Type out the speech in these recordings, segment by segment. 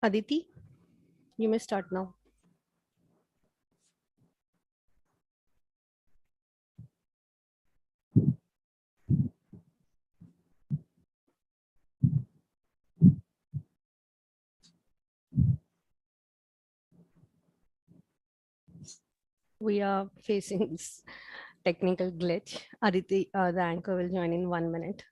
Aditi, you may start now. We are facing this technical glitch. Aditi, the anchor will join in 1 minute.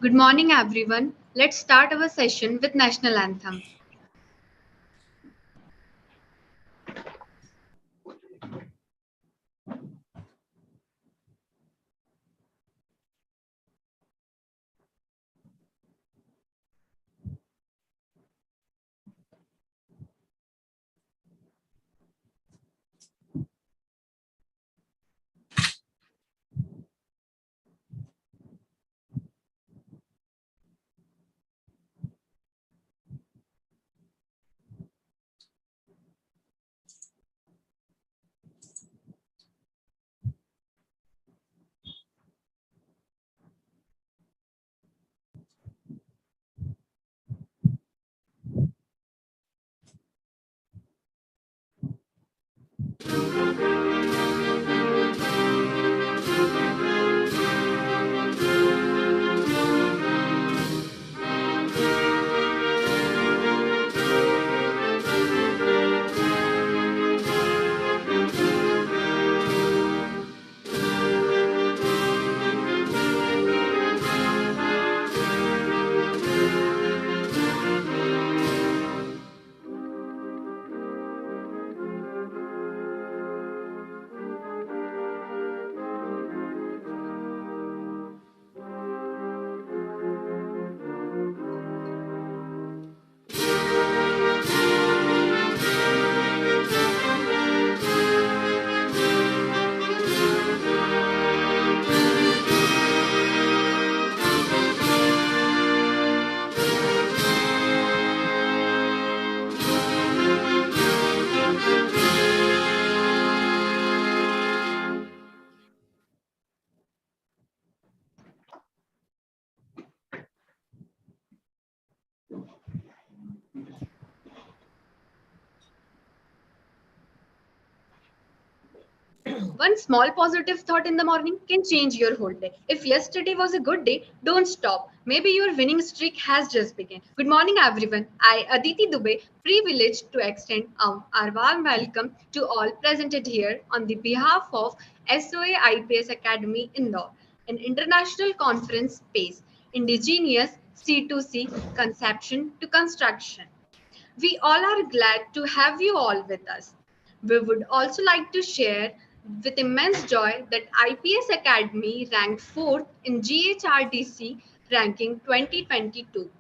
Good morning, everyone. Let's start our session with National Anthem. One small positive thought in the morning can change your whole day. If yesterday was a good day, don't stop. Maybe your winning streak has just begun. Good morning, everyone. I, Aditi Dubey, privileged to extend our warm welcome to all presented here on the behalf of SOA IPS Academy Indore, an international conference space, indigenous C2C conception to construction. We all are glad to have you all with us. We would also like to share with immense joy that IPS Academy ranked 4th in GHRTC ranking 2022.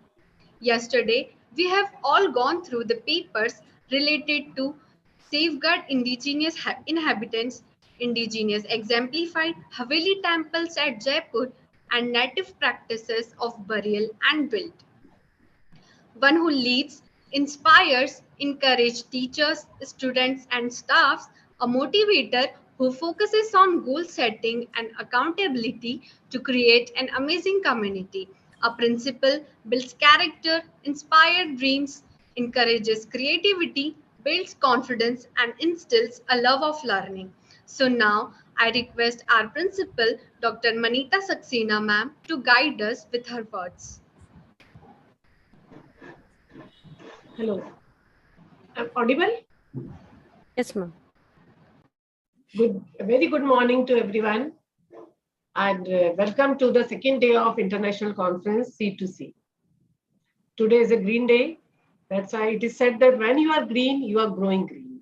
Yesterday, we have all gone through the papers related to safeguard indigenous inhabitants, indigenous exemplified Haveli temples at Jaipur, and native practices of burial and build. one who leads, inspires, encourages teachers, students, and staffs, a motivator who focuses on goal setting and accountability to create an amazing community. A principal builds character, inspires dreams, encourages creativity, builds confidence, and instills a love of learning. So now I request our principal, Dr. Manita Saxena ma'am, to guide us with her words. Hello. I'm audible? Yes, ma'am. Very good morning to everyone, and welcome to the second day of International Conference C2C. Today is a green day. That's why it is said that when you are green, you are growing green.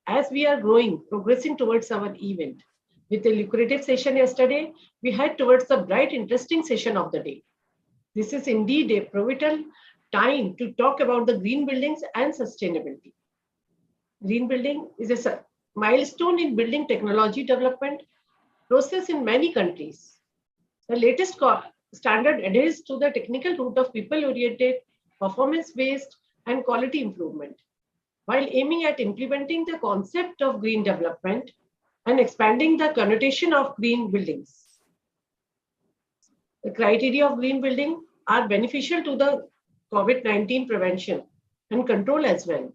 As we are growing, progressing towards our event. With a lucrative session yesterday, we head towards the bright, interesting session of the day. This is indeed a pivotal time to talk about the green buildings and sustainability. Green building is a milestone in building technology development process in many countries. The latest standard adheres to the technical route of people-oriented, performance-based, and quality improvement, while aiming at implementing the concept of green development and expanding the connotation of green buildings. The criteria of green building are beneficial to the COVID-19 prevention and control as well.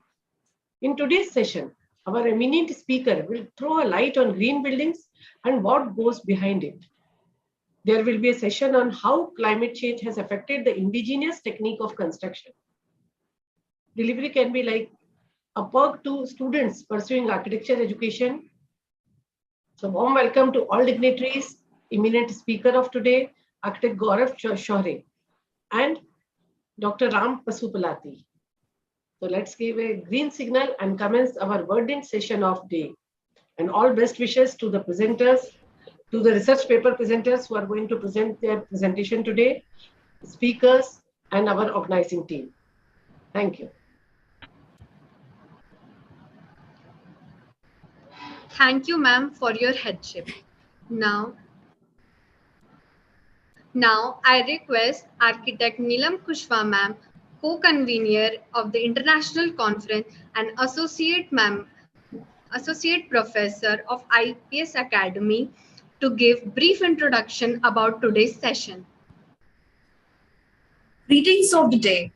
In today's session, our eminent speaker will throw a light on green buildings and what goes behind it. There will be a session on how climate change has affected the indigenous technique of construction. Delivery can be like a perk to students pursuing architecture education. So warm welcome to all dignitaries, eminent speaker of today, Architect Gaurav Shohre and Dr. Ram Pasupulati. So let's give a green signal and commence our wording session of day. And all best wishes to the presenters, to the research paper presenters who are going to present their presentation today, speakers, and our organizing team. Thank you. Thank you, ma'am, for your headship. Now I request Architect Neelam Kushwaha ma'am, co-convener of the International Conference and Associate Professor of IPS Academy, to give brief introduction about today's session. Greetings of the day.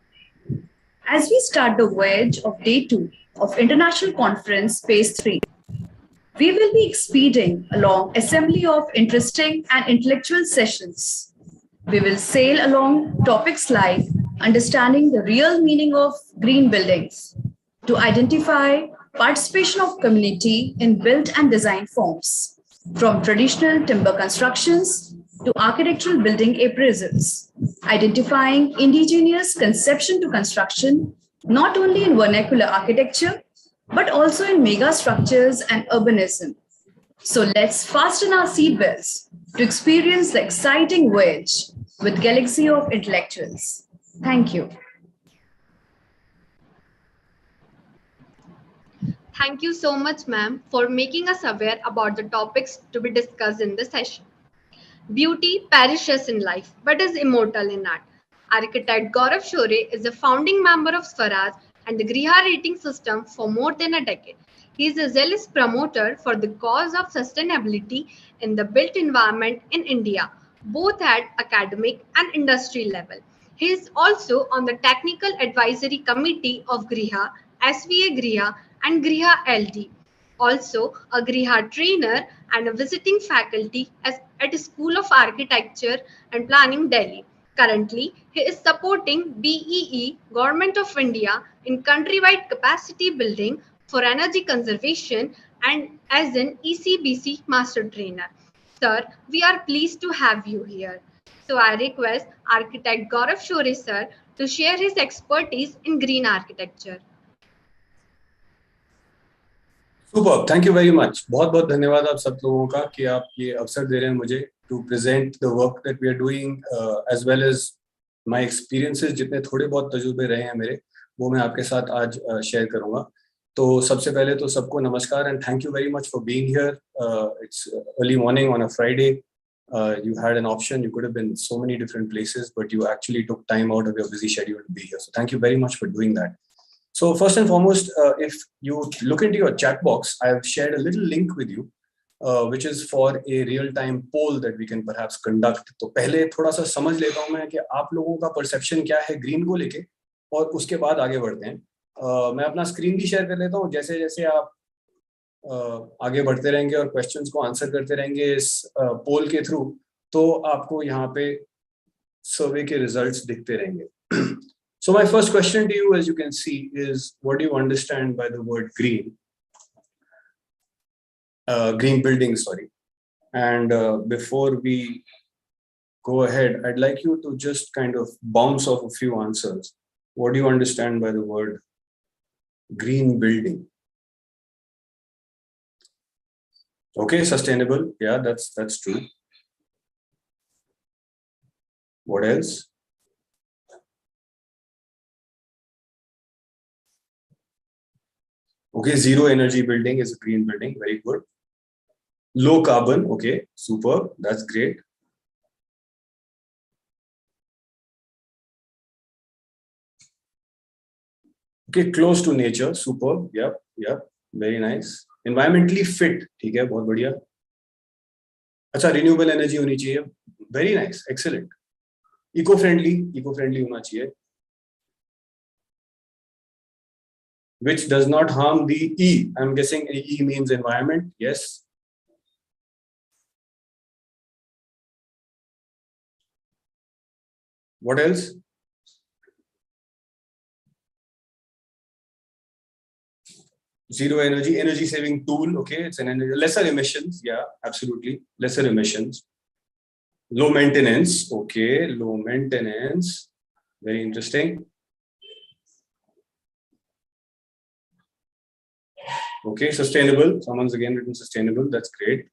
As we start the voyage of day 2 of International Conference Phase 3, we will be expeding along assembly of interesting and intellectual sessions. We will sail along topics like understanding the real meaning of green buildings, to identify participation of community in built and design forms, from traditional timber constructions to architectural building appraisals, identifying indigenous conception to construction, not only in vernacular architecture, but also in mega structures and urbanism. So let's fasten our seatbelts to experience the exciting voyage with Galaxy of Intellectuals. Thank you. Thank you so much, ma'am, for making us aware about the topics to be discussed in the session. Beauty perishes in life, but is immortal in art. Architect Gaurav Shohre is a founding member of Swaraj and the Griha rating system for more than a decade. He is a zealous promoter for the cause of sustainability in the built environment in India, both at academic and industry level. He is also on the Technical Advisory Committee of Griha, SVA Griha, and Griha LD. Also a Griha trainer and a visiting faculty at School of Architecture and Planning, Delhi. Currently, he is supporting BEE, Government of India, in countrywide capacity building for energy conservation and as an ECBC master trainer. Sir, we are pleased to have you here. So I request Architect Gaurav Shohre sir to share his expertise in green architecture. Superb, thank you very much. बहुत बहुत धन्यवाद आप सब लोगों का कि आप ये अवसर दे रहे हैं मुझे to present the work that we are doing as well as my experiences, जितने थोड़े बहुत तजुर्बे रहे हैं मेरे, वो मैं आपके साथ आज शेयर करूँगा. तो सबसे पहले तो सबको नमस्कार and thank you very much for being here. It's early morning on a Friday. You had an option. You could have been so many different places, but you actually took time out of your busy schedule to be here. So thank you very much for doing that. So first and foremost, if you look into your chat box, I have shared a little link with you, which is for a real-time poll that we can perhaps conduct. तो पहले थोड़ा सा समझ लेता हूँ मैं कि आप लोगों का perception क्या है green को लेके, और उसके बाद आगे बढ़ते हैं. मैं अपना स्क्रीन भी शेयर कर लेता हूँ. जैसे जैसे आप आगे बढ़ते रहेंगे और क्वेश्चंस को आंसर करते रहेंगे इस पोल के थ्रू, तो आपको यहाँ पे सर्वे के रिजल्ट्स दिखते रहेंगे. So my first question to you, as you can see, is what do you understand by the word green? Green building, sorry. And before we go ahead, I'd like you to just kind of bounce off a few answers. What do you understand by the word green building? Okay, sustainable. Yeah, that's true. What else? Okay, zero energy building is a green building. Very good. Low carbon. Okay, super. That's great. Okay, close to nature. Super. Yep. Very nice. Environmentally fit. ठीक है, बहुत बढ़िया. अच्छा, renewable energy होनी चाहिए. Very nice. Excellent. Eco-friendly होना चाहिए. Which does not harm the E. I'm guessing E means environment. Yes. What else? Zero energy saving tool. Okay, it's an energy, lesser emissions. Yeah, absolutely. Lesser emissions. Low maintenance. Okay, low maintenance. Very interesting. Okay, sustainable. Someone's again written sustainable. That's great.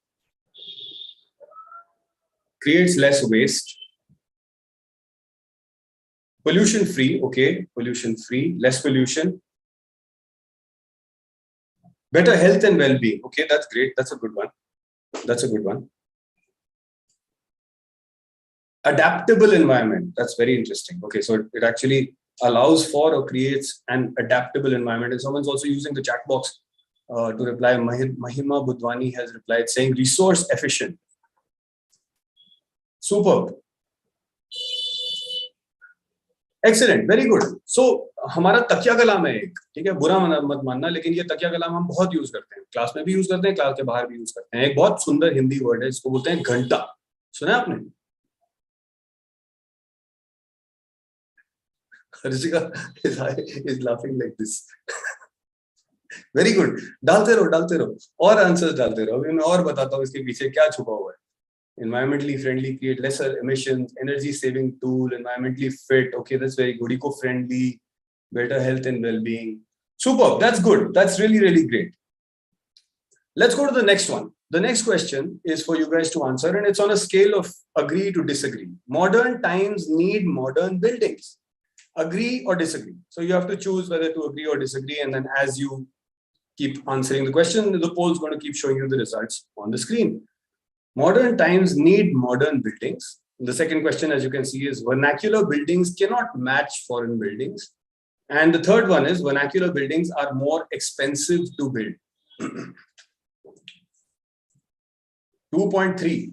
Creates less waste. Pollution free. Okay, pollution free. Less pollution. Better health and well-being. Okay, that's great. That's a good one. Adaptable environment. That's very interesting. Okay, so it actually allows for or creates an adaptable environment. And someone's also using the chat box to reply. Mahima Budwani has replied saying resource efficient. Superb. Excellent. Very good. So हमारा तकिया कलाम है एक, ठीक है, बुरा मत मानना, लेकिन ये तकिया कलाम हम बहुत यूज करते हैं, क्लास में भी यूज करते हैं, क्लास के बाहर भी यूज करते हैं. एक बहुत सुंदर हिंदी वर्ड है, इसको बोलते हैं घंटा. सुना आपने? Harshika is laughing like this. Very good. डालते रहो और आंसर्स डालते रहो. अभी मैं और बताता हूँ इसके पीछे क्या छुपा हुआ है. Environmentally friendly, create lesser emissions, energy saving tool, environmentally fit. Okay, that's very good. Eco-friendly, better health and well-being. Superb. That's good. That's really, really great. Let's go to the next one. The next question is for you guys to answer, and it's on a scale of agree to disagree. Modern times need modern buildings. Agree or disagree? So you have to choose whether to agree or disagree, and then as you keep answering the question, the poll is going to keep showing you the results on the screen. Modern times need modern buildings. The second question, as you can see, is vernacular buildings cannot match foreign buildings. And the third one is vernacular buildings are more expensive to build. 2.3,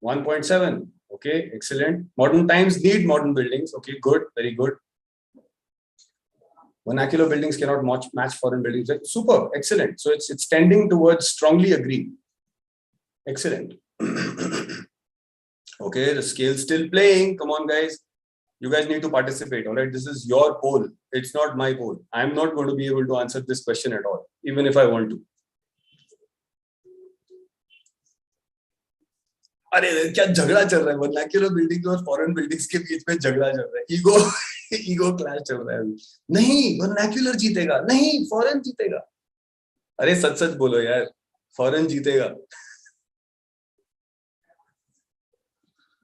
1.7. Okay, excellent. Modern times need modern buildings. Okay, good, very good. Vernacular buildings cannot match foreign buildings. Super, excellent. So it's tending towards strongly agree. Excellent. Okay, the scale's still playing. Come on, guys. You guys need to participate. All right, this is your poll. It's not my poll. I'm not going to be able to answer this question at all, even if I want to. अरे क्या झगड़ा चल रहा है vernacular building और foreign buildings के बीच में झगड़ा चल रहा है ईगो क्लैश चल रहा है अभी नहीं वर्नाक्युलर जीतेगा नहीं फॉरेन जीतेगा अरे सच सच बोलो यार फॉरेन जीतेगा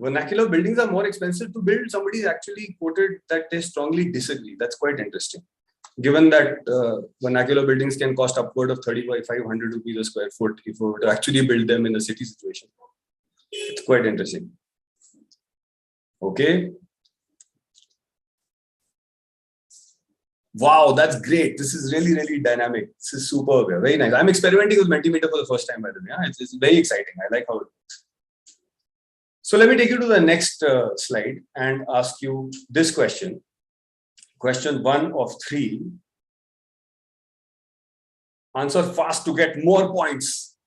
vernacular buildings are more expensive to build. Somebody actually quoted that they strongly disagree. That's quite interesting given that vernacular buildings can cost upward of 3,500 rupees a square foot if we were to actually build them in a city situation. It's quite interesting. Okay. Wow, that's great. This is really, really dynamic. This is superb. Very nice. I'm experimenting with Mentimeter for the first time, by the way. Yeah? It's very exciting. I like how it works. So let me take you to the next slide and ask you this question. Question 1 of 3. Answer fast to get more points.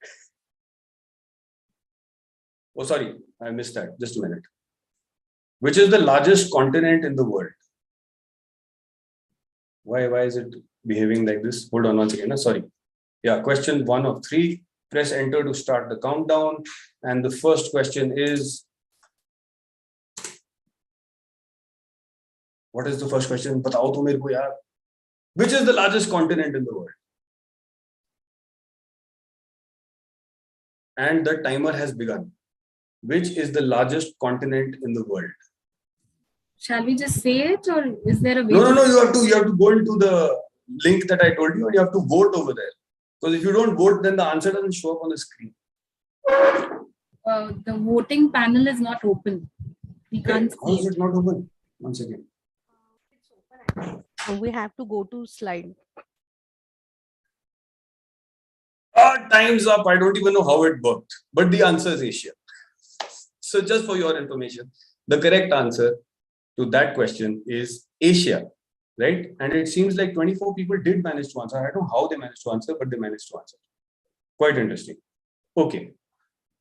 Oh, sorry, I missed that. Just a minute. Which is the largest continent in the world? Why is it behaving like this? Hold on once again. Sorry. Yeah, question 1 of 3. Press enter to start the countdown. And the first question is, what is the first question? Batao to mere ko yaar. Which is the largest continent in the world? And the timer has begun. Which is the largest continent in the world? Shall we just say it, or is there a way? No. You have to go into the link that I told you, and you have to vote over there. Because if you don't vote, then the answer doesn't show up on the screen. The voting panel is not open. We can't How see is it. it not open? Once again. We have to go to slide. Time's up. I don't even know how it worked. But the answer is Asia. So just for your information, the correct answer to that question is Asia, right? And it seems like 24 people did manage to answer. I don't know how they managed to answer, but they managed to answer. Quite interesting. Okay.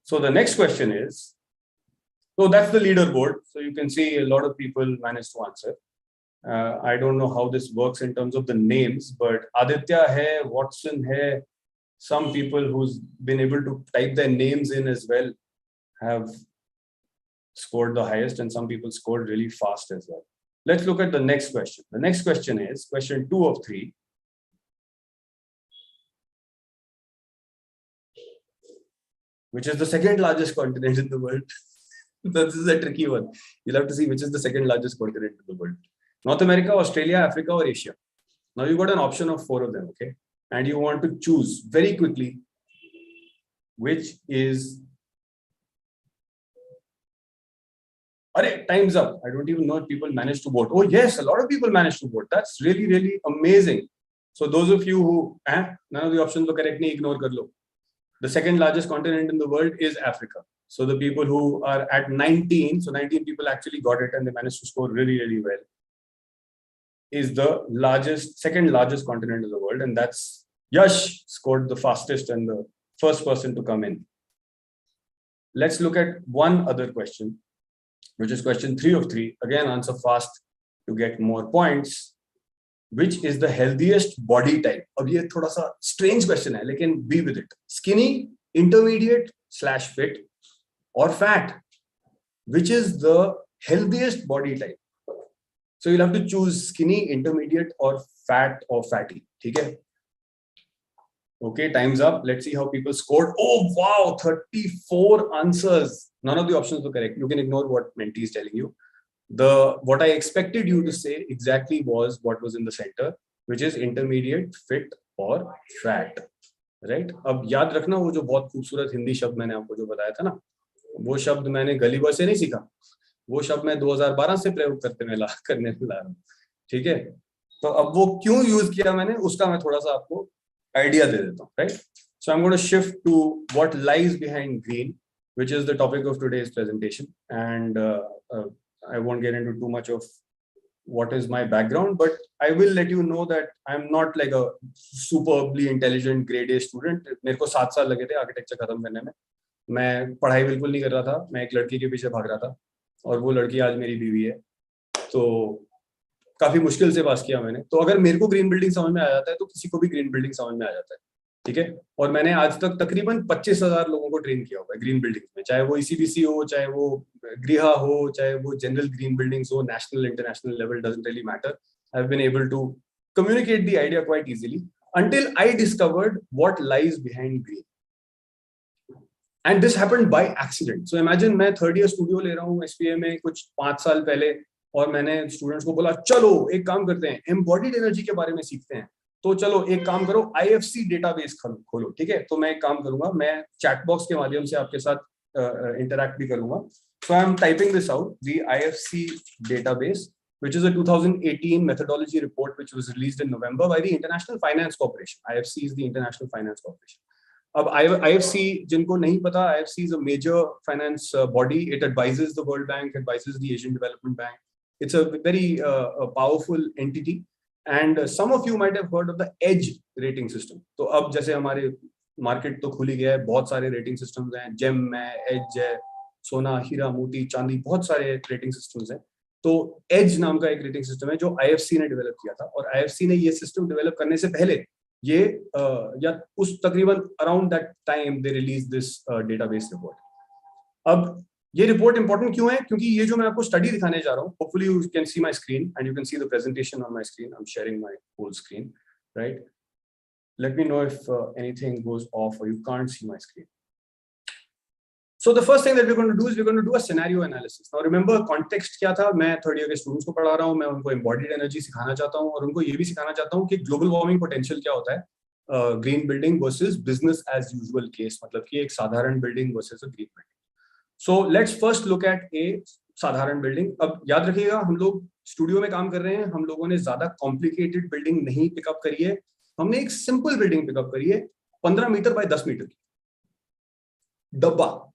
So the next question is, so that's the leaderboard. So you can see a lot of people managed to answer. I don't know how this works in terms of the names, but Aditya hai, Watson hai, some people who's been able to type their names in as well have scored the highest, and some people scored really fast as well. Let's look at the next question. The next question is question 2 of 3. Which is the second largest continent in the world? This is a tricky one. You'll have to see which is the second largest continent in the world. North America, Australia, Africa, or Asia. Now you've got an option of 4 of them, okay? And you want to choose very quickly which is... Time's up. I don't even know if people managed to vote. Oh yes, a lot of people managed to vote. That's really, really amazing. So those of you who, none of the options were correct, ignore kar lo. The second largest continent in the world is Africa. So the people who are at 19, so 19 people actually got it and they managed to score really, really well, is the second largest continent in the world. And that's Yash scored the fastest and the first person to come in. Let's look at one other question, which is question 3 of 3. Again, answer fast to get more points. Which is the healthiest body type? अब ये थोड़ा सा strange question है, लेकिन be with it. Skinny, intermediate / fit, or fat? Which is the healthiest body type? So you'll have to choose skinny, intermediate, or fat or fatty. Okay? Okay, time's up. Let's see how people scored. Oh wow, 34 answers. None of the options were correct. You can ignore what Menti is telling you. What I expected you to say exactly was what was in the center, which is intermediate, fit, or fat. Right? अब याद रखना वो जो बहुत खूबसूरत हिंदी शब्द मैंने आपको जो बताया था ना, वो शब्द मैंने गली बॉय से नहीं सीखा. वो शब्द मैं 2012 से प्रयोग करने ला रहा हूँ. ठीक है? तो अब वो क्यों यूज किया मैंने, उसका मैं थोड़ा सा आपको आइडिया दे देता हूँ. Right? So I'm going to shift to what lies behind green, which is the topic of today's presentation, and I won't get into too much of what is my background, but I will let you know that I'm not like a superbly intelligent grade A student. मेरे को 7 साल लगे थे architecture खत्म करने में. मैं पढ़ाई बिल्कुल नहीं कर रहा था. मैं एक लड़की के पीछे भाग रहा था और वो लड़की आज मेरी बीवी है. तो काफी मुश्किल से पास किया मैंने. तो अगर मेरे को ग्रीन बिल्डिंग समझ में आ जाता है तो किसी को भी ग्रीन बिल्डिंग समझ में आ जाता है. ठीक है? और मैंने आज तक तकरीबन 25,000 लोगों को ट्रेन किया हुआ है ग्रीन बिल्डिंग्स में, चाहे वो ECBC हो, चाहे वो गृहा हो, चाहे वो जनरल ग्रीन बिल्डिंग्स हो, national international level, doesn't really matter. I've been able to communicate the idea quite easily until I discovered what lies behind green. And this happened by accident. So imagine मैं third year studio ले रहा हूँ SPA में कुछ 5 साल पहले, और मैंने स्टूडेंट्स को बोला चलो एक काम करते हैं, एम्बॉडीड एनर्जी के बारे में सीखते हैं. तो चलो एक काम करो, IFC डेटाबेस खोलो. ठीक है? तो मैं एक काम करूंगा, मैं चैट बॉक्स के माध्यम से आपके साथ interact भी करूंगा. So I am typing this out, the IFC database, which is a 2018 methodology report which was released in November by the International Finance Corporation. IFC is the International Finance Corporation. अब IFC जिनको नहीं पता, IFC is a major finance body. It advises the World Bank, advises the Asian Development Bank. It's a very powerful entity. And some of you might have heard of the EDGE rating system. तो अब जैसे हमारे market तो खुल ही गया है, बहुत सारे रेटिंग सिस्टम्स हैं, जेम है, एज है, सोना, हीरा, मोती, चांदी, बहुत सारे रेटिंग सिस्टम्स हैं. तो एज नाम का एक रेटिंग सिस्टम है जो IFC ने डेवलप किया था. और IFC ने ये सिस्टम डेवलप करने से पहले ये या उस तकरीबन around that time they release this database report. अब ये रिपोर्ट इंपॉर्टेंट क्यों है? क्योंकि ये जो मैं आपको स्टडी दिखाने जा रहा हूँ, hopefully you can see my screen and you can see the presentation on my screen. I am sharing my whole screen, right? Let me know if anything goes off or you can't see my screen. So the first thing that we're going to do is we're going to do a scenario analysis. Now remember context क्या था? मैं third year के students को पढ़ा रहा हूँ, मैं उनको embodied energy सिखाना चाहता हूँ और उनको ये भी सिखाना चाहता हूँ कि ग्लोबल वार्मिंग पोटेंशियल क्या होता है green building versus business as usual case, मतलब कि एक साधारण building versus a green building. So let's first look at a साधारण बिल्डिंग. अब याद रखिएगा, हम लोग स्टूडियो में काम कर रहे हैं, हम लोगों ने ज्यादा कॉम्प्लिकेटेड बिल्डिंग नहीं पिकअप करी है, हमने एक सिंपल बिल्डिंग पिकअप करी है 15 मीटर बाय 10 मीटर की डब्बा,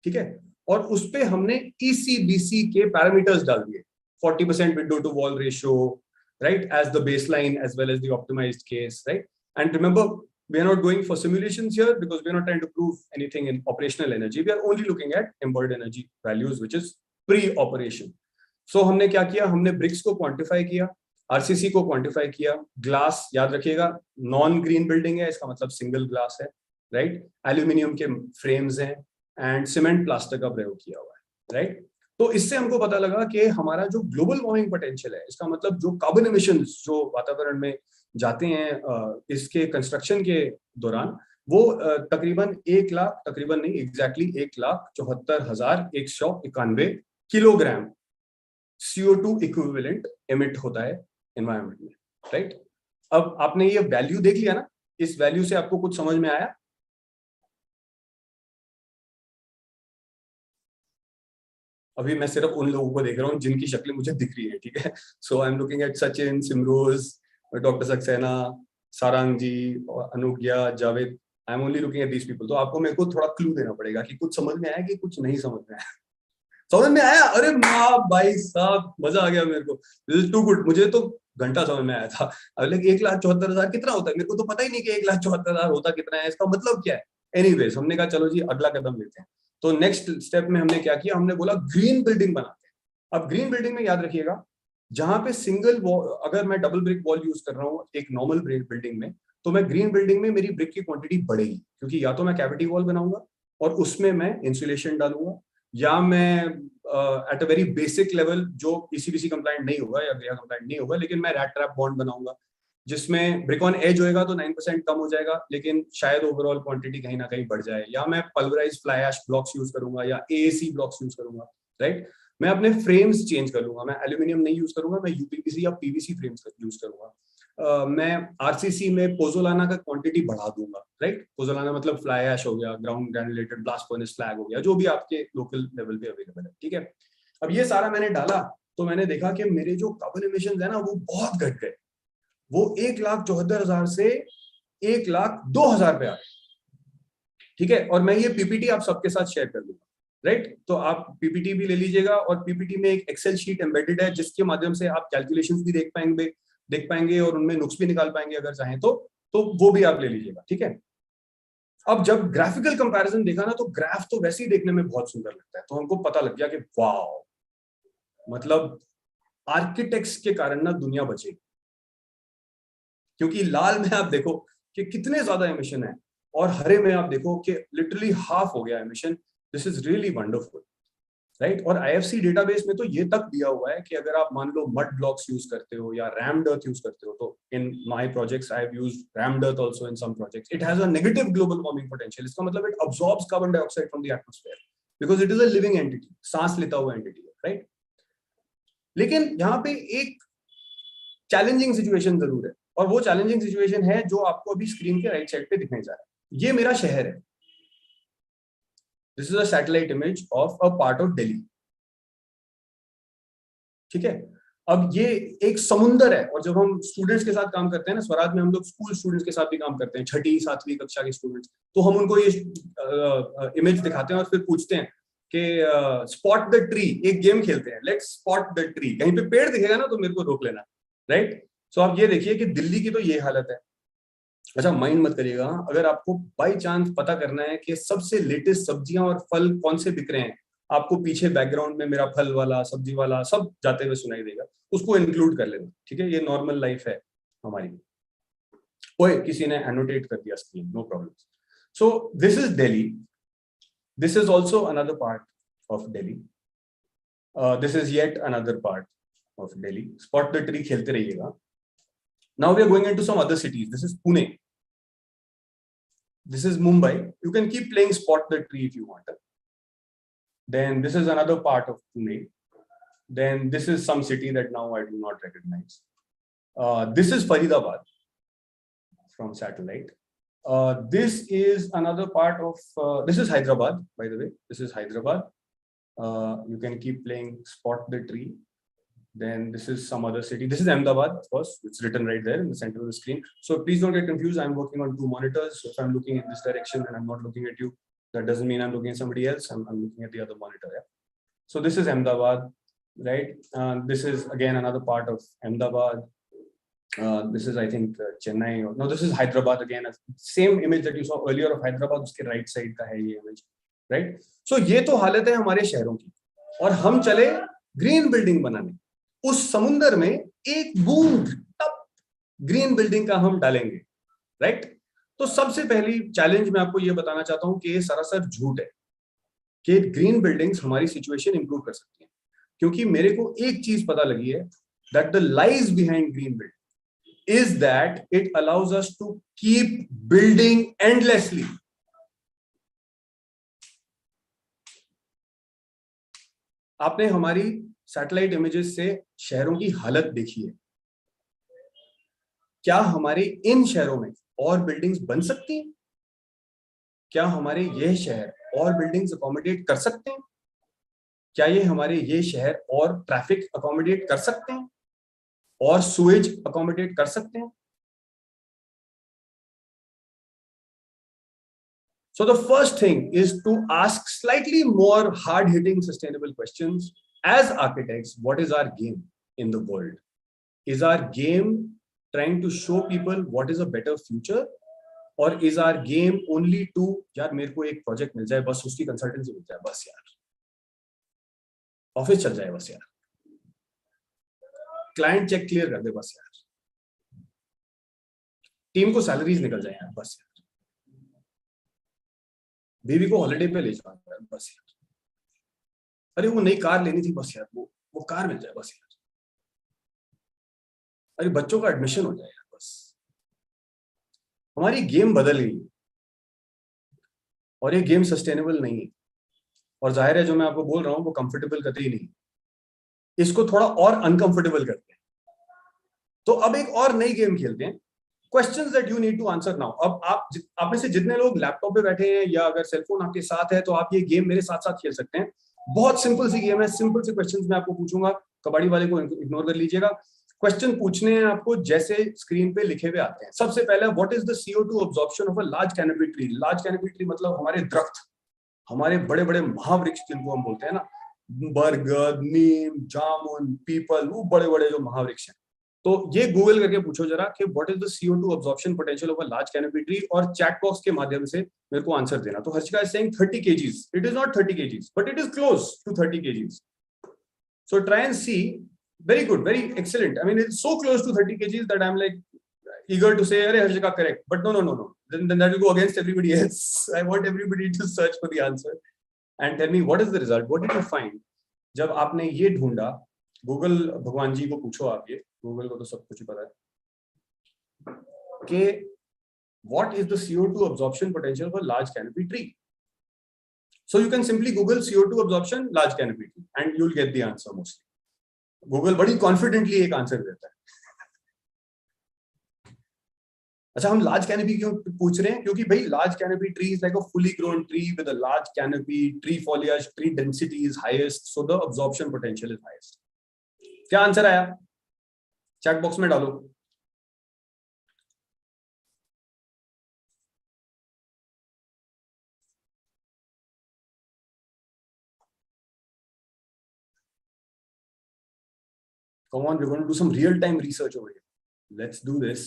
ठीक है? और उस पे हमने ECBC के पैरामीटर्स डाल दिए, 40% window to wall ratio, right, as the baseline as well as the optimised case, right? And remember, we are not going for simulations here because we are not trying to prove anything in operational energy. We are only looking at embodied energy values, which is pre-operation. So हमने क्या किया? हमने bricks को quantify किया, RCC को quantify किया, glass याद रखिएगा नॉन ग्रीन बिल्डिंग है, इसका मतलब सिंगल ग्लास है, राइट? एल्यूमिनियम के फ्रेम्स हैं एंड सीमेंट प्लास्टर का प्रयोग किया हुआ है, राइट? तो इससे हमको पता लगा कि हमारा जो ग्लोबल वार्मिंग पोटेंशियल है, इसका मतलब जो कार्बन एमिशंस जो वातावरण में जाते हैं इसके कंस्ट्रक्शन के दौरान, वो तकरीबन 1 लाख, तकरीबन नहीं exactly 1,74,191 kilogram CO2 equivalent emit होता है एनवायरनमेंट में, राइट? अब आपने ये वैल्यू देख लिया ना, इस वैल्यू से आपको कुछ समझ में आया? अभी मैं सिर्फ उन लोगों को देख रहा हूँ जिनकी शक्लें मुझे दिख रही है, ठीक है? So I am looking at Sachin, Simroz, doctor Saxena, Sarang ji, Anugya, Javed. I am only looking at these people. तो आपको मेरे को थोड़ा क्लू देना पड़ेगा कि कुछ समझ में आया कि कुछ नहीं समझ में आया. समझ में आया? अरे माँ भाई साहब, मजा आ गया मेरे को. This is too good. मुझे तो घंटा समझ में आया था. अब लेकिन 1,74,000 कितना होता है? मेरे को तो पता ही नहीं कि 1,74,000 होता कितना है, इसका मतलब क्या है? एनीवेज, हमने कहा चलो जी अगला कदम लेते हैं. तो नेक्स्ट स्टेप में हमने क्या किया? हमने बोला ग्रीन बिल्डिंग बनाते हैं. अब ग्रीन बिल्डिंग में याद रखिएगा, जहां पे सिंगल वॉल, अगर मैं डबल ब्रिक वॉल यूज कर रहा हूँ एक नॉर्मल बिल्डिंग में, तो मैं ग्रीन बिल्डिंग में मेरी ब्रिक की क्वांटिटी बढ़ेगी, क्योंकि या तो मैं कैविटी वॉल बनाऊंगा और उसमें मैं इंसुलेशन डालूंगा, या मैं at a very basic level जो ECBC कंप्लाइंट नहीं होगा या ग्रेहा कंप्लाइंट नहीं होगा, लेकिन मैं रैट ट्रैप बॉन्ड बनाऊंगा जिसमें ब्रिक ऑन एज होएगा तो 9% कम हो जाएगा, लेकिन शायद ओवरऑल क्वांटिटी कहीं ना कहीं बढ़ जाए. या मैं pulverise fly ash blocks use करूंगा या AAC ब्लॉक्स यूज करूंगा, राइट? मैं अपने फ्रेम्स चेंज कर लूंगा, मैं एल्यूमिनियम नहीं यूज करूंगा, मैं UPVC या PVC फ्रेम्स यूज करूंगा. मैं RCC में पोजोलाना का क्वांटिटी बढ़ा दूंगा, राइट? पोजोलाना मतलब फ्लाई ऐश हो गया, ground granulated blast furnace slag हो गया, जो भी आपके लोकल लेवल पे अवेलेबल है, ठीक है? अब ये सारा मैंने डाला तो मैंने देखा कि मेरे जो कार्बन एमिशंस है ना, वो बहुत घट गए. वो 1,74,000 से 1,02,000 पे आ गए, ठीक है? और मैं ये PPT आप सबके साथ शेयर कर दूंगा, राइट? तो आप PPT भी ले लीजिएगा, और PPT में एक एक्सेल शीट एम्बेडेड है जिसके माध्यम से आप कैलकुलेशंस भी देख पाएंगे और उनमें नुक्स भी निकाल पाएंगे अगर चाहें तो वो भी आप ले लीजिएगा, ठीक है? अब जब ग्राफिकल कंपैरिजन देखा ना, तो ग्राफ तो वैसे ही देखने में बहुत सुंदर लगता है, तो हमको पता लग गया कि वाओ, मतलब आर्किटेक्ट्स के कारण ना दुनिया बचेगी. क्योंकि लाल में आप देखो कि कितने ज्यादा एमिशन है, और हरे में आप देखो कि लिटरली हाफ हो गया emission. This is really wonderful, right? और IFC डेटाबेस में तो ये तक दिया हुआ है कि अगर आप मान लो मड ब्लॉक्स यूज करते हो या रैम्ड अर्थ यूज करते हो, तो in my projects I have used rammed earth also in some projects. It has a negative global warming potential. इसका मतलब it absorbs carbon dioxide from the atmosphere because it is a living entity, सांस लेता हुआ entity है, right? लेकिन यहाँ पे एक चैलेंजिंग सिचुएशन जरूर है, और वो चैलेंजिंग सिचुएशन है जो आपको अभी स्क्रीन के राइट साइड पे दिखने जा रहा है. ये मेरा शहर है, This is a satellite image of a part of Delhi. ठीक है, अब ये एक समुंदर है, और जब हम स्टूडेंट्स के साथ काम करते हैं ना, स्वराज में हम लोग स्कूल स्टूडेंट्स के साथ भी काम करते हैं, 6ठी 7वीं कक्षा के स्टूडेंट्स, तो हम उनको ये इमेज दिखाते हैं और फिर पूछते हैं कि स्पॉट द ट्री, एक गेम खेलते हैं, लेट्स स्पॉट द ट्री, कहीं पे पेड़ दिखेगा ना तो मेरे को रोक लेना, राइट? सो आप ये देखिए कि दिल्ली की तो ये हालत है। अच्छा, माइंड मत करिएगा, अगर आपको बाई चांस पता करना है कि सबसे लेटेस्ट सब्जियां और फल कौन से बिक रहे हैं, आपको पीछे बैकग्राउंड में मेरा फल वाला, सब्जी वाला सब जाते हुए सुनाई देगा, उसको इंक्लूड कर लेना, ठीक है? ये नॉर्मल लाइफ है हमारी। ओए, किसी ने एनोटेट कर दिया screen, no problem. So this is Delhi, this is also another part of Delhi, this is yet another part of Delhi. Spot the tree खेलते रहिएगा। Now we are going into some other cities. This is Pune. This is Mumbai. You can keep playing spot the tree if you want. Then this is another part of Pune. Then this is some city that now I do not recognize. This is Faridabad from satellite. This is another part of, this is Hyderabad, by the way. This is Hyderabad. You can keep playing spot the tree. Then this is some other city. This is Ahmedabad, of course. It's written right there in the center of the screen. So please don't get confused. I'm working on 2 monitors. So if I'm looking in this direction and I'm not looking at you, that doesn't mean I'm looking at somebody else. I'm looking at the other monitor. Yeah. So this is Ahmedabad, right? This is again another part of Ahmedabad. This is, I think, Chennai. No, this is Hyderabad again. Same image that you saw earlier of Hyderabad. उसके right side का है ये image, right? So ये तो हालत है हमारे शहरों की, और हम चले ग्रीन बिल्डिंग बनाने। उस समुंदर में एक बूंद टप ग्रीन बिल्डिंग का हम डालेंगे, राइट? तो सबसे पहली चैलेंज मैं आपको ये बताना चाहता हूं कि ये सरासर झूठ है कि ग्रीन बिल्डिंग्स हमारी सिचुएशन इंप्रूव कर सकती हैं, क्योंकि मेरे को एक चीज पता लगी है, that the lies behind green building is that it allows us to keep building endlessly. आपने हमारी सैटेलाइट इमेजेस से शहरों की हालत देखी है। क्या हमारे इन शहरों में और बिल्डिंग्स बन सकती हैं? क्या हमारे ये शहर और बिल्डिंग्स अकोमोडेट कर सकते हैं? क्या ये हमारे ये शहर और ट्रैफिक अकोमोडेट कर सकते हैं और सुएज अकोमोडेट कर सकते हैं? So the first thing is to ask slightly more hard-hitting sustainable questions. As architects, what is our game in the world? Is our game trying to show people what is a better future, or is our game only to यार मेरे को एक project मिल जाए बस, उसकी consultancy मिल जाए बस यार, ऑफिस चल जाए बस यार, क्लाइंट चेक क्लियर कर दे बस यार, टीम को सैलरीज निकल जाए यार बस यार, बीवी को हॉलिडे पे ले जाओ यार बस यार, अरे वो नई कार लेनी थी बस यार, वो कार मिल जाए बस यार, अरे बच्चों का एडमिशन हो जाए यार बस। हमारी गेम बदल गई और ये गेम सस्टेनेबल नहीं है, और जाहिर है जो मैं आपको बोल रहा हूं वो कंफर्टेबल कतई नहीं, इसको थोड़ा और अनकंफर्टेबल करते हैं। तो अब एक और नई गेम खेलते हैं, questions that you need to answer now. अब आप में से जितने लोग लैपटॉप पे बैठे हैं या अगर सेलफोन आपके साथ है तो आप ये गेम मेरे साथ साथ खेल सकते हैं। बहुत सिंपल सी गेम है, सिंपल से क्वेश्चंस मैं आपको पूछूंगा, कबड्डी वाले को इग्नोर कर लीजिएगा। क्वेश्चन पूछने हैं आपको जैसे स्क्रीन पे लिखे हुए आते हैं। सबसे पहले, what is the CO2 absorption of a large canopy tree? Large canopy tree मतलब हमारे दरख्त, हमारे बड़े बड़े महावृक्ष जिनको हम बोलते हैं ना, बरगद, नीम, जामुन, पीपल, वो बड़े बड़े जो महावृक्ष हैं। तो ये गूगल करके पूछो जरा कि what is the CO2 absorption potential of a large canopy tree, और चैट बॉक्स के माध्यम से मेरे को आंसर देना। तो Harshika is saying 30 kgs. It is not 30 kgs, but it is close to 30 kgs. So try and see. Very good, very excellent. I mean, it's so close to 30 kgs that I'm like eager to say, "Arey Harshika, correct." But no. Then that will go against everybody else. I want everybody to search for the answer and tell me what is the result. What did you find? जब आपने ये ढूंढा, Google भगवान जी को पूछो आप, ये Google को तो सब कुछ ही पता है कि what is the CO2 absorption potential for large canopy tree? So you can simply Google CO2 absorption large canopy tree and you'll get the answer mostly. Google बड़ी कॉन्फिडेंटली एक आंसर देता है। अच्छा, हम लार्ज कैनोपी क्यों पूछ रहे हैं? क्योंकि भाई large canopy tree is like a fully grown tree with a large canopy, tree foliage, tree density is highest, so the absorption potential is highest. क्या आंसर आया? चैट बॉक्स में डालो. Come on, we're going to do some real-time research over here. Let's do this.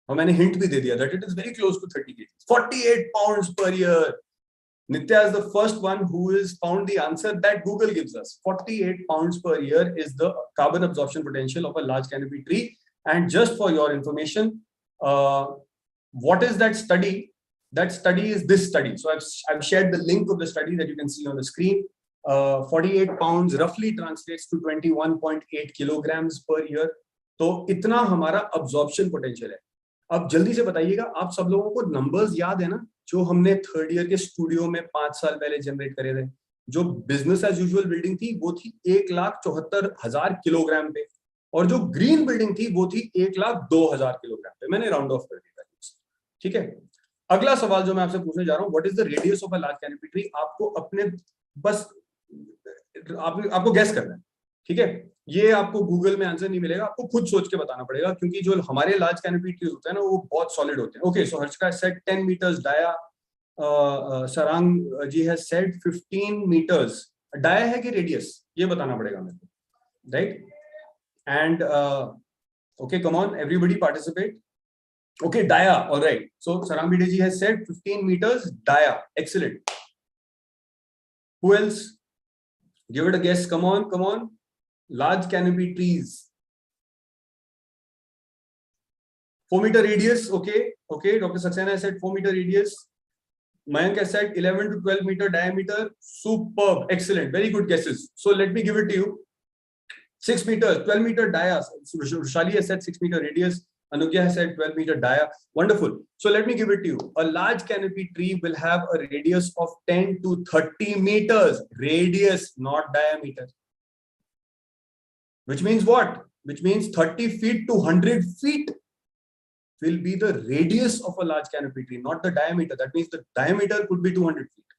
और मैंने hint भी दे दिया that it is very close to 30 kg. 48 pounds per year. Nitya is the first one who has found the answer that Google gives us. 48 pounds per year is the carbon absorption potential of a large canopy tree. And just for your information, what is that study? That study is this study. So I've shared the link of the study that you can see on the screen. 48 pounds roughly translates to 21.8 kilograms per year. तो इतना हमारा absorption potential है. अब जल्दी से बताइएगा, आप सब लोगों को नंबर्स याद है ना, जो हमने थर्ड ईयर के स्टूडियो में 5 साल पहले जनरेट करे थे? जो बिजनेस एज यूजुअल बिल्डिंग थी वो थी 1,74,000 किलोग्राम पे, और जो ग्रीन बिल्डिंग थी वो थी 1,02,000 किलोग्राम पे. मैंने राउंड ऑफ कर दिया. ठीक है. अगला सवाल जो मैं आपसे पूछने जा रहा हूँ, what is the radius of a large canopy tree? आपको अपने बस आपको गैस करना है. ठीक है. ये आपको गूगल में आंसर नहीं मिलेगा, आपको खुद सोच के बताना पड़ेगा, क्योंकि जो हमारे लार्ज कैनोपी ट्रीज होते हैं ना वो बहुत सॉलिड होते हैं. Okay, so Harshika said 10 meters dia, Sarang ji has said 15 meters. Dia है कि रेडियस, ये बताना पड़ेगा मेरे को, right? And okay, come on everybody participate. Okay, dia, alright. So Sarang Bhide ji has said 15 meters dia. Excellent. Who else? Give it a guess. Come on, come on. Large canopy trees. 4 meter radius. Okay, okay. Dr. Saxena has said 4 meter radius. Mayank has said 11 to 12 meter diameter. Superb, excellent, very good guesses. So let me give it to you. 6 meters, 12 meter dia. Rushali has said 6 meter radius. Anugya has said 12 meter dia. Wonderful. So let me give it to you. A large canopy tree will have a radius of 10 to 30 meters. Radius, not diameter. Which means what? Which means 30 feet to 100 feet will be the radius of a large canopy tree, not the diameter. That means the diameter could be 200 feet.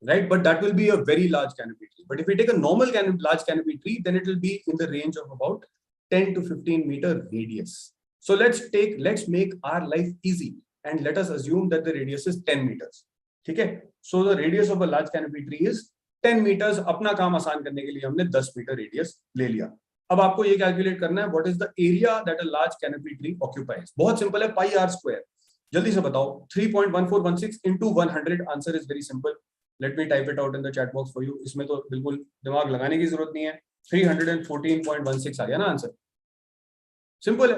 Right? But that will be a very large canopy tree. But if we take a normal large canopy tree, then it will be in the range of about 10 to 15 meter radius. So let's make our life easy and let us assume that the radius is 10 meters. Okay? So the radius of a large canopy tree is 10 meters. अपना काम आसान करने के लिए हमने 10 metre radius ले लिया. अब आपको ये कैलकुलेट करना है what is the area that a large canopy tree occupies. बहुत सिंपल है, पाई आर स्क्वायर. जल्दी से बताओ. 3.1416 into 100. Answer is very simple. Let me type it out in the chat box for you. इसमें तो बिल्कुल दिमाग लगाने की जरूरत नहीं है. 314.16 आ गया ना आंसर. सिंपल है.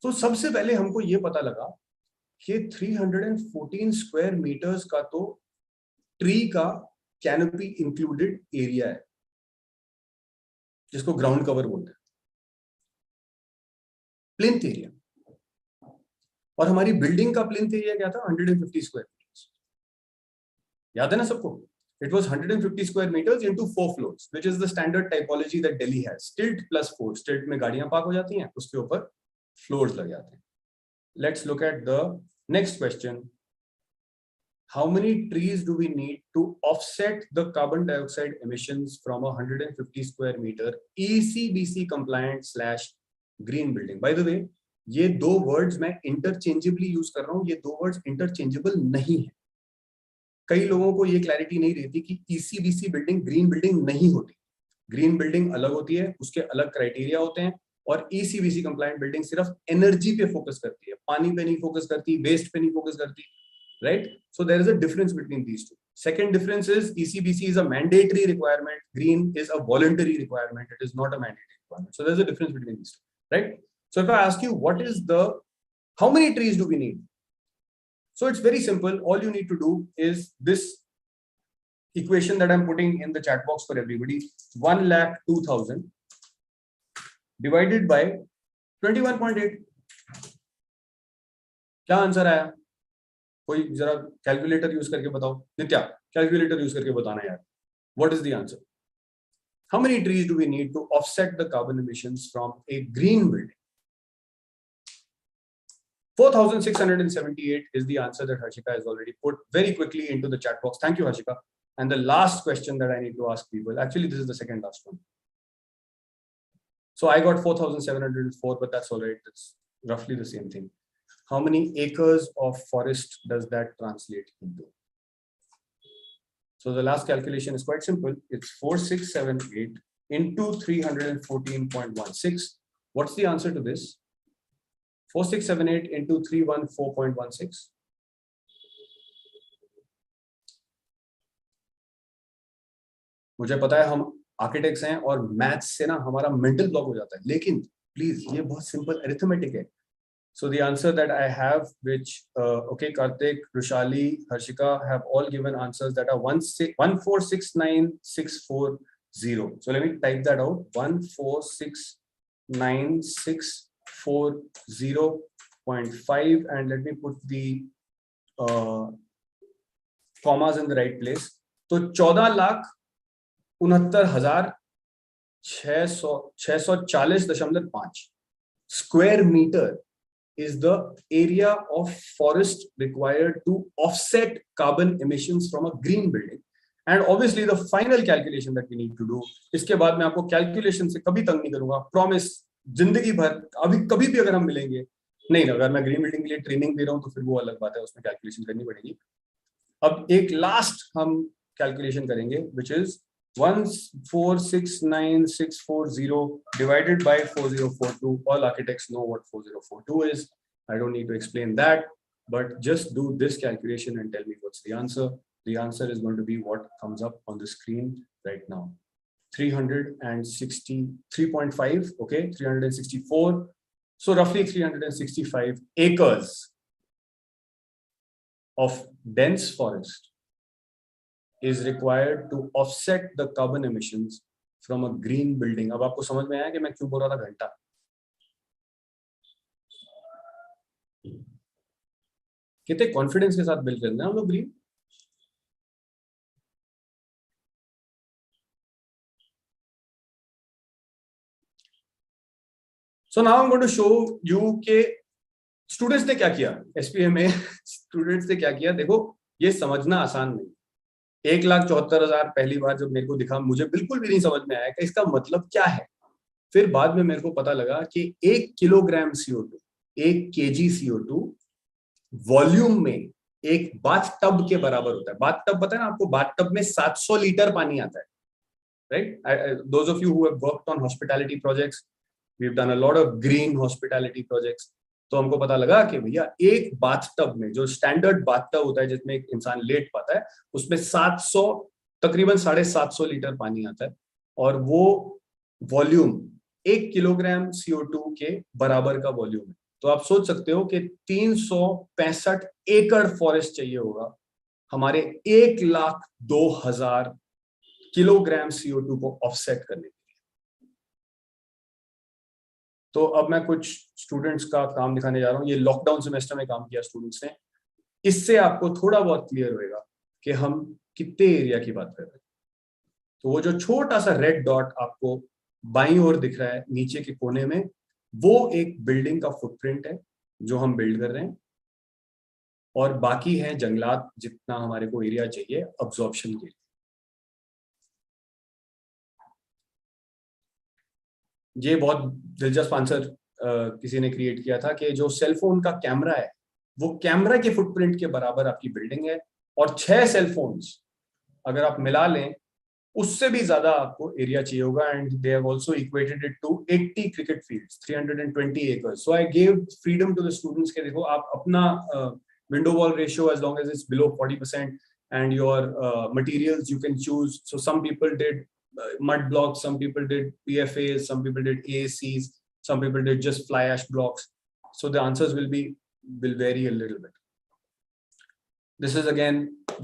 तो सबसे पहले हमको ये पता लगा कि 314 स्क्वायर मीटर्स का तो ट्री का कैनोपी इंक्लूडेड एरिया है, जिसको ग्राउंड कवर बोलते हैं, प्लिंथ एरिया. और हमारी बिल्डिंग का प्लिंथ एरिया क्या था? 150 स्क्वायर मीटर्स. याद है ना सबको? It was 150 square metres into 4 floors, which is the standard typology that Delhi has. Stilt plus 4. Stilt में गाड़ियां पार्क हो जाती हैं, उसके ऊपर फ्लोर्स लग जाते हैं. Let's look at the next question. How many trees do we need to offset the carbon dioxide emissions from a 150 square meter ECBC compliant / green building? By the way, ये दो वर्ड्स मैं interchangeably use कर रहा हूं. ये दो words interchangeable नहीं है. कई लोगों को ये क्लैरिटी नहीं रहती कि ECBC बिल्डिंग ग्रीन बिल्डिंग नहीं होती. ग्रीन बिल्डिंग अलग होती है, उसके अलग क्राइटेरिया होते हैं. और ECBC कंप्लायंट बिल्डिंग सिर्फ एनर्जी पे फोकस करती है, पानी पे नहीं फोकस करती, वेस्ट पे नहीं फोकस करती. Right? So there is a difference between these two. Second difference is ECBC is a mandatory requirement, green is a voluntary requirement. It is not a mandatory requirement. So there's a difference between these two. Right? So if I ask you how many trees do we need? So it's very simple. All you need to do is this equation that I'm putting in the chat box for everybody. 1,02,000 divided by 21.8. क्या answer आया? कोई जरा calculator use करके बताओ. नित्या, calculator use करके बताना यार. What is the answer? How many trees do we need to offset the carbon emissions from a green building? 4,678 is the answer that Harshika has already put very quickly into the chat box. Thank you, Harshika. And the last question that I need to ask people, actually, this is the second last one. So I got 4,704, but that's all right. It's roughly the same thing. How many acres of forest does that translate into? So the last calculation is quite simple. It's 4678 into 314.16. What's the answer to this? 4678 into 314.16. मुझे पता है हम architects हैं और maths से ना हमारा mental block हो जाता है, लेकिन प्लीज ये बहुत सिंपल अरिथमेटिक है. So the answer that I have, which okay, Karthik, Rushali, Harshika have all given answers that are 1469640. So let me type that out. 1469640.5, and let me put the commas in the right place. तो 14,69,640.5 square meter is the area of forest required to offset carbon emissions from a green building. And obviously the final calculation that we need to do, इसके बाद मैं आपको calculation से कभी तंग नहीं करूंगा, promise, जिंदगी भर अभी कभी भी अगर हम मिलेंगे नहीं, अगर मैं green building के लिए training दे रहा हूं तो फिर वो अलग बात है, उसमें calculation करनी पड़ेगी. अब एक last हम calculation करेंगे, which is 1469640 divided by 4042. All architects know what 4042 is. I don't need to explain that, but just do this calculation and tell me what's the answer. The answer is going to be what comes up on the screen right now. 363.5, okay, 364. So roughly 365 acres of dense forest is required to offset the carbon emissions from a green building. अब आपको समझ में आया कि मैं क्यों बोल रहा था घंटा? कितने कॉन्फिडेंस के साथ बिल्ड करना है हम लोग green? So now I'm going to show you कि स्टूडेंट्स ने क्या किया. SPA में स्टूडेंट्स ने क्या किया, देखो ये समझना आसान नहीं. 1,74,000 पहली बार जब मेरे को दिखा, मुझे बिल्कुल भी नहीं समझ में आया कि इसका मतलब क्या है. फिर बाद में मेरे को पता लगा कि 1 kilogram CO2, 1 kg CO2 volume में एक बाथ टब के बराबर होता है. बाथ टब पता है ना आपको, बाथ टब में 700 लीटर पानी आता है, right? Those of you who have worked on hospitality projects, we've done a lot of green hospitality projects. तो हमको पता लगा कि भैया एक बाथ टब में, जो स्टैंडर्ड बाथ टब होता है जिसमें एक इंसान लेट पाता है, उसमें 700 तकरीबन 750 लीटर पानी आता है, और वो वॉल्यूम 1 किलोग्राम CO2 के बराबर का वॉल्यूम है. तो आप सोच सकते हो कि 365 एकड़ फॉरेस्ट चाहिए होगा हमारे 1,02,000 किलोग्राम CO2 को ऑफसेट करने के लिए. तो अब मैं कुछ स्टूडेंट्स का काम दिखाने जा रहा हूँ. ये लॉकडाउन सेमेस्टर में काम किया स्टूडेंट्स ने. इससे आपको थोड़ा बहुत क्लियर होएगा कि हम कितने एरिया की बात कर रहे हैं. तो वो जो छोटा सा रेड डॉट आपको बाईं ओर दिख रहा है नीचे के कोने में, वो एक बिल्डिंग का फुटप्रिंट है जो हम बिल्ड कर रहे हैं, और बाकी है जंगलात जितना हमारे को एरिया चाहिए अब्जॉर्प्शन के लिए. ये बहुत दिलचस्प आंसर किसी ने क्रिएट किया था कि जो सेलफोन का कैमरा है वो कैमरा के फुटप्रिंट के बराबर आपकी बिल्डिंग है, और 6 सेलफोन्स अगर आप मिला लें उससे भी ज्यादा आपको एरिया चाहिए होगा. And they have also equated it to 80 cricket fields, 320 acres. So I gave freedom to the students के देखो आप अपना window wall ratio as long as it's below 40% and your materials you can choose. So some people did mud blocks, some people did PFAs, some people did AACs, some people did just fly ash blocks. So the answers will vary a little bit. This is again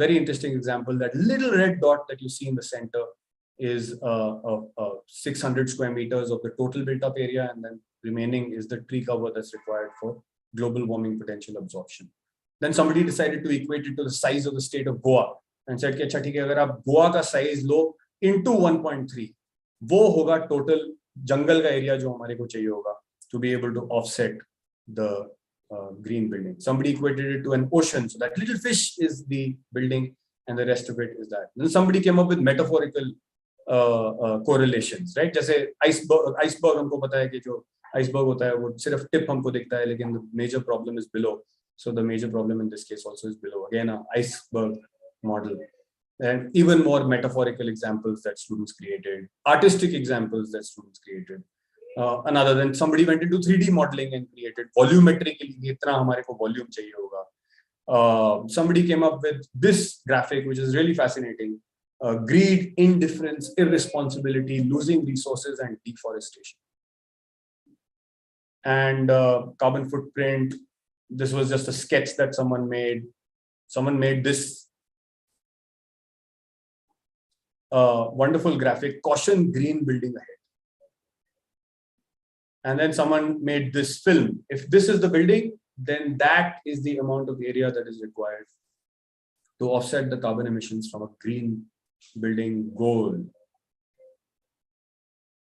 very interesting example. That little red dot that you see in the center is 600 square meters of the total built up area, and then remaining is the tree cover that's required for global warming potential absorption. Then somebody decided to equate it to the size of the state of Goa and said कि अच्छा ठीक है, अगर आप गोवा का size low into 1.3, वो होगा total jungle का area जो हमारे को चाहिए होगा to be able to offset the green building. Somebody equated it to an ocean, so that little fish is the building and the rest of it is that. Then somebody came up with metaphorical correlations, right? जैसे iceberg हमको पता है कि जो iceberg होता है वो सिर्फ tip हमको दिखता है, लेकिन the major problem is below. So the major problem in this case also is below. Again, an iceberg model. And even more metaphorical examples that students created, artistic examples that students created. Another, then somebody went into 3D modeling and created volumetrically, itna hamare ko volume chahiye hoga. Somebody came up with this graphic, which is really fascinating. Greed, indifference, irresponsibility, losing resources, and deforestation. And carbon footprint, this was just a sketch that someone made. Someone made this wonderful graphic, caution green building ahead. And then someone made this film. If this is the building, then that is the amount of area that is required to offset the carbon emissions from a green building goal.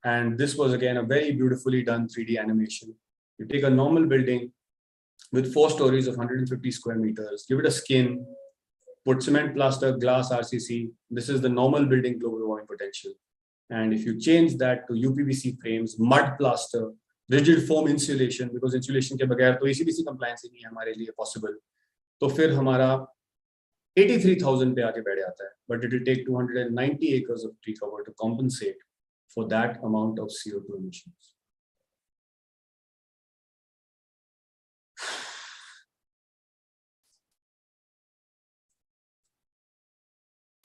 And this was again a very beautifully done 3D animation. You take a normal building with 4 stories of 150 square meters, give it a skin, put cement plaster, glass, RCC. This is the normal building global warming potential. And if you change that to UPVC frames, mud plaster, rigid foam insulation, because insulation के बगैर तो ACDC compliance ही नहीं है हमारे लिए possible, तो फिर हमारा 83,000 पे आके बैठ जाता है. But it will take 290 acres of tree cover to compensate for that amount of CO2 emissions.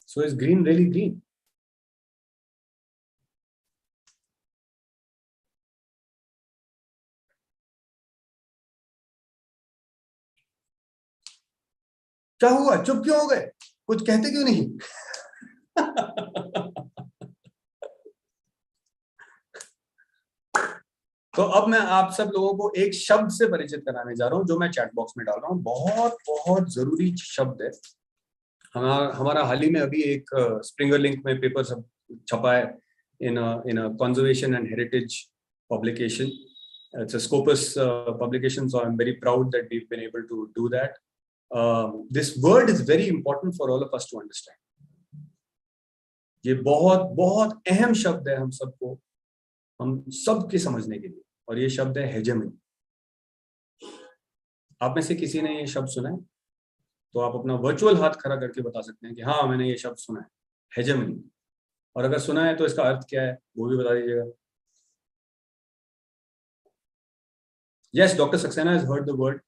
So is green really green? क्या हुआ? चुप क्यों हो गए? कुछ कहते क्यों नहीं? तो अब मैं आप सब लोगों को एक शब्द से परिचित कराने जा रहा हूं जो मैं चैट बॉक्स में डाल रहा हूं. बहुत बहुत जरूरी शब्द है. हमारा हाल ही में अभी एक स्प्रिंगर लिंक में पेपर छपा है in a conservation and heritage publication. It's a Scopus publication, so I'm very proud that we've been able to do that. This word is very important for all of us to understand. ये बहुत बहुत अहम शब्द है हम सबके समझने के लिए, और ये शब्द है हेजेमनी. आप में से किसी ने ये शब्द सुना है? तो आप अपना वर्चुअल हाथ खड़ा करके बता सकते हैं कि हाँ मैंने ये शब्द सुना है, हेजेमनी. और अगर सुना है तो इसका अर्थ क्या है वो भी बता दीजिएगा. Yes, Dr. Saxena has heard the word.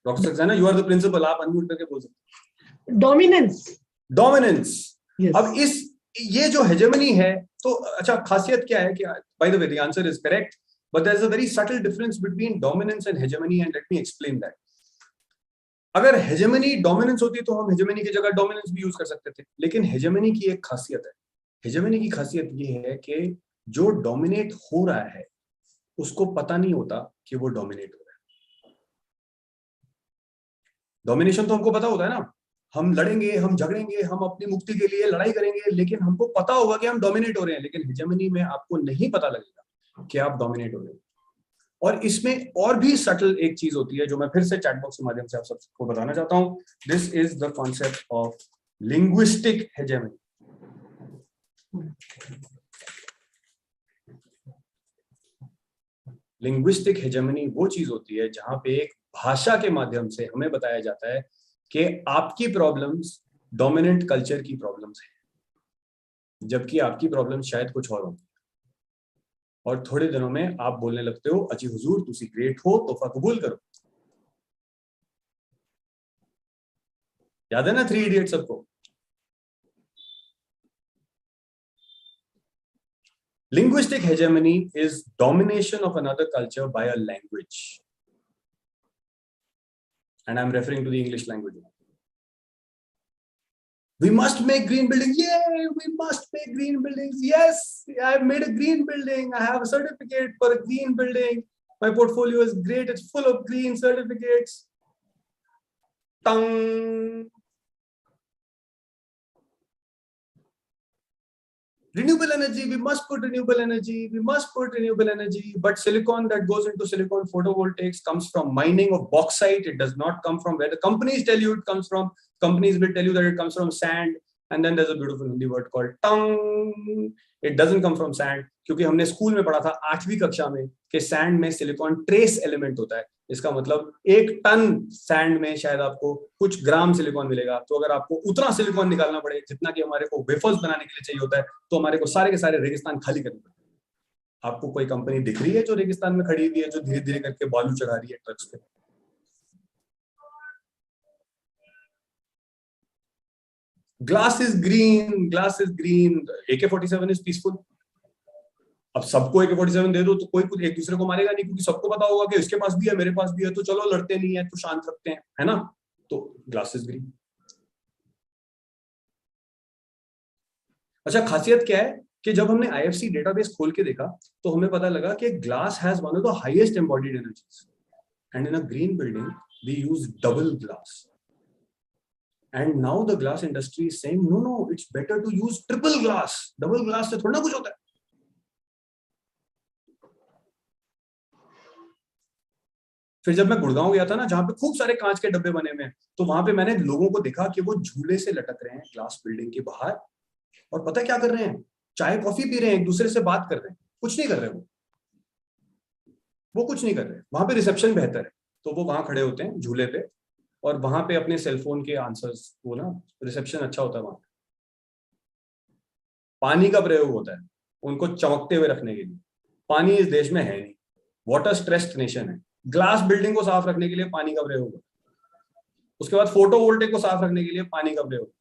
Dr. Saxena, you are the principal. आप अनम्यूट करके बोल सकते हैं. Dominance. Yes. अब ये जो hegemony है, तो अच्छा खासियत क्या है कि by the way the answer is correct, but there is a very subtle difference between dominance and hegemony, and let me explain that. अगर hegemony dominance होती तो हम hegemony की जगह dominance भी यूज कर सकते थे, लेकिन hegemony की एक खासियत है. hegemony की खासियत ये है कि जो dominate हो रहा है उसको पता नहीं होता कि वो dominate हो रहा है. domination तो हमको पता होता है ना, हम लड़ेंगे, हम झगड़ेंगे, हम अपनी मुक्ति के लिए लड़ाई करेंगे, लेकिन हमको पता होगा कि हम dominate हो रहे हैं. लेकिन hegemony में आपको नहीं पता लगेगा कि आप dominate हो रहे हैं. और इसमें और भी सटल एक चीज होती है जो मैं फिर से चैट बॉक्स के माध्यम से आप सबको बताना चाहता हूं. This is the concept of linguistic hegemony. Linguistic hegemony वो चीज होती है जहां पे एक भाषा के माध्यम से हमें बताया जाता है कि आपकी प्रॉब्लम्स डोमिनेंट कल्चर की प्रॉब्लम्स हैं, जबकि आपकी प्रॉब्लम्स शायद कुछ और होंगी. और थोड़े दिनों में आप बोलने लगते हो अजी हुजूर तुसी ग्रेट हो, तोहफा कबूल करो. याद है ना 3 इडियट्स सबको? Linguistic hegemony is domination of another culture by a language, and I'm referring to the English language. We must make green buildings. Yay! We must make green buildings. Yes, I've made a green building. I have a certificate for a green building. My portfolio is great. It's full of green certificates. Tang. renewable energy, we must put renewable energy, we must put renewable energy, but silicon that goes into silicon photovoltaics comes from mining of bauxite. It does not come from where the companies tell you it comes from. Companies will tell you that it comes from sand, and then there's a beautiful Hindi word called tongue. It doesn't come from sand, क्योंकि हमने school में पढ़ा था 8वीं कक्षा में कि sand में सिलिकॉन ट्रेस एलिमेंट होता है। इसका मतलब 1 टन सैंड में शायद आपको कुछ ग्राम सिलिकॉन मिलेगा। तो अगर आपको उतना सिलिकॉन निकालना पड़े जितना कि हमारे को वेफर्स बनाने के लिए चाहिए होता है, तो हमारे को सारे के सारे रेगिस्तान खाली करने पड़ते हैं। आपको कोई कंपनी दिख रही है जो रेगिस्तान में खड़ी हुई है, जो धीरे धीरे करके बालू चढ़ा रही है ट्रक्स पे? Glass is green, glass is green, AK-47 is peaceful. अब सबको AK-47 दे दो तो कोई कुछ एक दूसरे को मारेगा नहीं, क्योंकि सबको पता होगा कि इसके पास भी है, मेरे पास भी है, तो चलो लड़ते नहीं है, तो शांत रखते हैं, है ना? तो ग्लास इज ग्रीन। अच्छा, खासियत क्या है कि जब हमने IFC डेटाबेस खोल के देखा तो हमें पता लगा कि glass has one of the highest embodied energies, and in a green building we use double glass. And now the glass industry is saying, no, it's better to use triple glass. Double glass से थोड़ा ना कुछ होता है। फिर जब मैं गुड़गांव गया था ना, जहां पे खूब सारे कांच के डब्बे बने हुए हैं, तो वहां पे मैंने लोगों को देखा कि वो झूले से लटक रहे हैं ग्लास बिल्डिंग के बाहर, और पता है क्या कर रहे हैं? चाय कॉफी पी रहे हैं, एक दूसरे से बात कर रहे हैं। कुछ नहीं कर रहे वो कुछ नहीं कर रहे। वहां पे रिसेप्शन बेहतर है, तो वो वहां खड़े होते हैं झूले पे, और वहां पे अपने सेलफोन के आंसर्स, वो ना रिसेप्शन अच्छा होता है वहां। पानी का प्रयोग होता है उनको चमकते हुए रखने के लिए। पानी इस देश में है नहीं, वाटर स्ट्रेस्ड नेशन है। ग्लास बिल्डिंग को साफ रखने के लिए पानी का प्रयोग होता है। उसके बाद फोटोवोल्टेक को साफ रखने के लिए पानी का प्रयोग,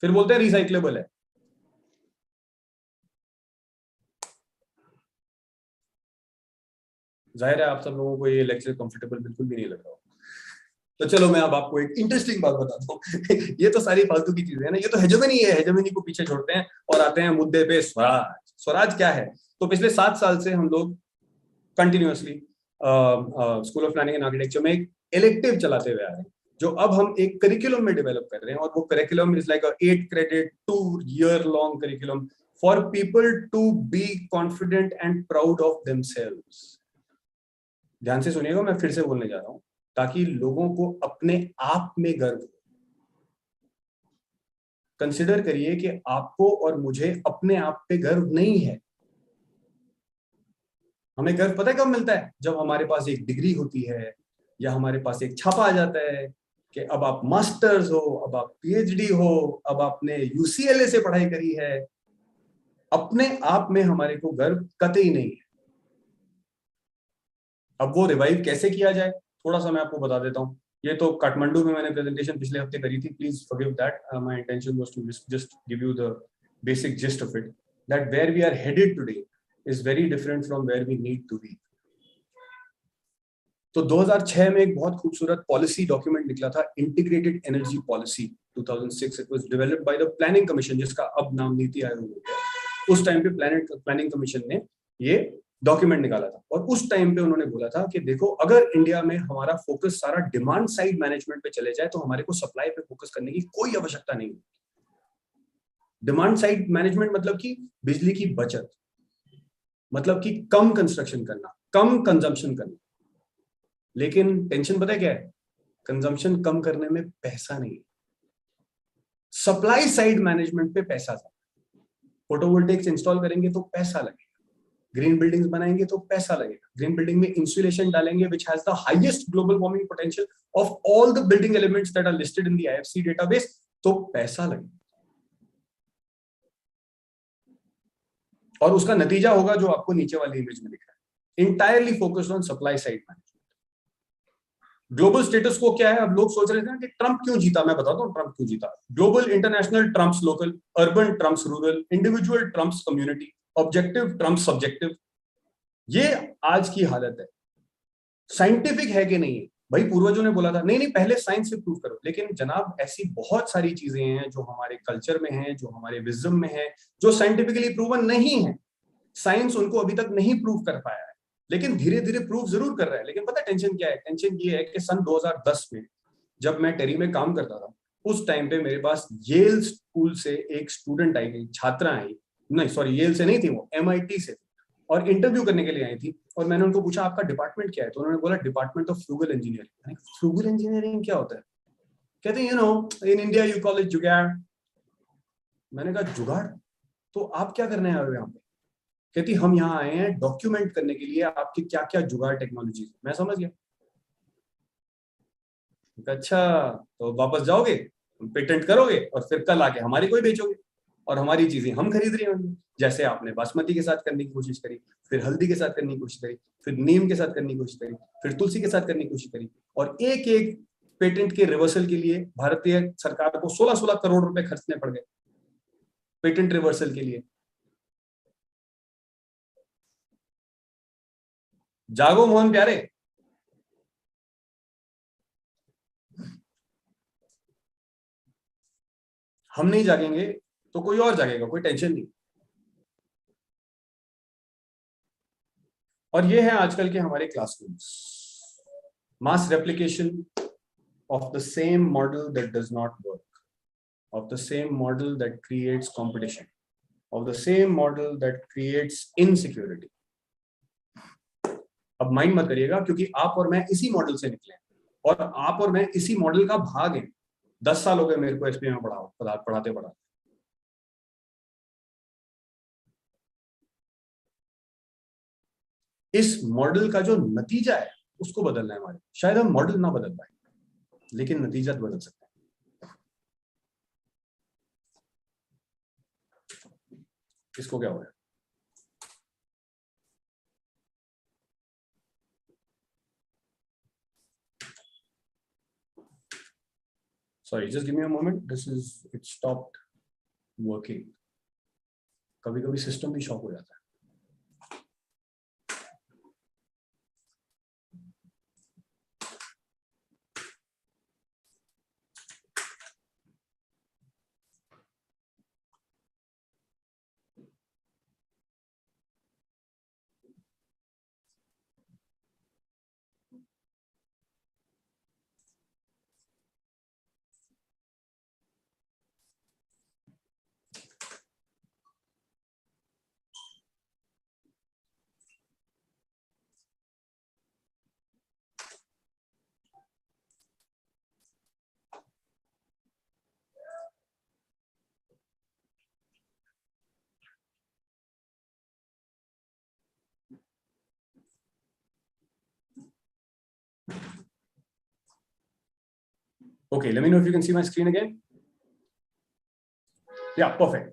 फिर बोलते हैं रिसाइक्लेबल है। जाहिर है आप सब लोगों को ये लेक्चर कंफर्टेबल बिल्कुल भी नहीं लग रहा हो। तो चलो मैं अब आपको एक इंटरेस्टिंग बात बताता हूँ। ये तो सारी फालतू की चीजें हैं ना, ये तो हेजेमनी है, हेजेमनी को पीछे छोड़ते हैं और आते हैं मुद्दे पे स्वराज। स्वराज क्या है? तो पिछले 7 साल से हम लोग continuously school of planning and architecture में एक इलेक्टिव चलाते हुए आ रहे हैं, जो अब हम एक करिकुलम में डेवलप कर रहे हैं, और वो curriculum is like 8 credit 2 year long curriculum for people to be confident and proud of themselves. ध्यान से सुनिएगा, मैं फिर से बोलने जा रहा हूं, ताकि लोगों को अपने आप में गर्व हो। कंसिडर करिए कि आपको और मुझे अपने आप पे गर्व नहीं है। हमें गर्व पता है कब मिलता है? जब हमारे पास एक डिग्री होती है, या हमारे पास एक छापा आ जाता है कि अब आप मास्टर्स हो, अब आप PhD हो, अब आपने UCLA से पढ़ाई करी है। अपने आप में हमारे को गर्व कतई नहीं है। अब वो रिवाइव कैसे किया जाए, थोड़ा सा मैं आपको बता देता हूँ। ये तो काठमांडू में मैंने प्रेजेंटेशन पिछले हफ्ते करी थी, please forgive that. My intention was to just give you the basic gist of it, that where we are headed today is very different from where we need to be. तो 2006 में एक बहुत खूबसूरत policy document निकला था, integrated energy policy 2006। It was developed by the planning commission, जिसका अब नाम नीति आयोग हो गया। उस टाइम पे प्लानिंग कमीशन ने ये डॉक्यूमेंट निकाला था, और उस टाइम पे उन्होंने बोला था कि देखो, अगर इंडिया में हमारा फोकस सारा डिमांड साइड मैनेजमेंट पे चले जाए तो हमारे को सप्लाई पे फोकस करने की कोई आवश्यकता नहीं है। डिमांड साइड मैनेजमेंट मतलब कि बिजली की बचत, मतलब कि कम कंस्ट्रक्शन करना, कम कंजम्पशन करना। लेकिन टेंशन पता है क्या है? कंजम्पशन कम करने में पैसा नहीं है, सप्लाई साइड मैनेजमेंट पे पैसा था। फोटोवोल्टेक्स इंस्टॉल करेंगे तो पैसा लगेगा, ग्रीन बिल्डिंग्स बनाएंगे तो पैसा लगेगा, ग्रीन बिल्डिंग में इंसुलेशन डालेंगे which has the highest global warming potential of all the building elements that are listed in the IFC database, तो पैसा लगेगा। और उसका नतीजा होगा जो आपको नीचे वाली इमेज में दिख रहा है, entirely focused on supply side management। Global status को क्या है? अब लोग सोच रहे थे कि ट्रंप क्यों जीता। मैं बताता हूँ ट्रंप क्यों जीता। Global international Trump's local, urban Trump's rural, individual Trump's community, objective Trump's subjective. ये आज की हालत है। साइंटिफिक है कि नहीं है? भाई पूर्वजों ने बोला था नहीं नहीं पहले साइंस से प्रूव करो, लेकिन जनाब ऐसी बहुत सारी चीजें हैं जो हमारे कल्चर में है, जो हमारे विजडम में है, जो साइंटिफिकली प्रूवन नहीं है। साइंस उनको अभी तक नहीं प्रूव कर पाया है, लेकिन धीरे धीरे प्रूव जरूर कर रहा है। लेकिन पता है टेंशन क्या है? टेंशन ये है कि सन 2010 में जब मैं टेरी में काम करता था, उस टाइम पे मेरे पास येल स्कूल से एक स्टूडेंट आई गई, छात्रा आई, नहीं सॉरी येल से नहीं थी, वो MIT से थी, और इंटरव्यू करने के लिए आई थी। और मैंने उनको पूछा आपका डिपार्टमेंट क्या है, तो उन्होंने बोला डिपार्टमेंट ऑफ फ्लूगल इंजीनियरिंग। फ्लूगल इंजीनियरिंग क्या होता है? कहते हैं in India you call it जुगाड़। मैंने कहा जुगाड़? तो आप क्या करने आए हो यहाँ पे? कहती हम यहाँ आए हैं डॉक्यूमेंट करने के लिए आपकी क्या क्या जुगाड़ टेक्नोलॉजी। मैं समझ गया। अच्छा तो वापस जाओगे, पेटेंट करोगे और फिर कल आके हमारी कोई बेचोगे और हमारी चीजें हम खरीद रहे होंगे। जैसे आपने बासमती के साथ करने की कोशिश करी, फिर हल्दी के साथ करने की कोशिश करी, फिर नीम के साथ करने की कोशिश करी, फिर तुलसी के साथ करने की कोशिश करी, और एक एक पेटेंट के रिवर्सल के लिए भारतीय सरकार को 16-16 करोड़ रुपए खर्चने पड़ गए पेटेंट रिवर्सल के लिए। जागो मोहन प्यारे। हम नहीं जागेंगे तो कोई और जागेगा, कोई टेंशन नहीं। और ये है आजकल के हमारे classrooms, mass replication of the same model that does not work, of the same model that creates competition, of the same model that creates insecurity. अब माइंड मत करिएगा, क्योंकि आप और मैं इसी मॉडल से निकले हैं और आप और मैं इसी मॉडल का भाग हैं। 10 साल हो गए मेरे को एसपी में पढ़ाते। इस मॉडल का जो नतीजा है उसको बदलना है हमारे। शायद हम मॉडल ना बदल पाए, लेकिन नतीजा तो बदल सकते हैं। इसको क्या हो रहा है? Sorry, just give me a moment. It stopped working. कभी कभी सिस्टम भी शॉक हो जाता है। Okay, let me know if you can see my screen again. Yeah, perfect.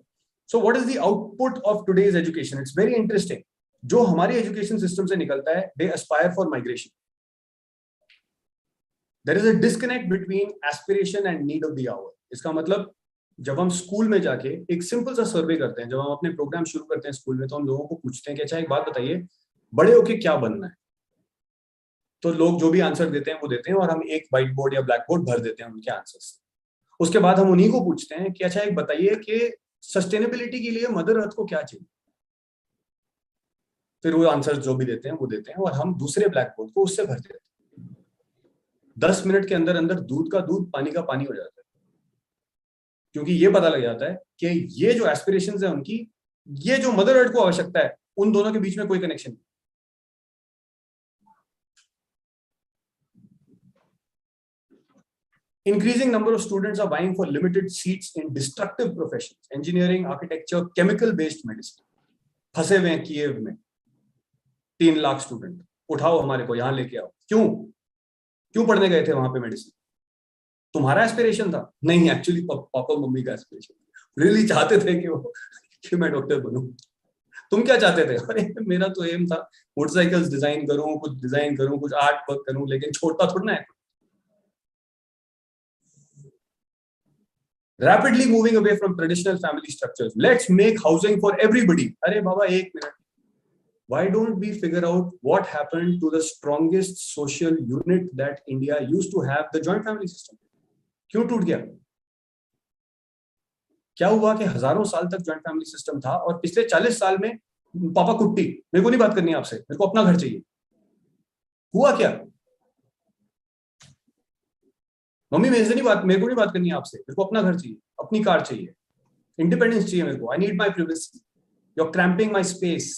So what is the output of today's education? It's very interesting. जो हमारी education system से निकलता है, they aspire for migration. There is a disconnect between aspiration and need of the hour. इसका मतलब जब हम school में जाके एक सिंपल सा सर्वे करते हैं, जब हम अपने प्रोग्राम शुरू करते हैं स्कूल में, तो हम लोगों को पूछते हैं कि अच्छा एक बात बताइए, बड़े होके क्या बनना है? तो लोग जो भी आंसर देते हैं वो देते हैं और हम एक व्हाइट बोर्ड या ब्लैक बोर्ड भर देते हैं उनके आंसर्स। उसके बाद हम उन्हीं को पूछते हैं कि अच्छा एक बताइए कि सस्टेनेबिलिटी के लिए मदर अर्थ को क्या चाहिए। फिर वो आंसर जो भी देते हैं वो देते हैं और हम दूसरे ब्लैक बोर्ड को उससे भर देते हैं। 10 मिनट के अंदर अंदर दूध का दूध, पानी का पानी हो जाता है, क्योंकि ये पता लग जाता है कि ये जो एस्पिरेशंस है उनकी, ये जो मदर अर्थ को आवश्यकता है, उन दोनों के बीच में कोई कनेक्शन नहीं। Increasing number of students are vying for limited seats in destructive professions, engineering, architecture, chemical-based medicine. फंसे हुए हैं कीव में 3 लाख स्टूडेंट। उठाओ हमारे को, यहाँ लेके आओ। क्यों पढ़ने गए थे वहां पे मेडिसिन? तुम्हारा एस्पिरेशन था? नहीं, एक्चुअली पापा मम्मी का एस्पिरेशन। रियली चाहते थे कि मैं डॉक्टर बनूं। तुम क्या चाहते थे? अरे मेरा तो एम था मोटरसाइकिल्स डिजाइन करूं, कुछ डिजाइन करूं, कुछ आर्ट वर्क करूं, लेकिन छोड़ता थोड़ा है। Rapidly moving away from traditional family structures. Let's make housing for everybody. अरे बाबा एक minute, why don't we figure out what happened to the strongest social unit that India used to have, the joint family system? क्यों टूट गया? क्या हुआ कि हजारों साल तक जॉइंट फैमिली सिस्टम था और पिछले 40 साल में पापा कुट्टी, मेरे को नहीं बात करनी आपसे, मेरे को अपना घर चाहिए। हुआ क्या? मम्मी मेरे से नहीं बात, मेरे को नहीं बात करनी है आपसे, मेरे को अपना घर चाहिए, अपनी कार चाहिए, इंडिपेंडेंस चाहिए मेरे को, I need my privacy, you are cramping my space.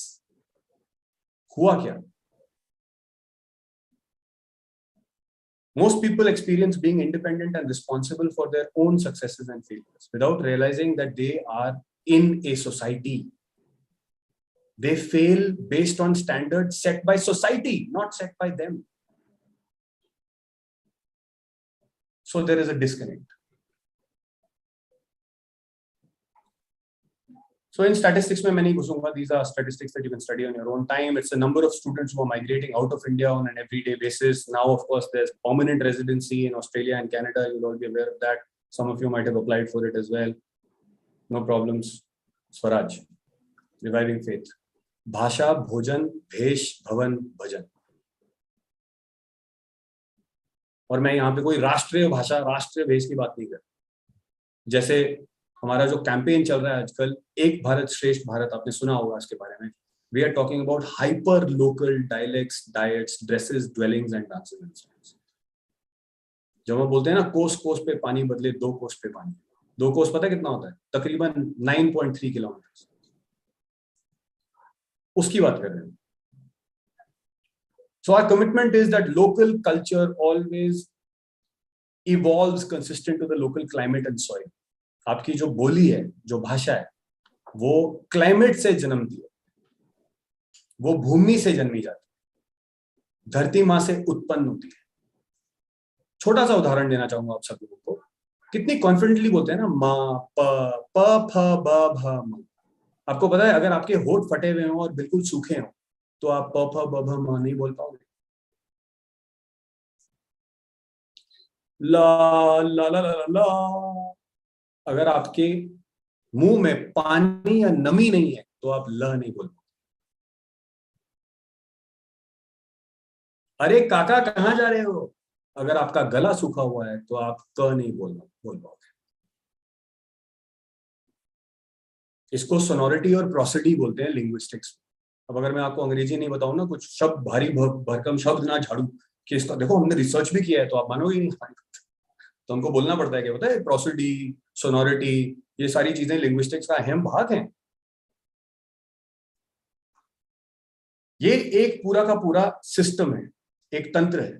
हुआ क्या? Most people experience being independent and responsible for their own successes and failures without realizing that they are in a society. They fail based on standards set by society, not set by them. So there is a disconnect. So in statistics, mein main nahi ghusunga. These are statistics that you can study on your own time. It's the number of students who are migrating out of India on an everyday basis. Now, of course, there's permanent residency in Australia and Canada. You'll all be aware of that. Some of you might have applied for it as well. No problems. Swaraj, reviving faith. Bhasha, bhojan, bhesh, bhavan, bhajan. और मैं यहाँ पे कोई राष्ट्रीय भाषा, राष्ट्रीय भेष की बात नहीं कर, जैसे हमारा जो कैंपेन चल रहा है आजकल, एक भारत श्रेष्ठ भारत, आपने सुना होगा इसके बारे में. We are talking about hyper local dialects, diets, dresses, dwellings and dances and styles. जब हम बोलते हैं ना कोस कोस पे पानी बदले दो कोस पे पानी, 2 कोस पता है कितना होता है? तकरीबन 9.3 किलोमीटर. उसकी बात कर रहे हैं. So our commitment is that local culture always evolves consistent to the local climate and soil. आपकी जो बोली है, जो भाषा है, वो क्लाइमेट से जन्मती है, वो भूमि से जन्मी जाती है, धरती माँ से उत्पन्न होती है. छोटा सा उदाहरण देना चाहूंगा आप सब लोगों को. कितनी कॉन्फिडेंटली बोलते हैं ना माँ, प फ ब भ म. आपको पता है अगर आपके होठ फटे हुए हों और बिल्कुल सूखे हों तो आप प फ ब भ म नहीं बोल पाओगे. ला ला ला ला ला. अगर आपके मुंह में पानी या नमी नहीं है तो आप ल नहीं बोल पाओगे. अरे काका कहाँ जा रहे हो? अगर आपका गला सूखा हुआ है तो आप क नहीं बोल पाओगे. इसको सोनोरिटी और प्रोसिडी बोलते हैं लिंग्विस्टिक्स. अब अगर मैं आपको अंग्रेजी नहीं बताऊं ना, कुछ शब्द भारी भरकम शब्द ना झाड़ू कि इसका देखो हमने रिसर्च भी किया है, तो आप मानोगे नहीं. तो हमको बोलना पड़ता है कि पता है प्रोसिडी, सोनोरिटी, ये सारी चीजें लिंग्विस्टिक्स का अहम भाग हैं. ये एक पूरा का पूरा सिस्टम है, एक तंत्र है.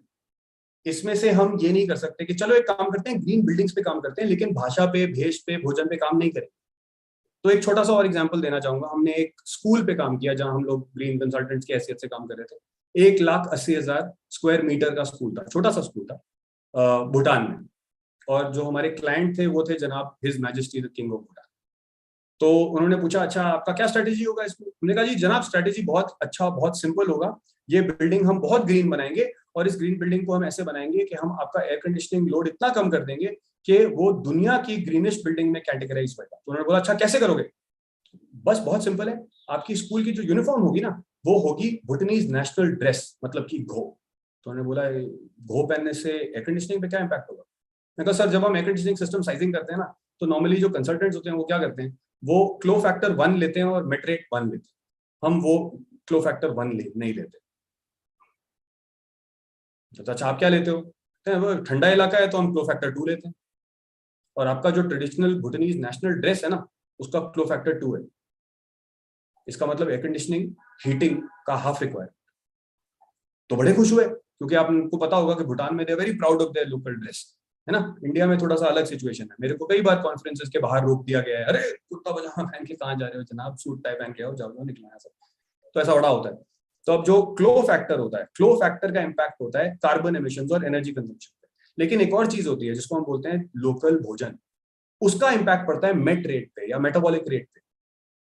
इसमें से हम ये नहीं कर सकते कि चलो एक काम करते हैं, ग्रीन बिल्डिंग्स पे काम करते हैं, लेकिन भाषा पे, भेष पे, भोजन पे काम नहीं करें. तो एक छोटा सा और एग्जांपल देना चाहूंगा. हमने एक स्कूल पे काम किया जहां हम लोग ग्रीन कंसल्टेंट्स की हैसियत से काम कर रहे थे. 1,80,000 स्क्वायर मीटर का स्कूल था, छोटा सा स्कूल था भूटान में. और जो हमारे क्लाइंट थे वो थे जनाब his majesty the king of Bhutan. तो उन्होंने पूछा अच्छा आपका क्या स्ट्रेटेजी होगा इसमें? हमने कहा जी जनाब स्ट्रेटेजी बहुत अच्छा, बहुत सिंपल होगा. ये बिल्डिंग हम बहुत ग्रीन बनाएंगे और इस ग्रीन बिल्डिंग को हम ऐसे बनाएंगे कि हम आपका एयर कंडीशनिंग लोड इतना कम कर देंगे कि वो दुनिया की ग्रीनेस्ट बिल्डिंग में कैटेगराइज होगा. तो उन्होंने बोला अच्छा कैसे करोगे? बस बहुत सिंपल है, आपकी स्कूल की जो यूनिफॉर्म होगी ना वो होगी भूटानीज नेशनल ड्रेस, मतलब कि घो. तो उन्होंने बोला घो पहनने से एयर कंडीशनिंग पे क्या इंपैक्ट होगा? मैं कहा सर जब हम एयर कंडीशनिंग सिस्टम साइजिंग करते हैं ना तो नॉर्मली जो कंसल्टेंट्स होते हैं वो क्या करते हैं, वो क्लो फैक्टर 1 लेते हैं और मेट्रेट 1 लेते हैं. हम वो क्लो फैक्टर 1 नहीं लेते. तो अच्छा आप क्या लेते हो? ठंडा इलाका है तो हम क्लो फैक्टर 2 लेते हैं. और आपका जो ट्रेडिशनल भूटानीज नेशनल ड्रेस है ना उसका क्लो फैक्टर 2 है. इसका मतलब एयर कंडीशनिंग, हीटिंग का हाफ रिक्वायर्ड. तो बड़े खुश हुए क्योंकि आपको पता होगा कि भूटान में they very proud of their local dress, है ना. इंडिया में थोड़ा सा अलग सिचुएशन है. मेरे को कई बार कॉन्फ्रेंसेस के बाहर रोक दिया गया है, अरे कुर्ता पजामा पहन के कहाँ जा रहे हो जनाब, सूट टाई पहन के आओ, जाओ निकलना है सब. तो ऐसा बड़ा होता है. तो अब जो क्लो फैक्टर होता है, क्लो फैक्टर का इंपैक्ट होता है कार्बन एमिशंस और एनर्जी कंजम्पशन पे. लेकिन एक और चीज होती है जिसको हम बोलते हैं लोकल भोजन, उसका इंपैक्ट पड़ता है मेट रेट पे या मेटाबॉलिक रेट पे.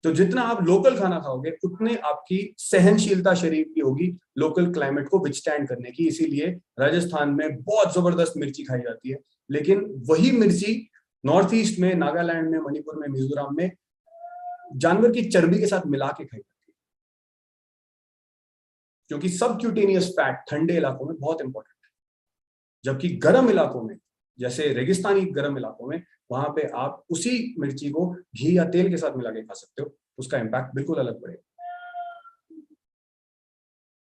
तो जितना आप लोकल खाना खाओगे उतने आपकी सहनशीलता शरीर की होगी लोकल क्लाइमेट को विथस्टैंड करने की. इसीलिए राजस्थान में बहुत जबरदस्त मिर्ची खाई जाती है, लेकिन वही मिर्ची नॉर्थ ईस्ट में, नागालैंड में, मणिपुर में, मिजोरम में जानवर की चर्बी के साथ मिला के खाई जाती है. क्योंकि सबक्यूटेनियस फैट ठंडे इलाकों में बहुत इंपॉर्टेंट है, जबकि गर्म इलाकों में जैसे रेगिस्तानी गर्म इलाकों में वहां पे आप उसी मिर्ची को घी या तेल के साथ मिला के खा सकते हो, उसका इंपैक्ट बिल्कुल अलग पड़ेगा.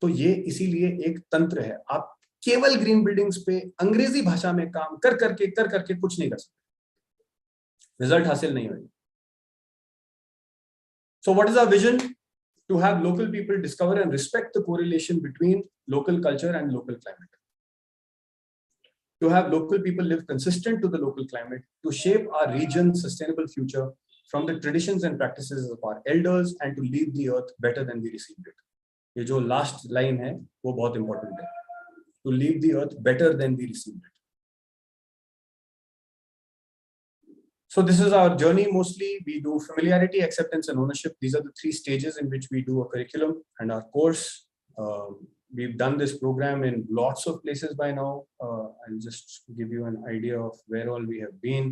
तो ये इसीलिए एक तंत्र है. आप केवल ग्रीन बिल्डिंग्स पे अंग्रेजी भाषा में काम कर करके कुछ नहीं कर सकते, रिजल्ट हासिल नहीं होगी. So what is our vision? To have local people discover and respect the correlation between local culture and local climate. To have local people live consistent to the local climate, to shape our region's sustainable future from the traditions and practices of our elders, and to leave the earth better than we received it. ये जो last line है वो बहुत important है. To leave the earth better than we received it. So this is our journey. Mostly we do familiarity, acceptance, and ownership. These are the 3 stages in which we do a curriculum and our course. We've done this program in lots of places by now. I'll just give you an idea of where all we have been.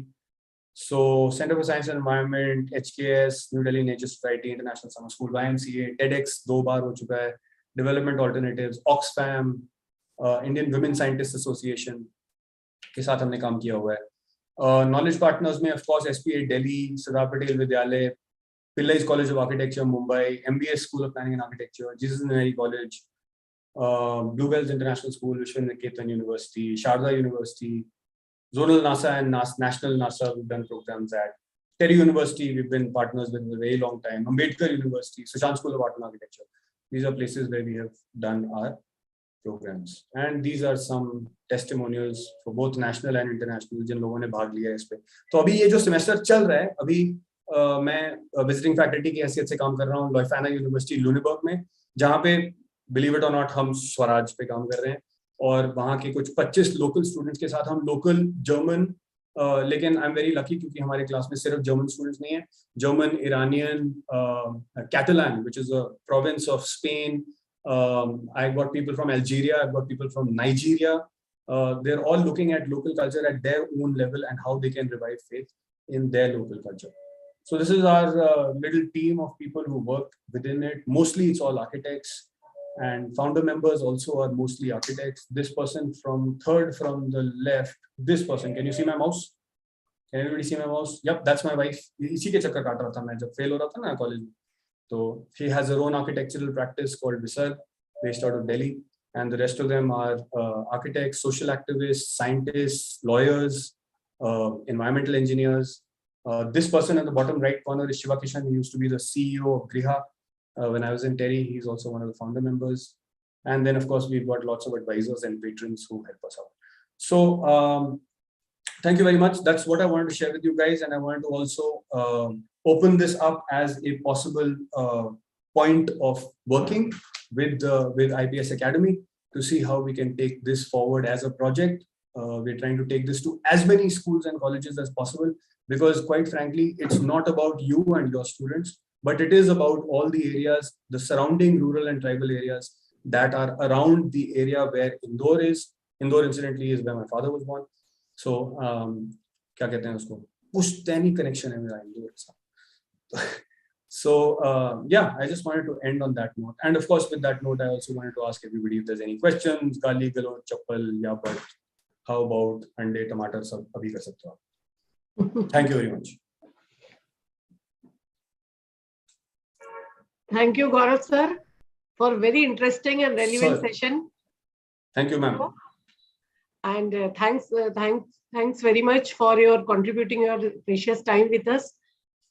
So Center for Science and Environment, HKS, New Delhi Nature Society, International Summer School, YMCA, TEDx 2 बार हो चुका है, Development Alternatives, Oxfam, Indian Women Scientists Association के साथ हमने काम किया हुआ है. Knowledge partners में of course SPA Delhi, Sardar Patel Vidyalaya, Pillai's College of Architecture Mumbai, MBS School of Planning and Architecture, Jesus Neri College, Bluebells International School, Vishwaniketan University, Sharda University, Zonal NASA and National NASA. We've done programs at Terry University. We've been partners with for a very long time. Ambedkar University, Sushant School of Art and Architecture. These are places where we have done our programs, and these are some testimonials for both national and international जिन लोगों ने भाग लिया है इस पे. तो अभी ये जो सेमेस्टर चल रहा है, अभी मैं विजिटिंग फैकल्टी की हैसियत से काम कर रहा हूँ लॉयफाना यूनिवर्सिटी लुनेबर्ग में, जहाँ पे बिलीव इट और नॉट हम स्वराज पे काम कर रहे हैं, और वहाँ के कुछ 25 लोकल स्टूडेंट्स के साथ हम लोकल जर्मन, लेकिन आई एम वेरी लकी क्योंकि हमारे क्लास में सिर्फ जर्मन स्टूडेंट्स नहीं है, German, Iranian, Catalan which is a province of Spain. I've got people from Algeria, I've got people from Nigeria. They're all looking at local culture at their own level and how they can revive faith in their local culture. So this is our little team of people who work within it. Mostly it's all architects, and founder members also are mostly architects. This person third from the left, this person, can you see my mouse? Can everybody see my mouse? Yep, that's my wife. इसी के चक्कर काट रहा था मैं जब fail हो रहा था ना कॉलेज में. So she has her own architectural practice called Visarg, based out of Delhi, and the rest of them are architects, social activists, scientists, lawyers, environmental engineers. This person at the bottom right corner is Shiva Kishan. He used to be the CEO of Griha when I was in Terry. He's also one of the founder members. And then, of course, we've got lots of advisors and patrons who help us out. So thank you very much. That's what I wanted to share with you guys. And I wanted to also open this up as a possible point of working with IPS Academy to see how we can take this forward as a project. We're trying to take this to as many schools and colleges as possible, because quite frankly, it's not about you and your students, but it is about all the areas, the surrounding rural and tribal areas that are around the area where Indore is. Indore incidentally is where my father was born. So क्या कहते हैं उसको, पुश्तैनी connection है मेरा इंदौर के साथ. So yeah, I just wanted to end on that note. And of course, with that note, I also wanted to ask everybody if there's any questions. Gali, galo, chappal, ya but how about ande, tomato, sab abhi kar sakte ho. Thank you very much. Thank you, Gaurav sir, for very interesting and relevant session. Thank you, ma'am. And thanks very much for your contributing your precious time with us.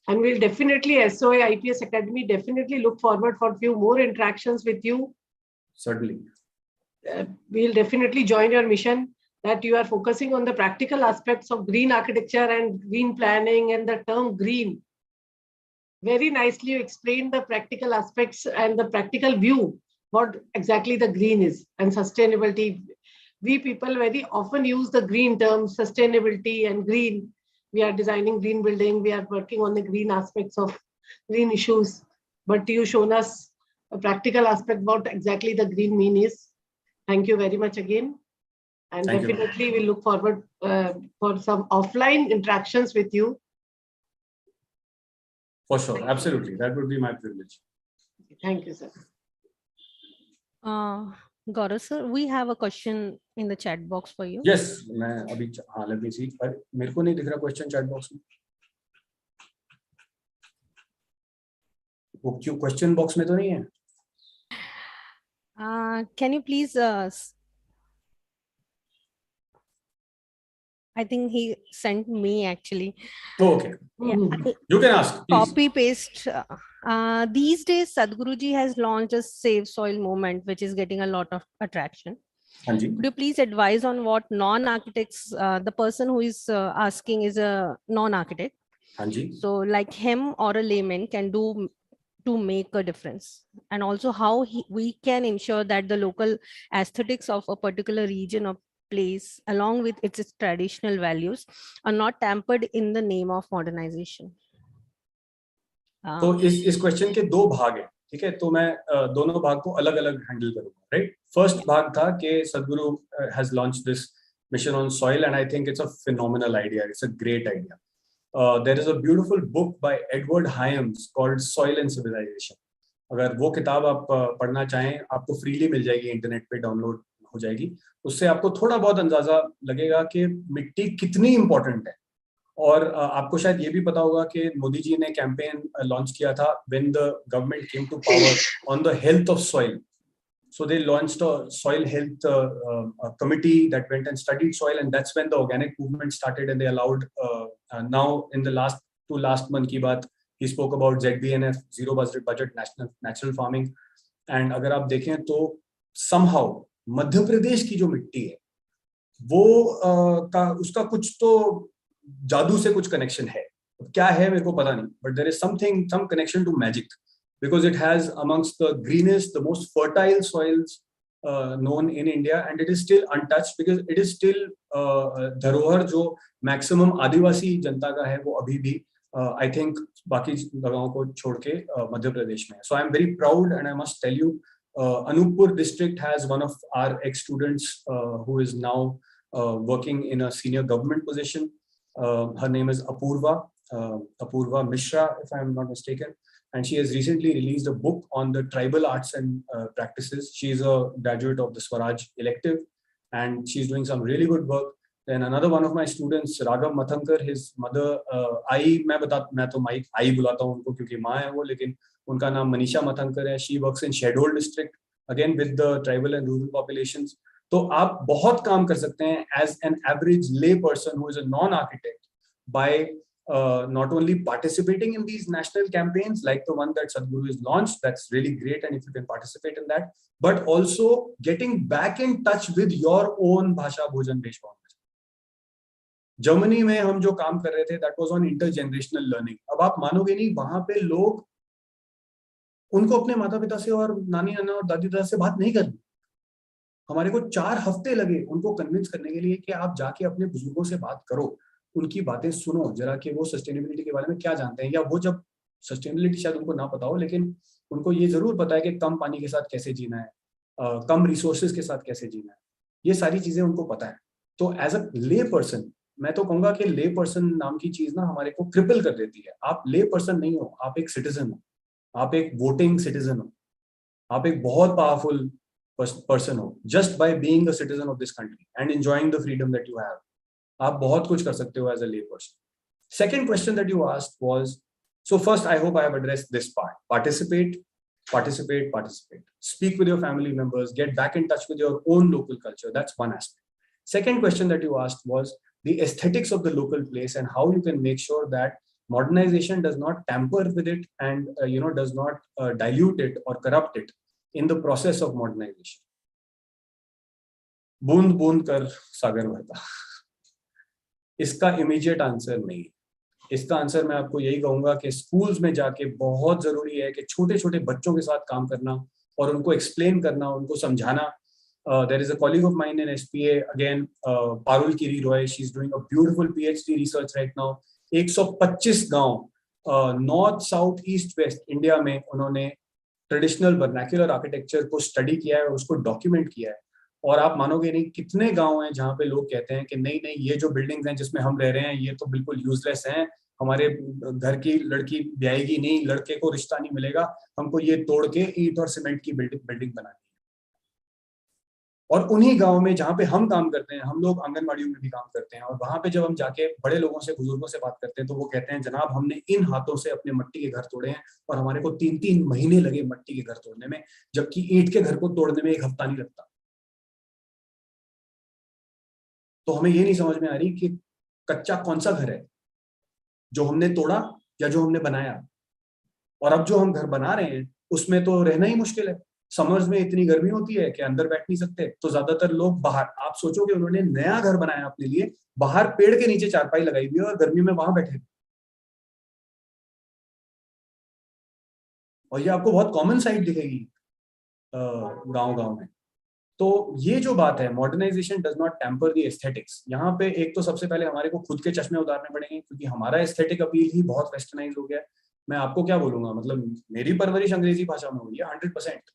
And we'll definitely, SOA IPS Academy, definitely look forward for a few more interactions with you. Certainly. We'll definitely join your mission that you are focusing on the practical aspects of green architecture and green planning and the term green. Very nicely you explained the practical aspects and the practical view, what exactly the green is and sustainability. We people very often use the green terms, sustainability and green. We are designing green building. We are working on the green aspects of green issues. But you've shown us a practical aspect what exactly the green mean is. Thank you very much again. And Thank definitely we look forward for some offline interactions with you. For sure. Absolutely. That would be my privilege. Thank you, sir. Gaurav sir, we have a question in the chat box for you. Yes, मैं अभी हाँ let me see. पर मेरे को नहीं दिख रहा question chat box में. वो क्यों question box में तो नहीं है? Can you please I think he sent me actually. Oh, okay. Yeah, You can ask, please. copy paste. These days, Sadhguruji has launched a Save Soil movement, which is getting a lot of attraction. Hanji. Could you please advise on what non-architects, the person who is asking is a non-architect, Hanji. so like him or a layman can do to make a difference, and also how we can ensure that the local aesthetics of a particular region or place along with its traditional values are not tampered in the name of modernization. तो इस question के दो भाग हैं, ठीक है, तो मैं दोनों भाग को अलग अलग हैंडल करूंगा, राइट. फर्स्ट भाग था कि Sadhguru has launched this mission on soil and I think it's a phenomenal idea, it's a great idea. There is a beautiful book by Edward Hyams called soil and civilisation. अगर वो किताब आप पढ़ना चाहें, आपको फ्रीली मिल जाएगी, इंटरनेट पे download हो जाएगी. उससे आपको थोड़ा बहुत अंदाजा लगेगा कि मिट्टी कितनी इंपॉर्टेंट है. और आपको शायद ये भी पता होगा कि मोदी जी ने कैंपेन लॉन्च किया था when the government came to power on the health of soil. So they launched a soil health committee that went and studied soil, and that's when the organic movement started, and they allowed now in the last Mann Ki Baat he spoke about ZBNF, zero budget natural farming. and अगर आप देखें तो somehow Madhya Pradesh की जो मिट्टी है वो उसका कुछ तो जादू से कुछ कनेक्शन है. क्या है मेरे को पता नहीं, but there is some connection to magic, because it has amongst the greenest, the most fertile soils known in India, and it is still untouched because it is still धरोहर जो maximum आदिवासी जनता का है वो अभी भी I think बाकी जगहों को छोड़ के मध्य प्रदेश में. So I am very proud, and I must tell you, Anuppur district has one of our ex-students who is now working in a senior government position. Her name is Apurva Mishra, if I am not mistaken. And she has recently released a book on the tribal arts and practices. She is a graduate of the Swaraj elective, and she's doing some really good work. Then another one of my students, Raghav Mathankar, his mother, मैं तो mic आई बुलाता हूँ उनको क्योंकि माँ है वो, लेकिन उनका नाम मनीषा मतंकर है. She works in Shahdol district, again with the tribal and rural populations. तो आप बहुत काम कर सकते हैं as an average lay person who is a non-architect by not only participating in these national campaigns like the one that Sadhguru has launched, that's really great, and if you can participate in that, but also getting back in touch with your own Bhasha Bhojan Veshwan. Germany में हम जो काम कर रहे थे, that was on intergenerational learning. अब आप मानोगे नहीं, वहां पे लोग उनको अपने माता पिता से और नानी नाना और दादी दादा से बात नहीं करनी. हमारे को 4 हफ्ते लगे उनको कन्विंस करने के लिए कि आप जाके अपने बुजुर्गों से बात करो, उनकी बातें सुनो जरा कि वो सस्टेनेबिलिटी के बारे में क्या जानते हैं, या वो जब सस्टेनेबिलिटी शायद उनको ना पता हो लेकिन उनको ये जरूर पता है कि कम पानी के साथ कैसे जीना है, कम रिसोर्सेज के साथ कैसे जीना है, ये सारी चीजें उनको पता है. तो एज अ ले पर्सन मैं तो कहूंगा कि ले पर्सन नाम की चीज ना हमारे को क्रिपल कर देती है. आप ले पर्सन नहीं हो, आप एक सिटीजन हो, आप एक वोटिंग सिटीजन हो, आप एक बहुत पावरफुल person हो. Just by being a citizen of this country and enjoying the freedom that you have, आप बहुत कुछ कर सकते हो as a lay person. Second question that you asked was, so first I hope I have addressed this part. Participate. Speak with your family members, get back in touch with your own local culture. That's one aspect. Second question that you asked was the aesthetics of the local place and how you can make sure that modernization does not tamper with it and does not dilute it or corrupt it in the process of modernization. बूंद बूंद कर सागर भरता, इसका immediate answer नहीं. इसका answer मैं आपको यही कहूंगा कि स्कूल्स में जाके बहुत जरूरी है कि छोटे छोटे बच्चों के साथ काम करना और उनको एक्सप्लेन करना, उनको समझाना. There is a colleague of mine in SPA, again, Parul Kiri Roy. She's doing a beautiful PhD research right now. 125 गांव north south east west India में उन्होंने ट्रेडिशनल वर्नाक्युलर आर्किटेक्चर को स्टडी किया है और उसको डॉक्यूमेंट किया है. और आप मानोगे नहीं कितने गांव हैं जहां पे लोग कहते हैं कि नहीं ये जो बिल्डिंग्स हैं जिसमें हम रह रहे हैं ये तो बिल्कुल यूजलेस हैं, हमारे घर की लड़की ब्याहेगी नहीं, लड़के को रिश्ता नहीं मिलेगा, हमको ये तोड़ के ईंट और सीमेंट की बिल्डिंग बनानी है. और उन्हीं गाँव में जहाँ पे हम काम करते हैं, हम लोग आंगनबाड़ियों में भी काम करते हैं, और वहां पे जब हम जाके बड़े लोगों से बुजुर्गों से बात करते हैं तो वो कहते हैं जनाब हमने इन हाथों से अपने मट्टी के घर तोड़े हैं और हमारे को 3-3 महीने लगे मट्टी के घर तोड़ने में, जबकि ईंट के घर को तोड़ने में 1 हफ्ता नहीं लगता. तो हमें ये नहीं समझ में आ रही कि कच्चा कौन सा घर है, जो हमने तोड़ा या जो हमने बनाया। और अब जो हम घर बना रहे हैं उसमें तो रहना ही मुश्किल है। समर्स में इतनी गर्मी होती है कि अंदर बैठ नहीं सकते, तो ज्यादातर लोग बाहर, आप सोचोगे उन्होंने नया घर बनाया अपने लिए, बाहर पेड़ के नीचे चारपाई लगाई हुई है और गर्मी में वहां बैठे। और ये आपको बहुत कॉमन साइट दिखेगी गांव में। तो ये जो बात है, modernisation does not temper the aesthetics. यहाँ पे एक तो सबसे पहले हमारे को खुद के चश्मे उतारने पड़ेंगे, क्योंकि हमारा एस्थेटिक अपील ही बहुत वेस्टर्नाइज हो गया है। मैं आपको क्या बोलूंगा, मतलब मेरी परवरिश अंग्रेजी भाषा में हुई है 100%,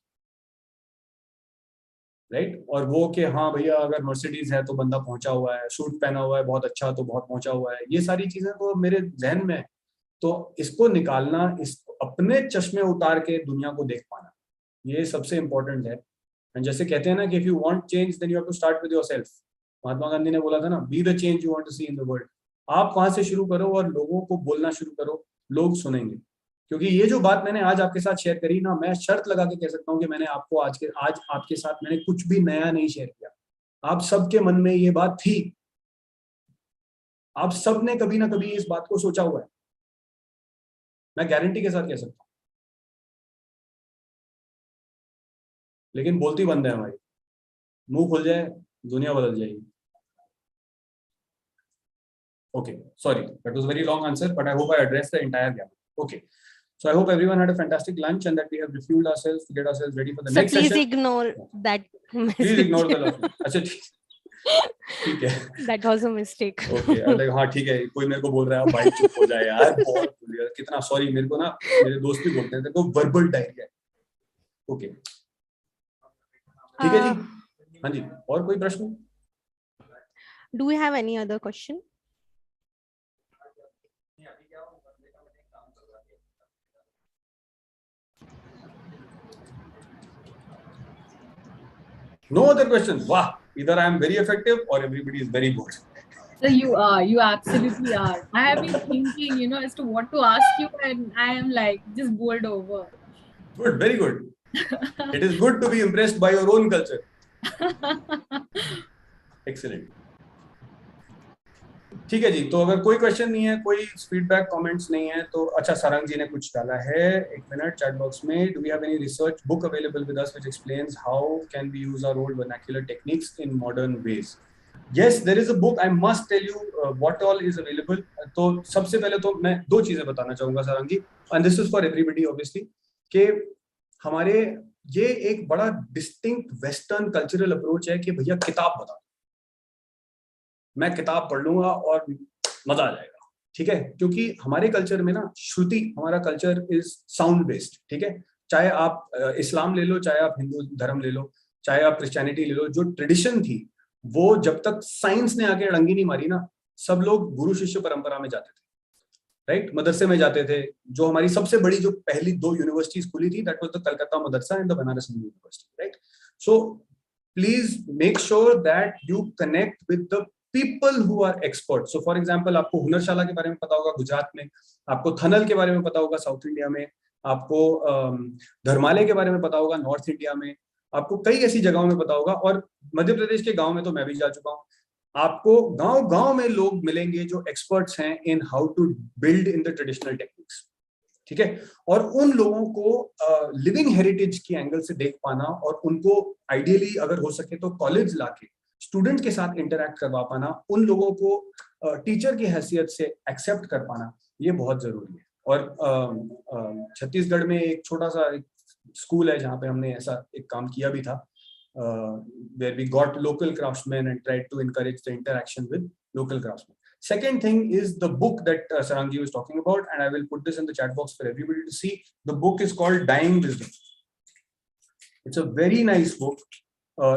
राइट। और वो कि हाँ भैया अगर मर्सिडीज है तो बंदा पहुंचा हुआ है, सूट पहना हुआ है बहुत अच्छा तो बहुत पहुंचा हुआ है, ये सारी चीजें तो मेरे जहन में है। तो इसको निकालना, इस अपने चश्मे उतार के दुनिया को देख पाना, ये सबसे इंपॉर्टेंट है। जैसे कहते हैं ना कि if you want change then you have to start with yourself. Mahatma Gandhi ने बोला था ना, be the change you want to see in the world. आप वहां से शुरू करो और लोगों को बोलना शुरू करो, लोग सुनेंगे। क्योंकि ये जो बात मैंने आज आपके साथ शेयर करी ना, मैं शर्त लगा के कह सकता हूँ कि मैंने आपको आज आपके साथ मैंने कुछ भी नया नहीं शेयर किया। आप सबके मन में ये बात थी, आप सब ने कभी ना कभी इस बात को सोचा हुआ है, मैं गारंटी के साथ कह सकता हूँ। लेकिन बोलती बंद है हमारी, मुंह खुल जाए दुनिया बदल जाएगी। Okay, sorry, that was a very long answer, but I hope I addressed the entire gamut. Okay, so I hope everyone had a fantastic lunch and that we have refueled ourselves to get ourselves ready for the next please session. Ignore that message. Please ignore the last one. अच्छा ठीक है. That was a mistake. Okay, like हाँ ठीक है, कोई मेरे को बोल रहा है भाई चुप हो जाए यार, बहुत कितना सॉरी, मेरे को ना मेरे दोस्त भी बोलते हैं तेरे को वर्बल डायरिया है. ओके ठीक है जी. हाँ जी, और कोई प्रश्न? Do we have any other question? No other questions. Wow, either I am very effective or everybody is very good. So you absolutely are. I have been thinking, as to what to ask you, and I am like just bowled over. Good, very good. It is good to be impressed by your own culture. Excellent. ठीक है जी, तो अगर कोई question नहीं है, कोई feedback comments नहीं है, तो अच्छा सारंग जी ने कुछ डाला है, एक मिनट चैट बॉक्स में. Do we have any research book available with us which explains how can we use our old vernacular techniques in modern ways? Yes, there is a book. I must tell you what all is available. तो सबसे पहले तो मैं दो चीजें बताना चाहूंगा Sarang ji, and this is for everybody obviously, कि हमारे ये एक बड़ा डिस्टिंक्ट वेस्टर्न कल्चरल अप्रोच है कि भैया किताब बता, मैं किताब पढ़ लूंगा और मजा आ जाएगा. ठीक है, क्योंकि हमारे कल्चर में ना श्रुति, हमारा कल्चर इज साउंड बेस्ड. ठीक है, चाहे आप इस्लाम ले लो, चाहे आप हिंदू धर्म ले लो, चाहे आप क्रिश्चियनिटी ले लो, जो ट्रेडिशन थी वो जब तक साइंस ने आके अड़ंगी नहीं मारी ना, सब लोग गुरु शिष्य परंपरा में जाते थे, राइट, मदरसे में जाते थे. जो हमारी सबसे बड़ी जो पहली दो यूनिवर्सिटीज खुली थी, that was the Calcutta Madrasa and the Banaras Hindu university, right. So please make sure that you connect with the people who are experts. So for example, आपको हुनरशाला के बारे में पता होगा गुजरात में, आपको थनल के बारे में पता होगा साउथ इंडिया में, आपको धर्मालय के बारे में पता होगा नॉर्थ इंडिया में, आपको कई ऐसी जगहों में पता होगा, और मध्य प्रदेश के गांव में तो मैं भी जा चुका हूँ. आपको गांव गांव में लोग मिलेंगे जो एक्सपर्ट्स हैं in how to build in the traditional techniques. ठीक है, और उन लोगों को लिविंग हेरिटेज की एंगल से देख पाना, और उनको आइडियली अगर हो सके तो कॉलेज लाके स्टूडेंट के साथ इंटरैक्ट करवा पाना, उन लोगों को टीचर की हैसियत से एक्सेप्ट कर पाना, ये बहुत जरूरी है. और छत्तीसगढ़ में एक छोटा सा एक स्कूल है जहाँ पे हमने ऐसा एक काम किया भी था, where we got local craftsmen and tried to encourage the interaction with local craftsmen. Second thing is the book that Sarangji was talking about, and I will put this in the chat box for everybody to see. The book is called Dying Wisdom. It's a very nice book.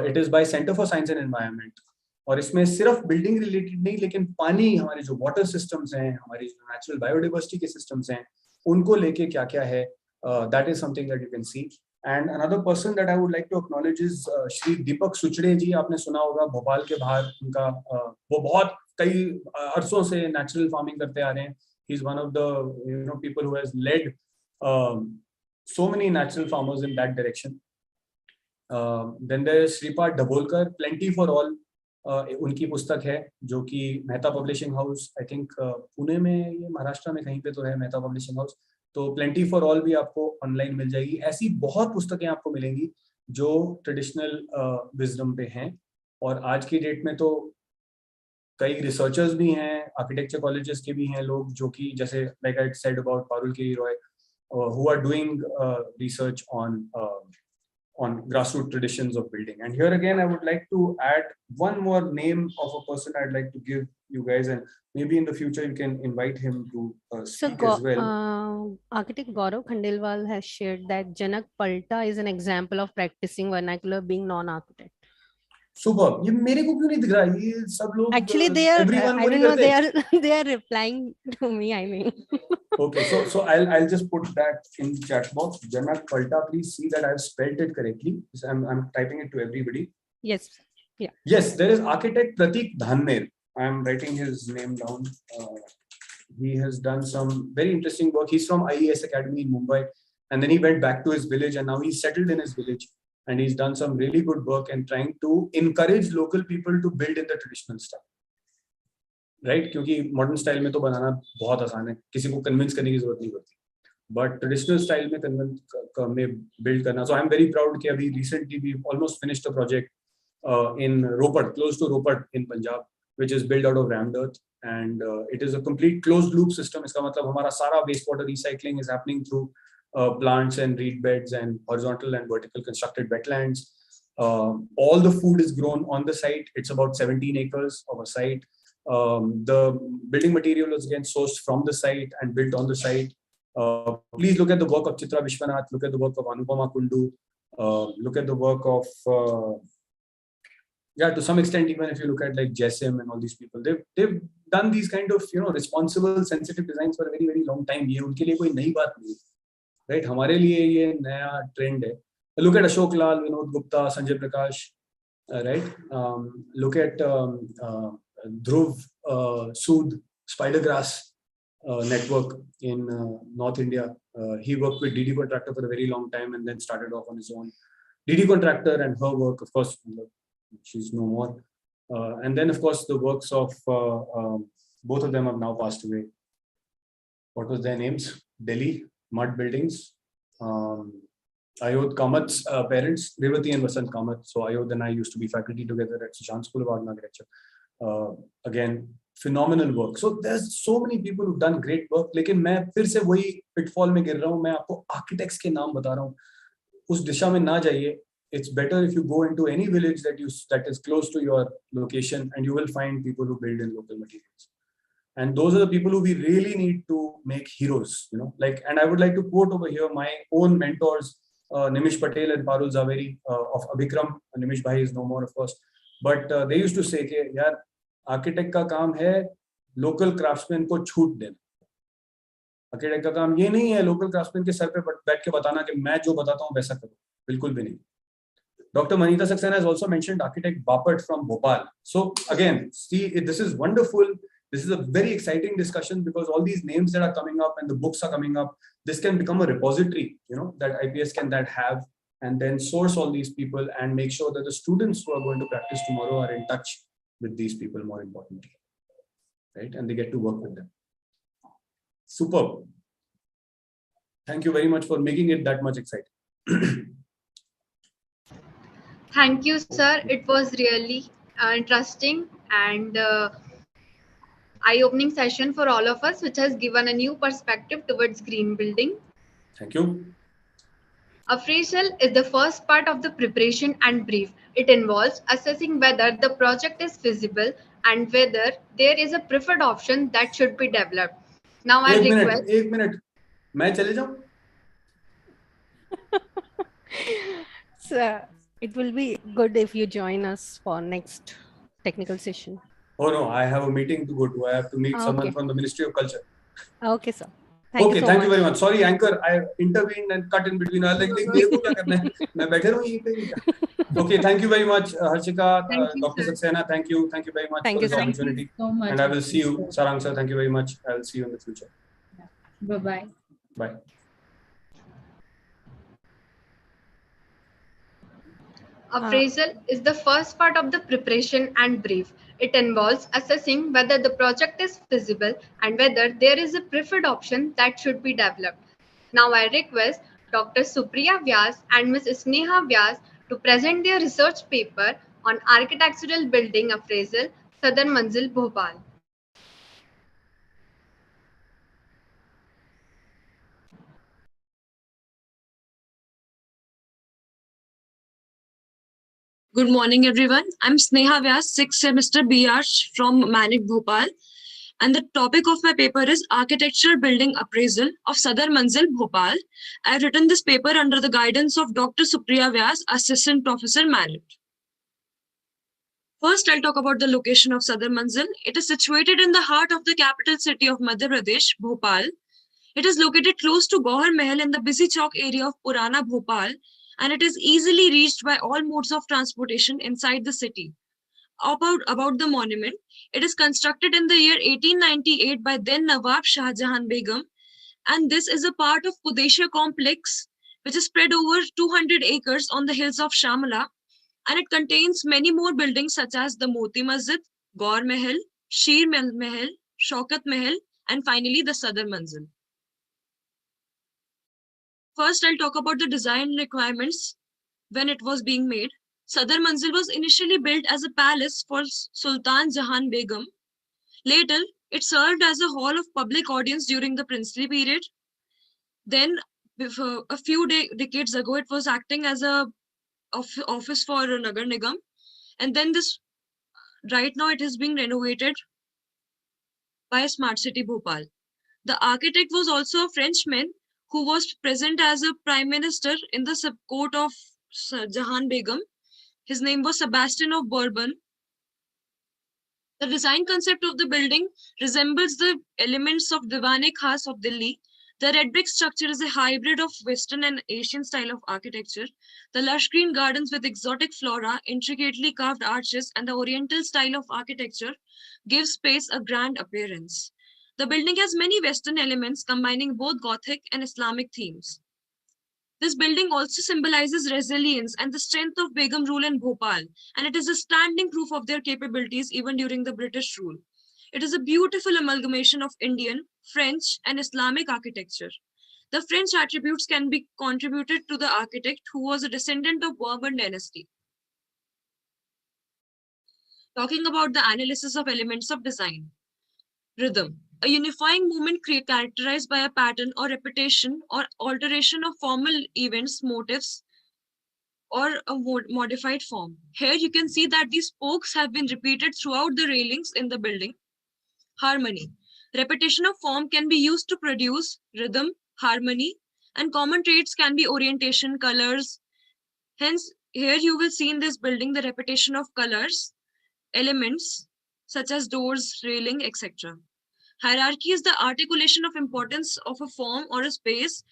It is by Center for Science and Environment. और इसमें सिर्फ building related नहीं, लेकिन पानी, हमारे जो water systems हैं, हमारी जो नेचुरल बायोडाइवर्सिटी के सिस्टम्स हैं, उनको लेके क्या क्या है, that is something that you can see. And another person that I would like to acknowledge is Shri Deepak Suchde ji. आपने सुना होगा भोपाल के बाहर उनका, वो बहुत कई अरसों से नेचुरल फार्मिंग करते आ रहे हैं. He is one of the people who has lead so many natural farmers in that direction. Then there is Shripad Dabolkar, Plenty for All. उनकी पुस्तक है जो कि Mehta publishing house, I think Pune में, ये महाराष्ट्र में कहीं पे तो है मेहता पब्लिशिंग हाउस, तो प्लेंटी फॉर ऑल भी आपको ऑनलाइन मिल जाएगी। ऐसी बहुत पुस्तकें आपको मिलेंगी जो ट्रेडिशनल विजडम पे हैं। और आज की डेट में तो कई रिसर्चर्स भी हैं, आर्किटेक्चर कॉलेजेस के भी हैं लोग जो कि जैसे like I said about Parul के Roy, who are doing research on grassroots traditions of building. And here again, I would like to add one more name of a person I'd like to give you guys, and maybe in the future you can invite him to speak as well. Architect Gaurav Khandelwal has shared that Janak Palta is an example of practicing vernacular being non-architect. Super. ये मेरे को क्यों नहीं दिख रहा? ये सब लोग actually they are everyone I don't know, they are replying to me, I mean. Okay, so I'll just put that in the chat box. Janak Palta, please see that I've spelled it correctly. I'm typing it to everybody. Yes. Yeah. Yes, there is architect Pratik Dhanner. I'm writing his name down. He has done some very interesting work. He's from IES Academy in Mumbai, and then he went back to his village, and now he's settled in his village, and he's done some really good work and trying to encourage local people to build in the traditional style. Right, क्योंकि modern style में तो बनाना बहुत आसान है, किसी को convince करने की जरूरत नहीं पड़ती, बट ट्रेडिशनल स्टाइल में कन्विंस में बिल्ड करना। So I am very proud कि अभी recently we almost finished a project in Ropar, close to Ropar in Punjab, which is build out of rammed earth, and it is a complete closed loop system. इसका मतलब हमारा सारा waste water recycling is happening through plants and reed beds and horizontal and vertical constructed wetlands. All the food is grown on the site. It's about 17 acres of a site. The building material is again sourced from the site and built on the site. Please look at the work of Chitra Vishwanath, look at the work of Anupama Kundu, look at the work of to some extent, even if you look at like Jessim and all these people, they've done these kind of responsible, sensitive designs for a very, very long time. ये उनके लिए कोई नई बात नहीं है, right? हमारे लिए ये नया ट्रेंड है। Look at Ashok Lal, Vinod Gupta, Sanjay Prakash, right? Look at Dhruv Sood, Spidergrass network in North India. He worked with DD Contractor for a very long time and then started off on his own. DD Contractor and her work, of course, she's no more. And then, of course, the works of both of them have now passed away. What was their names? Delhi Mud Buildings. Ayodh Kamat's parents, Revati and Vasant Kamat. So Ayodh and I used to be faculty together at Sushant School of Art and Architecture. Again, phenomenal work. So there's so many people who've done great work. लेकिन मैं फिर से वही pitfall में गिर रहा हूँ। मैं आपको architects के नाम बता रहा हूँ, उस दिशा में ना जाइए. It's better if you go into any village that is close to your location, and you will find people who build in local materials. And those are the people who we really need to make heroes, and I would like to quote over here my own mentors, Nimish Patel and Parul Zaveri of Abhikram. Nimish Bhai is no more, of course, but they used to say कि यार architect का काम है local craftsman को छूट देना। Architect का काम ये नहीं है लोकल क्राफ्ट्समैन के सर पे बैठ के बताना कि मैं जो बताता हूँ वैसा करो, बिल्कुल भी नहीं। Dr. Manita Saxena has also mentioned architect Bapat from Bhopal. So again, see, this is wonderful. This is a very exciting discussion because all these names that are coming up and the books are coming up, this can become a repository, that IPS can have, and then source all these people and make sure that the students who are going to practice tomorrow are in touch with these people, more importantly, right? And they get to work with them. Superb. Thank you very much for making it that much exciting. Thank you, sir. It was really interesting and eye-opening session for all of us, which has given a new perspective towards green building. Thank you. Appraisal is the first part of the preparation and brief. It involves assessing whether the project is feasible and whether there is a preferred option that should be developed. Now I request... एक minute, मैं चले जाऊं? So it will be good if you join us for next technical session. Oh no, I have a meeting to go to. I have to meet someone from the Ministry of Culture. Okay, sir. Thank you very much. Sorry, anchor, I intervened and cut in between. I was like, देखो क्या करना है? मैं बैठे रहूँ यहीं पे. Okay, thank you very much, Harshika, Dr. Saxena. Thank you very much for this opportunity. Thank you so much. And I will see you, Sarang sir. Thank you very much. I will see you in the future. Bye-bye. Bye. Appraisal is the first part of the preparation and brief. It involves assessing whether the project is feasible and whether there is a preferred option that should be developed. Now I request Dr. Supriya Vyas and Ms. Sneha Vyas to present their research paper on architectural building appraisal, Southern Manzil, Bhopal. Good morning, everyone. I'm Sneha Vyas, 6th semester BR from Manik Bhopal. And the topic of my paper is Architectural Building Appraisal of Sadar Manzil, Bhopal. I've written this paper under the guidance of Dr. Supriya Vyas, Assistant Professor, Manik. First, I'll talk about the location of Sadar Manzil. It is situated in the heart of the capital city of Madhya Pradesh, Bhopal. It is located close to Gauhar Mahal in the busy Chowk area of Purana Bhopal, and it is easily reached by all modes of transportation inside the city. About the monument, it is constructed in the year 1898 by then Nawab Shah Jahan Begum, and this is a part of Kudesha complex, which is spread over 200 acres on the hills of Shamala, and it contains many more buildings such as the Moti Masjid, Gaur Mahal, Sheer Mahal, Shaukat Mahal, and finally the Sadar Manzil. First, I'll talk about the design requirements when it was being made. Sadar Manzil was initially built as a palace for Sultan Jahan Begum. Later, it served as a hall of public audience during the princely period. Then, a few decades ago, it was acting as a office for Nagar Nigam. And then right now, it is being renovated by Smart City Bhopal. The architect was also a Frenchman who was present as a prime minister in the court of Jahan Begum. His name was Sebastian of Bourbon. The design concept of the building resembles the elements of Diwan-e-Khas of Delhi. The red brick structure is a hybrid of Western and Asian style of architecture. The lush green gardens with exotic flora, intricately carved arches, and the Oriental style of architecture give space a grand appearance. The building has many Western elements combining both Gothic and Islamic themes. This building also symbolizes resilience and the strength of Begum rule in Bhopal, and it is a standing proof of their capabilities even during the British rule. It is a beautiful amalgamation of Indian, French, and Islamic architecture. The French attributes can be contributed to the architect who was a descendant of Bourbon dynasty. Talking about the analysis of elements of design. Rhythm. A unifying movement characterized by a pattern or repetition or alteration of formal events, motifs, or a modified form. Here you can see that these spokes have been repeated throughout the railings in the building. Harmony. Repetition of form can be used to produce rhythm, harmony, and common traits can be orientation, colors. Hence, here you will see in this building the repetition of colors, elements, such as doors, railing, etc. Hierarchy is the articulation of importance of a form or a space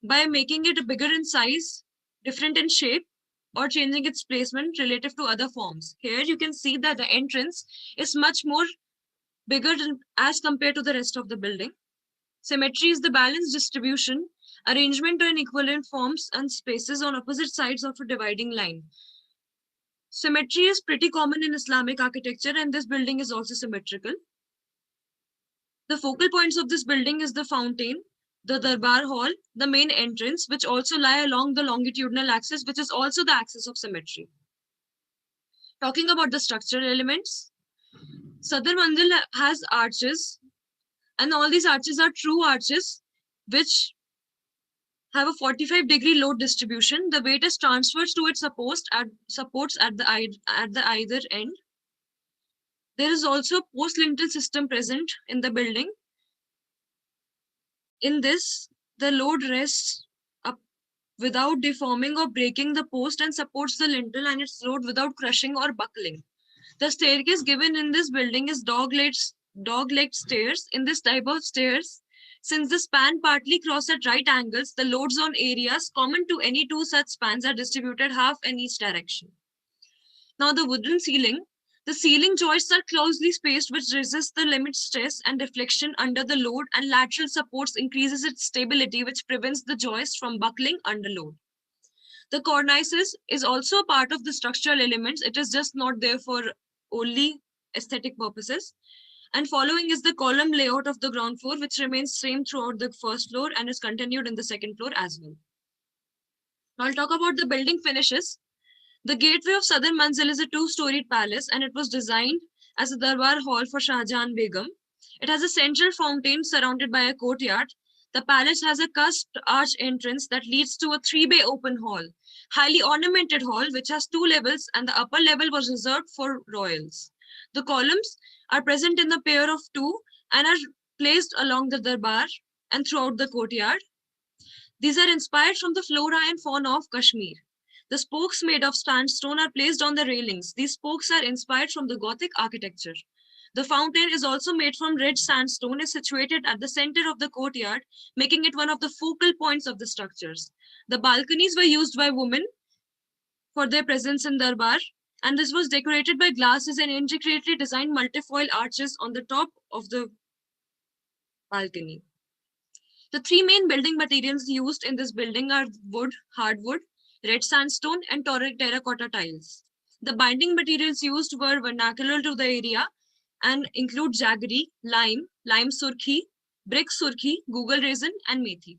by making it bigger in size, different in shape, or changing its placement relative to other forms. Here you can see that the entrance is much more bigger as compared to the rest of the building. Symmetry is the balanced distribution, arrangement in equivalent forms and spaces on opposite sides of a dividing line. Symmetry is pretty common in Islamic architecture, and this building is also symmetrical. The focal points of this building is the fountain, the Darbar Hall, the main entrance, which also lie along the longitudinal axis, which is also the axis of symmetry. Talking about the structural elements, Sadar Manzil has arches, and all these arches are true arches, which have a 45-degree load distribution. The weight is transferred to its supports at the either end. There is also a post-lintel system present in the building. In this, the load rests up without deforming or breaking the post and supports the lintel and its load without crushing or buckling. The staircase given in this building is dog-legged stairs. In this type of stairs, since the span partly cross at right angles, the loads on areas common to any two such spans are distributed half in each direction. Now the wooden ceiling. The ceiling joists are closely spaced, which resists the limit stress and deflection under the load, and lateral supports increases its stability, which prevents the joist from buckling under load. The cornices is also a part of the structural elements. It is just not there for only aesthetic purposes. And following is the column layout of the ground floor, which remains same throughout the first floor and is continued in the second floor as well. Now I'll talk about the building finishes. The gateway of Southern Manzil is a two-storied palace, and it was designed as a Darbar hall for Shah Jahan Begum. It has a central fountain surrounded by a courtyard. The palace has a cusped arch entrance that leads to a three-bay open hall, highly ornamented hall which has two levels, and the upper level was reserved for royals. The columns are present in the pair of two and are placed along the Darbar and throughout the courtyard. These are inspired from the flora and fauna of Kashmir. The spokes made of sandstone are placed on the railings. These spokes are inspired from the Gothic architecture. The fountain is also made from red sandstone and is situated at the center of the courtyard, making it one of the focal points of the structures. The balconies were used by women for their presence in Darbar, and this was decorated by glasses and intricately designed multifoil arches on the top of the balcony. The three main building materials used in this building are wood, hardwood, red sandstone, and terracotta tiles. The binding materials used were vernacular to the area and include jaggery, lime surkhi, brick surkhi, Google resin, and methi.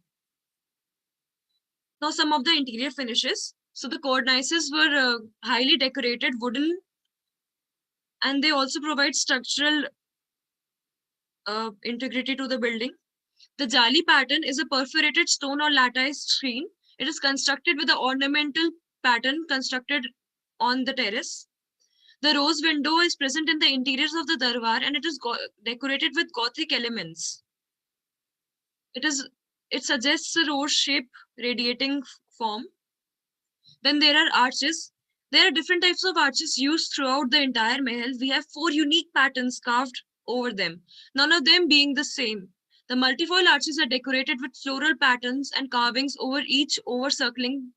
Now some of the interior finishes. So the cornices were highly decorated wooden, and they also provide structural integrity to the building. The jali pattern is a perforated stone or lattice screen. It is constructed with an ornamental pattern constructed on the terrace. The rose window is present in the interiors of the darbar, and it is decorated with Gothic elements. It suggests a rose shape radiating form. Then there are arches. There are different types of arches used throughout the entire mahal. We have 4 unique patterns carved over them, none of them being the same. The multifoil arches are decorated with floral patterns and carvings over each over-circling.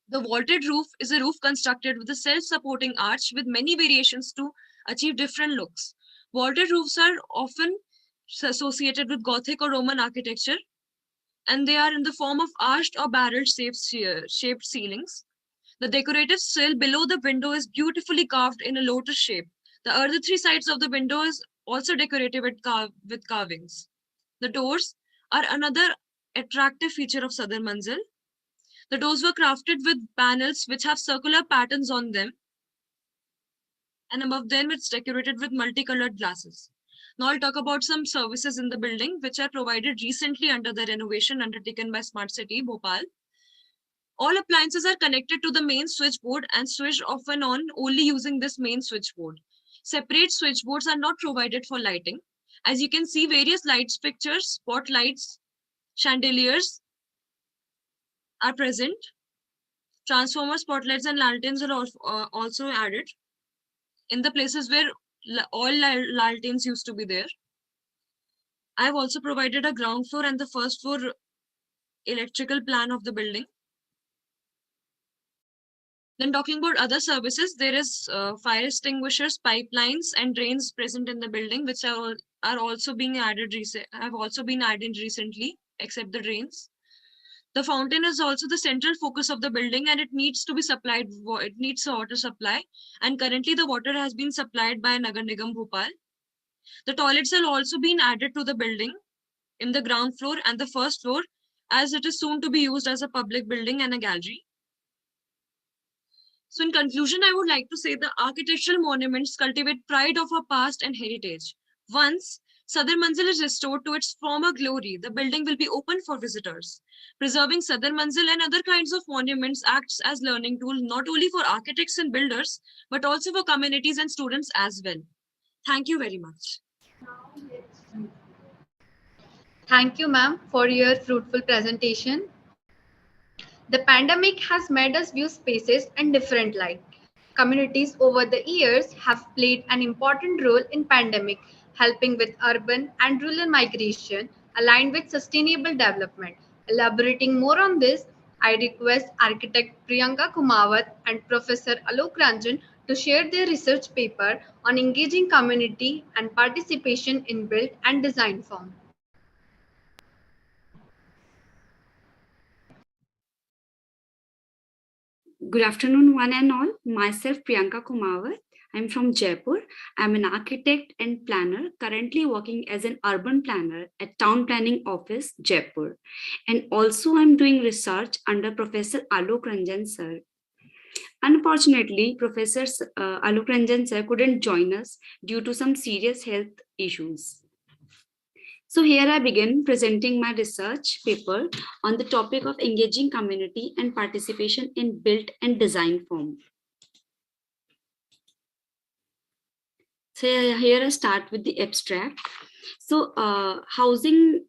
The vaulted roof is a roof constructed with a self-supporting arch with many variations to achieve different looks. Vaulted roofs are often associated with Gothic or Roman architecture, and they are in the form of arched or barrel-shaped ceilings. The decorative sill below the window is beautifully carved in a lotus shape. The other 3 sides of the window is also decorated with carvings. The doors are another attractive feature of Southern Manzil. The doors were crafted with panels which have circular patterns on them, and above them it's decorated with multicolored glasses. Now I'll talk about some services in the building which are provided recently under the renovation undertaken by Smart City, Bhopal. All appliances are connected to the main switchboard and switched off and on only using this main switchboard. Separate switchboards are not provided for lighting. As you can see, various light fixtures, spotlights, chandeliers are present. Transformers, spotlights, and lanterns are also added in the places where all lanterns used to be there. I have also provided a ground floor and the first floor electrical plan of the building. Then talking about other services, there is fire extinguishers, pipelines, and drains present in the building, which are also being added recently, except the drains. The fountain is also the central focus of the building, and it needs to be supplied. It needs a water supply, and currently the water has been supplied by Nagar Nigam Bhopal. The toilets have also been added to the building in the ground floor and the first floor, as it is soon to be used as a public building and a gallery. So in conclusion, I would like to say the architectural monuments cultivate pride of our past and heritage. Once Southern Manzil is restored to its former glory, the building will be open for visitors. Preserving Southern Manzil and other kinds of monuments acts as learning tool not only for architects and builders, but also for communities and students as well. Thank you very much. Thank you, ma'am, for your fruitful presentation. The pandemic has made us view spaces in different light. Communities over the years have played an important role in pandemic, helping with urban and rural migration aligned with sustainable development. Elaborating more on this, I request architect Priyanka Kumawat and Professor Alok Ranjan to share their research paper on engaging community and participation in build and design form. Good afternoon, one and all. Myself, Priyanka Kumawat. I'm from Jaipur. I'm an architect and planner, currently working as an urban planner at Town Planning Office, Jaipur. And also, I'm doing research under Professor Alok Ranjan sir. Unfortunately, Professor Alok Ranjan sir couldn't join us due to some serious health issues. So here I begin presenting my research paper on the topic of engaging community and participation in built and design form. So here I start with the abstract. So housing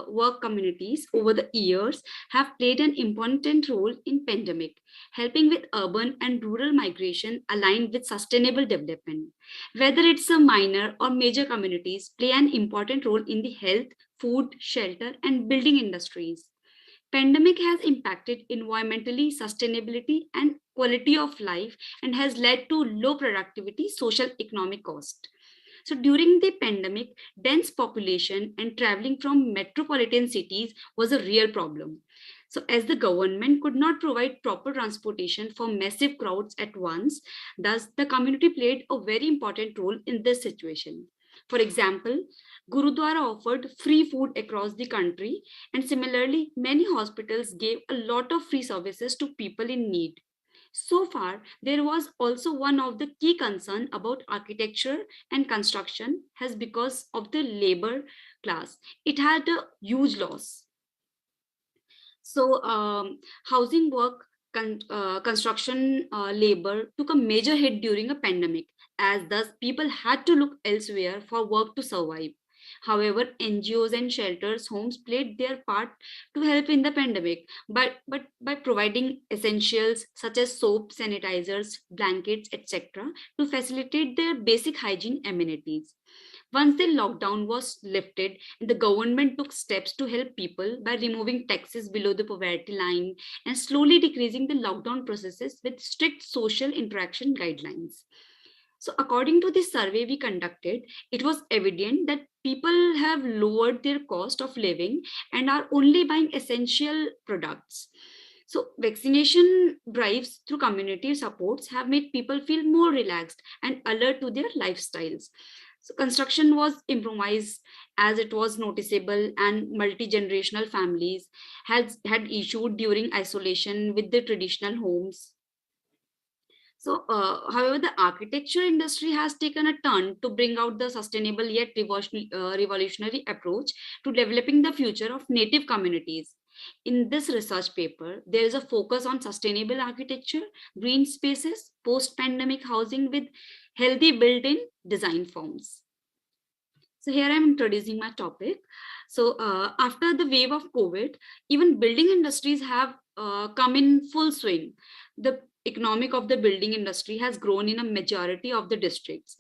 work communities over the years have played an important role in pandemic, helping with urban and rural migration aligned with sustainable development. Whether it's a minor or major communities play an important role in the health, food, shelter, and building industries. Pandemic has impacted environmentally sustainability and quality of life and has led to low productivity, social economic cost. So during the pandemic, dense population and traveling from metropolitan cities was a real problem. So as the government could not provide proper transportation for massive crowds at once, thus the community played a very important role in this situation. For example, Gurudwara offered free food across the country, and similarly, many hospitals gave a lot of free services to people in need. So far, there was also one of the key concern about architecture and construction has because of the labor class. It had a huge loss. So housing work, construction labor took a major hit during a pandemic, as thus people had to look elsewhere for work to survive. However, NGOs and shelters homes played their part to help in the pandemic, but by providing essentials such as soap, sanitizers, blankets, etc., to facilitate their basic hygiene amenities. Once the lockdown was lifted, the government took steps to help people by removing taxes below the poverty line and slowly decreasing the lockdown processes with strict social interaction guidelines. So according to the survey we conducted, it was evident that people have lowered their cost of living and are only buying essential products. So vaccination drives through community supports have made people feel more relaxed and alert to their lifestyles. So construction was improvised as it was noticeable, and multi-generational families had issued during isolation with the traditional homes. So, however, the architecture industry has taken a turn to bring out the sustainable yet revolutionary approach to developing the future of native communities. In this research paper, there is a focus on sustainable architecture, green spaces, post-pandemic housing with healthy built-in design forms. So here I'm introducing my topic. So after the wave of COVID, even building industries have come in full swing. The economic of the building industry has grown in a majority of the districts.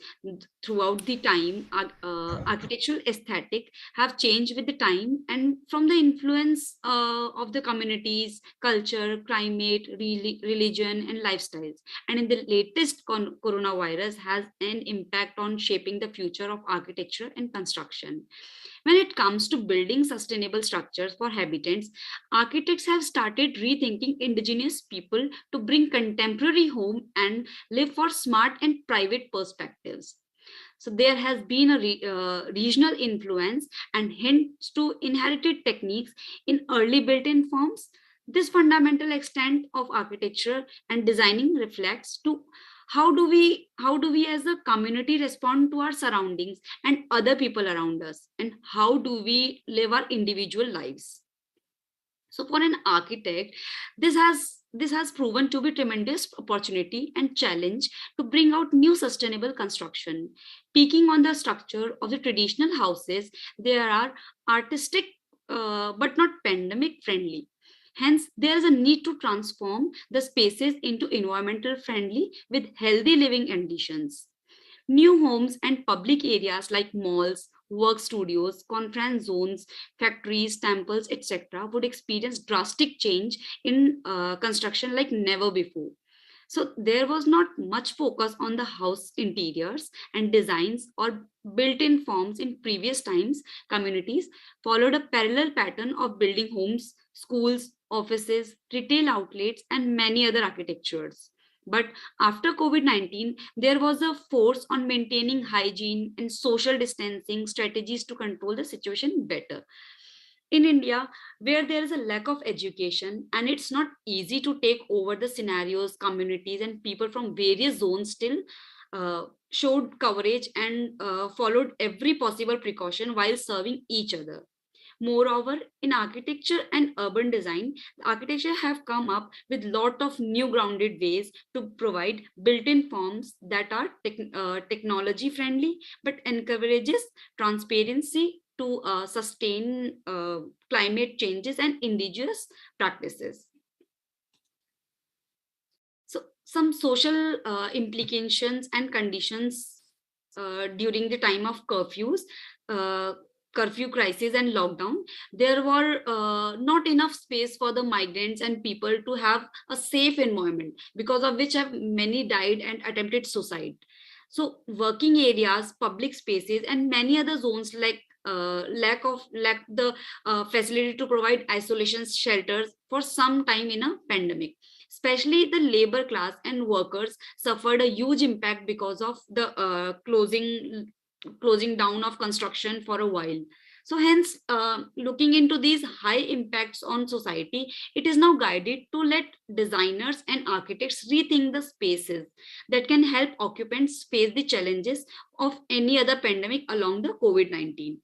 Throughout the time, architectural aesthetic have changed with the time and from the influence of the communities, culture, climate, religion, and lifestyles. And in the latest coronavirus has an impact on shaping the future of architecture and construction. When it comes to building sustainable structures for habitants, architects have started rethinking indigenous people to bring contemporary home and live for smart and private perspectives. So there has been a regional influence and hints to inherited techniques in early built-in forms. This fundamental extent of architecture and designing reflects to how do we as a community respond to our surroundings and other people around us, and how do we live our individual lives. So for an architect, this has proven to be tremendous opportunity and challenge to bring out new sustainable construction. Peaking on the structure of the traditional houses, there are artistic but not pandemic friendly. Hence, there is a need to transform the spaces into environmental friendly with healthy living conditions. New homes and public areas like malls, work studios, conference zones, factories, temples, etc., would experience drastic change in construction like never before. So there was not much focus on the house interiors and designs or built-in forms in previous times. Communities followed a parallel pattern of building homes, schools, offices, retail outlets, and many other architectures. But after COVID-19, there was a force on maintaining hygiene and social distancing strategies to control the situation better. In India, where there is a lack of education and it's not easy to take over the scenarios, communities, and people from various zones still showed courage and followed every possible precaution while serving each other. Moreover, in architecture and urban design, the architecture have come up with lot of new grounded ways to provide built-in forms that are technology friendly, but encourages transparency to sustain climate changes and indigenous practices. So some social implications and conditions during the time of curfews, curfew crisis and lockdown, there were not enough space for the migrants and people to have a safe environment, because of which have many died and attempted suicide. So working areas, public spaces, and many other zones like lack the facility to provide isolation shelters for some time in a pandemic. Especially the labor class and workers suffered a huge impact because of the closing down of construction for a while. So hence, looking into these high impacts on society, it is now guided to let designers and architects rethink the spaces that can help occupants face the challenges of any other pandemic along the COVID-19.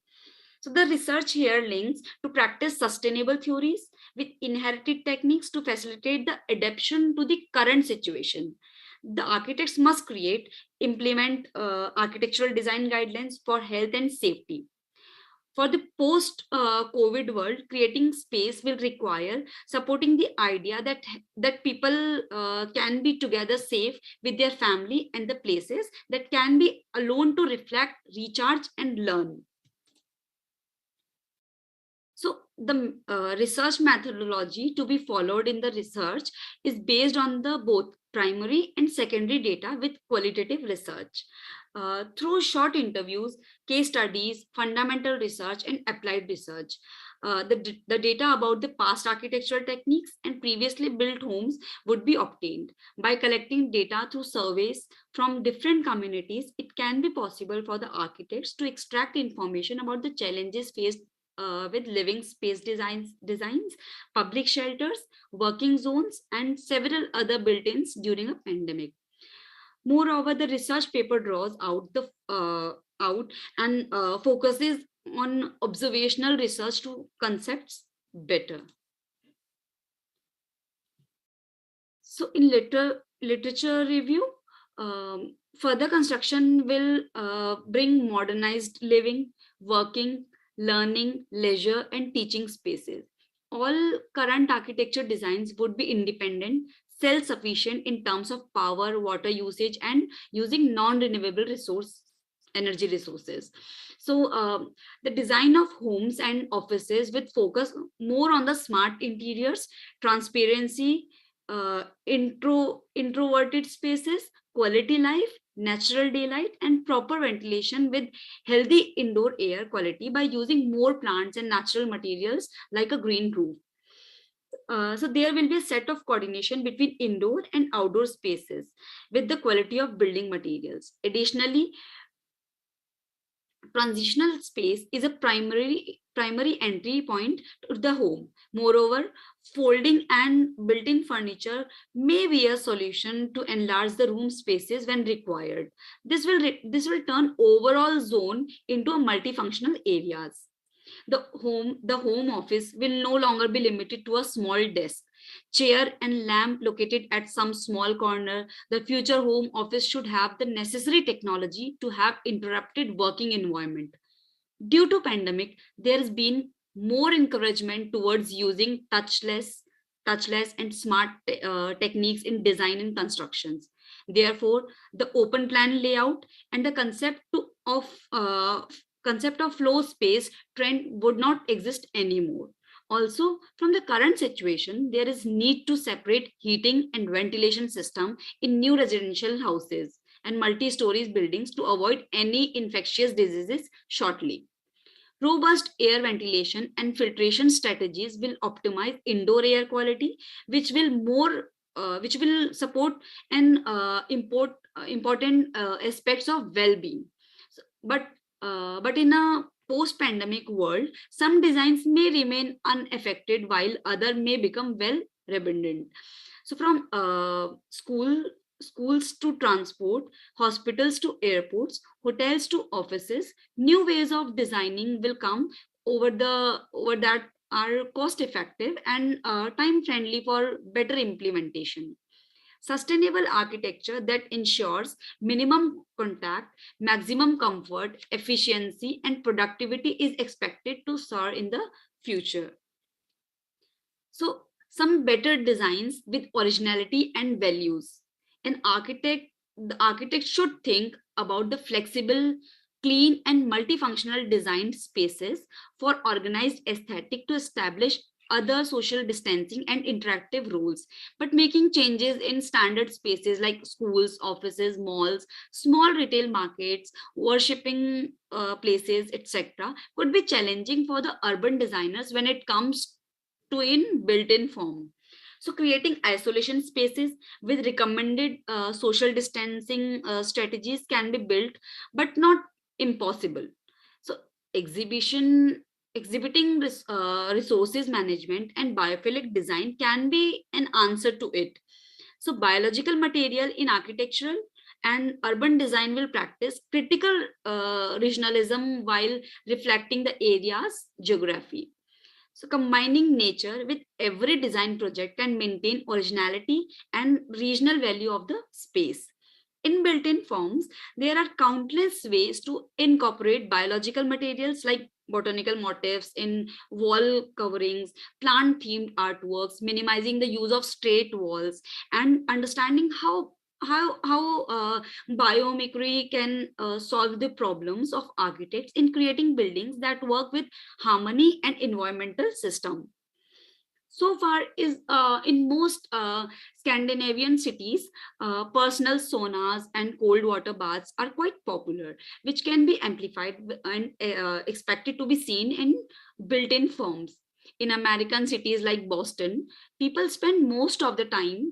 So the research here links to practice sustainable theories with inherited techniques to facilitate the adaptation to the current situation. The architects must implement architectural design guidelines for health and safety. For the post-COVID world, creating space will require supporting the idea that people can be together safe with their family, and the places that can be alone to reflect, recharge, and learn. So the research methodology to be followed in the research is based on the both primary and secondary data with qualitative research. Through short interviews, case studies, fundamental research, and applied research. The data about the past architectural techniques and previously built homes would be obtained. By collecting data through surveys from different communities, it can be possible for the architects to extract information about the challenges faced with living space designs, public shelters, working zones, and several other built-ins during a pandemic. Moreover, the research paper draws out and focuses on observational research to concepts better. So in literature review, further construction will bring modernized living, working, learning, leisure, and teaching spaces. All current architecture designs would be independent, self-sufficient in terms of power, water usage, and using non-renewable energy resources. So the design of homes and offices with focus more on the smart interiors, transparency, introverted spaces, quality life, natural daylight, and proper ventilation with healthy indoor air quality by using more plants and natural materials like a green roof. So there will be a set of coordination between indoor and outdoor spaces with the quality of building materials. Additionally, transitional space is a primary entry point to the home. Moreover, folding and built-in furniture may be a solution to enlarge the room spaces when required. This will turn overall zone into a multifunctional areas. The home office will no longer be limited to a small desk, chair, and lamp located at some small corner. The future home office should have the necessary technology to have interrupted working environment. Due to pandemic, there has been more encouragement towards using touchless and smart techniques in design and constructions. Therefore, the open plan layout and the concept of flow space trend would not exist anymore. Also, from the current situation, there is need to separate heating and ventilation system in new residential houses and multi-stories buildings to avoid any infectious diseases shortly. Robust air ventilation and filtration strategies will optimize indoor air quality, which will support and important aspects of well-being. But in a post-pandemic world, some designs may remain unaffected while other may become well redundant. So from schools to transport, hospitals to airports, hotels to offices, new ways of designing will come over that are cost effective and time friendly for better implementation. Sustainable architecture that ensures minimum contact, maximum comfort, efficiency, and productivity is expected to soar in the future. So, some better designs with originality and values. The architect should think about the flexible, clean, and multifunctional designed spaces for organized aesthetic to establish other social distancing and interactive rules, but making changes in standard spaces like schools, offices, malls, small retail markets, worshipping places, etc., could be challenging for the urban designers when it comes to in built-in form. So creating isolation spaces with recommended social distancing strategies can be built, but not impossible. So exhibiting resources management and biophilic design can be an answer to it. So biological material in architectural and urban design will practice critical regionalism while reflecting the area's geography. So combining nature with every design project can maintain originality and regional value of the space. In built-in forms, there are countless ways to incorporate biological materials like botanical motifs in wall coverings, plant-themed artworks, minimizing the use of straight walls, and understanding how biomimicry can solve the problems of architects in creating buildings that work with harmony and environmental system. So far is in most Scandinavian cities, personal saunas and cold water baths are quite popular, which can be amplified and expected to be seen in built-in forms. In American cities like Boston, people spend most of the time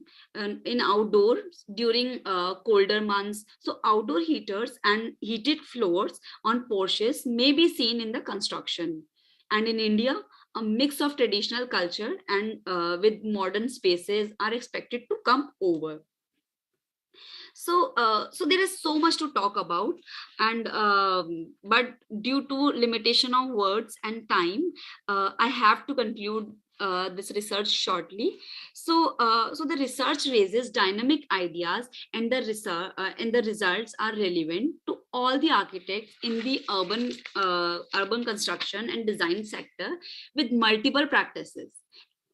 in outdoors during colder months. So outdoor heaters and heated floors on porches may be seen in the construction. And in India, a mix of traditional culture and with modern spaces are expected to come over. So there is so much to talk about, and but due to limitation of words and time, I have to conclude this research shortly. So the research raises dynamic ideas, and the results are relevant to all the architects in the urban construction and design sector with multiple practices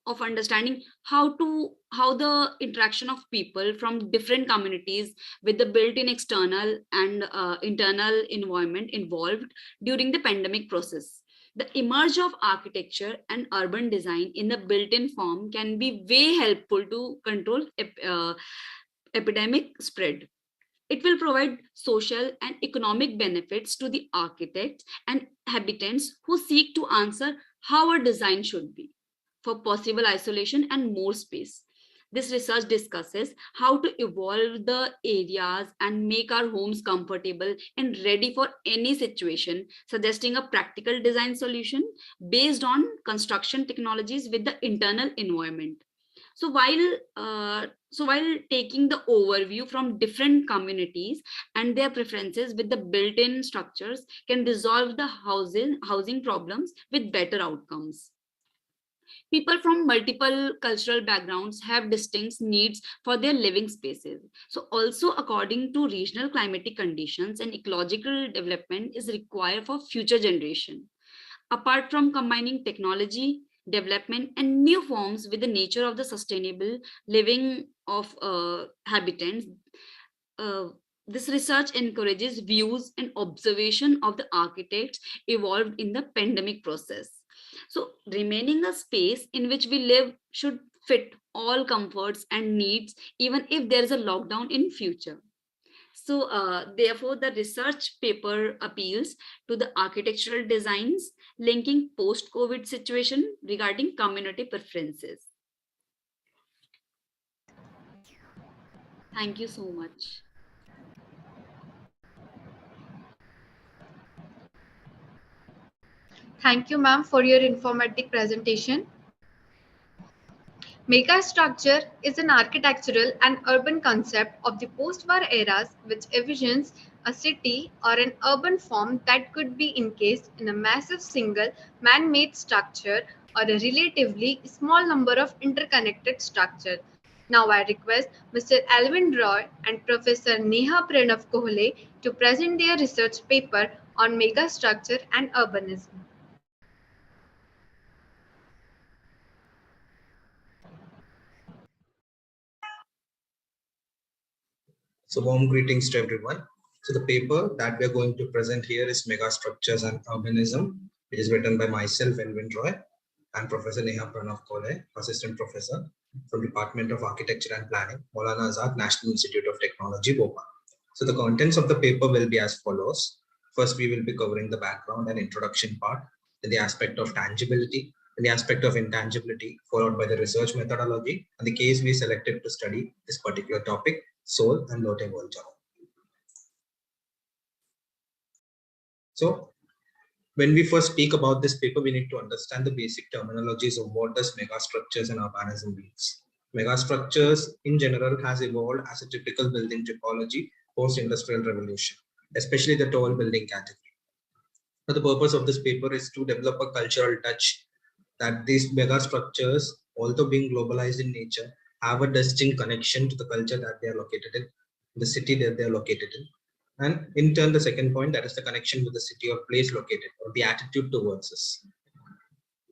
of understanding how the interaction of people from different communities with the built-in external and internal environment involved during the pandemic process. The emerge of architecture and urban design in the built-in form can be way helpful to control epidemic spread. It will provide social and economic benefits to the architects and habitants who seek to answer how a design should be for possible isolation and more space. This research discusses how to evolve the areas and make our homes comfortable and ready for any situation, suggesting a practical design solution based on construction technologies with the internal environment. So while taking the overview from different communities and their preferences with the built-in structures can resolve the housing problems with better outcomes. People from multiple cultural backgrounds have distinct needs for their living spaces. So also according to regional climatic conditions and ecological development is required for future generation. Apart from combining technology, development and new forms with the nature of the sustainable living of habitants, this research encourages views and observation of the architects evolved in the pandemic process. So remaining a space in which we live should fit all comforts and needs, even if there is a lockdown in future. So therefore, the research paper appeals to the architectural designs linking post-COVID situation regarding community preferences. Thank you so much. Thank you, ma'am, for your informative presentation. Megastructure is an architectural and urban concept of the post-war eras which envisions a city or an urban form that could be encased in a massive single man-made structure or a relatively small number of interconnected structures. Now I request Mr. Alvin Roy and Professor Neha Pranav Kohle to present their research paper on megastructure and urbanism. So warm greetings to everyone. So the paper that we are going to present here is Megastructures and Urbanism, which is written by myself, Alvin Roy, and Professor Neha Pranav Kohle, Assistant Professor from Department of Architecture and Planning, Maulana Azad National Institute of Technology, Bhopal. So the contents of the paper will be as follows. First, we will be covering the background and introduction part, then the aspect of tangibility, then the aspect of intangibility, followed by the research methodology and the case we selected to study this particular topic, Seoul and Lotte World Tower. So when we first speak about this paper, we need to understand the basic terminologies of what does megastructures and urbanism means. Megastructures in general has evolved as a typical building typology post-industrial revolution, especially the tall building category. Now, the purpose of this paper is to develop a cultural touch that these megastructures, although being globalized in nature, have a distinct connection to the culture that they are located in, the city that they are located in. And in turn, the second point, that is the connection with the city or place located, or the attitude towards us.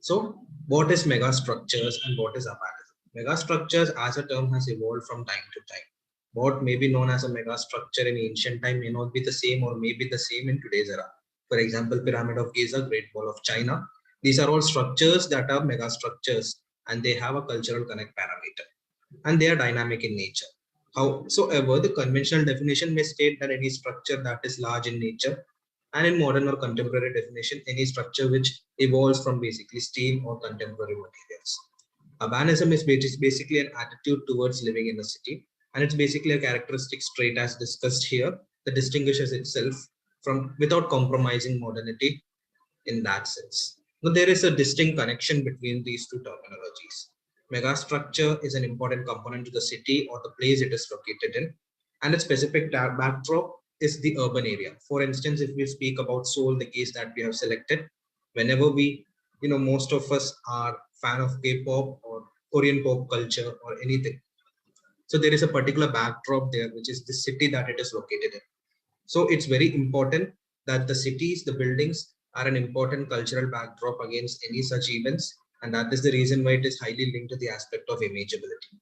So what is megastructures and what is urbanism? Megastructures as a term has evolved from time to time. What may be known as a megastructure in ancient time may not be the same or may be the same in today's era. For example, Pyramid of Giza, Great Wall of China. These are all structures that are megastructures and they have a cultural connect parameter and they are dynamic in nature. However, the conventional definition may state that any structure that is large in nature, and in modern or contemporary definition, any structure which evolves from basically steel or contemporary materials. Urbanism is basically an attitude towards living in a city, and it's basically a characteristic trait as discussed here that distinguishes itself from without compromising modernity in that sense. Now, there is a distinct connection between these two terminologies. Megastructure is an important component to the city or the place it is located in, and its specific backdrop is the urban area. For instance, if we speak about Seoul, the case that we have selected, whenever we, most of us are fan of K-pop or Korean pop culture or anything. So there is a particular backdrop there, which is the city that it is located in. So it's very important that the cities, the buildings are an important cultural backdrop against any such events. And that is the reason why it is highly linked to the aspect of imageability.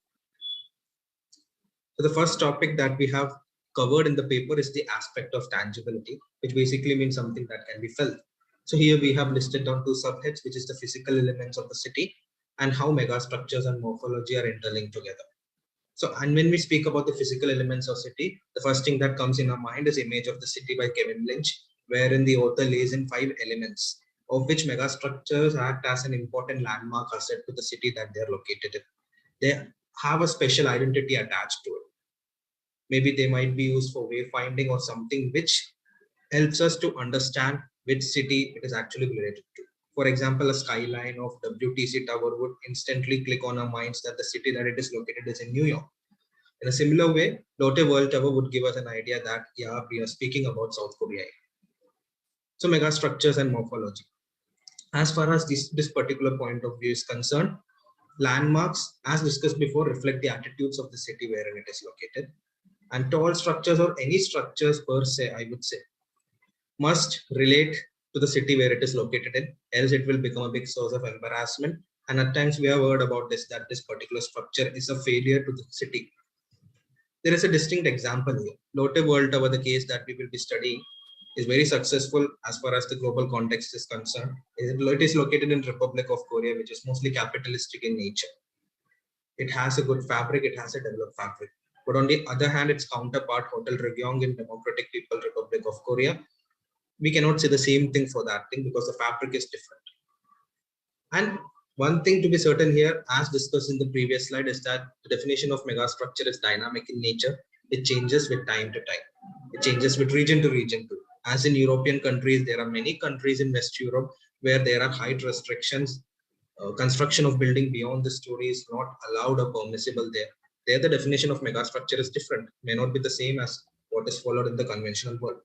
So the first topic that we have covered in the paper is the aspect of tangibility, which basically means something that can be felt. So here we have listed down two subheads, which is the physical elements of the city and how megastructures and morphology are interlinked together. So, and when we speak about the physical elements of city, the first thing that comes in our mind is Image of the City by Kevin Lynch, wherein the author lays in 5 elements, of which megastructures act as an important landmark asset to the city that they are located in. They have a special identity attached to it. Maybe they might be used for wayfinding or something which helps us to understand which city it is actually related to. For example, a skyline of WTC Tower would instantly click on our minds that the city that it is located is in New York. In a similar way, Lotte World Tower would give us an idea that, yeah, we are speaking about South Korea. So megastructures and morphology. As far as this particular point of view is concerned, landmarks, as discussed before, reflect the attitudes of the city wherein it is located. And tall structures or any structures per se, I would say, must relate to the city where it is located in, else it will become a big source of embarrassment. And at times we have heard about this, that this particular structure is a failure to the city. There is a distinct example here. Lotte World Tower, the case that we will be studying, is very successful as far as the global context is concerned. It is located in Republic of Korea, which is mostly capitalistic in nature. It has a good fabric, it has a developed fabric. But on the other hand, its counterpart, Hotel Ryong in Democratic People's Republic of Korea, we cannot say the same thing for that thing because the fabric is different. And one thing to be certain here, as discussed in the previous slide, is that the definition of megastructure is dynamic in nature. It changes with time to time. It changes with region to region too. As in European countries, there are many countries in West Europe where there are height restrictions. Construction of building beyond the story is not allowed or permissible there. There, the definition of megastructure is different, may not be the same as what is followed in the conventional world.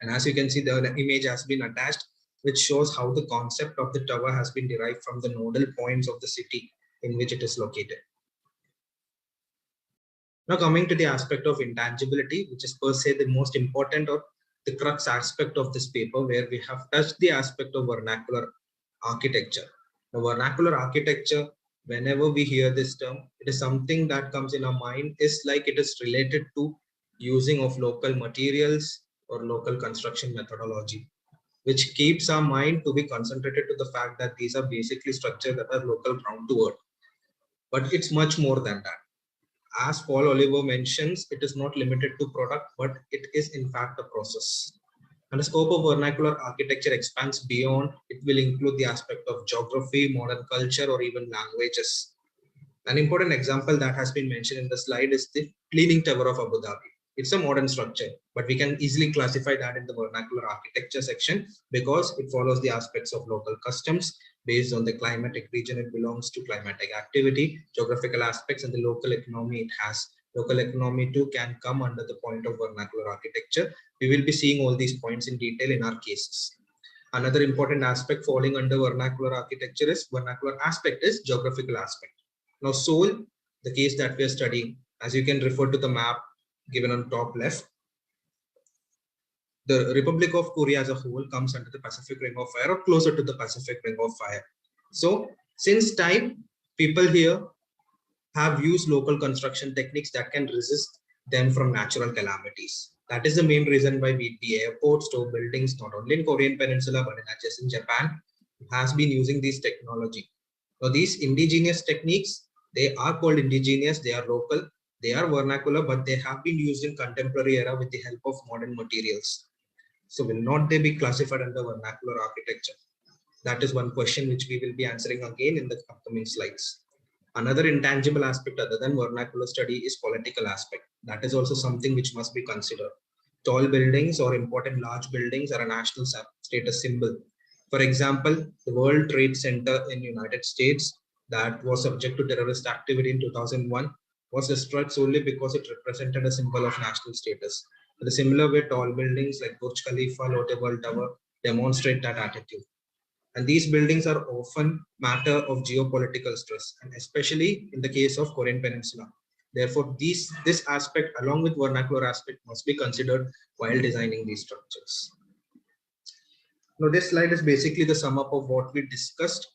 And as you can see, the image has been attached, which shows how the concept of the tower has been derived from the nodal points of the city in which it is located. Now coming to the aspect of intangibility, which is per se the most important or the crux aspect of this paper, where we have touched the aspect of vernacular architecture. The vernacular architecture, whenever we hear this term, it is something that comes in our mind is like it is related to using of local materials or local construction methodology, which keeps our mind to be concentrated to the fact that these are basically structures that are local ground to earth. But it's much more than that. As Paul Oliver mentions, it is not limited to product, but it is in fact a process. And the scope of vernacular architecture expands beyond. It will include the aspect of geography, modern culture, or even languages. An important example that has been mentioned in the slide is the Leaning Tower of Abu Dhabi. It's a modern structure, but we can easily classify that in the vernacular architecture section because it follows the aspects of local customs based on the climatic region it belongs to, climatic activity, geographical aspects, and the local economy it has. Local economy too can come under the point of vernacular architecture. We will be seeing all these points in detail in our cases. Another important aspect falling under vernacular architecture is vernacular aspect is geographical aspect. Now Seoul, the case that we are studying, as you can refer to the map given on top left, the Republic of Korea as a whole comes under the Pacific Ring of Fire or closer to the Pacific Ring of Fire. So since time, people here have used local construction techniques that can resist them from natural calamities. That is the main reason why the airports, store buildings, not only in Korean Peninsula, but in adjacent Japan, has been using this technology. Now these indigenous techniques, they are called indigenous, they are local, they are vernacular, but they have been used in contemporary era with the help of modern materials. So will not they be classified under vernacular architecture? That is one question which we will be answering again in the upcoming slides. Another intangible aspect other than vernacular study is political aspect. That is also something which must be considered. Tall buildings or important large buildings are a national status symbol. For example, the World Trade Center in the United States that was subject to terrorist activity in 2001 was destroyed solely because it represented a symbol of national status. In a similar way, tall buildings like Burj Khalifa, Lotte World Tower demonstrate that attitude. And these buildings are often matter of geopolitical stress, and especially in the case of Korean Peninsula. Therefore, this aspect along with vernacular aspect must be considered while designing these structures. Now, this slide is basically the sum up of what we discussed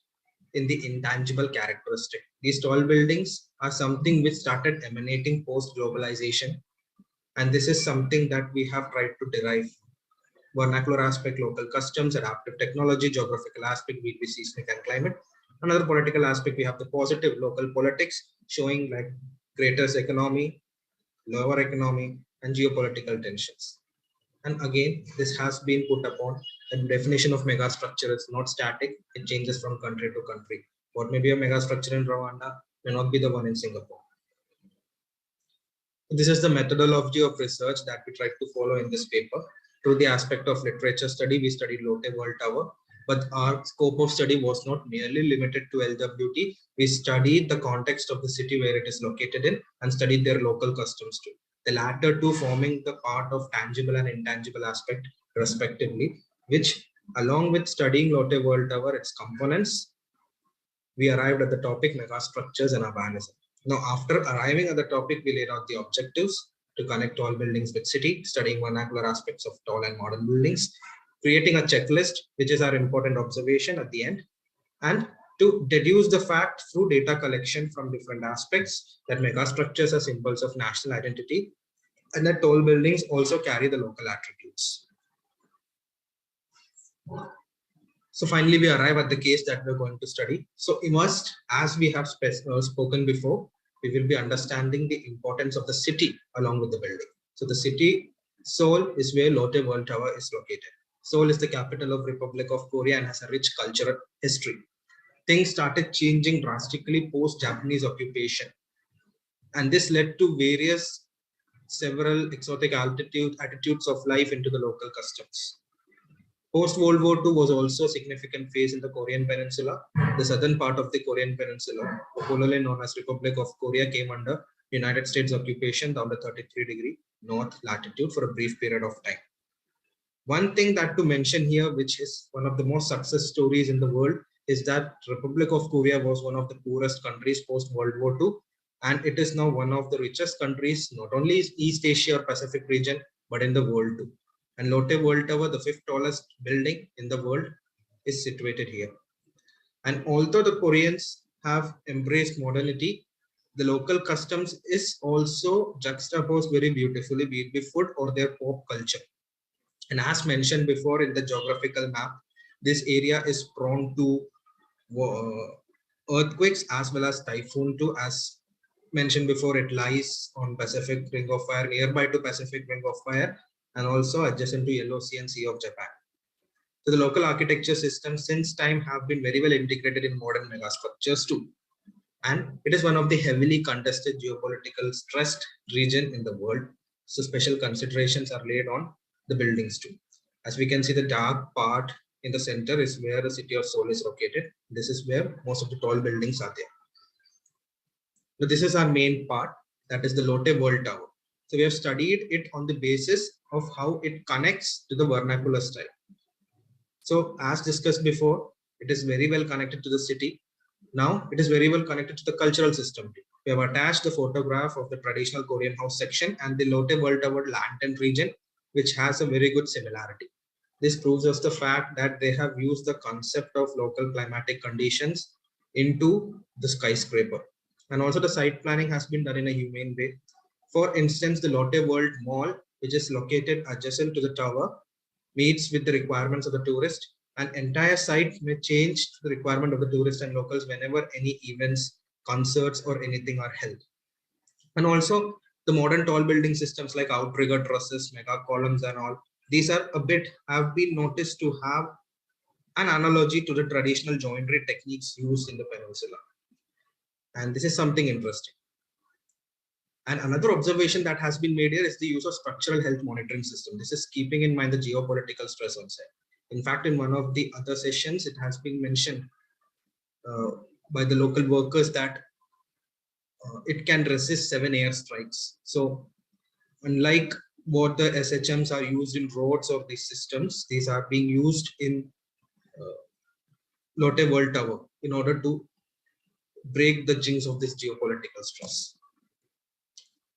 in the intangible characteristic. These tall buildings are something which started emanating post-globalization. And this is something that we have tried to derive. Vernacular aspect, local customs, adaptive technology, geographical aspect, will be seismic and climate. Another political aspect, we have the positive local politics showing like greater economy, lower economy, and geopolitical tensions. And again, this has been put upon. The definition of megastructure is not static. It changes from country to country. What may be a megastructure in Rwanda may not be the one in Singapore. This is the methodology of research that we tried to follow in this paper. Through the aspect of literature study, we studied Lotte World Tower, but our scope of study was not merely limited to LWT. We studied the context of the city where it is located in and studied their local customs too. The latter two forming the part of tangible and intangible aspect respectively, which along with studying Lotte World Tower, its components, we arrived at the topic megastructures and urbanism. Now, after arriving at the topic, we laid out the objectives to connect tall buildings with city, studying vernacular aspects of tall and modern buildings, creating a checklist, which is our important observation at the end, and to deduce the fact through data collection from different aspects that megastructures are symbols of national identity and that tall buildings also carry the local attributes. So finally, we arrive at the case that we're going to study. So immersed, as we have spoken before, we will be understanding the importance of the city along with the building. So the city Seoul is where Lotte World Tower is located. Seoul is the capital of Republic of Korea and has a rich cultural history. Things started changing drastically post-Japanese occupation. And this led to several exotic attitudes of life into the local customs. Post-World War II was also a significant phase in the Korean Peninsula. The southern part of the Korean Peninsula, popularly known as Republic of Korea, came under United States occupation down to 33° north latitude for a brief period of time. One thing that to mention here, which is one of the most success stories in the world, is that Republic of Korea was one of the poorest countries post-World War II, and it is now one of the richest countries, not only in East Asia or Pacific region, but in the world too. And Lotte World Tower, the 5th tallest building in the world, is situated here. And although the Koreans have embraced modernity, the local customs is also juxtaposed very beautifully, be it the food or their pop culture. And as mentioned before in the geographical map, this area is prone to earthquakes as well as typhoon too. As mentioned before, it lies on Pacific Ring of Fire, nearby to Pacific Ring of Fire, and also adjacent to Yellow Sea and Sea of Japan. So the local architecture systems since time have been very well integrated in modern megastructures too. And it is one of the heavily contested geopolitical stressed region in the world. So special considerations are laid on the buildings too. As we can see, the dark part in the center is where the city of Seoul is located. This is where most of the tall buildings are there. So this is our main part, that is the Lotte World Tower. So we have studied it on the basis of how it connects to the vernacular style. So as discussed before, it is very well connected to the city. Now it is very well connected to the cultural system. We have attached the photograph of the traditional Korean house section and the Lotte World Tower lantern region, which has a very good similarity. This proves us the fact that they have used the concept of local climatic conditions into the skyscraper. And also the site planning has been done in a humane way. For instance, the Lotte World Mall, which is located adjacent to the tower, meets with the requirements of the tourist. An entire site may change the requirement of the tourists and locals whenever any events, concerts, or anything are held. And also the modern tall building systems like outrigger trusses, mega columns, and all, these are have been noticed to have an analogy to the traditional joinery techniques used in the peninsula. And this is something interesting. And another observation that has been made here is the use of structural health monitoring system. This is keeping in mind the geopolitical stress on site. In fact, in one of the other sessions, it has been mentioned by the local workers that it can resist 7 air strikes. So unlike what the SHMs are used in roads of these systems, these are being used in Lotte World Tower in order to break the jinx of this geopolitical stress.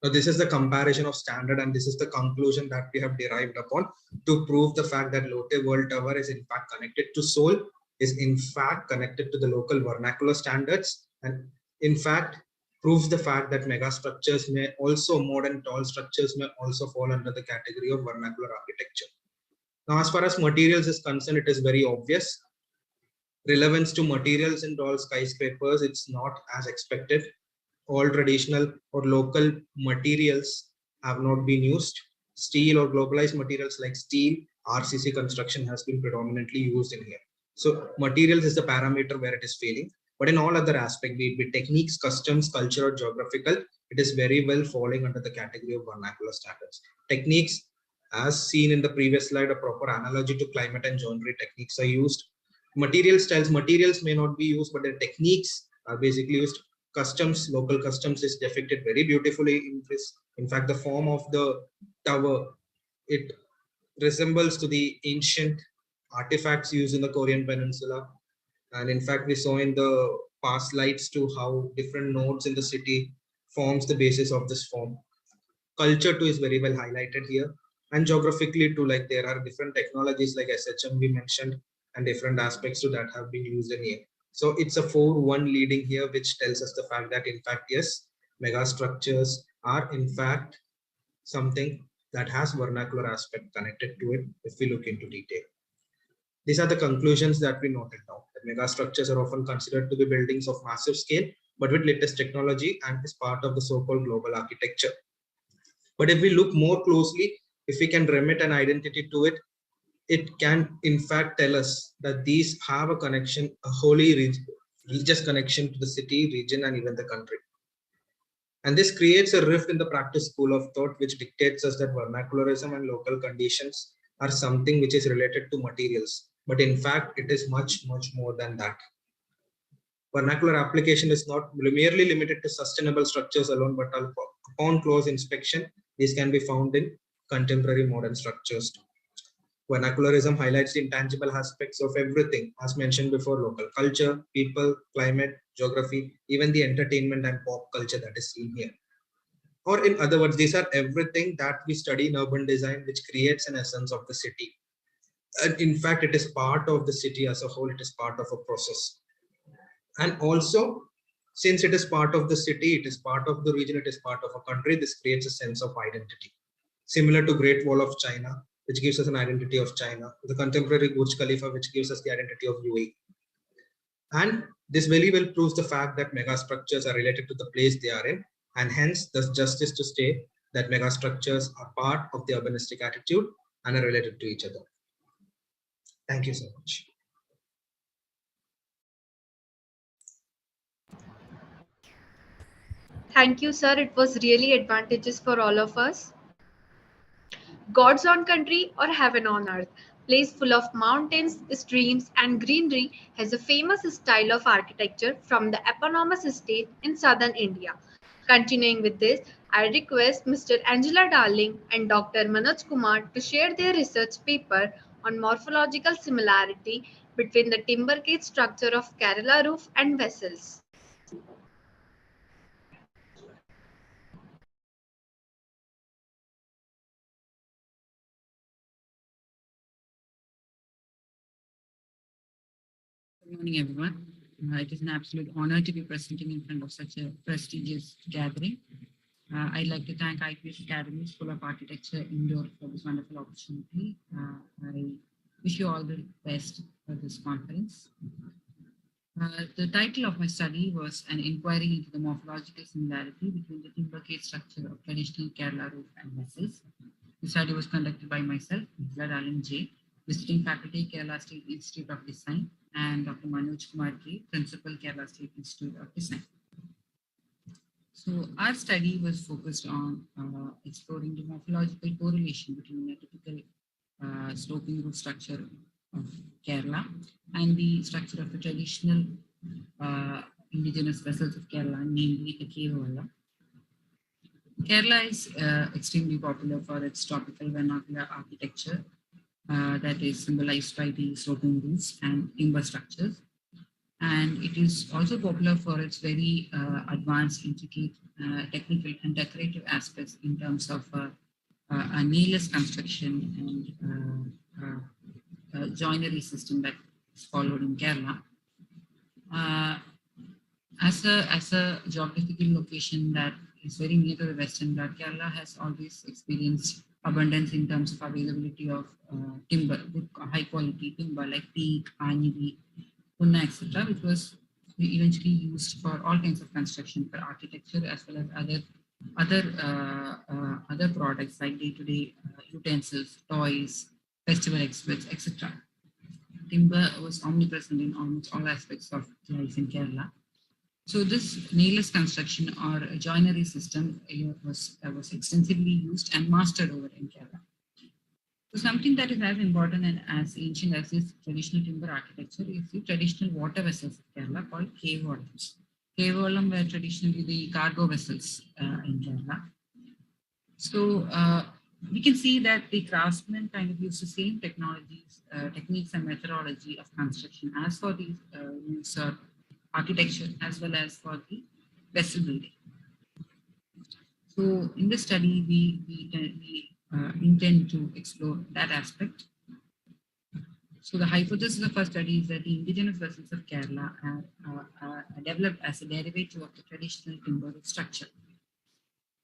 Now, this is the comparison of standard, and this is the conclusion that we have derived upon to prove the fact that Lotte World Tower is in fact connected to Seoul, is in fact connected to the local vernacular standards, and in fact proves the fact that mega structures may also, modern tall structures may also fall under the category of vernacular architecture. Now, as far as materials is concerned, it is very obvious. Relevance to materials in tall skyscrapers, it's not as expected. All traditional or local materials have not been used. Steel or globalized materials like steel, RCC construction has been predominantly used in here. So materials is the parameter where it is failing. But in all other aspects, be it techniques, customs, culture, or geographical, it is very well falling under the category of vernacular standards. Techniques, as seen in the previous slide, a proper analogy to climate and joinery techniques are used. Material styles, materials may not be used, but the techniques are basically used. Customs, local customs is depicted very beautifully in this. In fact, the form of the tower, it resembles to the ancient artifacts used in the Korean Peninsula. And in fact, we saw in the past slides too how different nodes in the city forms the basis of this form. Culture too is very well highlighted here. And geographically too, like there are different technologies like SHM we mentioned, and different aspects to that have been used in here. So it's a 4-1 leading here, which tells us the fact that in fact, yes, mega structures are in fact something that has vernacular aspect connected to it if we look into detail. These are the conclusions that we noted down. That mega structures are often considered to be buildings of massive scale, but with latest technology and is part of the so-called global architecture. But if we look more closely, if we can remit an identity to it, it can in fact tell us that these have a connection, a wholly religious connection to the city, region, and even the country. And this creates a rift in the practice school of thought, which dictates us that vernacularism and local conditions are something which is related to materials. But in fact, it is much, much more than that. Vernacular application is not merely limited to sustainable structures alone, but upon close inspection, these can be found in contemporary modern structures too. Vernacularism highlights the intangible aspects of everything, as mentioned before: local culture, people, climate, geography, even the entertainment and pop culture that is seen here. Or in other words, these are everything that we study in urban design, which creates an essence of the city. And in fact, it is part of the city as a whole, it is part of a process. And also, since it is part of the city, it is part of the region, it is part of a country, this creates a sense of identity. Similar to Great Wall of China, which gives us an identity of China, the contemporary Burj Khalifa, which gives us the identity of UAE. And this very well proves the fact that megastructures are related to the place they are in, and hence the justice to state that megastructures are part of the urbanistic attitude and are related to each other. Thank you so much. Thank you, sir. It was really advantageous for all of us. God's own country or heaven on earth, place full of mountains, streams, and greenery, has a famous style of architecture from the eponymous state in southern India. Continuing with this, I request Mr. Angela Darling and Dr. Manoj Kumar to share their research paper on morphological similarity between the timber cage structure of Kerala roof and vessels. Good morning, everyone. It is an absolute honor to be presenting in front of such a prestigious gathering. I'd like to thank IPS Academy School of Architecture Indore for this wonderful opportunity. I wish you all the best for this conference. The title of my study was an inquiry into the morphological similarity between the timber cage structure of traditional Kerala roof and vessels. The study was conducted by myself, Angela Darling J, visiting faculty, Kerala State Institute of Design, and Dr. Manoj Kumar K, Principal, Kerala State Institute of Design. So our study was focused on exploring the morphological correlation between a typical sloping roof structure of Kerala and the structure of the traditional indigenous vessels of Kerala, namely the cave walla. Kerala is extremely popular for its tropical vernacular architecture that is symbolized by the sloping roofs and timber structures. And it is also popular for its very advanced, intricate, technical and decorative aspects in terms of a nailless construction and joinery system that is followed in Kerala. As a geographical location that is very near to the Western Ghats, Kerala has always experienced abundance in terms of availability of timber, good high quality timber like teak, anili, punna, etc., which was eventually used for all kinds of construction, for architecture as well as other products like day-to-day utensils, toys, festival exhibits, etc. Timber was omnipresent in almost all aspects of life in Kerala. So this nailless construction or a joinery system was extensively used and mastered over in Kerala. So something that is as important and as ancient as this traditional timber architecture is the traditional water vessels of Kerala called cave vallams. Cave vallam were traditionally the cargo vessels in Kerala. So we can see that the craftsmen kind of use the same technologies, techniques and methodology of construction as for these use of architecture as well as for the vessel building. So in this study, we intend to explore that aspect. So the hypothesis of our study is that the indigenous vessels of Kerala are developed as a derivative of the traditional timber roof structure.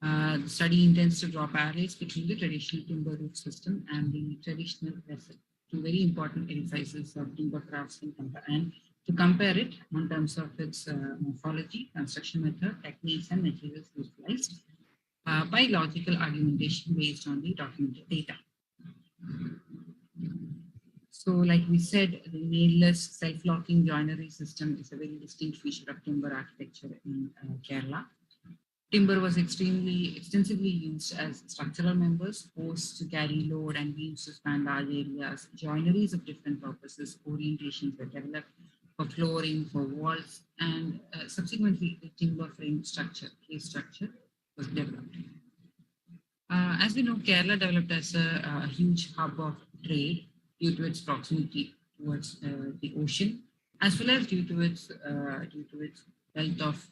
The study intends to draw parallels between the traditional timber roof system and the traditional vessel, two very important edifices of timber crafts and to compare it in terms of its morphology, construction method, techniques, and materials utilized by logical argumentation based on the documented data. So, like we said, the nailless self-locking joinery system is a very distinct feature of timber architecture in Kerala. Timber was extensively used as structural members, posts to carry load and beams to span large areas. Joineries of different purposes, orientations were developed for flooring, for walls, and subsequently the timber frame structure, case structure, was developed. As we know, Kerala developed as a huge hub of trade due to its proximity towards the ocean, as well as due to its wealth of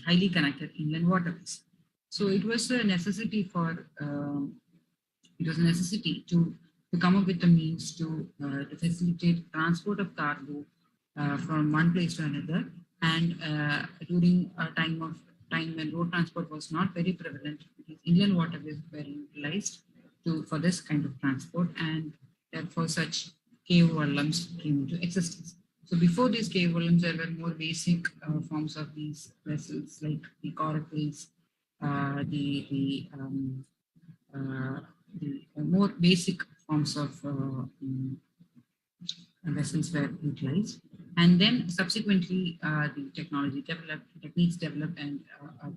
highly connected inland waterways. So it was a necessity to come up with the means to facilitate transport of cargo from one place to another. And during a time when road transport was not very prevalent, inland waterways were utilized for this kind of transport, and therefore such cave vallums came into existence. So before these cave vallums, there were more basic forms of these vessels, like the coracles, the more basic forms of vessels were utilized. And then subsequently, the techniques developed, and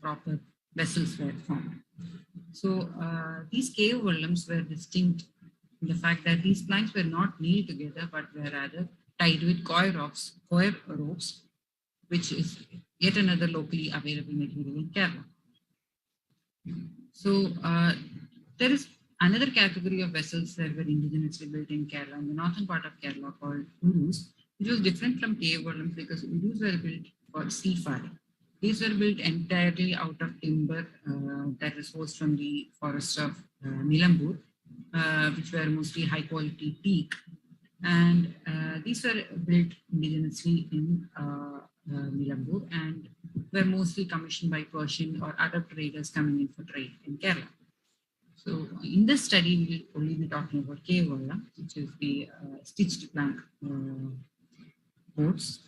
proper vessels were formed. So these cave vallums were distinct in the fact that these planks were not nailed together, but were rather tied with coir ropes, which is yet another locally available material in Kerala. So there is another category of vessels that were indigenously built in Kerala, in the northern part of Kerala, called urus, which was different from cave vallums because urus were built for seafaring. These were built entirely out of timber that was sourced from the forests of Nilambur, which were mostly high quality teak. And these were built indigenously in Nilambur and were mostly commissioned by Persian or Arab traders coming in for trade in Kerala. So in this study, we will only be talking about cave valla, which is the stitched plank boats.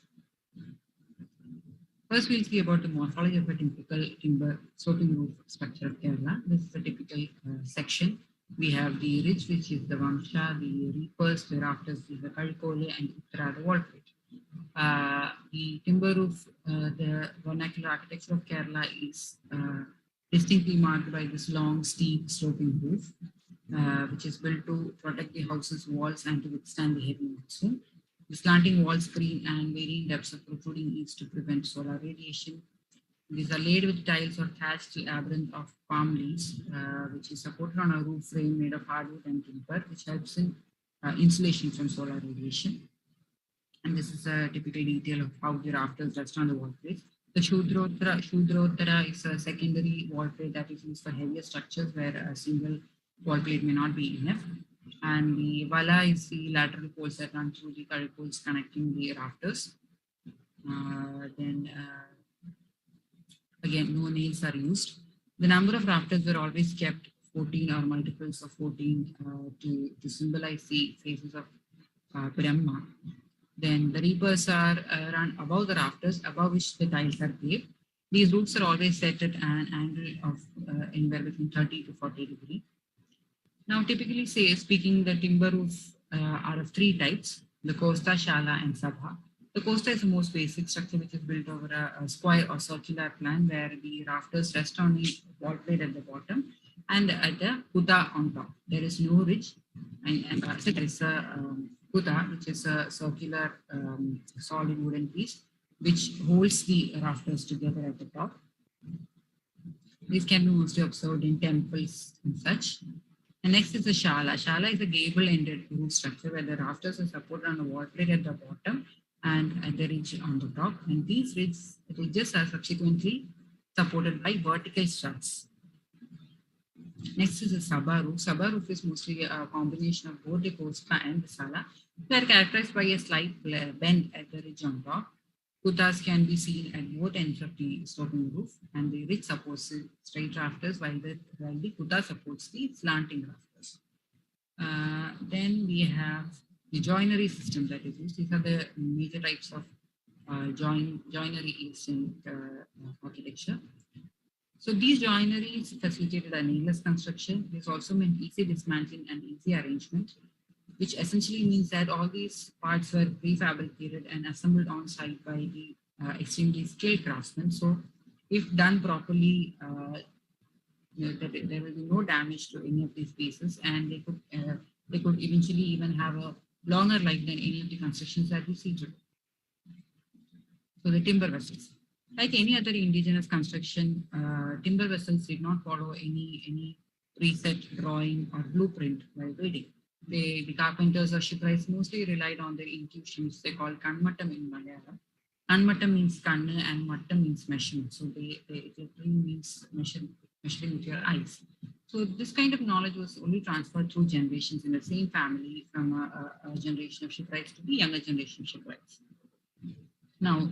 First, we'll see about the morphology of a typical timber sloping roof structure of Kerala. This is a typical section. We have the ridge, which is the Vamsha, the reapers, the rafters, the Kalkole, and Uttara, the wall plate. The timber roof, the vernacular architecture of Kerala is distinctly marked by this long, steep, sloping roof, which is built to protect the house's walls and to withstand the heavy monsoon. The slanting wall screen and varying depths of protruding eaves to prevent solar radiation. These are laid with tiles or thatched labyrinth of palm leaves, which is supported on a roof frame made of hardwood and timber, which helps in insulation from solar radiation. And this is a typical detail of how the rafters rest on the wall plate. The Shudrottara is a secondary wall plate that is used for heavier structures where a single wall plate may not be enough. And the Vala is the lateral poles that run through the poles connecting the rafters. Again, no nails are used. The number of rafters were always kept 14 or multiples of 14 to symbolize the phases of Brahma. Then the reapers are run above the rafters, above which the tiles are paved. These roofs are always set at an angle of anywhere between 30 to 40 degrees. Now, typically speaking, the timber roofs are of three types: the Kosta, Shala, and Sabha. The Kosta is the most basic structure, which is built over a square or circular plan where the rafters rest on a wall plate at the bottom and at the Kuta on top. There is no ridge, and there is a Kuta, which is a circular solid wooden piece which holds the rafters together at the top. These can be mostly observed in temples and such. And next is the Shala. Shala is a gable-ended roof structure where the rafters are supported on a wall plate at the bottom and at the ridge on the top. And these ridges are subsequently supported by vertical struts. Next is the Sabha roof. Sabha roof is mostly a combination of both the Kosta and the Shala. They are characterized by a slight bend at the ridge on top. Kutas can be seen at both ends of the sloping roof, and the ridge supports the straight rafters while the Kuta supports the slanting rafters. Then we have the joinery system that is used. These are the major types of joinery-based architecture. So these joineries facilitated a nailless construction. This also meant easy dismantling and easy arrangement, which essentially means that all these parts were prefabricated and assembled on site by the extremely skilled craftsmen. So if done properly, there will be no damage to any of these pieces, and they could eventually even have a longer life than any of the constructions that we see today. So the timber vessels. Like any other indigenous construction, timber vessels did not follow any preset drawing or blueprint while building. The carpenters or shipwrights mostly relied on their intuition, which they call kanmattam in Malayalam. Kanmattam means kanna and mattam means measurement. So it literally means measuring with your eyes. So this kind of knowledge was only transferred through generations in the same family from a generation of shipwrights to the younger generation of shipwrights. Now,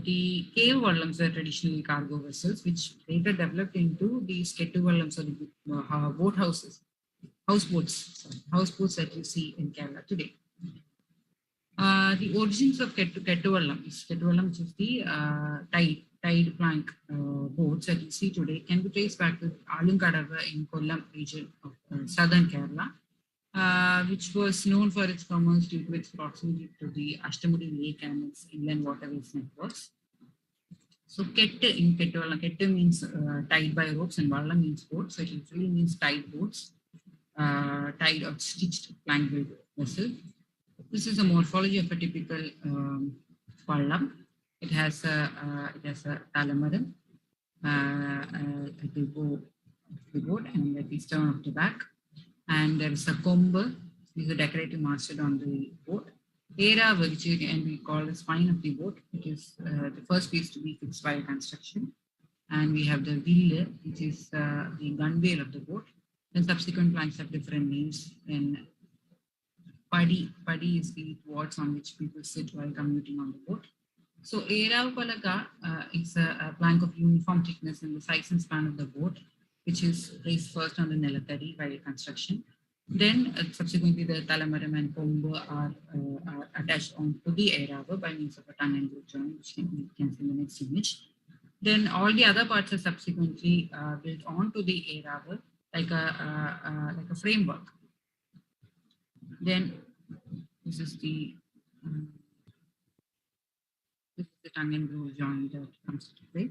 the cave vallams were traditionally cargo vessels, which later developed into these kettu vallams or the boat houses, houseboats that you see in Kerala today. The origins of kettu vallam, which is the tide plank boats that you see today, can be traced back to Alunkadava in Kollam region of southern Kerala, which was known for its commerce due to its proximity to the Ashtamudi Lake and its inland waterways networks. So kettu in kettu vallam, kettu means tied by ropes and vallam means boat. So it literally means tied boats, tied or stitched plank built vessel. This is a morphology of a typical vallam. It has a talamaram at the bow of the boat and at the stern of the back. And there is a komba, which is a decorative masthead on the boat. Era, which can be called the spine of the boat. It is the first piece to be fixed by construction. And we have the ville, which is the gunwale of the boat. Then subsequent planks have different names. Then Paddy is the thwarts on which people sit while commuting on the boat. So Era Palaga is a plank of uniform thickness in the size and span of the boat, which is placed first on the Nelatari by construction. Then subsequently the Talamaram and Kombo are attached onto the Erava by means of a tongue and groove joint, which you can see in the next image. Then all the other parts are subsequently built onto the Erava like a framework. Then this is the tongue and groove joint that comes to play.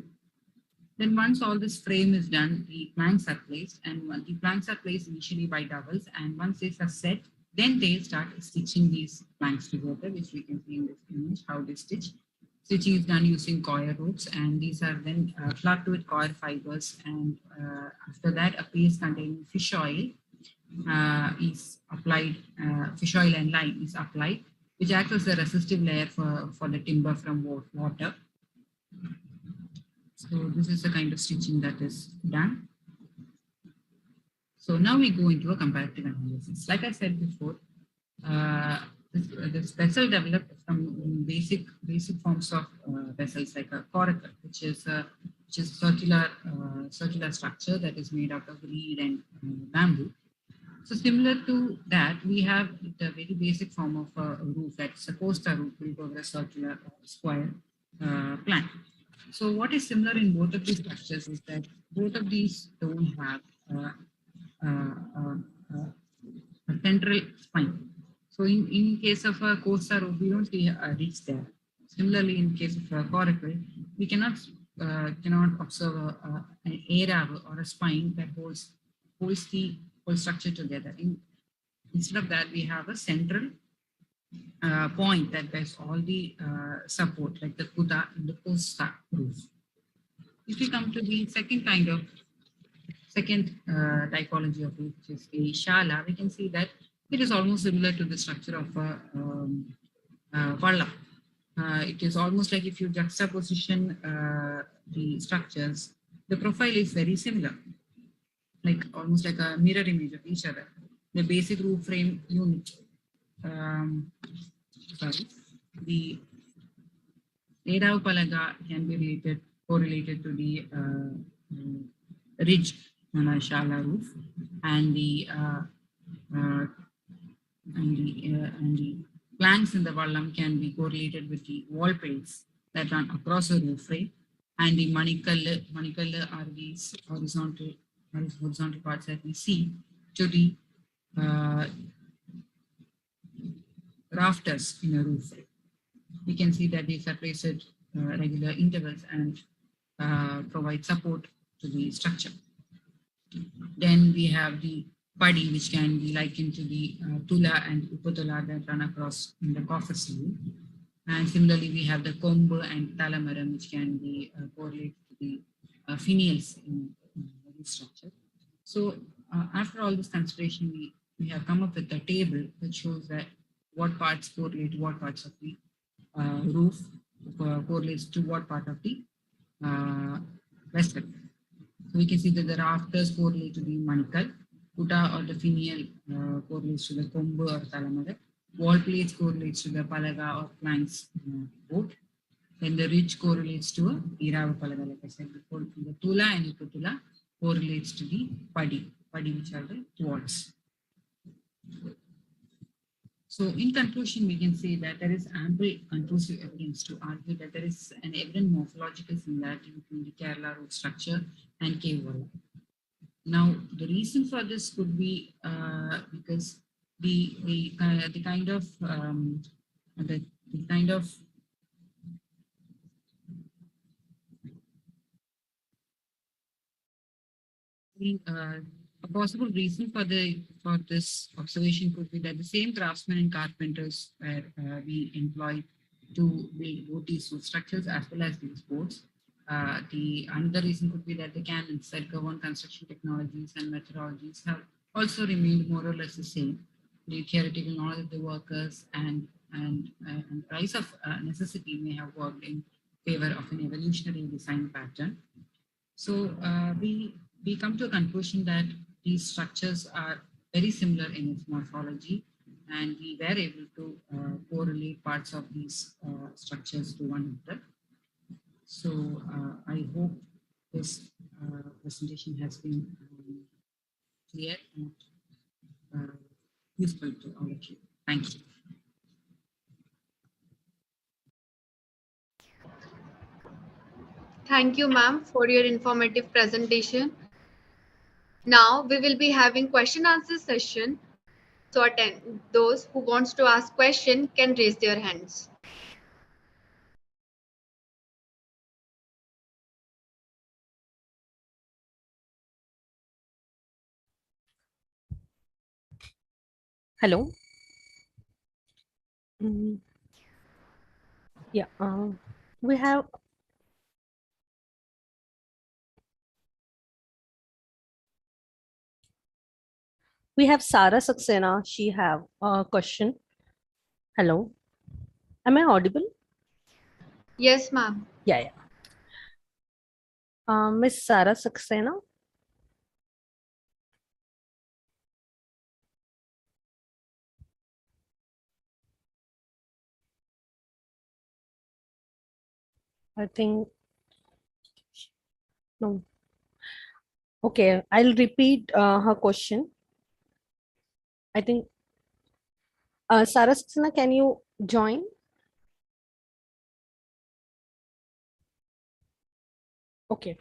Then once all this frame is done, the planks are placed, and the planks are placed initially by doubles, and once these are set, then they start stitching these planks together, which we can see in this image, how they stitch. Stitching is done using coir ropes, and these are then plugged with coir fibers, and after that a paste containing fish oil is applied, fish oil and lime is applied, which acts as a resistive layer for the timber from water. So this is the kind of stitching that is done. So now we go into a comparative analysis. Like I said before, this vessel developed from basic forms of vessels like a coracle, which is circular structure that is made out of reed and bamboo. So similar to that, we have the very basic form of a roof, that's a costa roof built over a circular square plank. So what is similar in both of these structures is that both of these don't have a central spine. So in case of a costa roof, we don't see a ridge there. Similarly, in case of a coracle, we cannot observe an era or a spine that holds the whole structure together. Instead of that, we have a central point that bears all the support, like the kuta in the costa roof. If we come to the second typology of roof, which is a shala, we can see that it is almost similar to the structure of a valla. It is almost like if you juxtaposition the structures, the profile is very similar, like almost like a mirror image of each other. The basic roof frame unit, the Erava Palaga can be correlated to the ridge on a shala roof, and the planks in the vallam can be correlated with the wall plates that run across a roof frame, and the Manikalla are these horizontal parts that we see to the rafters in a roof frame. We can see that these are placed at regular intervals and provide support to the structure. Then we have the padi, which can be likened to the tula and upatula that run across in the coffer sleeve. And similarly, we have the kombu and talamaram, which can be correlated to the finials in the structure. So after all this consideration, we have come up with a table that shows that what parts correlate to what parts of the roof correlates to what part of the vessel. So we can see that the rafters correlate to the manikal, kuta or the finial correlates to the kombu or talamara, wall plates correlates to the palaga or planks boat, then the ridge correlates to a irava palaga, like I said before, the tula and upatula correlates to the padi which are the thwarts. So in conclusion, we can say that there is ample conclusive evidence to argue that there is an evident morphological similarity between the Kerala road structure and cave wall. Now, the reason for this could be because the kind of a possible reason for this observation could be that the same craftsmen and carpenters were being employed to build both these roof structures as well as these boats. Another reason could be that the canons that govern construction technologies and methodologies have also remained more or less the same. The theoretical knowledge of the workers and price of necessity may have worked in favor of an evolutionary design pattern. So we come to a conclusion that these structures are very similar in its morphology, and we were able to correlate parts of these structures to one another. So I hope this presentation has been clear and useful to all of you. Thank you. Thank you, ma'am, for your informative presentation. Now we will be having question answer session. So attend those who wants to ask question can raise their hands. Hello. Yeah, we have Sarah Saxena. She have a question. Hello, am I audible? Yes, ma'am. Yeah. Miss Sarah Saxena. I think no. Okay, I'll repeat her question. I think Sarah Saxena, can you join? Okay,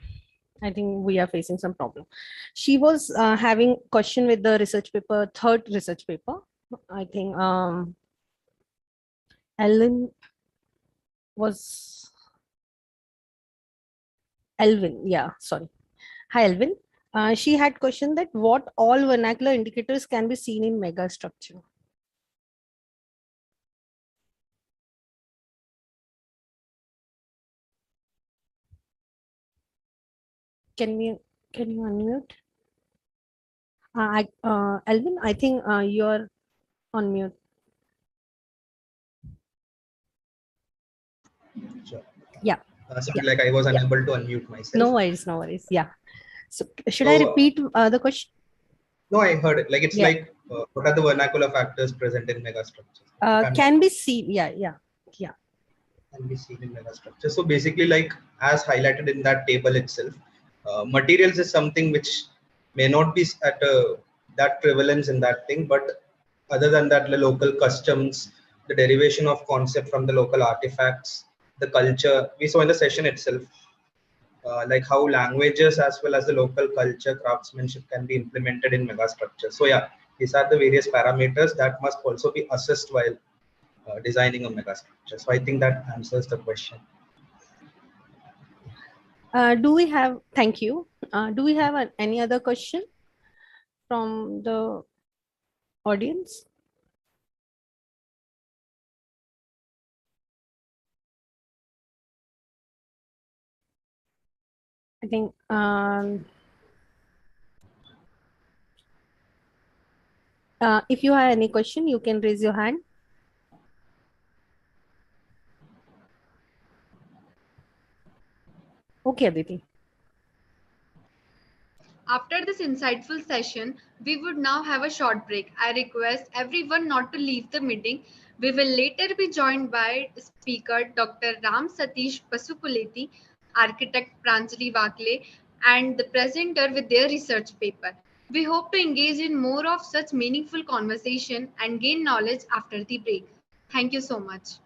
I think we are facing some problem. She was having question with the research paper, third research paper. I think Elvin, yeah, sorry. Hi, Elvin. She had questioned that what all vernacular indicators can be seen in megastructure. Can you unmute? Elvin, I think you're on mute. Sure. Yeah. Sorry, like I was unable to unmute myself. No worries. Yeah. So should I repeat the question? No, I heard it. Like it's like what are the vernacular factors present in megastructures? Can be seen. Yeah. Can be seen in megastructure. So basically, like as highlighted in that table itself, materials is something which may not be at that prevalence in that thing, but other than that, the local customs, the derivation of concept from the local artifacts, the culture. We saw in the session itself, like how languages as well as the local culture, craftsmanship can be implemented in megastructure. So yeah, these are the various parameters that must also be assessed while designing a megastructure. So I think that answers the question. Thank you. Do we have any other question from the audience? I think if you have any question, you can raise your hand. Okay, Aditi. After this insightful session, we would now have a short break. I request everyone not to leave the meeting. We will later be joined by speaker Dr. Ram Satish Pasupuleti, architect Pranjali Vakle, and the presenter with their research paper. We hope to engage in more of such meaningful conversation and gain knowledge after the break. Thank you so much.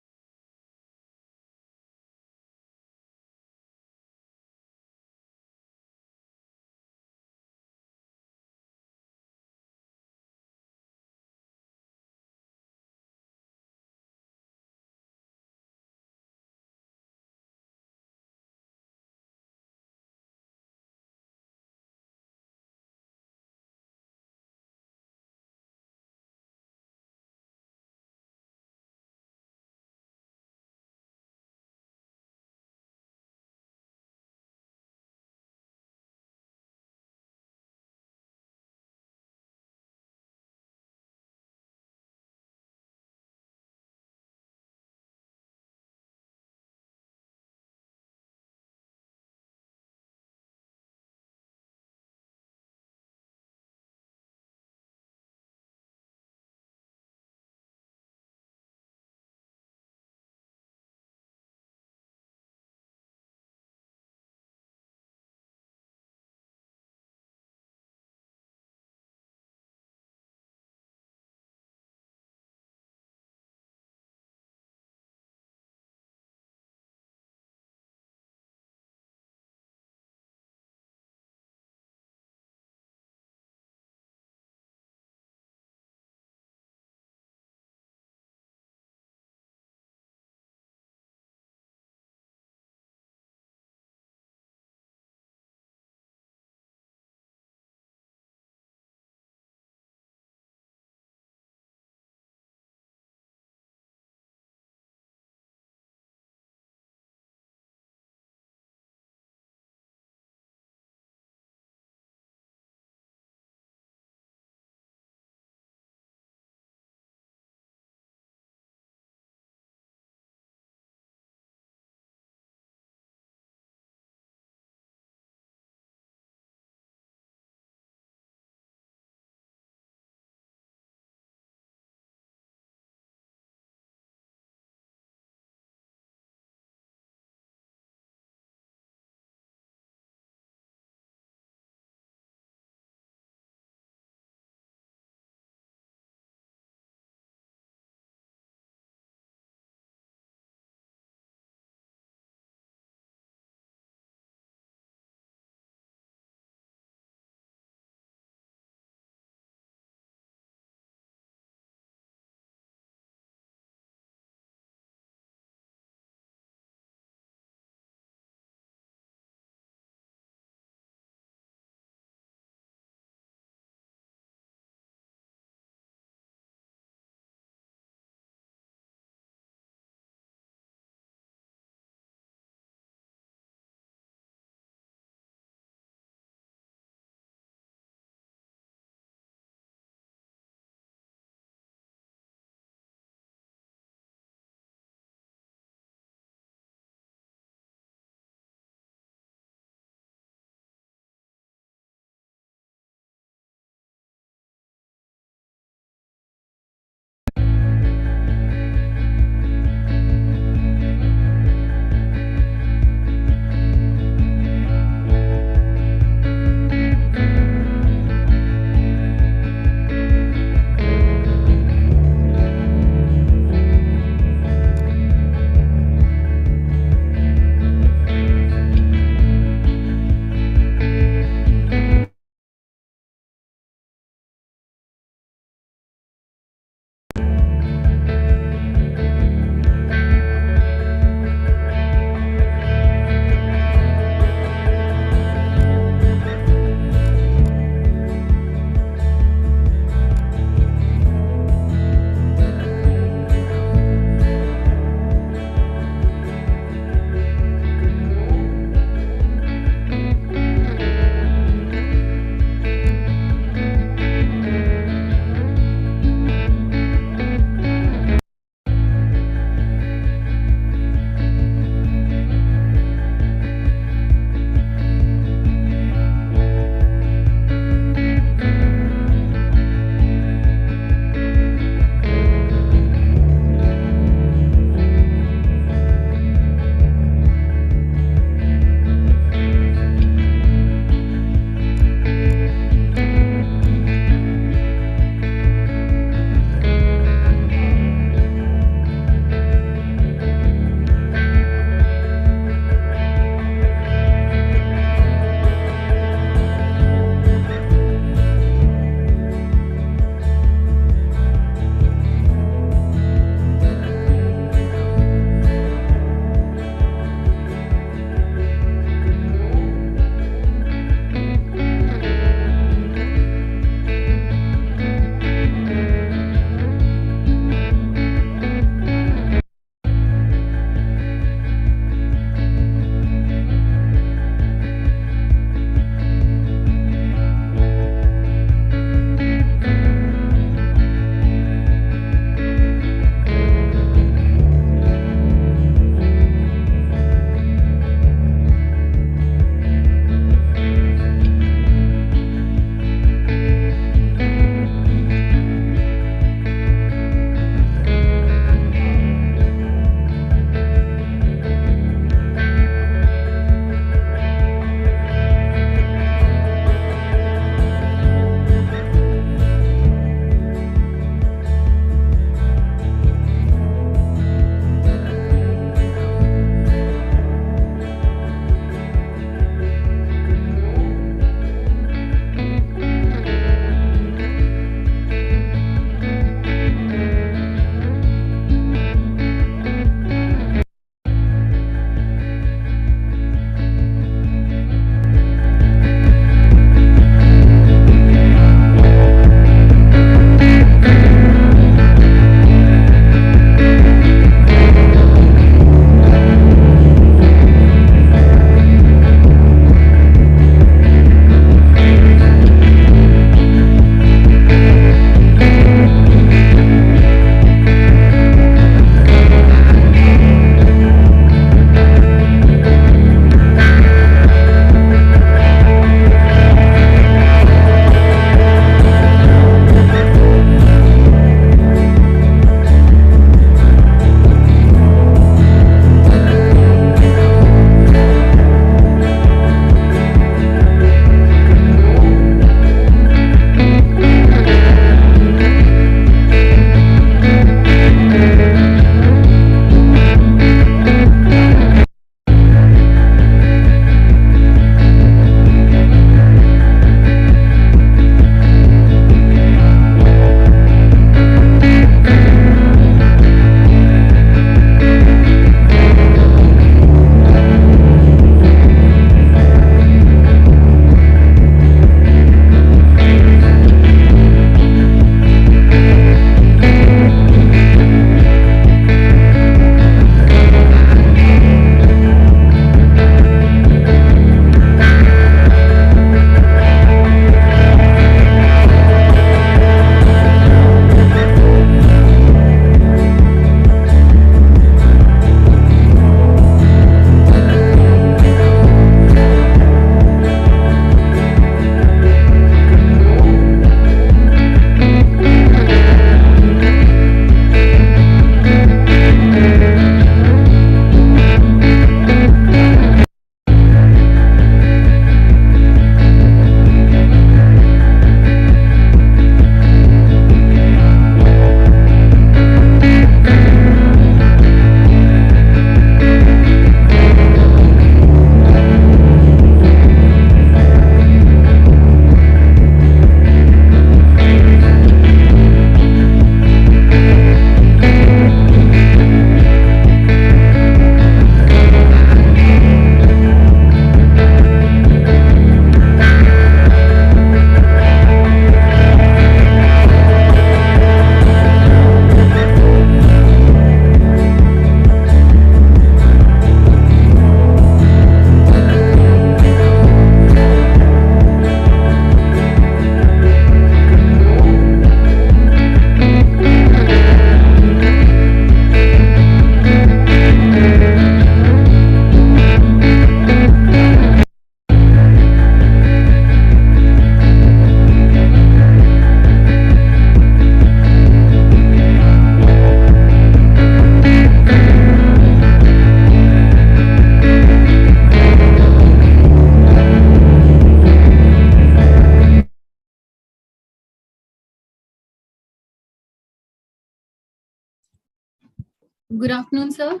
Good afternoon, sir.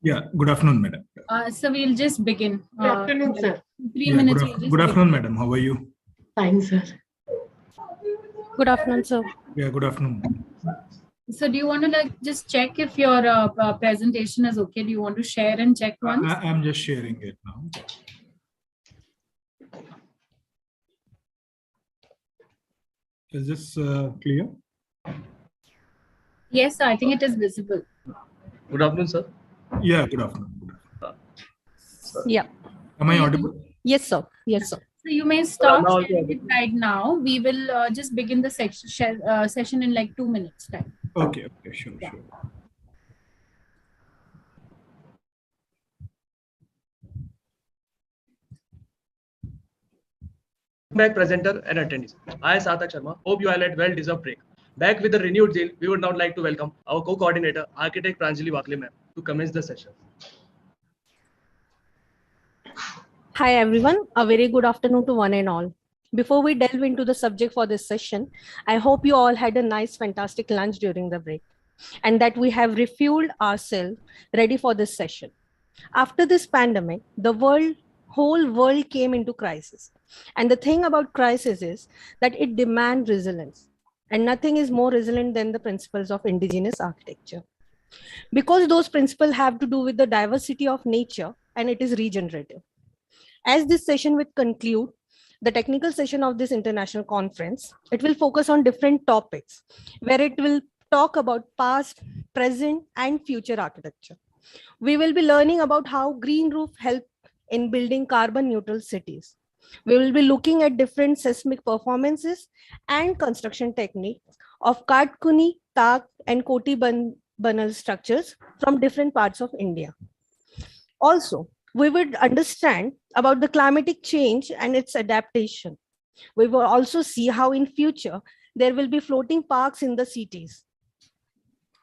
Yeah, good afternoon, madam. So we'll just begin. Good afternoon, sir. 3 minutes. Good afternoon, madam. How are you? Fine, sir. Good afternoon, sir. Yeah, good afternoon. So do you want to just check if your presentation is okay? Do you want to share and check once? I'm just sharing it now. Is this clear? Yes, I think it is visible. Good afternoon, sir. Yeah, good afternoon. Yeah. Am I audible? Yes, sir. Yes, sir. So you may start sharing it right now. We will just begin the session in like 2 minutes time. Okay, sure. Back presenter and attendees. I, Sarthak Sharma, hope you all had well-deserved break. Back with a renewed zeal, we would now like to welcome our co-coordinator, Architect Pranjali Wakle ma'am, to commence the session. Hi, everyone. A very good afternoon to one and all. Before we delve into the subject for this session, I hope you all had a nice, fantastic lunch during the break and that we have refueled ourselves ready for this session. After this pandemic, the whole world came into crisis. And the thing about crisis is that it demands resilience. And nothing is more resilient than the principles of indigenous architecture. Because those principles have to do with the diversity of nature and it is regenerative. As this session will conclude, the technical session of this international conference, it will focus on different topics where it will talk about past, present, and future architecture. We will be learning about how green roof help in building carbon neutral cities. We will be looking at different seismic performances and construction techniques of Katkuni, Tak, and Koti Banal structures from different parts of India. Also, we would understand about the climatic change and its adaptation. We will also see how in future there will be floating parks in the cities.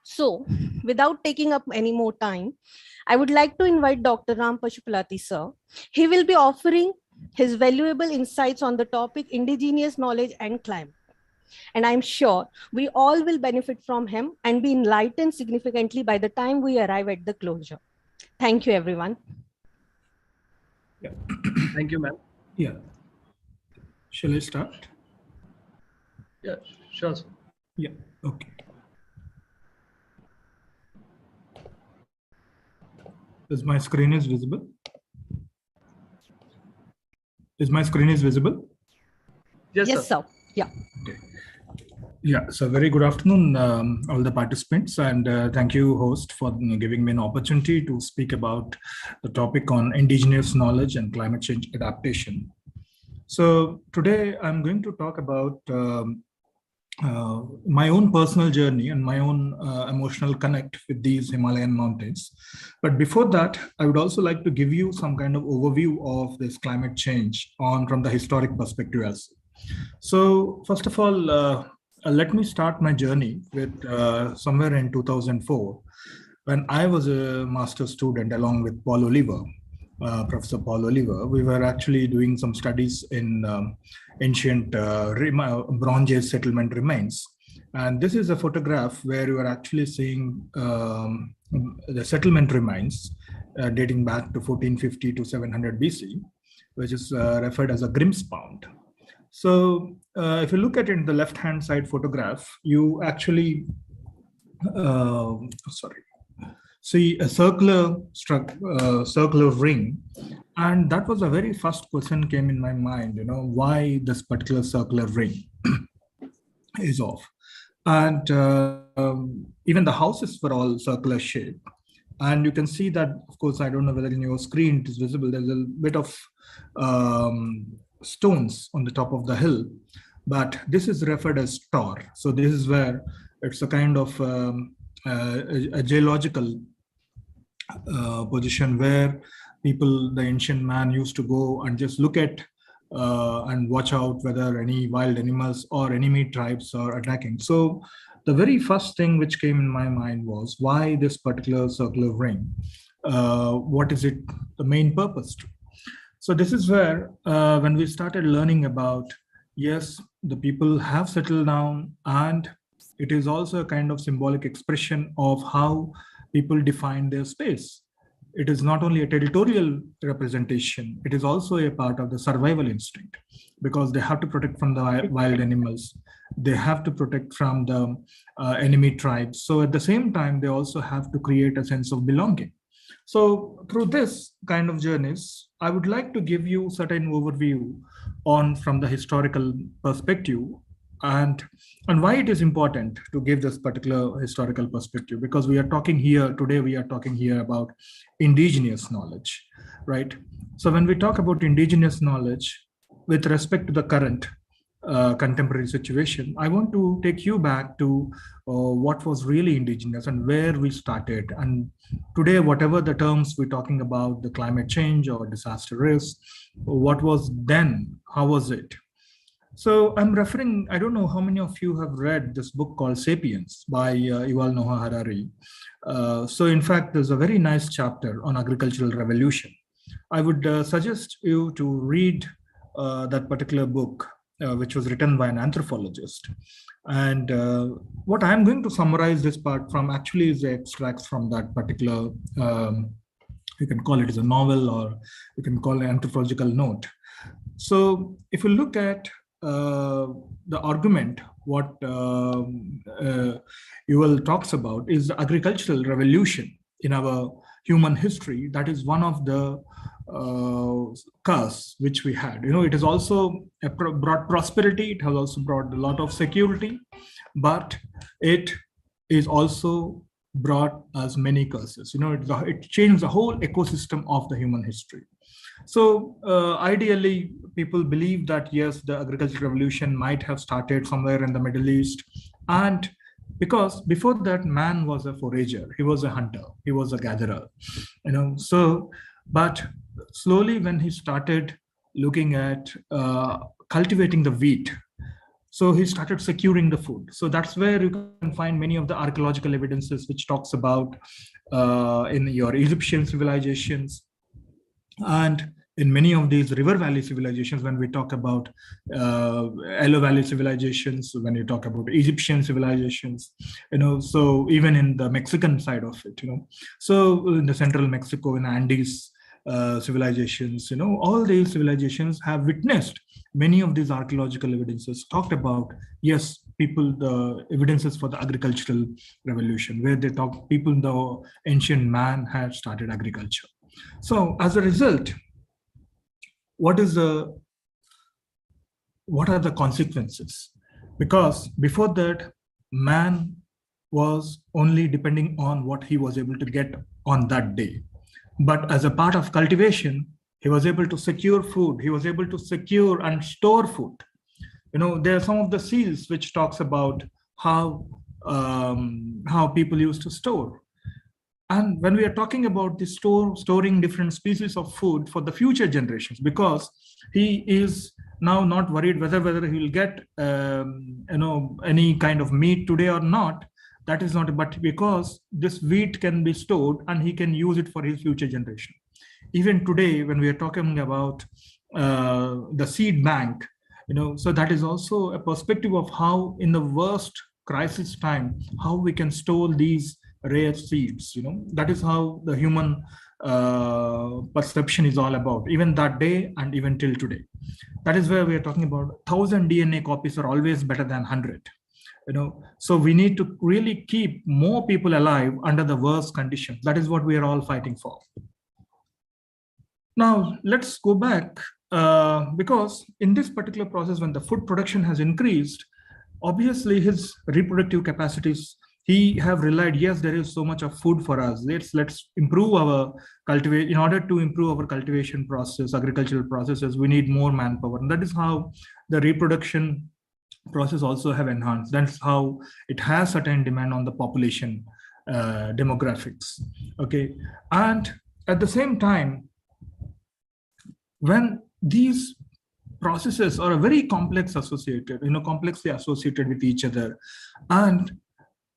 So, without taking up any more time, I would like to invite Dr. Ram Pashupulati sir. He will be offering his valuable insights on the topic indigenous knowledge and climate. And I'm sure we all will benefit from him and be enlightened significantly by the time we arrive at the closure. Thank you, everyone. Yeah. Thank you, ma'am. Yeah. Shall I start? Yeah, sure, sir. Yeah, okay. Is my screen is visible? Is my screen is visible? Yes, sir. Yeah. Okay. Yeah, so very good afternoon, all the participants, and thank you, host, for giving me an opportunity to speak about the topic on indigenous knowledge and climate change adaptation. So today I'm going to talk about my own personal journey and my own emotional connect with these Himalayan mountains. But before that, I would also like to give you some kind of overview of this climate change from the historic perspective also. So first of all, let me start my journey with somewhere in 2004, when I was a master's student along with Paul Oliver, Professor Paul Oliver. We were actually doing some studies in ancient Bronze Age settlement remains. And this is a photograph where you are actually seeing the settlement remains dating back to 1450 to 700 BC, which is referred as a Grimspound. So if you look at it in the left-hand side photograph, you actually see a circular ring, and that was the very first question came in my mind. Why this particular circular ring is off, and even the houses were all circular shape. And you can see that, of course, I don't know whether in your screen it is visible. There's a bit of stones on the top of the hill, but this is referred as tor. So this is where it's a kind of a geological position where the ancient man used to go and just look at and watch out whether any wild animals or enemy tribes are attacking. So the very first thing which came in my mind was, why this particular circular ring? What is it, the main purpose to? So this is where when we started learning about, yes, the people have settled down, and it is also a kind of symbolic expression of how people define their space. It is not only a territorial representation, it is also a part of the survival instinct, because they have to protect from the wild animals. They have to protect from the enemy tribes. So at the same time, they also have to create a sense of belonging. So through this kind of journeys, I would like to give you certain overview on from the historical perspective, and why it is important to give this particular historical perspective, because we are talking here today, we are talking here about indigenous knowledge, right? So when we talk about indigenous knowledge with respect to the current contemporary situation, I want to take you back to what was really indigenous and where we started. And today, whatever the terms we're talking about, the climate change or disaster risk, what was then, how was it? So I'm referring, I don't know how many of you have read this book called Sapiens by Yuval Noah Harari. So in fact, there's a very nice chapter on agricultural revolution. I would suggest you to read that particular book, which was written by an anthropologist. And what I'm going to summarize this part from actually is the extracts from that particular, you can call it as a novel, or you can call it an anthropological note. So if you look at the argument, what Yuval talks about is the agricultural revolution in our human history. That is one of the curse which we had. You know, it has also brought prosperity. It has also brought a lot of security, but it is also brought us many curses. You know, it changed the whole ecosystem of the human history. So ideally, people believe that, yes, the agricultural revolution might have started somewhere in the Middle East. And because before that, man was a forager, he was a hunter, he was a gatherer, you know. So, but slowly when he started looking at cultivating the wheat, so he started securing the food. So that's where you can find many of the archaeological evidences which talks about in your Egyptian civilizations, and in many of these river valley civilizations, when we talk about Elo Valley civilizations, when you talk about Egyptian civilizations, you know, so even in the Mexican side of it, you know, so in the central Mexico, in Andes civilizations, you know, all these civilizations have witnessed many of these archaeological evidences talked about, yes, people, the evidences for the agricultural revolution, where they talk, people, the ancient man had started agriculture. So as a result, what are the consequences? Because before that, man was only depending on what he was able to get on that day. But as a part of cultivation, he was able to secure food. He was able to secure and store food. You know, there are some of the seals which talks about how people used to store. And when we are talking about the storing different species of food for the future generations, because he is now not worried whether he will get you know, any kind of meat today or not. That is not, but because this wheat can be stored and he can use it for his future generation. Even today, when we are talking about the seed bank, you know, so that is also a perspective of how in the worst crisis time, how we can store these rare seeds. You know, that is how the human perception is all about, even that day and even till today. That is where we are talking about 1,000 DNA copies are always better than 100. You know, so we need to really keep more people alive under the worst conditions. That is what we are all fighting for. Now let's go back, because in this particular process, when the food production has increased, obviously his reproductive capacities, he have relied, yes, there is so much of food for us, let's improve our cultivation. In order to improve our cultivation process, agricultural processes, we need more manpower. And that is how the reproduction process also have enhanced. That's how it has certain demand on the population demographics. Okay, and at the same time, when these processes are very complex associated, you know, complexly associated with each other, and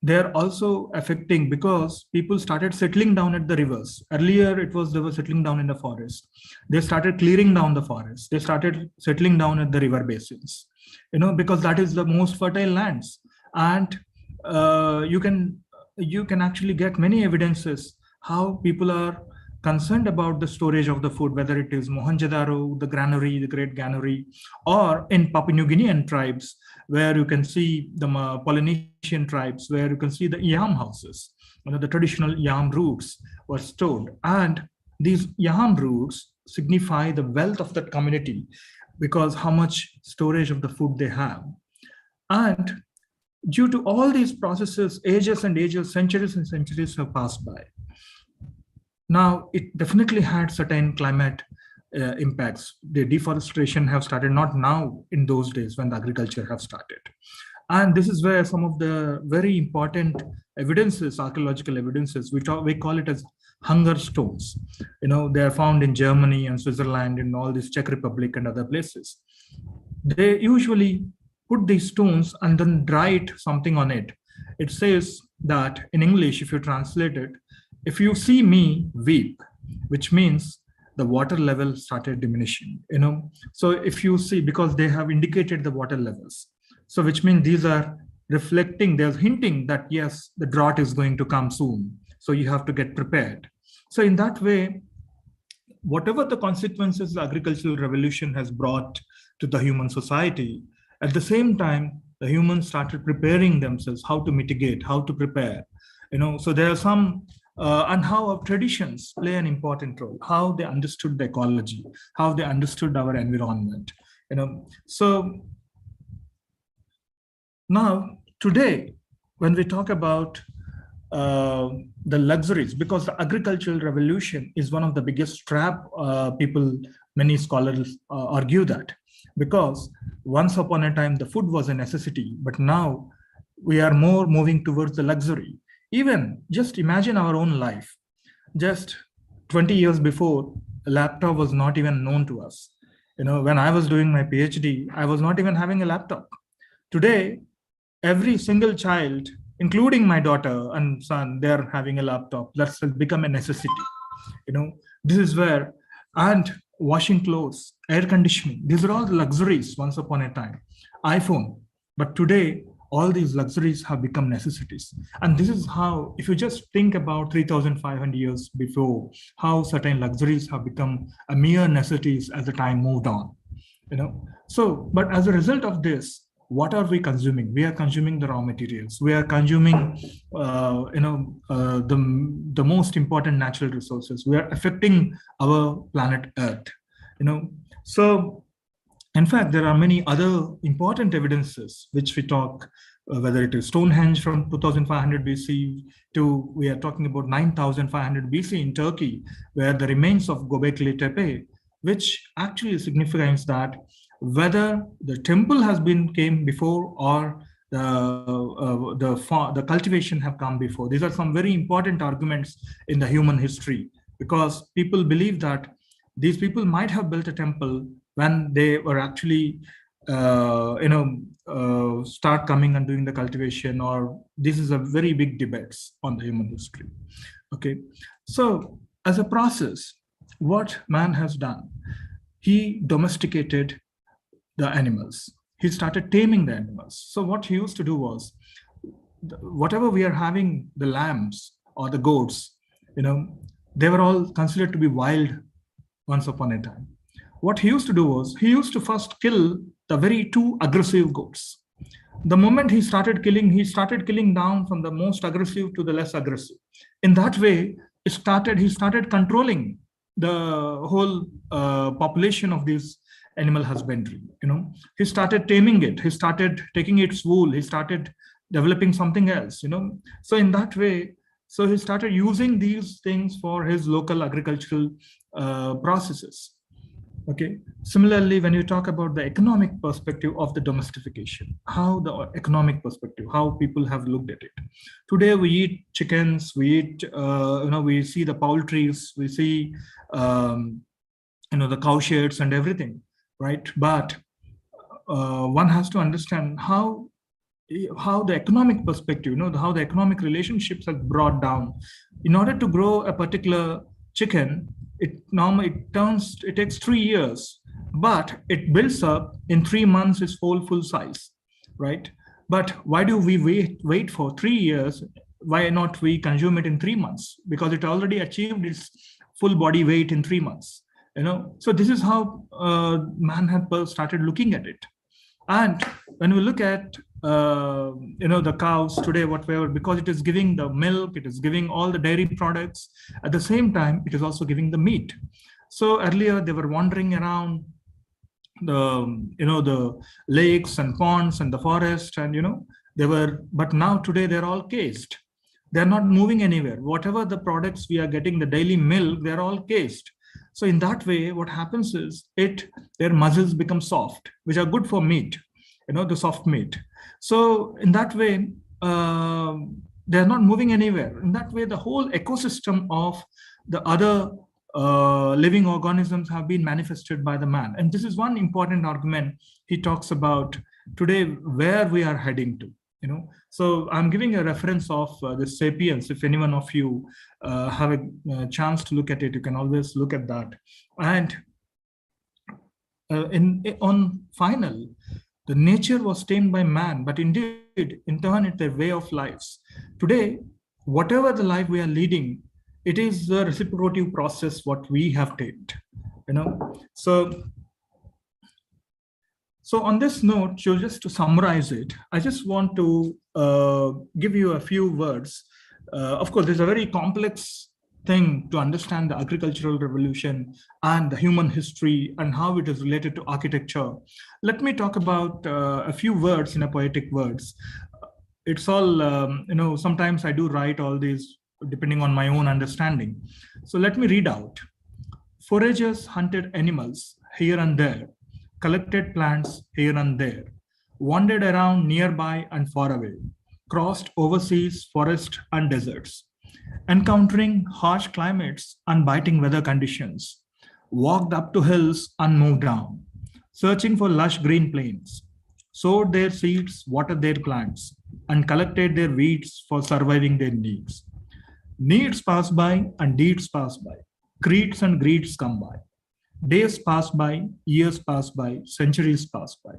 they're also affecting because people started settling down at the rivers. Earlier, it was they were settling down in the forest. They started clearing down the forest. They started settling down at the river basins, you know, because that is the most fertile lands. And you can actually get many evidences how people are concerned about the storage of the food, whether it is Mohenjo-daro, the granary, the Great Granary, or in Papua New Guinean tribes, where you can see the Polynesian tribes, where you can see the yam houses. The traditional yam roots were stored. And these yam roots signify the wealth of that community because how much storage of the food they have. And due to all these processes, ages and ages, centuries and centuries have passed by. Now, it definitely had certain climate impacts. The deforestation have started, not now in those days when the agriculture have started. And this is where some of the very important evidences, archaeological evidences, we call it as hunger stones. They are found in Germany and Switzerland, in all this Czech Republic and other places. They usually put these stones and then write something on it. It says that in English, if you translate it, if you see me, weep, which means the water level started diminishing. So if you see, because they have indicated the water levels, so which means these are reflecting, they're hinting that yes, the drought is going to come soon. So you have to get prepared. So in that way, whatever the consequences the agricultural revolution has brought to the human society, at the same time, the humans started preparing themselves, how to mitigate, how to prepare. So there are some, and how our traditions play an important role, how they understood the ecology, how they understood our environment. So now, today, when we talk about the luxuries, because the agricultural revolution is one of the biggest trap, many scholars argue that, because once upon a time, the food was a necessity, but now we are more moving towards the luxury. Even just imagine our own life. Just 20 years before, a laptop was not even known to us. When I was doing my PhD, I was not even having a laptop. Today, every single child, including my daughter and son, they're having a laptop. That's become a necessity. This is where, and washing clothes, air conditioning, these are all the luxuries once upon a time. iPhone, but today, all these luxuries have become necessities. And this is how, if you just think about 3,500 years before, how certain luxuries have become a mere necessities as the time moved on. So, but as a result of this, what are we consuming? We are consuming the raw materials. We are consuming, the most important natural resources. We are affecting our planet Earth. So, in fact, there are many other important evidences which we talk, whether it is Stonehenge from 2500 BC to, we are talking about 9500 BC in Turkey, where the remains of Göbekli Tepe, which actually signifies that whether the temple has came before or the cultivation have come before. These are some very important arguments in the human history, because people believe that these people might have built a temple when they were actually, start coming and doing the cultivation, or this is a very big debates on the human history. Okay, so as a process, what man has done, he domesticated the animals. He started taming the animals. So what he used to do was, whatever we are having, the lambs or the goats, they were all considered to be wild once upon a time. What he used to do was, he used to first kill the very two aggressive goats. The moment he started killing down from the most aggressive to the less aggressive. In that way, he started controlling the whole population of these animal husbandry. He started taming it. He started taking its wool. He started developing something else. So in that way, so he started using these things for his local agricultural processes. Okay. Similarly, when you talk about the economic perspective of the domestication, how the economic perspective, how people have looked at it. Today we eat chickens, we eat, we see the poultries, we see, the cow sheds and everything, right? But one has to understand how the economic perspective, how the economic relationships have brought down. In order to grow a particular chicken, it takes 3 years, but it builds up in 3 months its full size, right? But why do we wait for 3 years? Why not we consume it in 3 months? Because it already achieved its full body weight in 3 months. So this is how man had started looking at it. And when we look at the cows today, whatever, because it is giving the milk, it is giving all the dairy products. At the same time, it is also giving the meat. So earlier they were wandering around the lakes and ponds and the forest, and but now today they're all cased. They're not moving anywhere. Whatever the products we are getting, the daily milk, they're all cased. So in that way, what happens is their muscles become soft, which are good for meat, the soft meat. So in that way, they're not moving anywhere. In that way, the whole ecosystem of the other living organisms have been manifested by the man. And this is one important argument he talks about today, where we are heading to. So I'm giving a reference of the Sapiens. If anyone of you have a chance to look at it, you can always look at that. And on final, the nature was tamed by man, but indeed, in turn, it's a way of lives. Today, whatever the life we are leading, it is the reciprocative process what we have tamed. So on this note, just to summarize it, I just want to give you a few words. Of course, there's a very complex thing to understand the agricultural revolution and the human history and how it is related to architecture. Let me talk about a few words in a poetic words. It's all, sometimes I do write all these depending on my own understanding. So let me read out. Foragers hunted animals here and there, collected plants here and there, wandered around nearby and far away, crossed overseas, forests and deserts, encountering harsh climates and biting weather conditions, walked up to hills and moved down, searching for lush green plains, sowed their seeds, watered their plants, and collected their weeds for surviving their needs. Needs pass by and deeds pass by, creeds and greeds come by. Days pass by, years pass by, centuries pass by.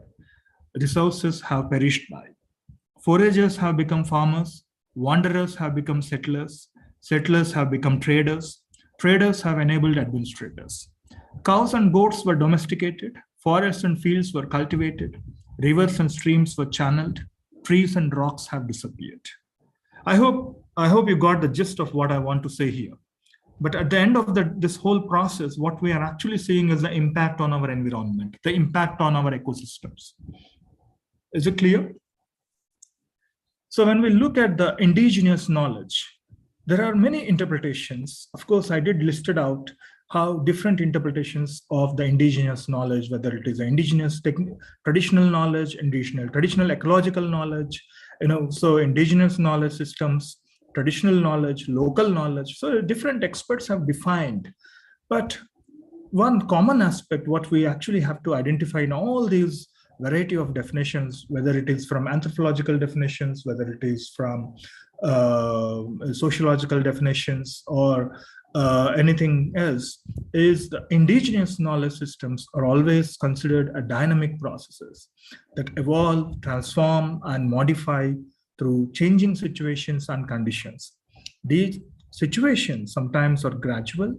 Resources have perished by. Foragers have become farmers, wanderers have become settlers, settlers have become traders, traders have enabled administrators. Cows and goats were domesticated, forests and fields were cultivated, rivers and streams were channeled, trees and rocks have disappeared. I hope you got the gist of what I want to say here. But at the end of this whole process, what we are actually seeing is the impact on our environment, the impact on our ecosystems. Is it clear? So when we look at the indigenous knowledge, there are many interpretations. Of course, I did list it out how different interpretations of the indigenous knowledge, whether it is indigenous traditional knowledge, traditional ecological knowledge, so indigenous knowledge systems, traditional knowledge, local knowledge. So different experts have defined. But one common aspect, what we actually have to identify in all these variety of definitions, whether it is from anthropological definitions, whether it is from sociological definitions or anything else, is the indigenous knowledge systems are always considered a dynamic processes that evolve, transform, and modify through changing situations and conditions. These situations sometimes are gradual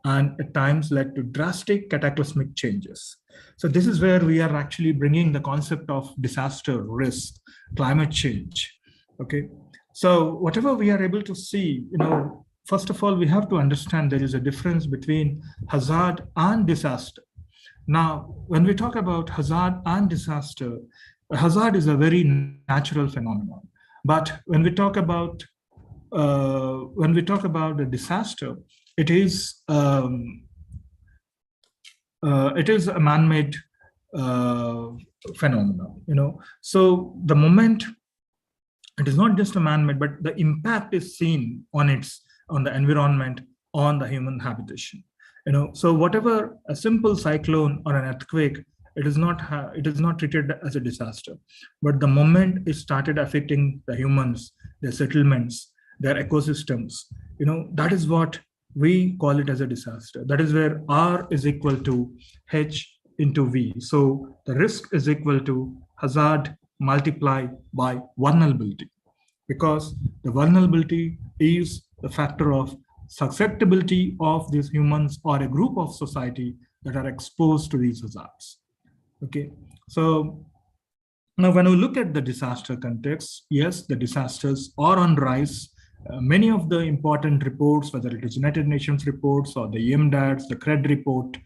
and at times led to drastic cataclysmic changes. So this is where we are actually bringing the concept of disaster, risk, climate change. Okay, so whatever we are able to see, first of all, we have to understand there is a difference between hazard and disaster. Now, when we talk about hazard and disaster, hazard is a very natural phenomenon. But when we talk about the disaster, it is a man-made phenomenon. So the moment it is not just a man-made, but the impact is seen on the environment, on the human habitation. So whatever a simple cyclone or an earthquake, it is not treated as a disaster. But the moment it started affecting the humans, their settlements, their ecosystems, that is what we call it as a disaster. That is where R is equal to H into V. So the risk is equal to hazard multiply by vulnerability, because the vulnerability is the factor of susceptibility of these humans or a group of society that are exposed to these hazards. Okay, so now when we look at the disaster context, yes, the disasters are on rise. Many of the important reports, whether it is United Nations reports or the IMDADS, the CRED report,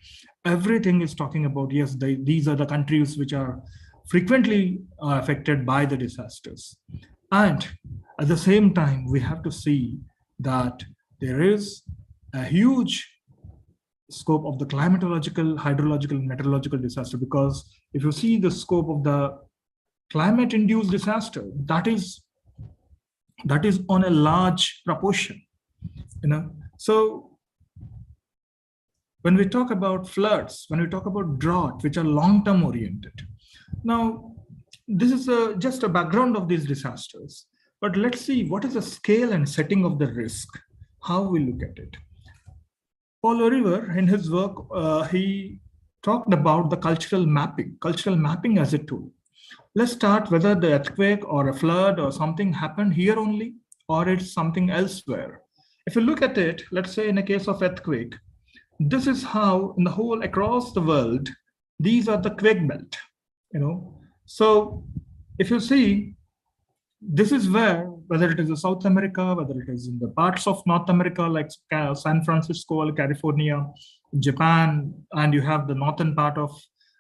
everything is talking about, yes, these are the countries which are frequently affected by the disasters. And at the same time, we have to see that there is a huge scope of the climatological, hydrological, meteorological disaster, because if you see the scope of the climate-induced disaster, that is on a large proportion, So when we talk about floods, when we talk about drought, which are long-term oriented, now this is just a background of these disasters. But let's see what is the scale and setting of the risk, how we look at it. Paul Oliver, in his work, he talked about the cultural mapping as a tool. Let's start whether the earthquake or a flood or something happened here only, or it's something elsewhere. If you look at it, let's say in a case of earthquake, this is how in the whole across the world, these are the quake belt, So if you see, this is where, whether it is in South America, whether it is in the parts of North America, like San Francisco, California, Japan, and you have the northern part of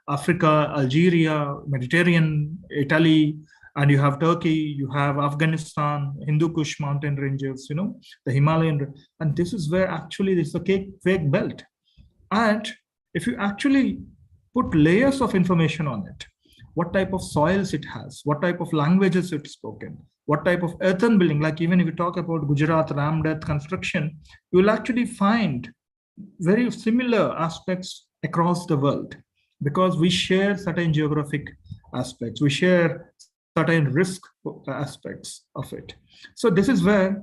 Africa, Algeria, Mediterranean, Italy, and you have Turkey, you have Afghanistan, Hindu Kush mountain ranges, the Himalayan, and this is where actually this is the quake belt. And if you actually put layers of information on it, what type of soils it has, what type of languages it's spoken, what type of earthen building, like even if you talk about Gujarat Ramdev construction, you will actually find very similar aspects across the world, because we share certain geographic aspects, we share certain risk aspects of it. So this is where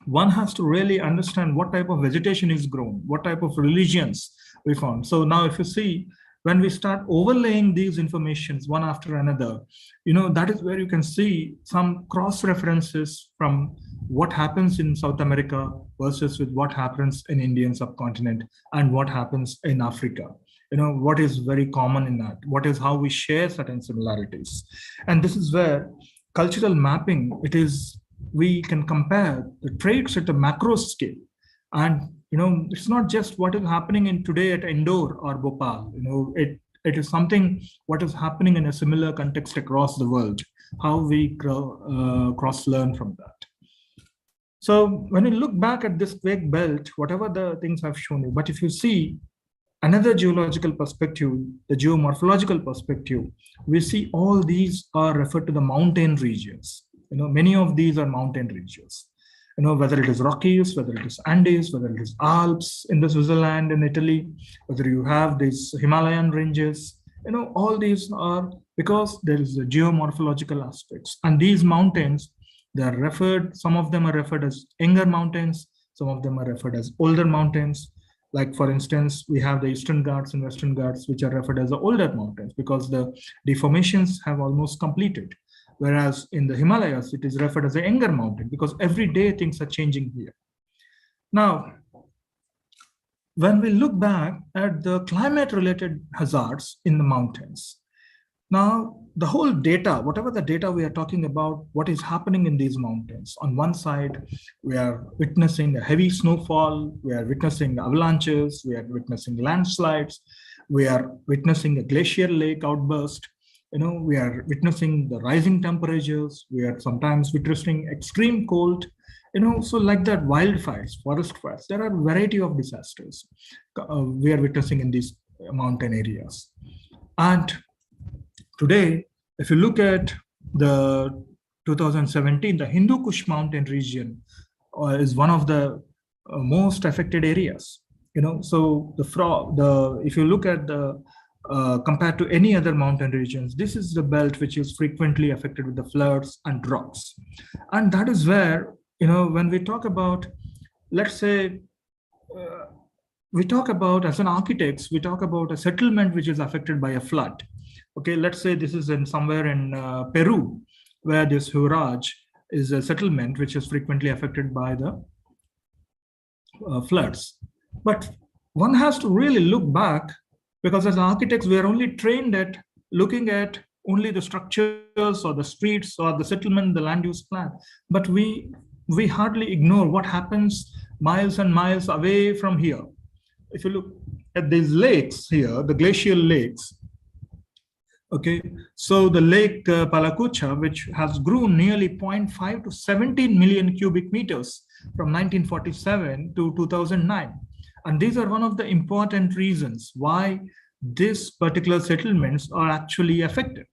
one has to really understand what type of vegetation is grown, what type of religions we found. So now if you see, when we start overlaying these informations one after another, that is where you can see some cross references from what happens in South America versus with what happens in Indian subcontinent and what happens in Africa. What is very common in that, what is how we share certain similarities. And this is where cultural mapping, we can compare the traits at a macro scale. And it's not just what is happening in today at Indore or Bhopal. It is something what is happening in a similar context across the world, how we cross-learn from that. So when you look back at this quake belt, whatever the things I've shown you, but if you see another geological perspective, the geomorphological perspective, we see all these are referred to the mountain regions. Many of these are mountain regions. Whether it is Rockies, whether it is Andes, whether it is Alps in the Switzerland in Italy, whether you have these Himalayan ranges, all these are because there is a geomorphological aspects. And these mountains, they are referred, some of them are referred as younger mountains, some of them are referred as older mountains. Like for instance, we have the Eastern Ghats and Western Ghats, which are referred as the older mountains because the deformations have almost completed. Whereas in the Himalayas, it is referred as a younger mountain because every day things are changing here. Now, when we look back at the climate-related hazards in the mountains, now the whole data, whatever the data we are talking about, what is happening in these mountains, on one side, we are witnessing a heavy snowfall, we are witnessing avalanches, we are witnessing landslides, we are witnessing a glacial lake outburst, we are witnessing the rising temperatures, we are sometimes witnessing extreme cold, so like that, wildfires, forest fires, there are a variety of disasters we are witnessing in these mountain areas. And today, if you look at the 2017, the Hindu Kush mountain region is one of the most affected areas. So if you look at the compared to any other mountain regions, this is the belt which is frequently affected with the floods and droughts. And that is where, when we talk about, let's say, we talk about, as an architects, we talk about a settlement which is affected by a flood. Okay, let's say this is in somewhere in Peru, where this Huaraj is a settlement which is frequently affected by the floods. But one has to really look back, because as architects, we are only trained at looking at only the structures or the streets or the settlement, the land use plan. But we hardly ignore what happens miles and miles away from here. If you look at these lakes here, the glacial lakes, okay, so the lake Palacucha, which has grown nearly 0.5 to 17 million cubic meters from 1947 to 2009. And these are one of the important reasons why these particular settlements are actually affected.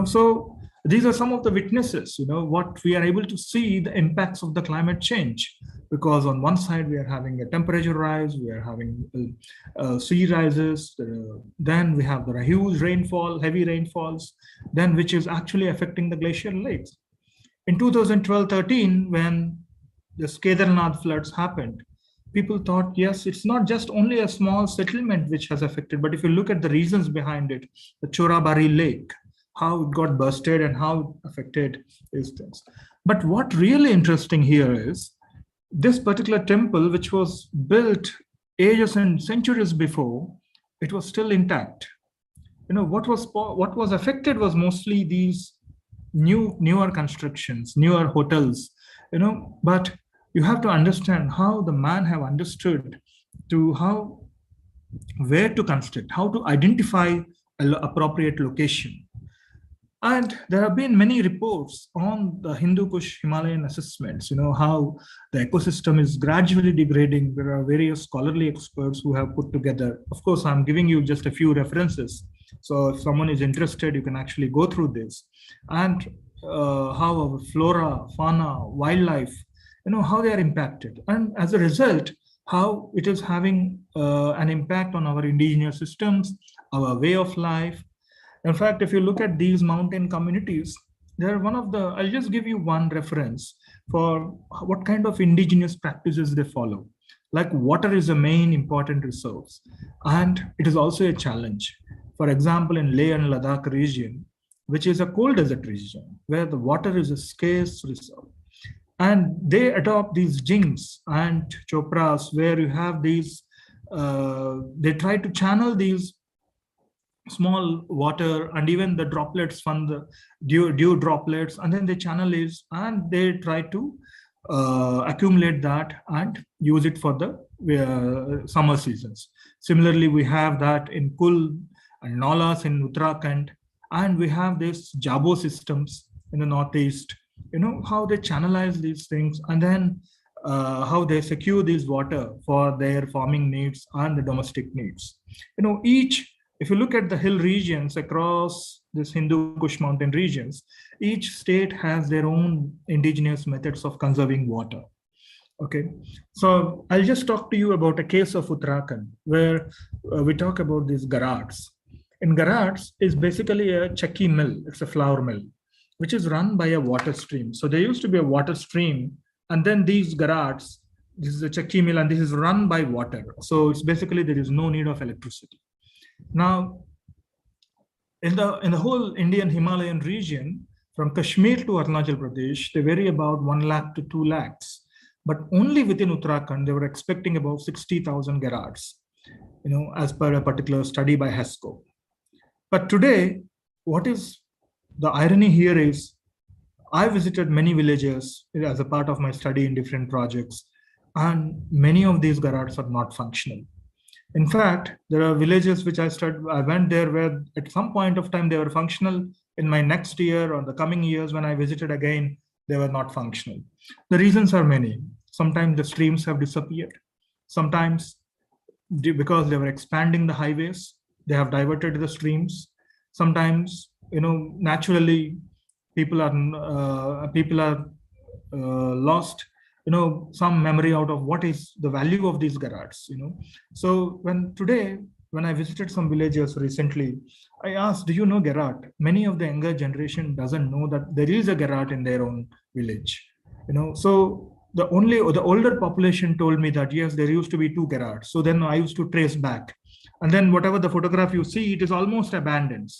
So these are some of the witnesses, what we are able to see the impacts of the climate change, because on one side we are having a temperature rise, we are having sea rises, then we have the huge rainfall, heavy rainfalls, then which is actually affecting the glacial lakes. In 2012-13, when the Kedarnath floods happened, people thought, yes, it's not just only a small settlement which has affected, but if you look at the reasons behind it, the Chorabari Lake, how it got bursted and how it affected these things. But what really interesting here is this particular temple, which was built ages and centuries before, it was still intact. What was affected was mostly these newer constructions, newer hotels, but you have to understand how the man have understood where to construct, how to identify an appropriate location. And there have been many reports on the Hindu Kush Himalayan assessments, how the ecosystem is gradually degrading. There are various scholarly experts who have put together. Of course, I'm giving you just a few references. So if someone is interested, you can actually go through this. And how our flora, fauna, wildlife, how they are impacted. And as a result, how it is having an impact on our indigenous systems, our way of life. In fact, if you look at these mountain communities, they're I'll just give you one reference for what kind of indigenous practices they follow. Like water is a main important resource, and it is also a challenge. For example, in Leh and Ladakh region, which is a cold desert region, where the water is a scarce resource. And they adopt these jings and chopras where you have these, they try to channel these small water and even the droplets from the dew droplets, and then they channel it and they try to accumulate that and use it for the summer seasons. Similarly, we have that in Kul and Naulas in Uttarakhand, and we have these Jabo systems in the northeast, how they channelize these things, and then how they secure this water for their farming needs and the domestic needs. If you look at the hill regions across this Hindu Kush mountain regions, each state has their own indigenous methods of conserving water. Okay, so I'll just talk to you about a case of Uttarakhand where we talk about these garats. In garats is basically a chakki mill. It's a flour mill, which is run by a water stream. So there used to be a water stream, and then these garats, this is a chakki mill, and this is run by water. So it's basically there is no need of electricity. Now, in the whole Indian Himalayan region, from Kashmir to Arunachal Pradesh, they vary about 1 lakh to 2 lakhs. But only within Uttarakhand, they were expecting about 60,000 garats, as per a particular study by HESCO. But today, what is the irony here is, I visited many villages as a part of my study in different projects, and many of these garats are not functional. In fact, there are villages which I went there where at some point of time they were functional. In my next year or the coming years when I visited again, they were not functional. The reasons are many. Sometimes the streams have disappeared. Sometimes because they were expanding the highways, they have diverted the streams. Sometimes, naturally people are lost some memory out of what is the value of these garats. So when I visited some villages recently, I asked, do you know garat? Many of the younger generation doesn't know that there is a garat in their own village. So the older population told me that yes, there used to be 2 garats. So then I used to trace back, and then whatever the photograph you see, it is almost abandoned.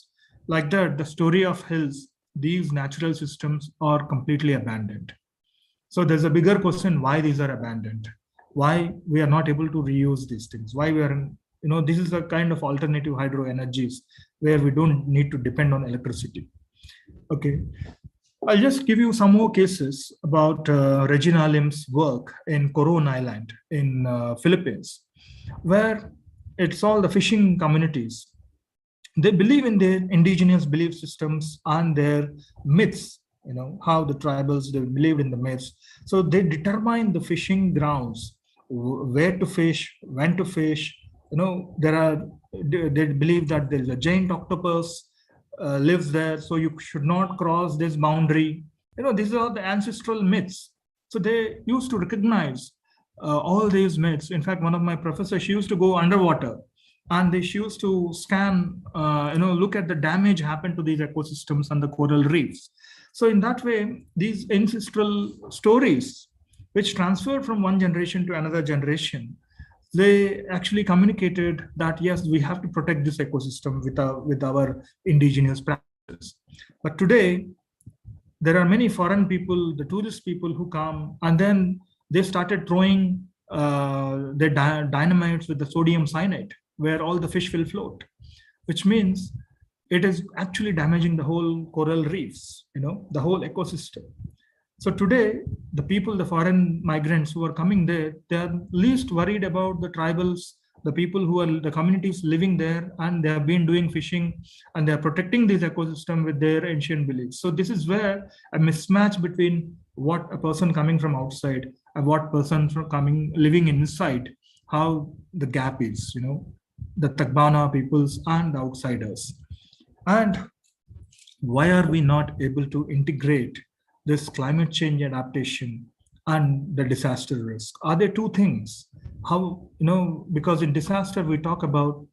like that, the story of hills, these natural systems are completely abandoned. So there's a bigger question why these are abandoned, why we are not able to reuse these things, why we are, this is a kind of alternative hydro energies where we don't need to depend on electricity. Okay, I'll just give you some more cases about Regina Lim's work in Coron Island in Philippines, where it's all the fishing communities. They believe in their indigenous belief systems and their myths, how the tribals, they believed in the myths. So they determine the fishing grounds, where to fish, when to fish. They believe that there is a giant octopus lives there, so you should not cross this boundary. These are the ancestral myths. So they used to recognize all these myths. In fact, one of my professors, she used to go underwater and she used to scan, look at the damage happened to these ecosystems and the coral reefs. So in that way, these ancestral stories, which transferred from one generation to another generation, they actually communicated that, yes, we have to protect this ecosystem with our indigenous practices. But today, there are many foreign people, the tourist people who come, and then they started throwing their dynamites with the sodium cyanide, where all the fish will float, which means it is actually damaging the whole coral reefs, the whole ecosystem. So today, the people, the foreign migrants who are coming there, they are least worried about the tribals, the people who are the communities living there, and they have been doing fishing and they are protecting this ecosystem with their ancient beliefs. So this is where a mismatch between what a person coming from outside and what person from living inside, how the gap is, the Tagbana peoples and the outsiders. And why are we not able to integrate this climate change adaptation and the disaster risk? Are there two things? How, because in disaster, we talk about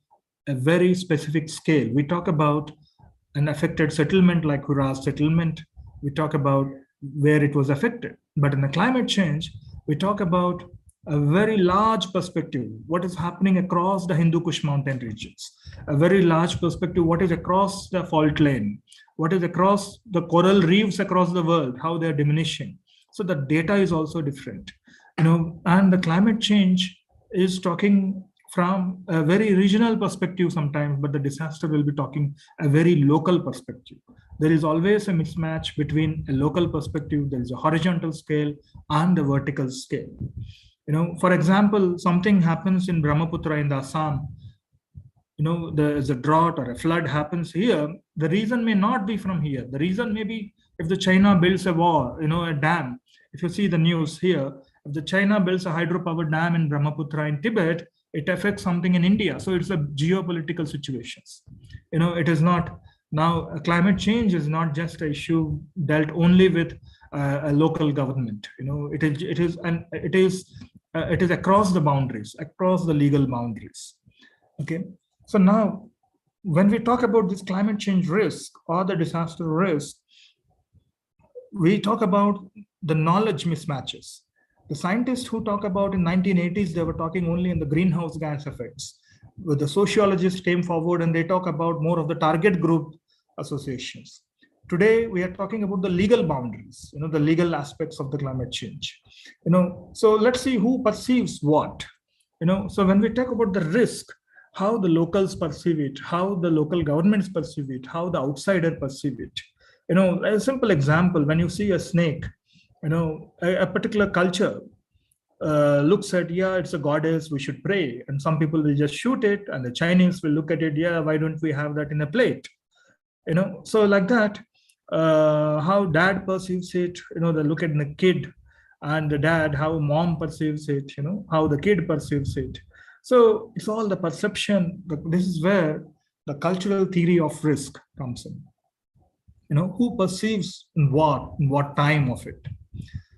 a very specific scale. We talk about an affected settlement like Hurrah's settlement. We talk about where it was affected. But in the climate change, we talk about a very large perspective, what is happening across the Hindu Kush mountain regions, a very large perspective, what is across the fault line, what is across the coral reefs across the world, how they're diminishing. So the data is also different, and the climate change is talking from a very regional perspective sometimes, but the disaster will be talking a very local perspective. There is always a mismatch between a local perspective, there is a horizontal scale and the vertical scale. For example, something happens in Brahmaputra in the Assam, there's a drought or a flood happens here. The reason may not be from here. The reason may be if the China builds a wall, a dam. If you see the news here, if the China builds a hydropower dam in Brahmaputra in Tibet, it affects something in India. So it's a geopolitical situations. It is not now climate change is not just an issue dealt only with a local government. It is across the boundaries, across the legal boundaries. Okay. So now, when we talk about this climate change risk or the disaster risk, we talk about the knowledge mismatches. The scientists who talk about in 1980s, they were talking only in the greenhouse gas effects. But the sociologists came forward and they talk about more of the target group associations. Today, we are talking about the legal boundaries, the legal aspects of the climate change. So let's see who perceives what. So when we talk about the risk, how the locals perceive it, how the local governments perceive it, how the outsider perceive it. A simple example, when you see a snake, a particular culture looks at, yeah, it's a goddess, we should pray. And some people will just shoot it, and the Chinese will look at it, yeah, why don't we have that in a plate? So like that, how dad perceives it, they look at the kid and the dad, how mom perceives it, how the kid perceives it. So it's all the perception. This is where the cultural theory of risk comes in. Who perceives in what time of it.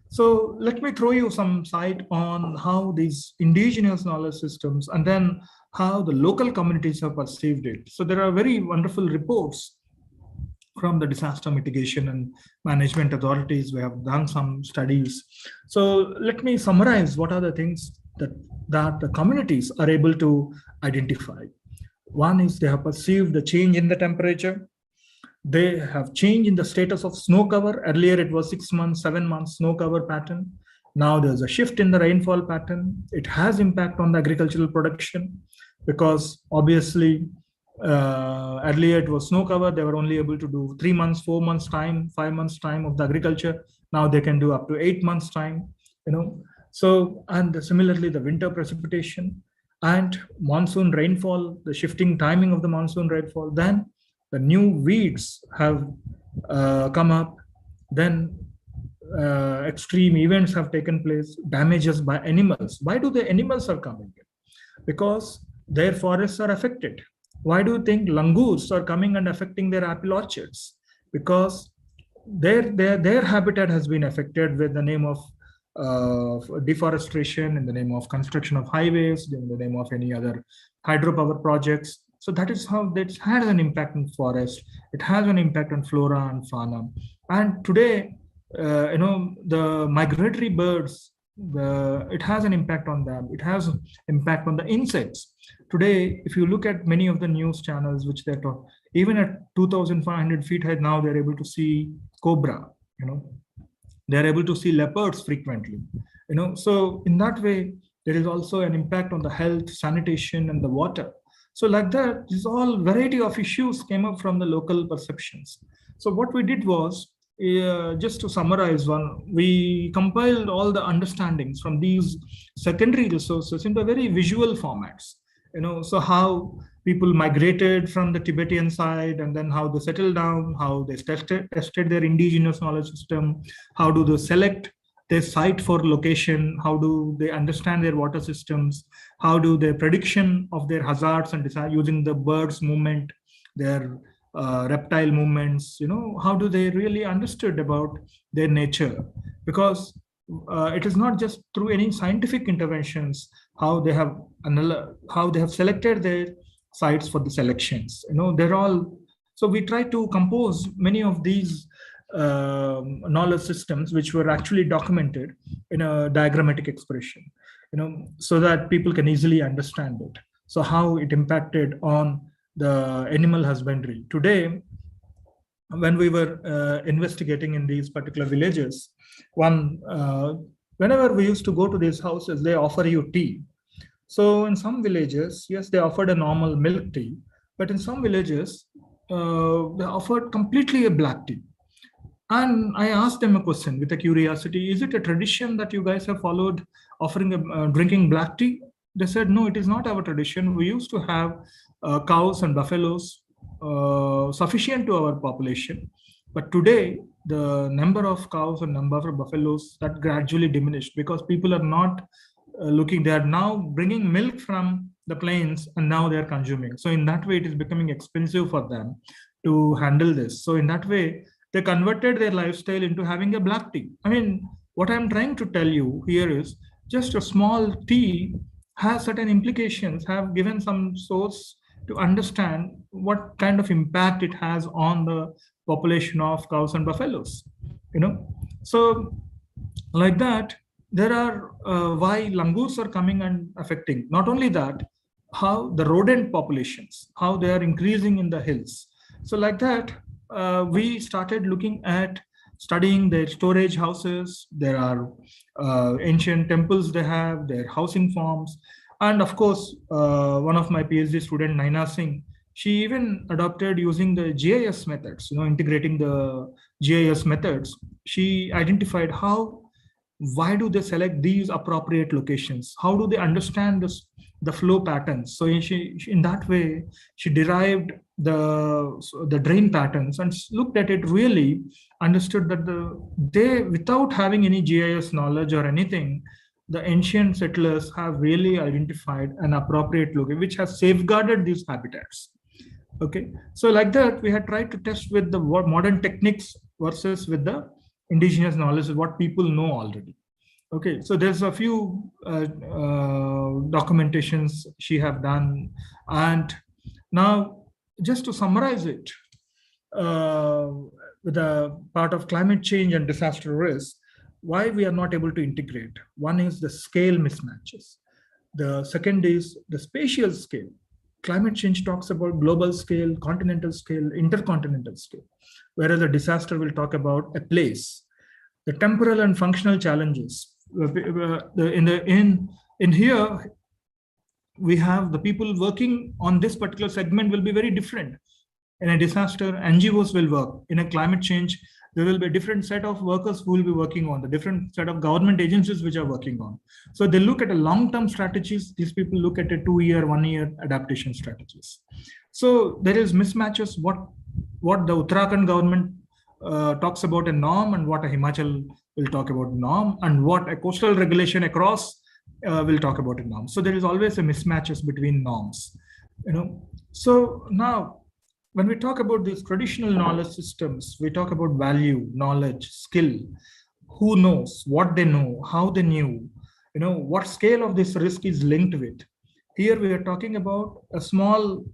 So let me throw you some light on how these indigenous knowledge systems and then how the local communities have perceived it. So there are very wonderful reports from the disaster mitigation and management authorities. We have done some studies. So let me summarize what are the things that the communities are able to identify. One is they have perceived the change in the temperature. They have changed in the status of snow cover. Earlier, it was 6 months, 7 months snow cover pattern. Now there's a shift in the rainfall pattern. It has impact on the agricultural production because obviously earlier it was snow cover. They were only able to do 3 months, 4 months time, 5 months time of the agriculture. Now they can do up to 8 months time, So, and similarly, the winter precipitation and monsoon rainfall, the shifting timing of the monsoon rainfall, then the new weeds have come up, then extreme events have taken place, damages by animals. Why do the animals are coming in? Because their forests are affected. Why do you think langurs are coming and affecting their apple orchards? Because their habitat has been affected with the name of deforestation, in the name of construction of highways, in the name of any other hydropower projects. So that is how that has an impact on forest. It has an impact on flora and fauna. And today, the migratory birds, it has an impact on them. It has an impact on the insects. Today, if you look at many of the news channels, which they're talking, even at 2,500 feet height, now they're able to see cobra, they're able to see leopards frequently, So in that way, there is also an impact on the health, sanitation, and the water. So like that, this all variety of issues came up from the local perceptions. So what we did was, just to summarize we compiled all the understandings from these secondary resources into very visual formats. So how people migrated from the Tibetan side, and then how they settled down, how they tested their indigenous knowledge system, how do they select their site for location, how do they understand their water systems, how do their prediction of their hazards and decide using the birds' movement, their reptile movements, how do they really understood about their nature? Because it is not just through any scientific interventions how they have selected their sites for the selections. They're all. So we try to compose many of these knowledge systems which were actually documented in a diagrammatic expression, so that people can easily understand it. So how it impacted on the animal husbandry. Today, when we were investigating in these particular villages, whenever we used to go to these houses, they offer you tea. So in some villages, yes, they offered a normal milk tea, but in some villages, they offered completely a black tea. And I asked them a question with a curiosity: is it a tradition that you guys have followed, offering drinking black tea? They said, no, it is not our tradition. We used to have cows and buffaloes sufficient to our population. But today, the number of cows and number of buffaloes that gradually diminished because people are not looking. They are now bringing milk from the plains and now they are consuming. So in that way, it is becoming expensive for them to handle this. So in that way, they converted their lifestyle into having a black tea. I mean, what I'm trying to tell you here is just a small tea has certain implications, have given some source to understand what kind of impact it has on the population of cows and buffaloes. So like that, there are why langurs are coming and affecting. Not only that, how the rodent populations, how they are increasing in the hills. So like that, we started looking at studying their storage houses. There are ancient temples they have, their housing forms. And of course, one of my PhD student, Naina Singh, she even adopted using the GIS methods, integrating the GIS methods. She identified why do they select these appropriate locations? How do they understand the flow patterns? So in that way, she derived the drain patterns and looked at it, really understood that they, without having any GIS knowledge or anything, the ancient settlers have really identified an appropriate location which has safeguarded these habitats. Okay, so like that, we had tried to test with the modern techniques versus with the indigenous knowledge, what people know already. Okay, so there's a few documentations she have done. And now, just to summarize it, with a part of climate change and disaster risk, why we are not able to integrate. One is the scale mismatches. The second is the spatial scale. climate change talks about global scale, continental scale, intercontinental scale, whereas a disaster will talk about a place. The temporal and functional challenges. In here, we have the people working on this particular segment will be very different. In a disaster, NGOs will work. In a climate change, there will be a different set of workers who will be working on, the different set of government agencies which are working on. So they look at a long-term strategies. These people look at a 2-year, 1-year adaptation strategies. So there is mismatches what the Uttarakhand government talks about a norm and what a Himachal will talk about norm and what a coastal regulation across will talk about a norm. So there is always a mismatches between norms, So now, when we talk about these traditional knowledge systems, we talk about value, knowledge, skill, who knows, what they know, how they knew, what scale of this risk is linked with. Here we are talking about a small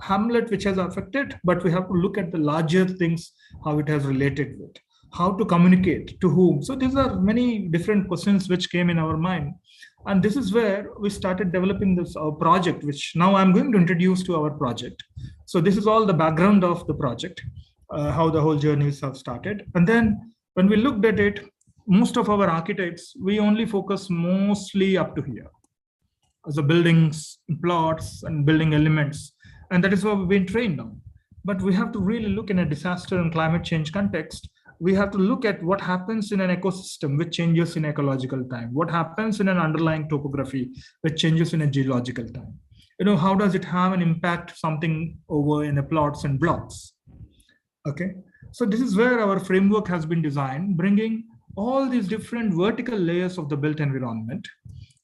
hamlet which has affected, but we have to look at the larger things, how it has related with, how to communicate, to whom. So these are many different questions which came in our mind. And this is where we started developing this project, which now I'm going to introduce to our project. So this is all the background of the project, how the whole journeys have started. And then when we looked at it, most of our architects, we only focus mostly up to here as the buildings, plots and building elements. And that is what we've been trained on. But we have to really look in a disaster and climate change context. We have to look at what happens in an ecosystem which changes in ecological time, what happens in an underlying topography which changes in a geological time. How does it have an impact something over in the plots and blocks? Okay, so this is where our framework has been designed, bringing all these different vertical layers of the built environment.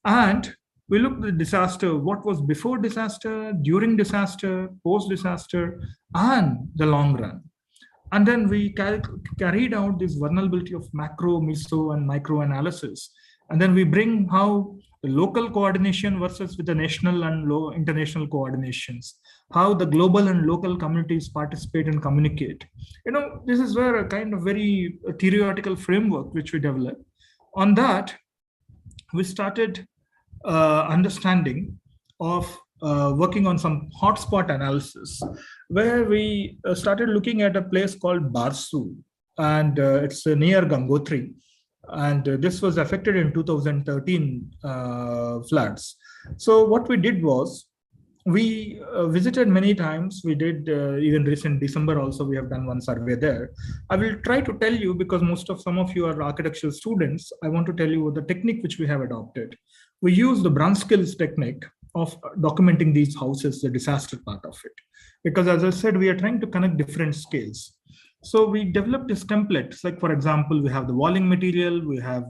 And we looked at the disaster, what was before disaster, during disaster, post-disaster, and the long run. And then we carried out this vulnerability of macro, meso, and micro analysis. And then we bring how the local coordination versus with the national and international coordinations, how the global and local communities participate and communicate. This is where a kind of very theoretical framework which we developed. On that, we started understanding of working on some hotspot analysis, where we started looking at a place called Barsu, and it's near Gangotri. And this was affected in 2013 floods. So what we did was, we visited many times. We did even recent December also, we have done one survey there. I will try to tell you, because some of you are architectural students, I want to tell you the technique which we have adopted. We use the Brunskills technique of documenting these houses, the disaster part of it. Because as I said, we are trying to connect different scales. So we developed this template. It's like, for example, we have the walling material, we have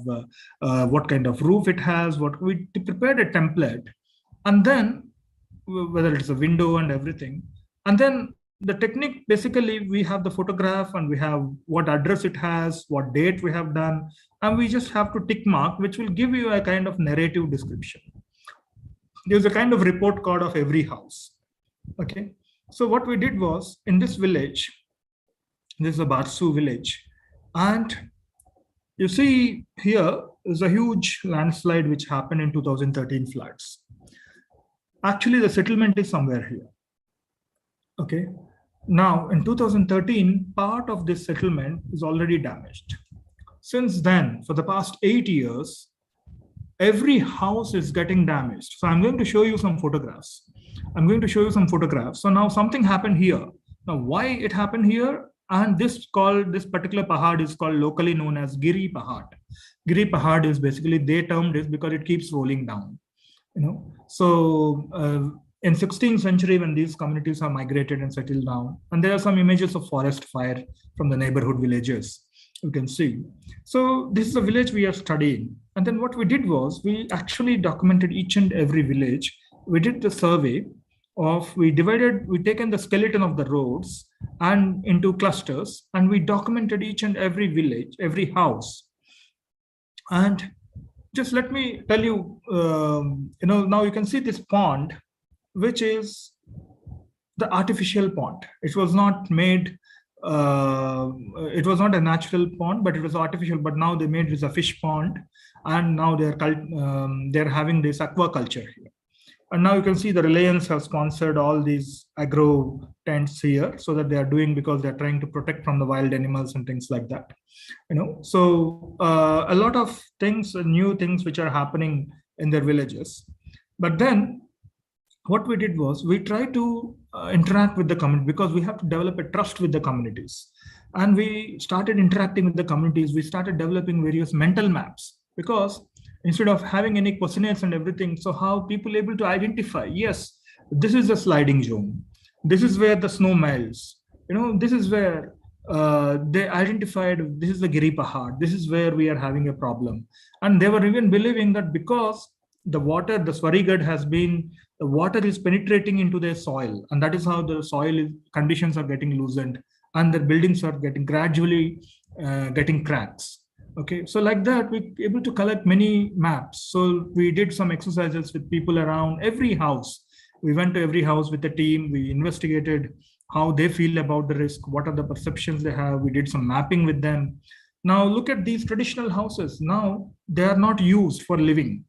what kind of roof it has, we prepared a template, and then whether it's a window and everything. And then the technique, basically, we have the photograph and we have what address it has, what date we have done, and we just have to tick mark, which will give you a kind of narrative description. There's a kind of report card of every house. Okay. So what we did was, in this village, this is a Barsu village, and you see here is a huge landslide which happened in 2013 floods. Actually, the settlement is somewhere here. Okay. Now, in 2013, part of this settlement is already damaged. Since then, for the past 8 years, every house is getting damaged. So I'm going to show you some photographs. So now something happened here. Now, why it happened here? And this particular pahad is called locally known as Giri Pahad. Giri Pahad is basically, they termed it because it keeps rolling down. So in 16th century, when these communities are migrated and settled down, and there are some images of forest fire from the neighborhood villages, you can see. So this is a village we are studying. And then what we did was, we actually documented each and every village. We did the survey of, we taken the skeleton of the roads and into clusters, and we documented each and every village, every house. And just let me tell you, now you can see this pond, which is the artificial pond. It was not made, it was not a natural pond, but it was artificial. But now they made this a fish pond, and now they're having this aquaculture here. And now you can see the Reliance has sponsored all these agro tents here, so that they are doing because they're trying to protect from the wild animals and things like that. So a lot of things, new things which are happening in their villages. But then what we did was we tried to interact with the community, because we have to develop a trust with the communities. And we started interacting with the communities. We started developing various mental maps, because instead of having any questionnaires and everything, so how people able to identify, yes, this is a sliding zone. This is where the snow melts. This is where they identified, this is the Giri Pahad. This is where we are having a problem. And they were even believing that because the water, the Swarigad the water is penetrating into their soil. And that is how the soil conditions are getting loosened, and the buildings are getting gradually getting cracks. Okay, so like that, we were able to collect many maps. So we did some exercises with people around every house. We went to every house with a team. We investigated how they feel about the risk, what are the perceptions they have. We did some mapping with them. Now look at these traditional houses. Now they are not used for living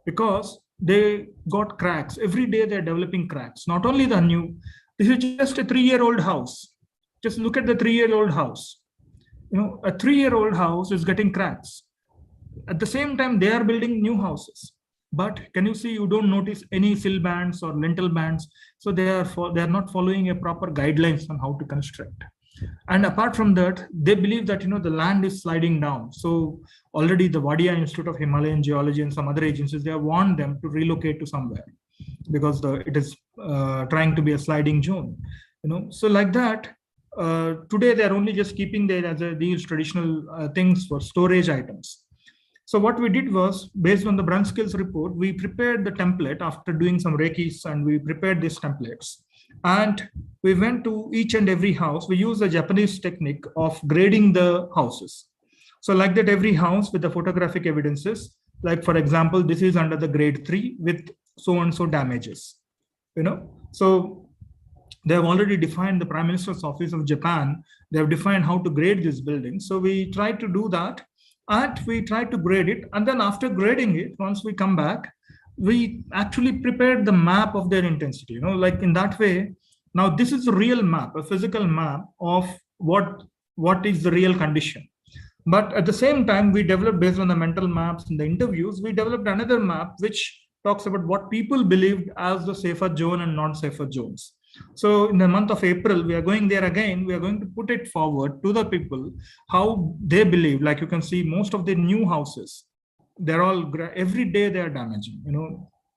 because they got cracks. Every day they're developing cracks. Not only the new, this is just a 3-year-old house. Just look at the 3-year-old house. A 3-year-old house is getting cracks. At the same time, they are building new houses. But can you see, you don't notice any sill bands or lintel bands. So they are not following a proper guidelines on how to construct. And apart from that, they believe that the land is sliding down. So already the Wadia Institute of Himalayan Geology and some other agencies, they have warned them to relocate to somewhere because it is trying to be a sliding zone. So like that, today they are only just keeping there as these traditional things for storage items. So what we did was, based on the Brunskills report, we prepared the template after doing some Reikis, and we prepared these templates. And we went to each and every house. We used the Japanese technique of grading the houses. So like that, every house with the photographic evidences, like for example, this is under the grade 3 with so-and-so damages, So they have already defined, the Prime Minister's Office of Japan, they have defined how to grade this building. So we tried to do that, and we tried to grade it. And then after grading it, once we come back, we actually prepared the map of their intensity, like in that way. Now this is a real map, a physical map of what is the real condition. But at the same time, we developed, based on the mental maps and the interviews, we developed another map which talks about what people believed as the safer zone and non-safer zones. So in the month of April, we are going there again. We are going to put it forward to the people, how they believe. Like you can see, most of the new houses, they're all, every day they are damaging,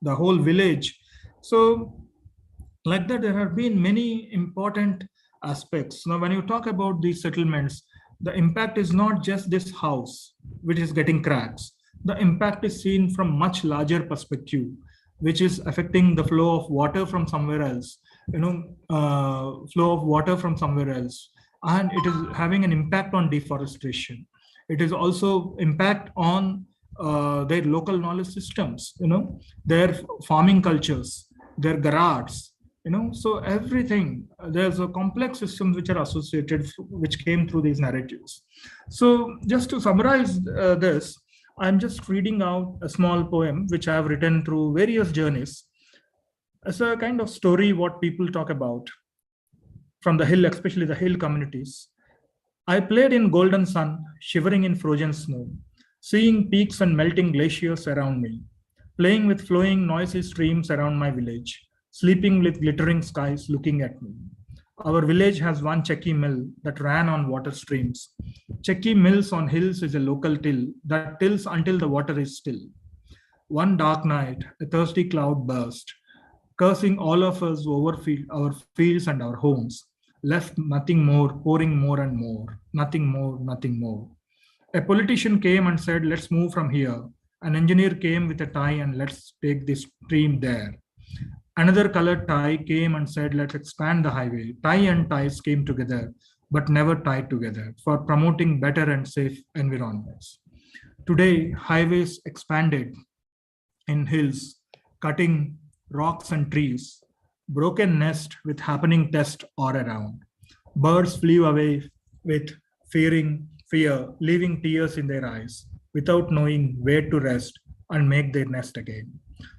the whole village. So like that, there have been many important aspects. Now, when you talk about these settlements, the impact is not just this house, which is getting cracks. The impact is seen from much larger perspective, which is affecting the flow of water from somewhere else. Flow of water from somewhere else, and it is having an impact on deforestation. It is also impact on their local knowledge systems, their farming cultures, their garages, so everything. There's a complex systems which are associated, which came through these narratives. So just to summarize this, I'm just reading out a small poem which I have written through various journeys. As a kind of story, what people talk about from the hill, especially the hill communities. I played in golden sun, shivering in frozen snow, seeing peaks and melting glaciers around me, playing with flowing noisy streams around my village, sleeping with glittering skies looking at me. Our village has one Chekki mill that ran on water streams. Chekki mills on hills is a local till that tills until the water is still. One dark night, a thirsty cloud burst, cursing all of us over our fields and our homes, left nothing more, pouring more and more, nothing more, nothing more. A politician came and said, let's move from here. An engineer came with a tie and let's take this stream there. Another colored tie came and said, let's expand the highway. Tie and ties came together, but never tied together for promoting better and safe environments. Today, highways expanded in hills, cutting rocks and trees, broken nest with happening test all around. Birds flew away with fear, leaving tears in their eyes, without knowing where to rest and make their nest again.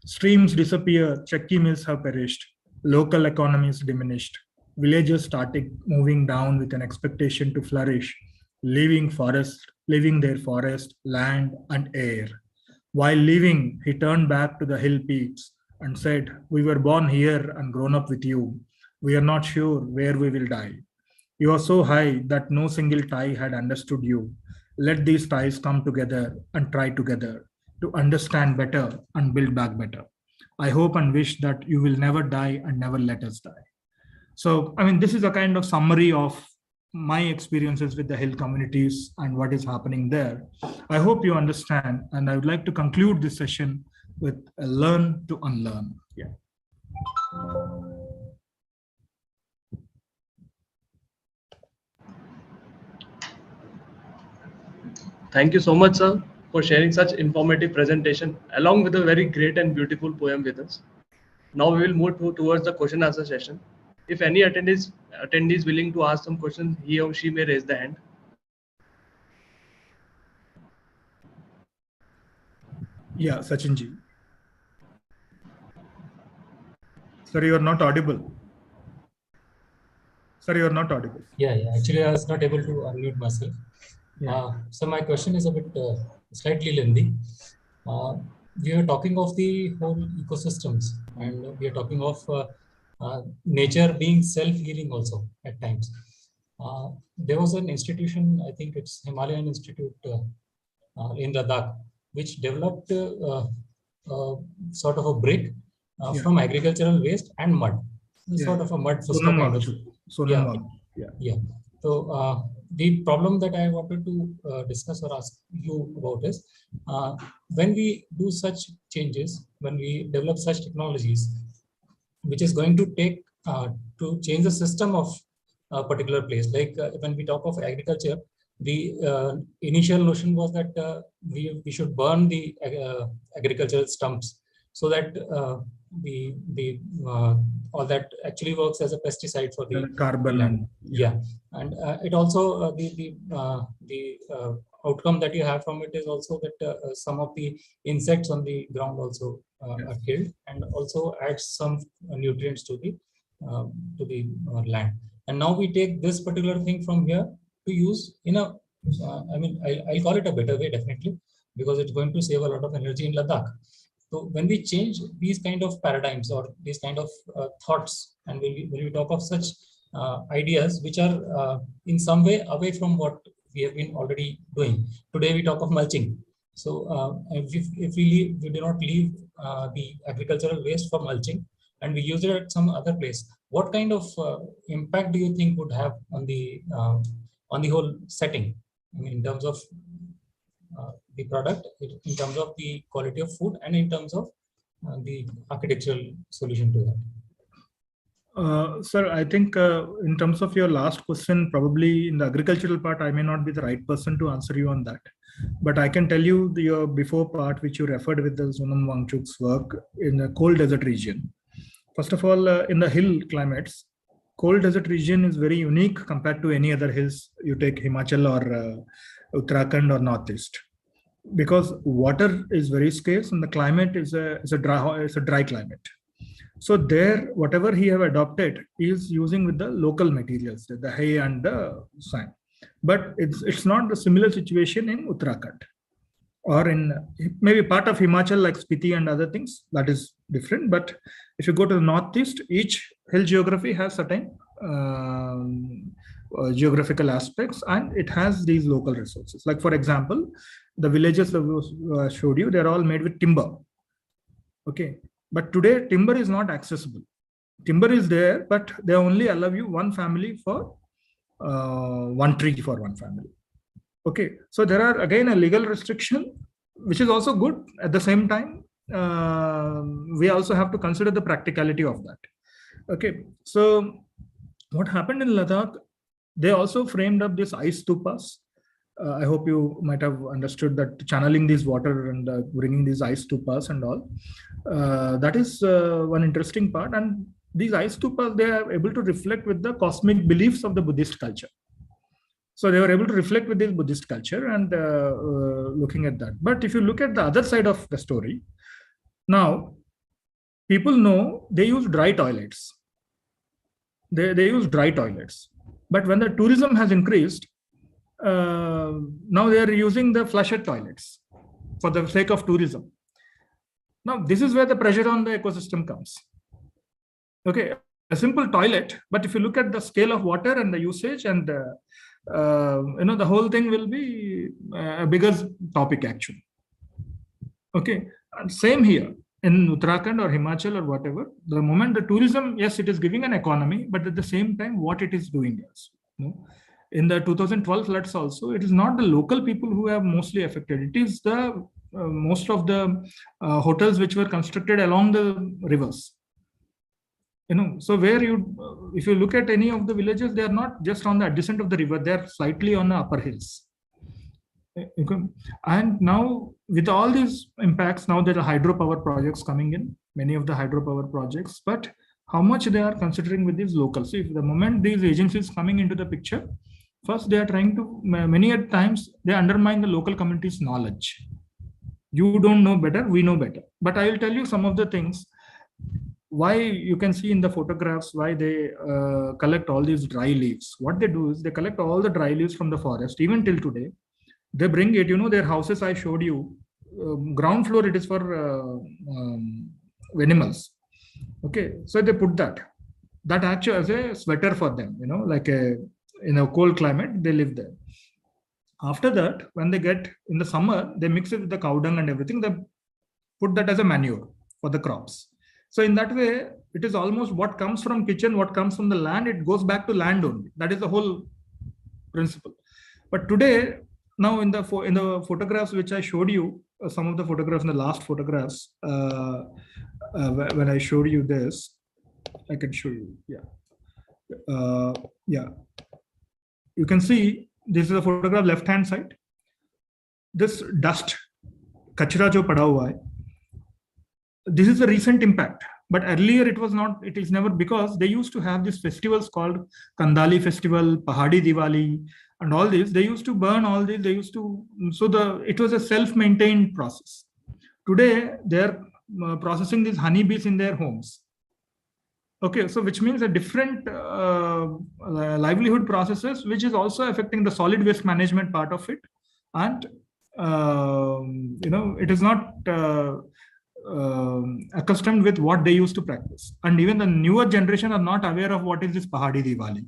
Streams disappear, Chakki mills have perished, local economies diminished, villagers started moving down with an expectation to flourish, leaving their forest, land, and air. While leaving, he turned back to the hill peaks and said, "We were born here and grown up with you. We are not sure where we will die. You are so high that no single tie had understood you. Let these ties come together and try together to understand better and build back better. I hope and wish that you will never die and never let us die." So, I mean, this is a kind of summary of my experiences with the hill communities and what is happening there. I hope you understand, and I would like to conclude this session with a learn to unlearn. Yeah. Thank you so much, sir, for sharing such informative presentation along with a very great and beautiful poem with us. Now we will move towards the question answer session. If any attendees willing to ask some questions, he or she may raise the hand. Yeah, Sachinji. Sir, you are not audible. Sir, you are not audible. Yeah. Actually, I was not able to unmute myself. Yeah. So my question is a bit slightly lengthy. We are talking of the whole ecosystems, and we are talking of nature being self-healing also at times. There was an institution, I think it's Himalayan Institute in Ladakh, which developed sort of a brick from agricultural waste and mud, sort of a mud fusta kind of. Yeah. So the problem that I wanted to discuss or ask you about is when we do such changes, when we develop such technologies, which is going to take to change the system of a particular place. Like when we talk of agriculture, the initial notion was that we should burn the agricultural stumps so that the all that actually works as a pesticide for the carbon. And and it also the outcome that you have from it is also that some of the insects on the ground also are killed, and also adds some nutrients to the land. And now we take this particular thing from here to use in a I mean, I'll call it a better way, definitely, because it's going to save a lot of energy in Ladakh. So when we change these kind of paradigms or these kind of thoughts, and when we talk of such ideas which are in some way away from what we have been already doing. Today we talk of mulching. So if we do not leave the agricultural waste for mulching and we use it at some other place, what kind of impact do you think would have on the whole setting? I mean, in terms of the product, in terms of the quality of food, and in terms of the architectural solution to that? Sir, I think in terms of your last question, probably in the agricultural part, I may not be the right person to answer you on that. But I can tell you your before part, which you referred with the Sonam Wangchuk's work in a cold desert region. First of all, in the hill climates, cold desert region is very unique compared to any other hills. You take Himachal or Uttarakhand or Northeast, because water is very scarce and the climate is a dry climate. So there, whatever he have adopted is using with the local materials, the hay and the sand. But it's not the similar situation in Uttarakhand or in maybe part of Himachal like Spiti and other things, that is different. But if you go to the Northeast, each hill geography has certain geographical aspects, and it has these local resources. Like for example, the villages that I showed you, they're all made with timber. Okay. But today, timber is not accessible. Timber is there, but they only allow you one family for one tree for one family. Okay, so there are again a legal restriction, which is also good. At the same time, we also have to consider the practicality of that. Okay, so what happened in Ladakh, they also framed up this ice stupas. I hope you might have understood that channeling this water and bringing these ice stupas and all. That is one interesting part. And these ice stupas, they are able to reflect with the cosmic beliefs of the Buddhist culture. So they were able to reflect with this Buddhist culture and looking at that. But if you look at the other side of the story, Now, people know they use dry toilets. They use dry toilets. But when the tourism has increased, now they are using the flushed toilets for the sake of tourism. Now, this is where the pressure on the ecosystem comes. Okay, a simple toilet, but if you look at the scale of water and the usage and the whole thing will be a bigger topic actually. Okay, and same here in Uttarakhand or Himachal or whatever. The moment the tourism, yes, it is giving an economy, but at the same time, what it is doing is, in the 2012 floods also, it is not the local people who have mostly affected. It is the most of the hotels which were constructed along the rivers. So where if you look at any of the villages, they are not just on the adjacent of the river, they are slightly on the upper hills. And now with all these impacts, now there are hydropower projects coming in, many of the hydropower projects, but how much they are considering with these locals. So if the moment these agencies coming into the picture, first they are trying to, many at times they undermine the local community's knowledge. You don't know better, we know better. But I will tell you some of the things. Why you can see in the photographs why they collect all these dry leaves. What they do is they collect all the dry leaves from the forest, even till today. They bring it, their houses I showed you, ground floor, it is for animals. Okay, so they put that actually as a sweater for them, like in a cold climate, they live there. After that, when they get in the summer, they mix it with the cow dung and everything, they put that as a manure for the crops. So in that way, it is almost what comes from kitchen, what comes from the land, it goes back to land only. That is the whole principle. But today, now in the photographs which I showed you, some of the photographs in the last photographs, when I showed you this, I can show you. Yeah. You can see this is a photograph left hand side. This dust, kachra jo pada hua hai. This is a recent impact, but earlier it was not, it is never, because they used to have these festivals called Kandali festival, Pahadi Diwali, and all this. They used to burn all this. They used to, it was a self-maintained process. Today, they're processing these honeybees in their homes. Okay, so which means a different livelihood processes, which is also affecting the solid waste management part of it. And, it is not accustomed with what they used to practice. And even the newer generation are not aware of what is this Pahadi Diwali.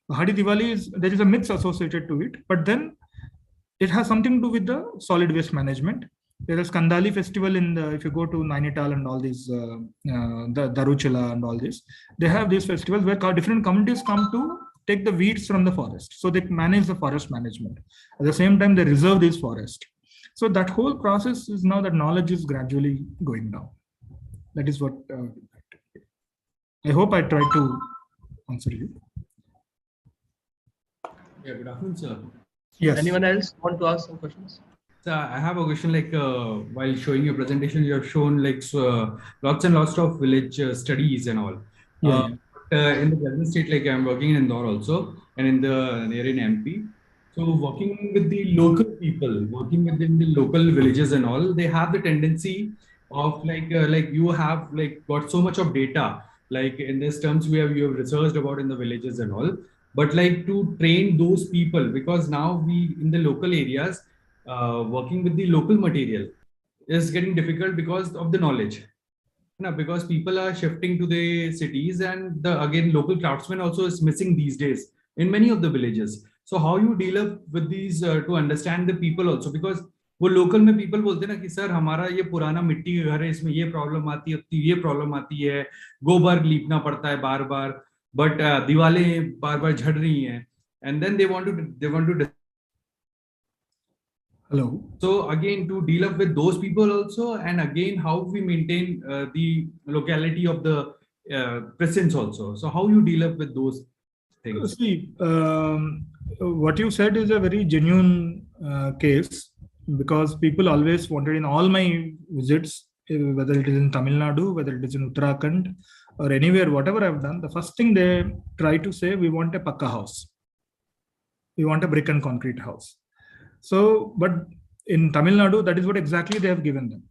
Pahadi Diwali is, there is a myth associated to it, but then it has something to do with the solid waste management. There is Kandali festival if you go to Nainital and all these, the Daruchila and all this, they have these festivals where different communities come to take the weeds from the forest. So they manage the forest management. At the same time, they reserve these forests. So that whole process is now that knowledge is gradually going down. That is what I hope I tried to answer you. Yeah, good afternoon, sir. Yes. Anyone else want to ask some questions? So I have a question, like while showing your presentation, you have shown like lots and lots of village studies and all. Yeah. In the present state, like I'm working in Indore also, and in MP. So working with the local people, working within the local villages and all, they have the tendency of like you have like got so much of data, like in these terms you have researched about in the villages and all, but like to train those people, because now we in the local areas, working with the local material is getting difficult because of the knowledge. Because people are shifting to the cities, and again local craftsmen also is missing these days in many of the villages. So how you deal up with these to understand the people also, because वो local में people बोलते हैं ना कि sir हमारा ये पुराना मिट्टी का घर है, इसमें ये प्रॉब्लम आती है, ये प्रॉब्लम आती है, गोबर लीपना पड़ता है बार बार, but दीवारें बार बार झड़ रही हैं, and then they want to Hello. So again, to deal up with those people also, and again how we maintain the locality of the presence also. So how you deal up with those things? See, what you said is a very genuine case, because people always wanted in all my visits, whether it is in Tamil Nadu, whether it is in Uttarakhand or anywhere, whatever I've done, the first thing they try to say, we want a pakka house. We want a brick and concrete house. So, but in Tamil Nadu, that is what exactly they have given them.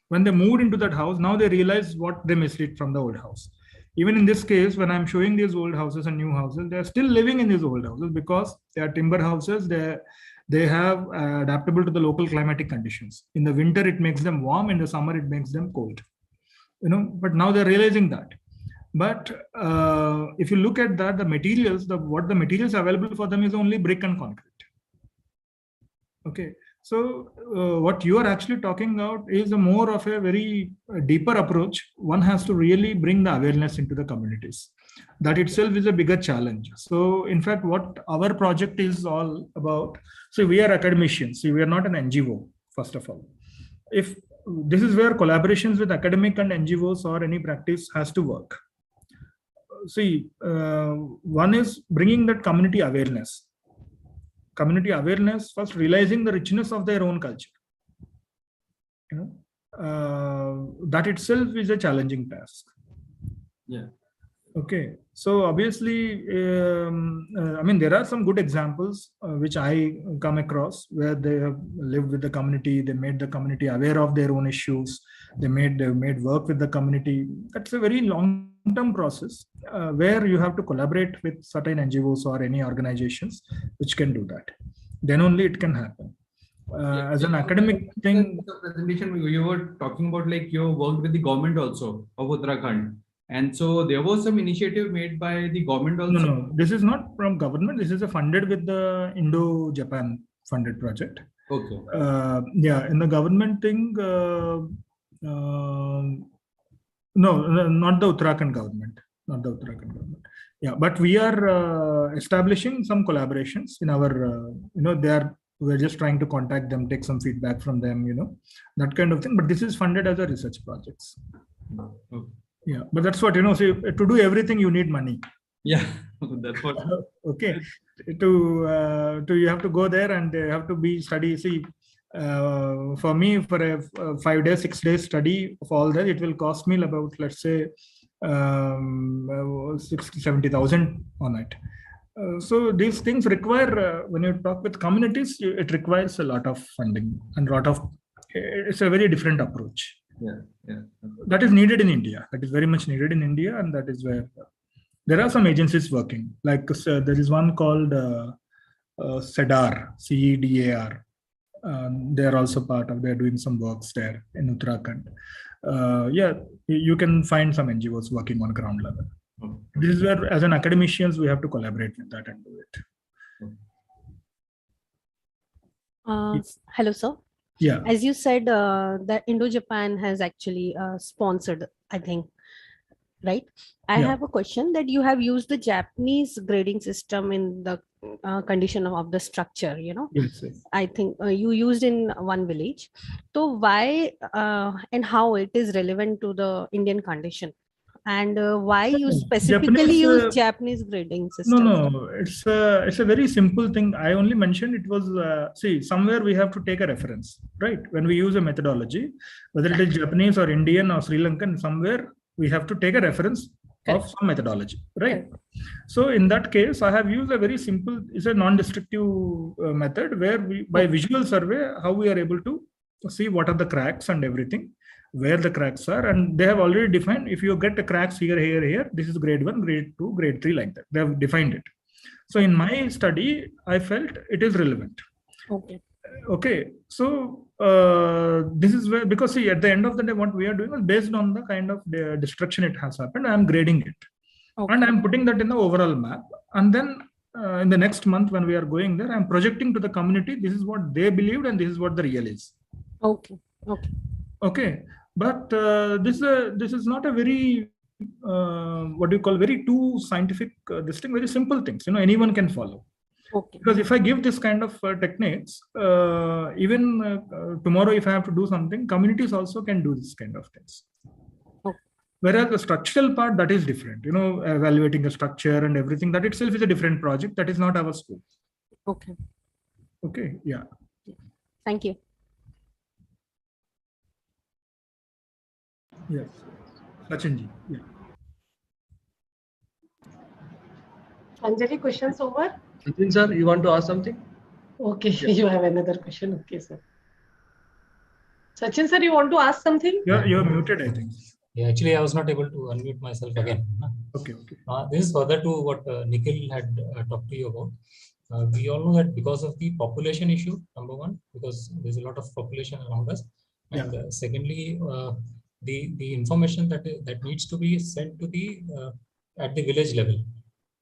When they moved into that house, now they realize what they missed it from the old house. Even in this case, when I'm showing these old houses and new houses, they're still living in these old houses because they are timber houses. They have adaptable to the local climatic conditions. In the winter, it makes them warm. In the summer, it makes them cold. But now they're realizing that. But if you look at that, the materials, what the materials available for them is only brick and concrete. Okay. So what you are actually talking about is a more of a very deeper approach. One has to really bring the awareness into the communities. That itself is a bigger challenge. So in fact, what our project is all about, so we are academicians. So we are not an NGO, first of all. If this is where collaborations with academic and NGOs or any practice has to work. See, one is bringing that community awareness. Community awareness, first realizing the richness of their own culture. That itself is a challenging task. Yeah. Okay. So obviously, I mean, there are some good examples which I come across where they have lived with the community. They made the community aware of their own issues. They made work with the community. That's a very long-term process where you have to collaborate with certain NGOs or any organizations which can do that. Then only it can happen. As an academic thing, the presentation you were talking about, like you worked with the government also of Uttarakhand. And so there was some initiative made by the government also. No, this is not from government. This is funded with the Indo-Japan funded project. Okay. Yeah, in the government thing, no, not the Uttarakhand government. Not the Uttarakhand government. Yeah, but we are establishing some collaborations in our, we're just trying to contact them, take some feedback from them, that kind of thing. But this is funded as a research projects. Okay. Yeah, but that's what, so to do everything, you need money. Yeah, that's what. Okay. To you have to go there and you have to be study. See, for me, for a 5 days, 6 days study of all that, it will cost me about, let's say, 60,000-70,000 on it. So these things require, when you talk with communities, it requires a lot of funding and it's a very different approach. Yeah. That is needed in India. That is very much needed in India, and that is where there are some agencies working. Like there is one called CEDAR, CEDAR. They are also part of. They are doing some works there in Uttarakhand. Yeah, you can find some NGOs working on ground level. Okay. This is where, as an academicians, we have to collaborate with that and do it. Hello, sir. Yeah. As you said, that Indo-Japan has actually sponsored, I think, right? I have a question that you have used the Japanese grading system in the condition of the structure, Yes. I think you used in one village. So why and how it is relevant to the Indian condition? And why you specifically use Japanese grading system? No, it's a very simple thing. I only mentioned it was, see, somewhere we have to take a reference, right? When we use a methodology, whether it is Japanese or Indian or Sri Lankan, somewhere we have to take a reference of some methodology, right? So in that case, I have used a very simple, it's a non-destructive method where we, by visual survey, how we are able to see what are the cracks and everything, where the cracks are, and they have already defined, if you get the cracks here, this is grade 1, grade 2, grade 3, like that. They have defined it. So in my study, I felt it is relevant. Okay. So this is where, because see, at the end of the day, what we are doing is based on the kind of destruction it has happened, I'm grading it. And I'm putting that in the overall map. And then in the next month, when we are going there, I'm projecting to the community, this is what they believed and this is what the real is. Okay. But this is not a very, what do you call, very too scientific, this thing, very simple things, anyone can follow. Because if I give this kind of techniques, even tomorrow, if I have to do something, communities also can do this kind of things. Whereas the structural part, that is different, evaluating the structure and everything, that itself is a different project. That is not our scope. Okay. Yeah. Thank you. Yes. Sachinji. Yeah. Anjali, questions over? Sachin sir, you want to ask something? Okay, you have another question. Okay, sir. Sachin sir, you want to ask something? You're muted, I think. Yeah, actually, I was not able to unmute myself again. Okay. This is further to what Nikhil had talked to you about. We all know that because of the population issue, number one, because there's a lot of population around us, and secondly, the information that needs to be sent to the at the village level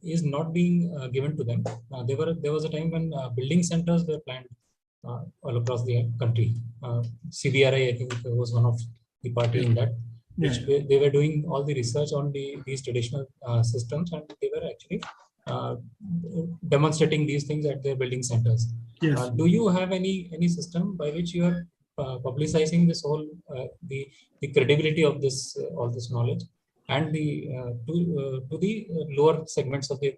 is not being given to them. There was a time when building centers were planned all across the country. CBRI, I think, was one of the party in that. Which they were doing all the research on these traditional systems, and they were actually demonstrating these things at their building centers. Yes. Do you have any system by which you are publicizing this whole the credibility of this all this knowledge and the to the lower segments of the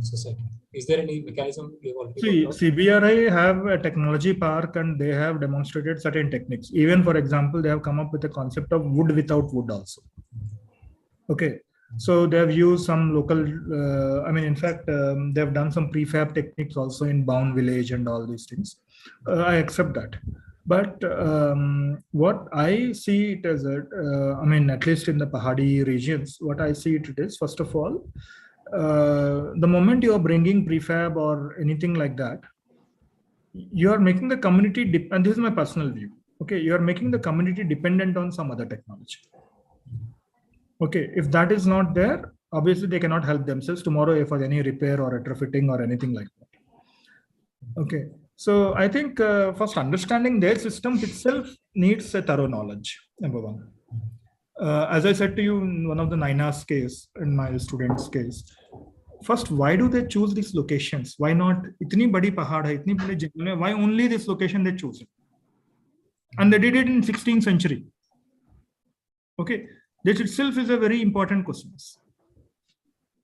society? Is there any mechanism you have already? See, CBRI have a technology park and they have demonstrated certain techniques. Even, for example, they have come up with a concept of wood without wood also. Okay, so they have used some local, in fact, they have done some prefab techniques also in Bound Village and all these things. I accept that. But what I see it as, at least in the Pahadi regions, what I see it is, first of all, the moment you are bringing prefab or anything like that, you are making the community, and this is my personal view, okay, you are making the community dependent on some other technology. Okay, if that is not there, obviously they cannot help themselves tomorrow for any repair or retrofitting or anything like that. Okay. So I think first understanding their systems itself needs a thorough knowledge, number one. As I said to you in one of the Naina's case, in my student's case, first, why do they choose these locations? Why not? Itni badi pahad hai, itni badi jungle hai, why only this location they choose it? And they did it in 16th century. Okay, this itself is a very important question.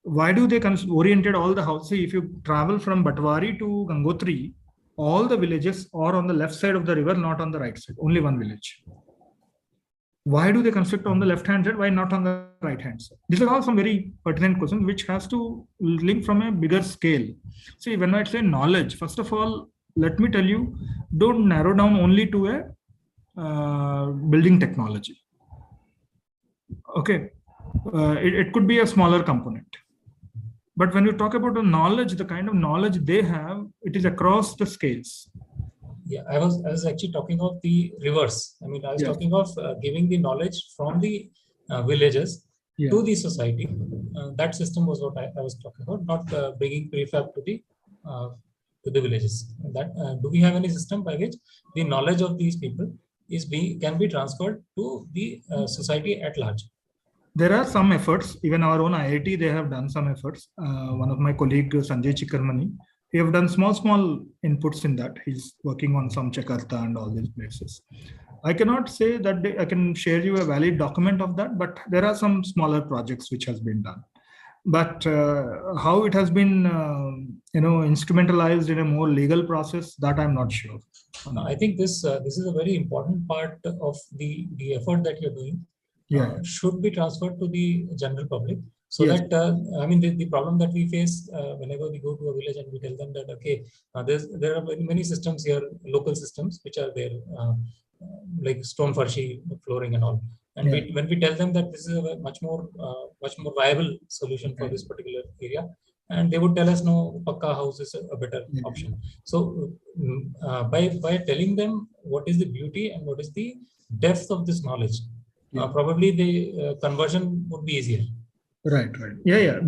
Why do they oriented all the houses? If you travel from Batwari to Gangotri, all the villages are on the left side of the river, not on the right side, only one village. Why do they construct on the left hand side? Why not on the right hand side? These are all some very pertinent questions which has to link from a bigger scale. See, when I say knowledge, first of all, let me tell you, don't narrow down only to a building technology. Okay, it could be a smaller component. But when you talk about the knowledge, the kind of knowledge they have, it is across the scales. Yeah, I was actually talking of the reverse. I was talking of giving the knowledge from the villages to the society. That system was what I was talking about, not bringing prefab to the villages. That do we have any system by which the knowledge of these people can be transferred to the society at large? There are some efforts. Even our own IIT, they have done some efforts. One of my colleagues, Sanjay Chikarmani, he have done small inputs in that. He's working on some Jakarta and all these places. I cannot say that I can share you a valid document of that, but there are some smaller projects which has been done. But how it has been, instrumentalized in a more legal process, that I'm not sure. I think this is a very important part of the effort that you're doing. Should be transferred to the general public, so that the problem that we face whenever we go to a village and we tell them that okay, there are many systems here, local systems which are there, like stone farshi flooring and all, and when we tell them that this is a much more viable solution for this particular area, and they would tell us no, pakka house is a better option. So by telling them what is the beauty and what is the depth of this knowledge, probably the conversion would be easier. Right. Yeah.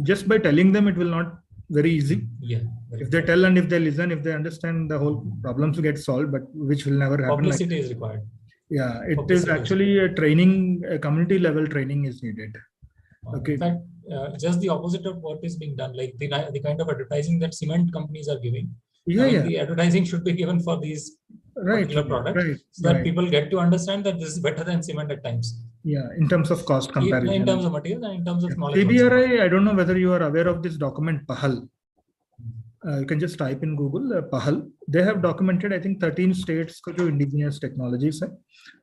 Just by telling them, it will not very easy. Yeah. If they tell and if they listen, if they understand, the whole problems will get solved, but which will never happen. Publicity is required. Yeah, it is actually a training, a community level training is needed. Okay. In fact, just the opposite of what is being done, like the kind of advertising that cement companies are giving. The advertising should be given for these particular products, so that people get to understand that this is better than cement at times. Yeah, in terms of cost comparison. In terms of material and in terms of knowledge. CBRI, I don't know whether you are aware of this document, PAHAL. You can just type in Google, PAHAL. They have documented, I think, 13 states to indigenous technologies.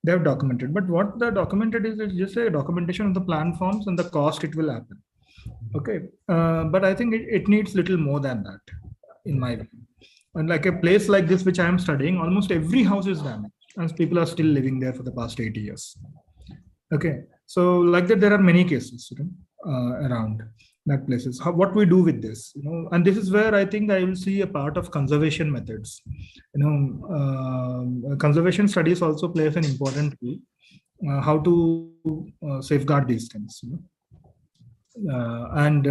They have documented. But what the documented is just a documentation of the plan forms and the cost it will happen. Okay. But I think it needs little more than that, in my view. And like a place like this, which I am studying, almost every house is damaged. and people are still living there for the past 80 years. Okay, so like that, there are many cases around that places. What we do with this, and this is where I think I will see a part of conservation methods. Conservation studies also plays an important role. How to safeguard these things, and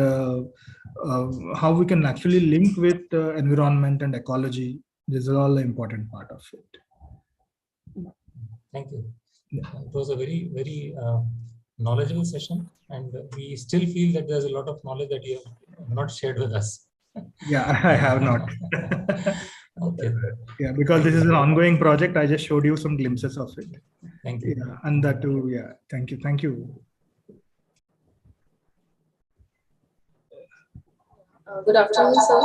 how we can actually link with environment and ecology. This is all an important part of it. Thank you. It was a very, very knowledgeable session, and we still feel that there's a lot of knowledge that you have not shared with us. Yeah, I have not. Okay. Yeah, because this is an ongoing project. I just showed you some glimpses of it. Thank you. Yeah, and that too. Yeah, thank you. Thank you. Good afternoon, sir.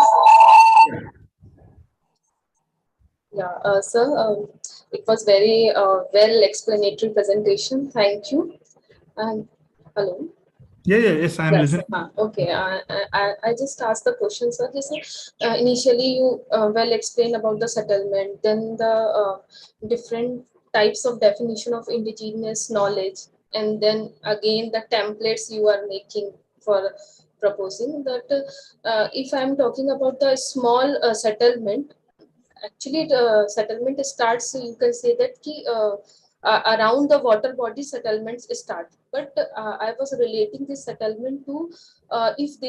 Yeah, sir, it was very well explanatory presentation. Thank you. And hello. Yes, I am listening. Okay, I just asked the question, sir. Initially, you well explained about the settlement, then the different types of definition of indigenous knowledge, and then again the templates you are making for proposing that. If I'm talking about the small settlement, actually the settlement starts, you can say that around the water body settlements start, but I was relating this settlement to if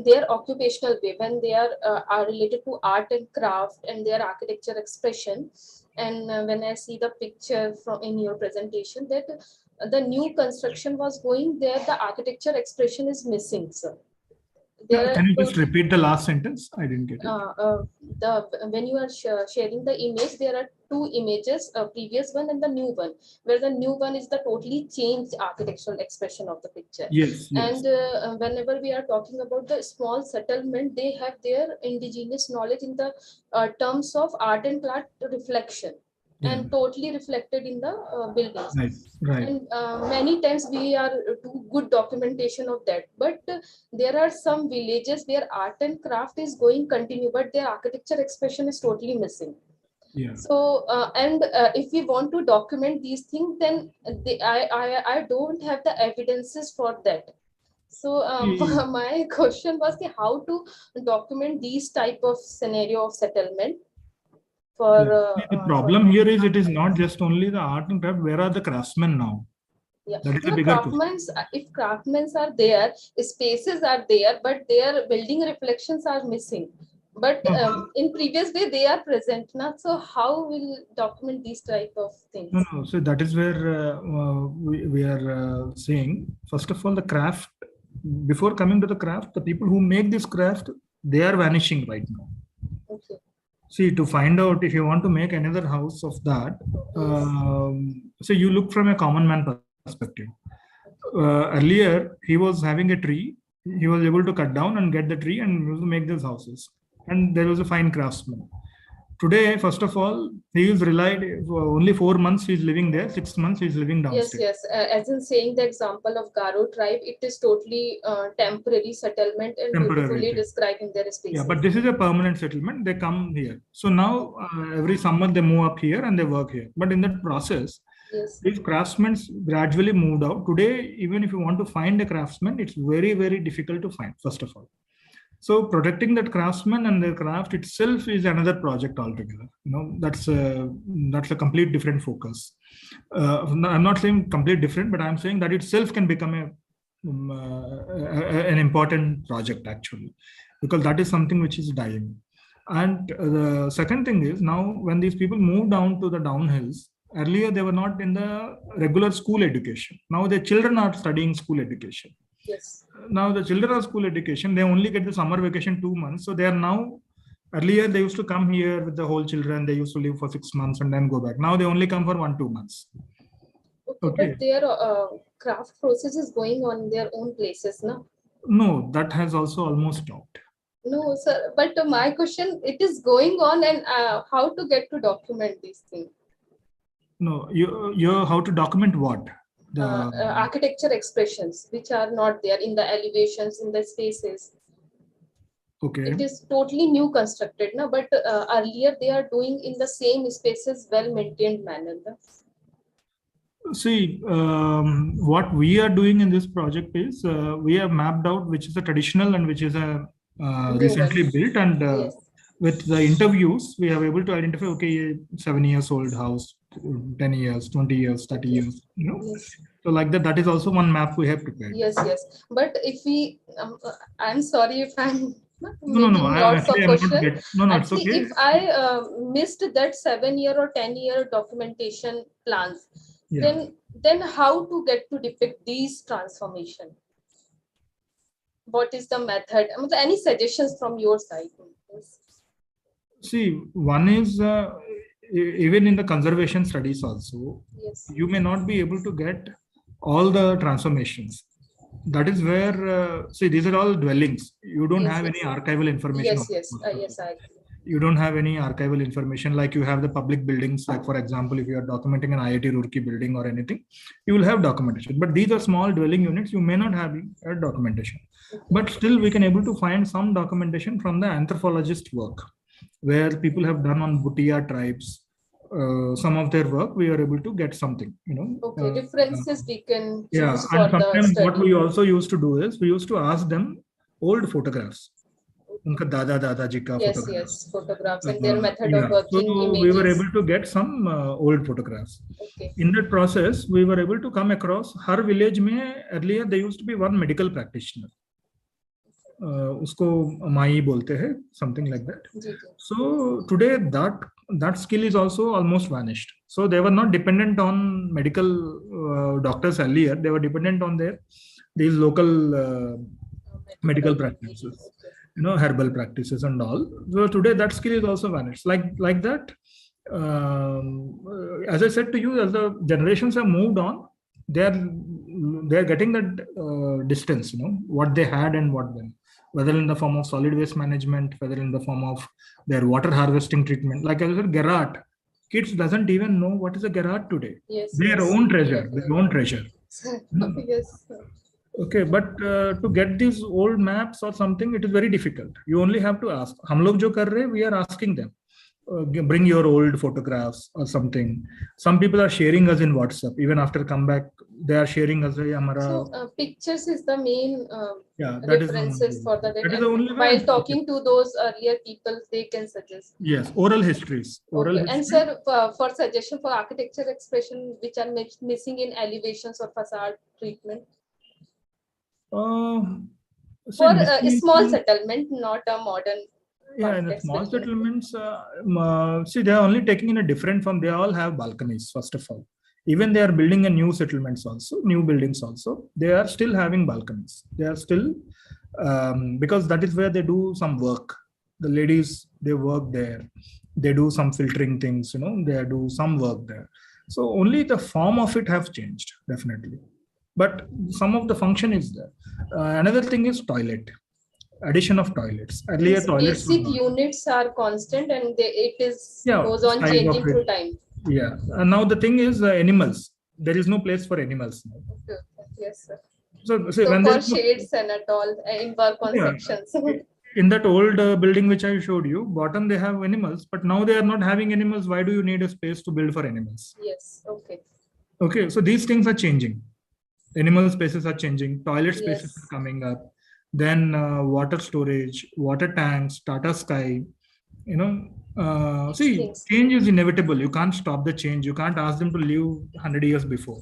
their occupational way, when they are related to art and craft and their architecture expression. And when I see the picture from in your presentation, that the new construction was going there, the architecture expression is missing, sir. Can you just repeat the last sentence? I didn't get it. When you are sharing the image, there are two images, a previous one and the new one, where the new one is the totally changed architectural expression of the picture. Yes. And whenever we are talking about the small settlement, they have their indigenous knowledge in the terms of art and craft reflection. And totally reflected in the buildings. Right. And many times we are do good documentation of that, but there are some villages where art and craft is going continue, but their architecture expression is totally missing. Yeah. So if we want to document these things, then I don't have the evidences for that. So my question was how to document these type of scenario of settlement. The problem here is it is not just only the art and craft. Where are the craftsmen now? Yeah. That is a bigger question. If craftsmen are there, spaces are there, but their building reflections are missing. But in previous way they are present now. So how will document these type of things? No. So that is where we are saying, first of all, the craft. Before coming to the craft, the people who make this craft, they are vanishing right now. Okay. See, to find out if you want to make another house of that, so you look from a common man perspective. Earlier, he was having a tree. He was able to cut down and get the tree and make these houses. And there was a fine craftsman. Today, first of all, he is relied for only 4 months he's living there, 6 months he's living downstairs. Yes. As in saying the example of Garo tribe, it is totally temporary settlement and beautifully describing their spaces. Yeah, but this is a permanent settlement. They come here. So now every summer they move up here and they work here. But in that process, these craftsmen gradually moved out. Today, even if you want to find a craftsman, it's very, very difficult to find, first of all. So protecting that craftsman and their craft itself is another project altogether. That's a complete different focus. I'm not saying complete different, but I'm saying that itself can become an important project actually, because that is something which is dying. And the second thing is, now when these people move down to the downhills, earlier they were not in the regular school education. Now their children are studying school education. Yes. Now the children are school education, they only get the summer vacation 2 months. So they are now, earlier they used to come here with the whole children, they used to live for 6 months and then go back. Now they only come for 1-2 months. Okay. But their craft process is going on in their own places, no? No, that has also almost stopped. No, sir. But my question, it is going on, and how to get to document these things? No, you how to document what? The architecture expressions which are not there in the elevations, in the spaces. Okay. It is totally new constructed, no? But earlier they are doing in the same spaces, well-maintained manner. No? See, what we are doing in this project is we have mapped out which is a traditional and which is a recently built, and Yes. with the interviews, we are able to identify, okay, 7 years old house, 10 years, 20 years, 30 years, you know. Yes. So like that, that is also one map we have prepared. Yes, yes. But if we, I'm sorry if I'm No, making lots of actually, I'm not questions. get, no, it's Actually, okay. if I missed that 7-year or 10-year documentation plans, Yeah. then how to get to depict these transformation? What is the method? I mean, any suggestions from your side? See, one is even in the conservation studies also, Yes. you may not be able to get all the transformations. That is where, see, these are all dwellings. You don't Yes, have yes. any archival information. Yes, yes, yes, I agree. You don't have any archival information like you have the public buildings. Like, for example, if you are documenting an IIT Roorkee building or anything, you will have documentation. But these are small dwelling units, you may not have a documentation. But still, we can able to find some documentation from the anthropologist work, where people have done on Bhutia tribes. Some of their work, we are able to get something, you know. Okay, references we can Yeah, choose and for the sometimes what study. we also used to do is we used to ask them old photographs. Unka dada ji ka Yes, photograph. yes, photographs and their method of Yeah. working, So images. we were able to get some old photographs. Okay. In that process, we were able to come across her village mein earlier there used to be one medical practitioner. Usko mai bolte hai, something like that. So today that skill is also almost vanished. So they were not dependent on medical doctors earlier. They were dependent on these local medical practices, you know, herbal practices and all. So today that skill is also vanished. Like that. As I said to you, as the generations have moved on, they're getting that distance, you know, what they had and what then. Whether in the form of solid waste management, whether in the form of their water harvesting treatment. Like I said, Gerard, kids doesn't even know what is a Gerard today. Yes, Their yes. own treasure, their own treasure. Yes. Okay, but to get these old maps or something, it is very difficult. You only have to ask. Hum log jo kar rahe, we are asking them. Bring your old photographs or something. Some people are sharing us in WhatsApp. Even after comeback, they are sharing us. So pictures is the main that is references for the that is data. the only way. While talking to those earlier people, they can suggest. Yes, oral histories. Oral Okay. And sir, for suggestion for architecture expression which are missing in elevations or facade treatment. For a small settlement, not a modern. Yeah, in the small settlements, see, they are only taking in a different form. They all have balconies, first of all. Even they are building a new settlements also, new buildings also. They are still having balconies. They are still, because that is where they do some work. The ladies, they work there. They do some filtering things, you know, they do some work there. So only the form of it have changed, definitely. But some of the function is there. Another thing is toilet. Addition of toilets. Earlier toilets. Basic units are constant and it goes on size changing of it. through time. Yeah. And now the thing is animals. There is no place for animals now. Okay. Yes, sir. So for when there's shades and at all in work on sections. In that old building which I showed you, bottom they have animals, but now they are not having animals. Why do you need a space to build for animals? Yes. Okay. Okay. So these things are changing. Animal spaces are changing. Toilet spaces are coming up. Then water storage, water tanks, Tata Sky, you know, see, change is inevitable. You can't stop the change. You can't ask them to live 100 years before.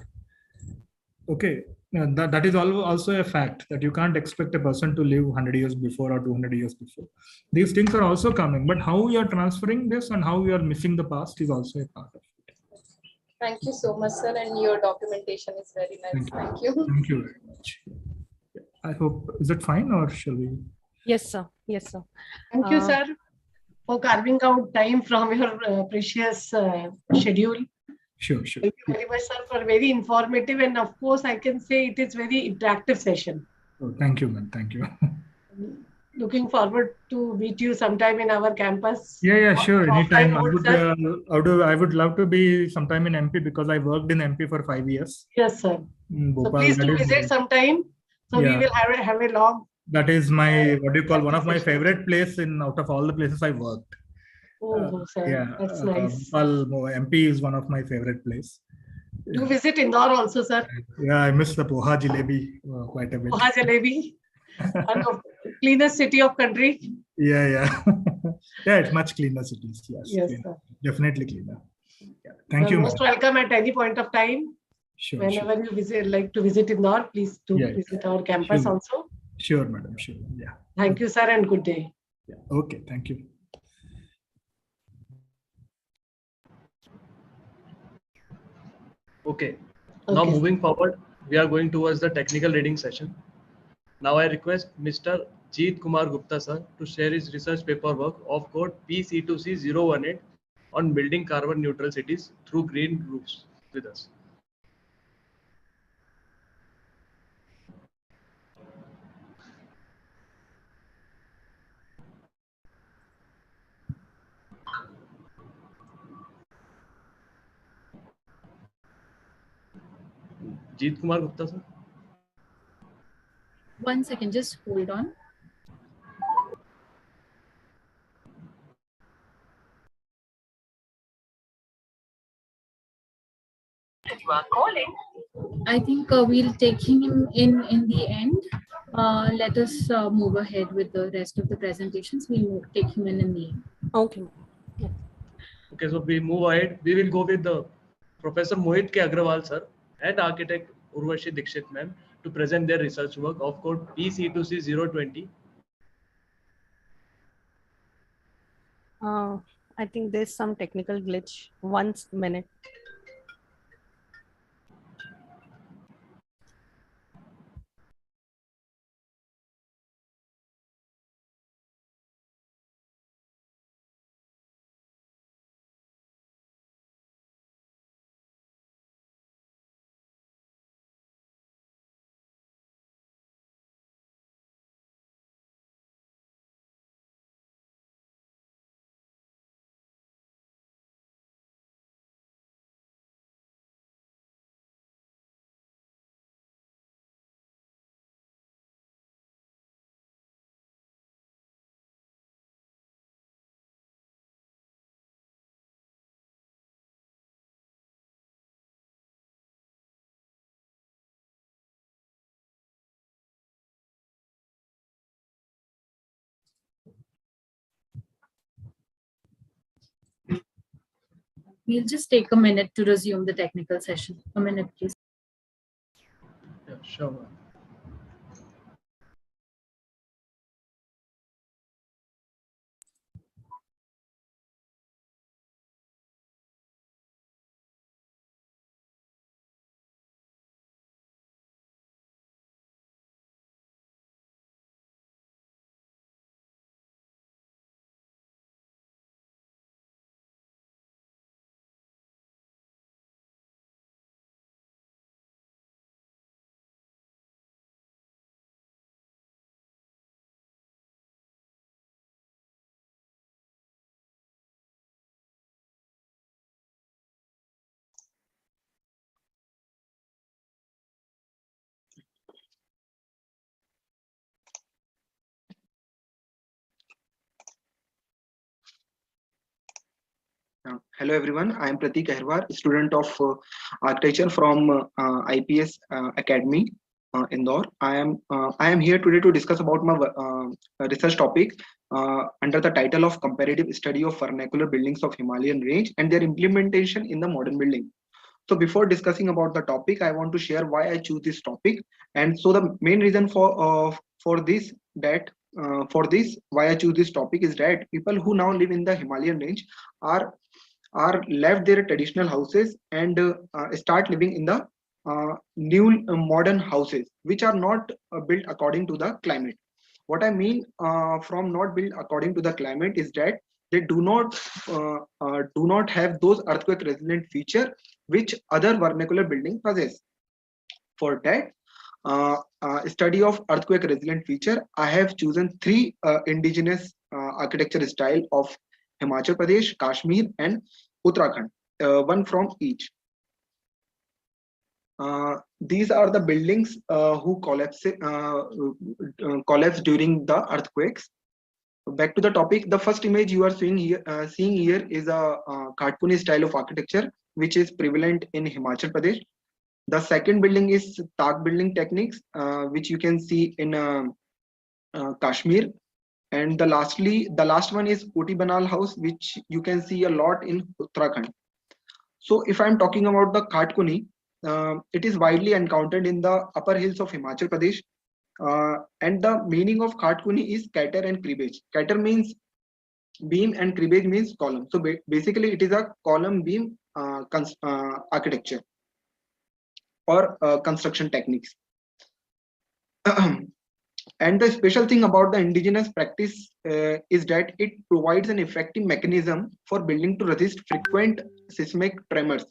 Okay, that is also a fact that you can't expect a person to live 100 years before or 200 years before. These things are also coming, but how you are transferring this and how you are missing the past is also a part of it. Thank you so much, sir, and your documentation is very nice. Thank you. Thank you very much. I hope, is it fine or shall we? Yes, sir. Yes, sir. Thank you, sir, for carving out time from your precious schedule. Sure. Thank you very much, sir, for very informative and of course I can say it is very interactive session. Oh, thank you, man. Thank you. Looking forward to meet you sometime in our campus. Yeah, sure. Anytime. I I would love to be sometime in MP because I worked in MP for 5 years. Yes, sir. In So Bhopal, please that do is- visit sometime. So we Yeah. will have a long That is my, what do you call, one of my favorite place in out of all the places I worked. Oh, sir, Yeah, that's nice. Bhopal, MP is one of my favorite place. Do visit Indore also, sir. Yeah, I miss the poha jalebi quite a bit. Poha jalebi, one of the cleanest city of country. Yeah, yeah. Yeah, it's much cleaner cities. Yes, Yes, cleaner. sir. Definitely cleaner. Yeah. Thank You're you, most madam. welcome at any point of time. Sure, Whenever you visit, like to visit Indore, please do Yeah, visit our campus sure. also. Sure, madam. Sure. Yeah. Thank you, sir, and good day. Yeah. Okay. Thank you. Okay. Now Okay. moving forward, we are going towards the technical reading session. Now I request Mr. Jeet Kumar Gupta sir to share his research paperwork of code PC2C018 on building carbon neutral cities through green roofs with us. Jeet Kumar Gupta sir. 1 second, just hold on. You are calling. I think we'll take him in the end. Let us move ahead with the rest of the presentations. We'll take him in the end. Okay. Okay, so we move ahead. We will go with the Professor Mohit K. Agrawal sir and architect Urvashi Dikshit ma'am to present their research work of code PC2C020. I think there's some technical glitch. 1 minute. We'll just take a minute to resume the technical session. A minute, please. Yeah, sure. Ma'am. Hello everyone, I am Pratik Ahrwar, student of architecture from IPS Academy, Indore. I am here today to discuss about my research topic under the title of Comparative Study of Vernacular Buildings of Himalayan Range and their implementation in the modern building. So before discussing about the topic, I want to share why I choose this topic. And so the main reason for this why I choose this topic is that people who now live in the Himalayan range are left their traditional houses and start living in the new modern houses which are not built according to the climate. What I mean from not built according to the climate is that they do not have those earthquake resilient feature which other vernacular buildings possess. For that study of earthquake resilient feature, I have chosen three indigenous architecture style of Himachal Pradesh, Kashmir, and Uttarakhand, one from each. These are the buildings who collapsed during the earthquakes. Back to the topic, the first image you are seeing here is a Kathpuni style of architecture, which is prevalent in Himachal Pradesh. The second building is Tak building techniques, which you can see in Kashmir. And the last one is Koti Banal house, which you can see a lot in Uttarakhand. So if I'm talking about the Kathpuni, it is widely encountered in the upper hills of Himachal Pradesh. And the meaning of Kathpuni is cater and cribbage. Cater means beam and cribbage means column. So basically it is a column beam architecture or construction techniques. And the special thing about the indigenous practice is that it provides an effective mechanism for building to resist frequent seismic tremors.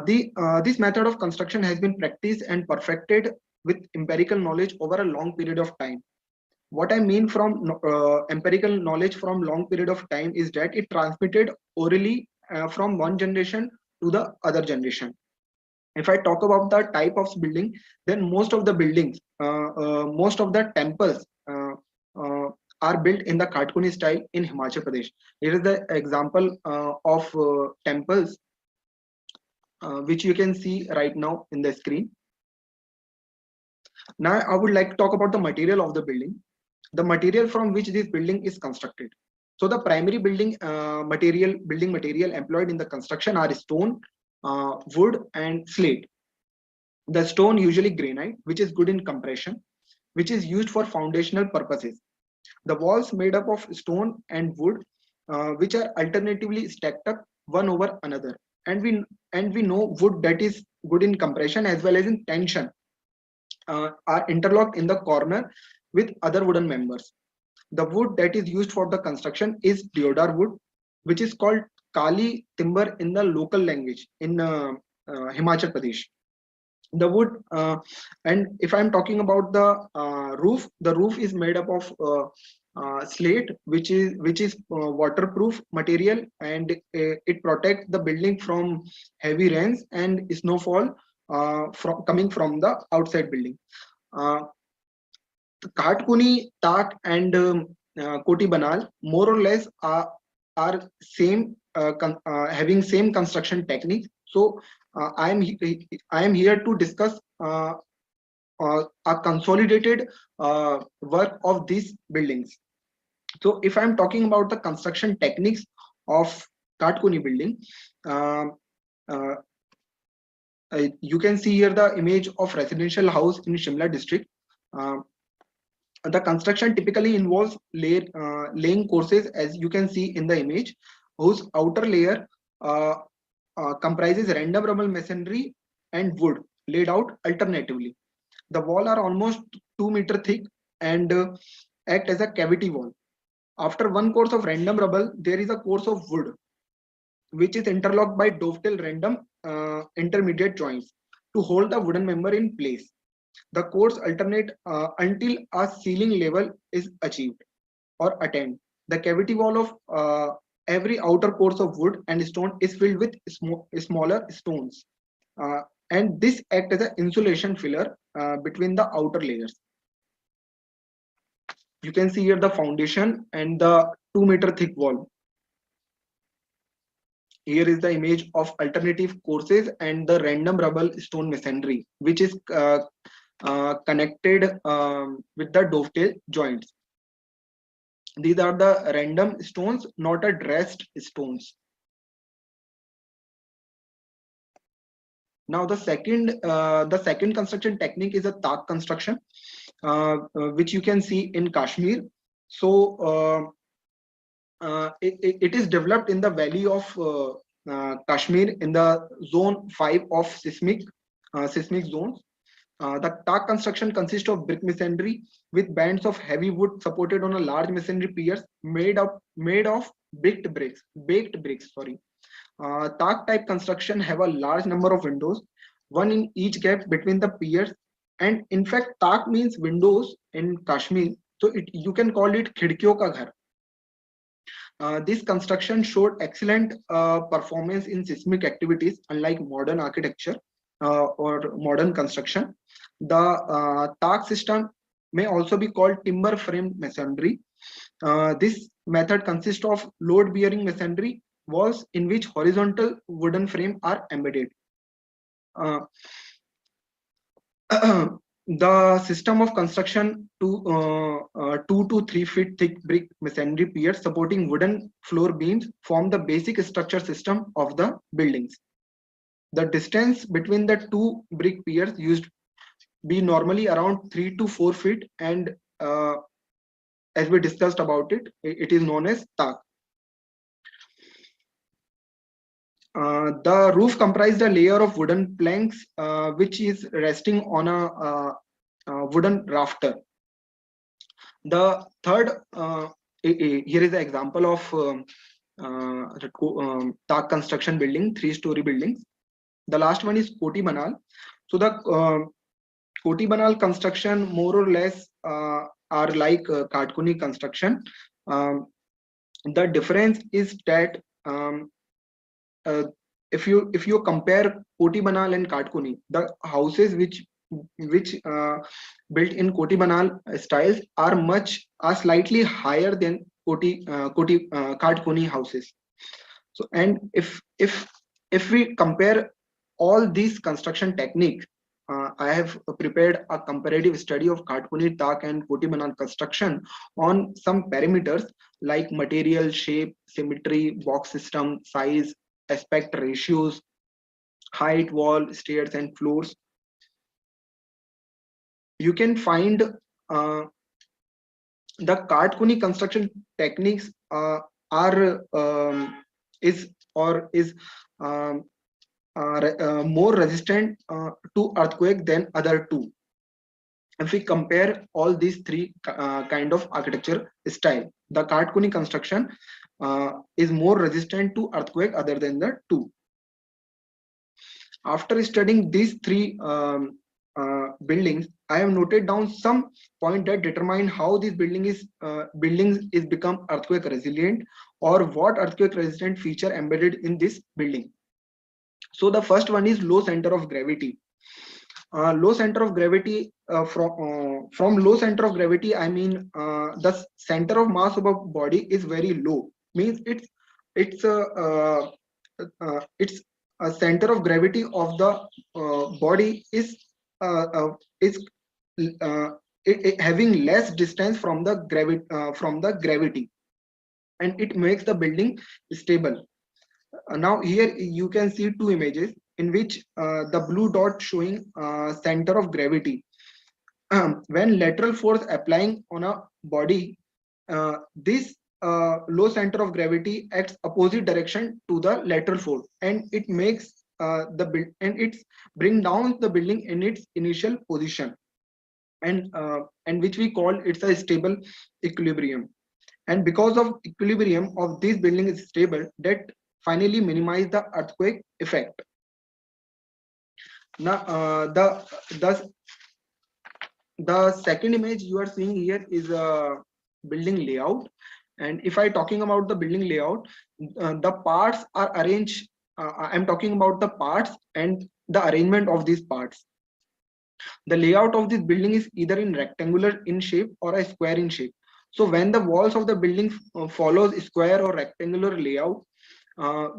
This method of construction has been practiced and perfected with empirical knowledge over a long period of time. What I mean from empirical knowledge from long period of time is that it transmitted orally from one generation to the other generation. If I talk about the type of building, then most of the buildings, most of the temples are built in the Kathpuni style in Himachal Pradesh. Here is the example of temples which you can see right now in the screen. Now I would like to talk about the material of the building, the material from which this building is constructed. So the primary building material employed in the construction are stone, wood and slate. The stone usually granite, which is good in compression, which is used for foundational purposes. The walls made up of stone and wood, which are alternatively stacked up one over another. And we know wood that is good in compression as well as in tension are interlocked in the corner with other wooden members. The wood that is used for the construction is deodar wood, which is called Kali timber in the local language in Himachal Pradesh. The wood, and if I'm talking about the roof is made up of slate, which is waterproof material, and it protects the building from heavy rains and snowfall coming from the outside building. Kathpuni, Tak, and Koti Banal more or less are same, having same construction techniques. So I am here to discuss a consolidated work of these buildings. So if I'm talking about the construction techniques of Kathpuni building, you can see here the image of residential house in Shimla district. The construction typically involves laying courses, as you can see in the image, whose outer layer comprises random rubble masonry and wood laid out alternatively. The walls are almost 2 meters thick and act as a cavity wall. After one course of random rubble, there is a course of wood, which is interlocked by dovetail random intermediate joints to hold the wooden member in place. The course alternate until a ceiling level is achieved or attained. The cavity wall of every outer course of wood and stone is filled with smaller stones, and this acts as an insulation filler between the outer layers. You can see here the foundation and the 2 meter thick wall. Here is the image of alternative courses and the random rubble stone masonry, which is connected with the dovetail joints. These are the random stones, not a dressed stones. Now the second construction technique is a Tak construction, which you can see in Kashmir. So it is developed in the valley of Kashmir in the zone 5 of seismic zones. The Tak construction consists of brick masonry with bands of heavy wood supported on a large masonry piers made of baked bricks. Tak type construction have a large number of windows, one in each gap between the piers, and in fact Tak means windows in Kashmir, so you can call it khidkiyon ka ghar. This construction showed excellent performance in seismic activities, unlike modern architecture. or modern construction. The Tak system may also be called timber frame masonry. This method consists of load bearing masonry walls in which horizontal wooden frame are embedded. The system of construction to 2 to 3 feet thick brick masonry piers supporting wooden floor beams form the basic structure system of the buildings. The distance between the two brick piers used be normally around 3 to 4 feet, and as we discussed about it, it is known as Tak. The roof comprised a layer of wooden planks which is resting on a wooden rafter. The third, here is an example of Tak construction building, 3-story buildings. The last one is Koti Banal. So the Koti Banal construction more or less are like Katkuni construction. The difference is that if you compare Koti Banal and Katkuni, the houses which built in Koti Banal styles are slightly higher than Katkuni houses. So, and if we compare all these construction techniques, I have prepared a comparative study of Katkuni, Tak and Koti Banal construction on some parameters like material, shape, symmetry, box system, size, aspect ratios, height, wall, stairs and floors. You can find the Katkuni construction techniques more resistant to earthquake than other two. If we compare all these three kind of architecture style, the Katkuni construction is more resistant to earthquake other than the two. After studying these three buildings, I have noted down some point that determine how this buildings is become earthquake resilient, or what earthquake resistant feature embedded in this building. So the first one is low center of gravity. Low center of gravity, from low center of gravity, I mean the center of mass of a body is very low. Means it's a center of gravity of the body is having less distance from the gravity, and it makes the building stable. Now here you can see two images in which the blue dot showing center of gravity. When lateral force applying on a body, this low center of gravity acts opposite direction to the lateral force, and it makes bring down the building in its initial position, and which we call it's a stable equilibrium. And because of equilibrium of this building is stable, that finally minimize the earthquake effect. Now the second image you are seeing here is a building layout, and if I talking about the building layout, the parts are arranged. I'm talking about the parts and the arrangement of these parts. The layout of this building is either in rectangular in shape or a square in shape. So when the walls of the building follows square or rectangular layout,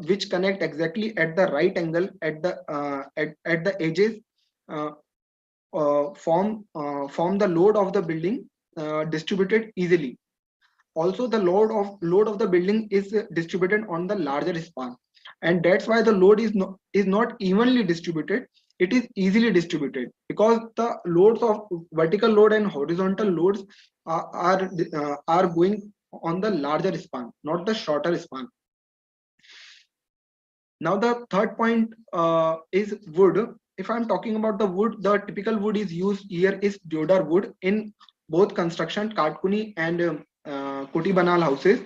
which connect exactly at the right angle at the edges, form the load of the building distributed easily. Also, the load of the building is distributed on the larger span, and that's why the load is not evenly distributed. It is easily distributed because the loads of vertical load and horizontal loads are going on the larger span, not the shorter span. Now the third point is wood. If I'm talking about the wood, the typical wood is used here is deodar wood in both construction, Katkuni and Koti Banal houses.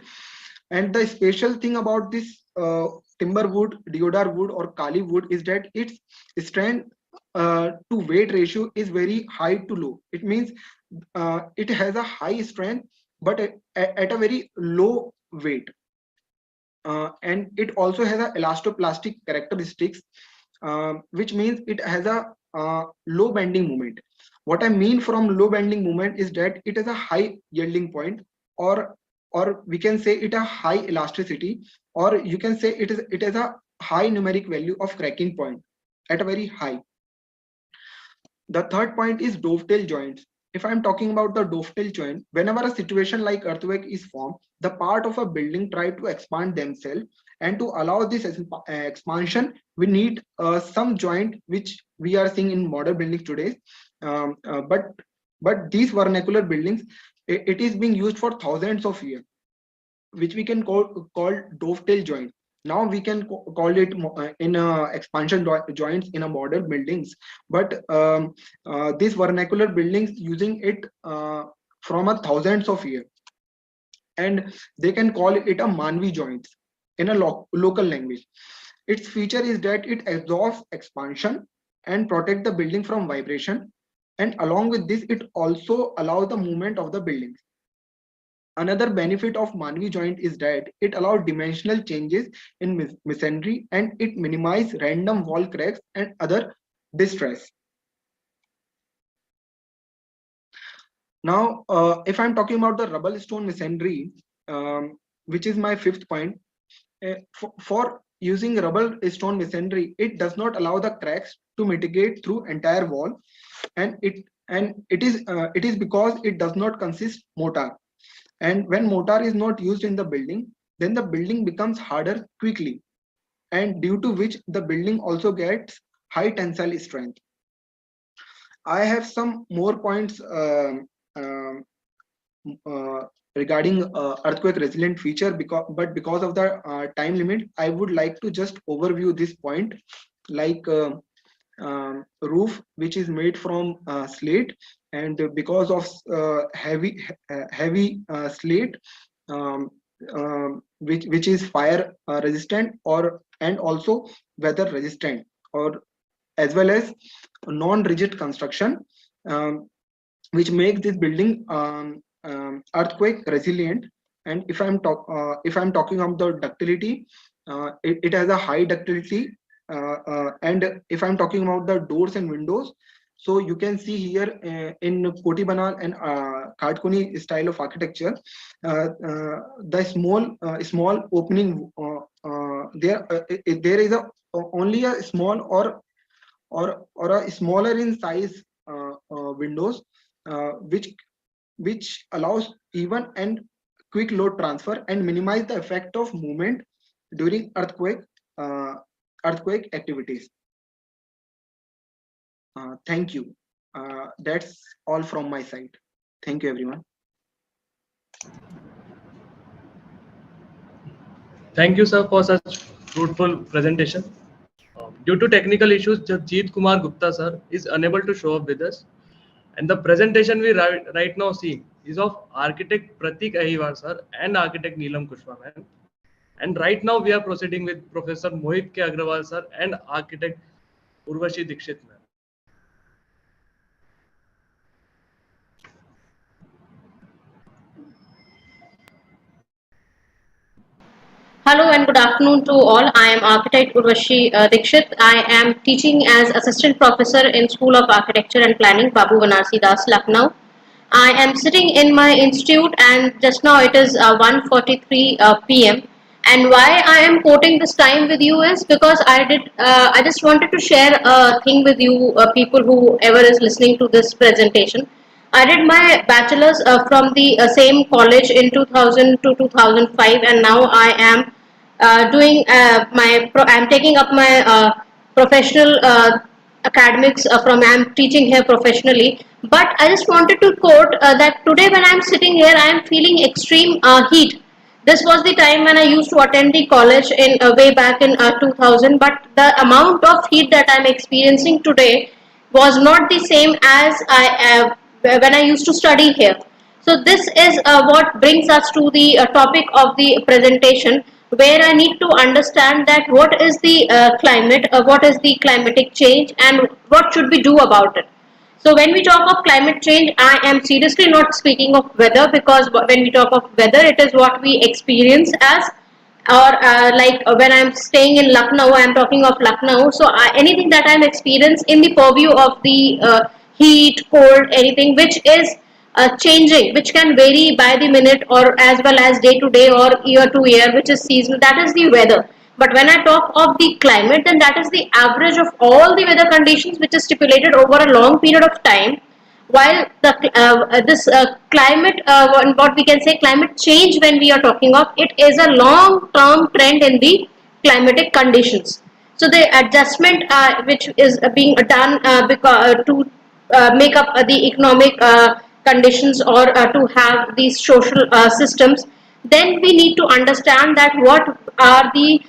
And the special thing about this timber wood, deodar wood or kali wood is that its strength to weight ratio is very high to low. It means it has a high strength but at a very low weight. And it also has a elastoplastic characteristics. which means it has a low bending moment. What I mean from low bending moment is that it is a high yielding point, or we can say it a high elasticity, or you can say it is a high numeric value of cracking point at a very high. The third point is dovetail joints. If I'm talking about the dovetail joint, whenever a situation like earthquake is formed, the part of a building try to expand themselves, and to allow this expansion, we need some joint which we are seeing in modern buildings today. But these vernacular buildings, it is being used for thousands of years, which we can call dovetail joint. Now we can call it in expansion joints in a modern buildings, but these vernacular buildings using it from a thousands of years, and they can call it a Manvi joints in a local language. Its feature is that it absorbs expansion and protect the building from vibration, and along with this, it also allows the movement of the buildings. Another benefit of Manvi joint is that it allows dimensional changes in masonry, and it minimizes random wall cracks and other distress. Now, if I'm talking about the rubble stone masonry, which is my fifth point, for using rubble stone masonry, it does not allow the cracks to mitigate through entire wall, and it is because it does not consist mortar. And when mortar is not used in the building, then the building becomes harder quickly, and due to which the building also gets high tensile strength. I have some more points regarding earthquake resilient feature, but because of the time limit, I would like to just overview this point, like roof which is made from slate, and because of heavy slate, which is fire resistant and also weather resistant, or as well as non-rigid construction, which makes this building earthquake resilient. And if I'm talking about the ductility, it has a high ductility. And if I'm talking about the doors and windows, so you can see here in Koti Banal and Khatkuni style of architecture, the small opening there is only a small or a smaller in size windows, which allows even and quick load transfer and minimize the effect of movement during earthquake activities. Thank you. That's all from my side. Thank you, everyone. Thank you, sir, for such fruitful presentation. Due to technical issues, Jeet Kumar Gupta, sir, is unable to show up with us. And the presentation we right now see is of architect Pratik Ahiwar, sir, and architect Neelam Kushwaha, ma'am. And right now we are proceeding with Professor Mohit K. Agrawal, sir, and architect Urvashi Dikshit, ma'am. Hello and good afternoon to all. I am architect Urvashi Dikshit. I am teaching as assistant professor in School of Architecture and Planning, Babu Banarsi Das, Lucknow. I am sitting in my institute, and just now it is 1:43 p.m. And why I am quoting this time with you is because I just wanted to share a thing with you, people, whoever is listening to this presentation. I did my bachelor's from the same college in 2000 to 2005, and now I am I'm taking up my professional academics I'm teaching here professionally. But I just wanted to quote that today when I'm sitting here, I am feeling extreme heat. This was the time when I used to attend the college in way back in 2000, but the amount of heat that I'm experiencing today was not the same as when I used to study here. So this is what brings us to the topic of the presentation, where I need to understand that what is the climate, what is the climatic change, and what should we do about it. So when we talk of climate change, I am seriously not speaking of weather, because when we talk of weather, it is what we experience as or like when I'm staying in Lucknow, I'm talking of Lucknow. So anything that I'm experiencing in the purview of the heat, cold, anything which is changing, which can vary by the minute or as well as day to day or year to year, which is seasonal, that is the weather. But when I talk of the climate, then that is the average of all the weather conditions which is stipulated over a long period of time. While the this climate, what we can say, climate change, when we are talking of, it is a long term trend in the climatic conditions. So the adjustment which is being done because to make up the economic conditions or to have these social systems, then we need to understand that what are the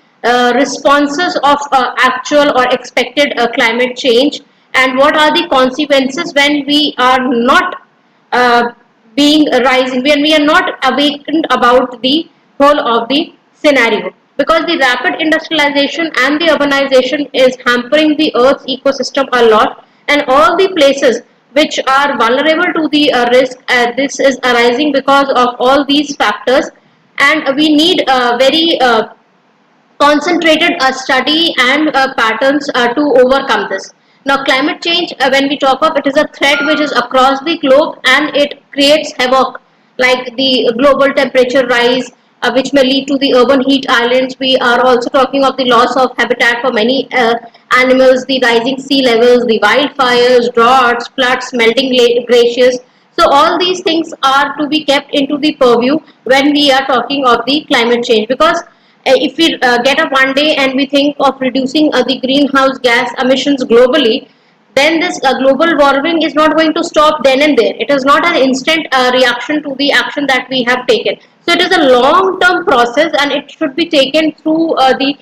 responses of actual or expected climate change, and what are the consequences when we are not uh, being rising, when we are not awakened about the whole of the scenario, because the rapid industrialization and the urbanization is hampering the earth's ecosystem a lot, and all the places which are vulnerable to the risk, this is arising because of all these factors, and we need very concentrated study and patterns to overcome this. Now, climate change, when we talk of, it is a threat which is across the globe and it creates havoc, like the global temperature rise, which may lead to the urban heat islands. We are also talking of the loss of habitat for many animals, the rising sea levels, the wildfires, droughts, floods, melting glaciers. So all these things are to be kept into the purview when we are talking of the climate change, because if we get up one day and we think of reducing the greenhouse gas emissions globally, then this global warming is not going to stop then and there. It is not an instant reaction to the action that we have taken. So it is a long term process, and it should be taken through uh, through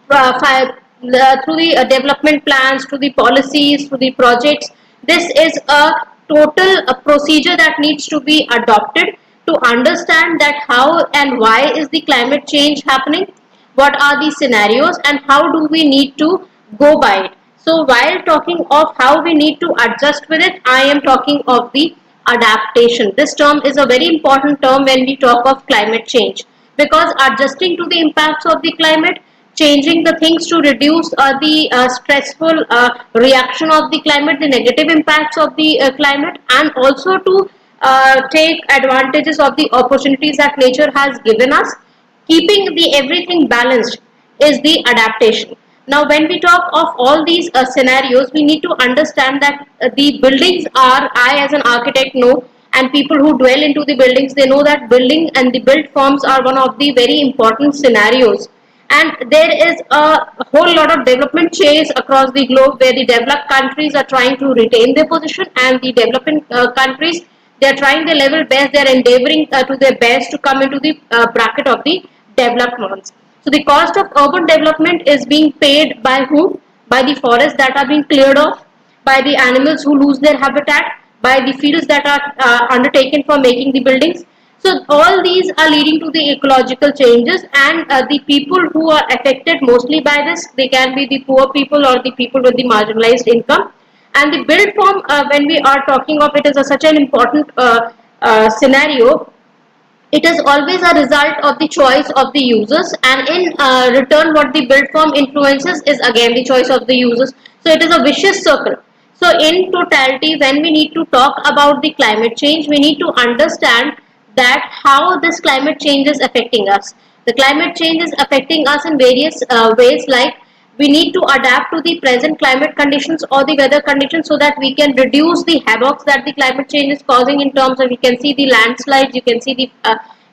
the development plans, to the policies, to the projects. This is a total procedure that needs to be adopted to understand that how and why is the climate change happening, what are the scenarios, and how do we need to go by it. So while talking of how we need to adjust with it, I am talking of the adaptation. This term is a very important term when we talk of climate change, because adjusting to the impacts of the climate, changing the things to reduce the stressful reaction of the climate, the negative impacts of the climate, and also to take advantages of the opportunities that nature has given us, keeping the everything balanced, is the adaptation. Now, when we talk of all these scenarios, we need to understand that the buildings are, I as an architect know, and people who dwell into the buildings, they know that building and the built forms are one of the very important scenarios. And there is a whole lot of development chase across the globe, where the developed countries are trying to retain their position, and the developing countries, they are trying their level best, they are endeavoring to their best to come into the bracket of the developed ones. So the cost of urban development is being paid by whom? By the forests that are being cleared off, by the animals who lose their habitat, by the fields that are undertaken for making the buildings. So all these are leading to the ecological changes, and the people who are affected mostly by this, they can be the poor people or the people with the marginalized income. And the build form, when we are talking of, it is such an important scenario. It is always a result of the choice of the users, and in return what the build form influences is again the choice of the users. So it is a vicious circle. So in totality, when we need to talk about the climate change, we need to understand that how this climate change is affecting us. The climate change is affecting us in various ways, like we need to adapt to the present climate conditions or the weather conditions, so that we can reduce the havocs that the climate change is causing, in terms of, you can see the landslides, you can see the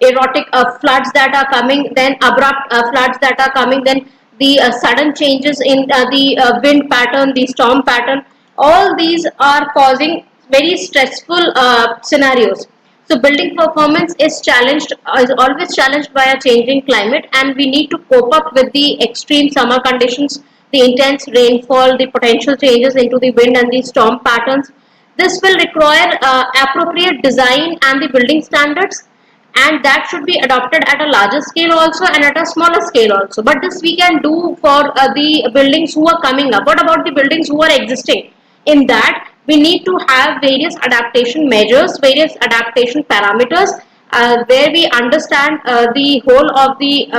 erratic floods that are coming, then abrupt floods that are coming, then the sudden changes in the wind pattern, the storm pattern. All these are causing very stressful scenarios. So building performance is challenged, is always challenged by a changing climate, and we need to cope up with the extreme summer conditions, the intense rainfall, the potential changes into the wind and the storm patterns. This will require appropriate design and the building standards, and that should be adopted at a larger scale also and at a smaller scale also. But this we can do for the buildings who are coming up. What about the buildings who are existing? In that, we need to have various adaptation measures, various adaptation parameters, where we understand the whole of the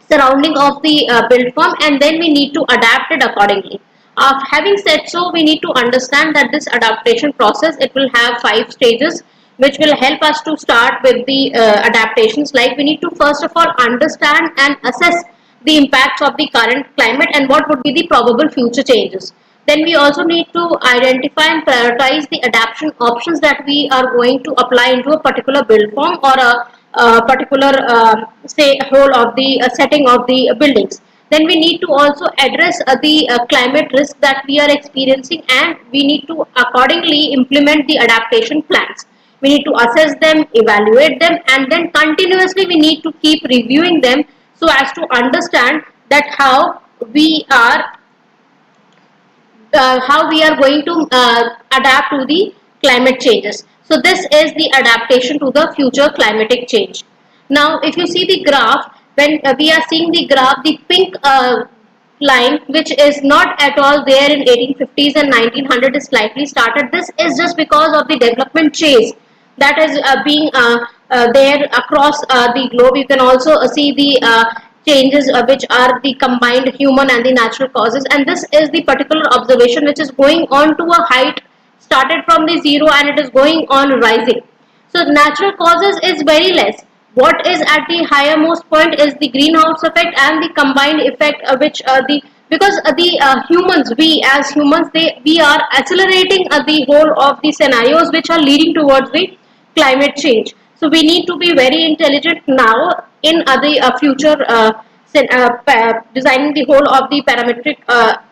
surrounding of the build form, and then we need to adapt it accordingly. Having said so, we need to understand that this adaptation process, it will have 5 stages which will help us to start with the adaptations. Like, we need to first of all understand and assess the impacts of the current climate and what would be the probable future changes. Then we also need to identify and prioritize the adaptation options that we are going to apply into a particular build form or a particular say whole of the setting of the buildings. Then we need to also address the climate risk that we are experiencing, and we need to accordingly implement the adaptation plans. We need to assess them, evaluate them, and then continuously we need to keep reviewing them so as to understand that how we are going to adapt to the climate changes. So this is the adaptation to the future climatic change. Now, if you see the graph, when we are seeing the graph, the pink line, which is not at all there in 1850s and 1900, is slightly started. This is just because of the development chase that is being there across the globe. You can also see the changes which are the combined human and the natural causes, and this is the particular observation which is going on to a height started from the zero and it is going on rising. So natural causes is very less. What is at the higher most point is the greenhouse effect and the combined effect which the because the humans, we as humans, we are accelerating the whole of the scenarios which are leading towards the climate change. So we need to be very intelligent now in the future designing the whole of the parametric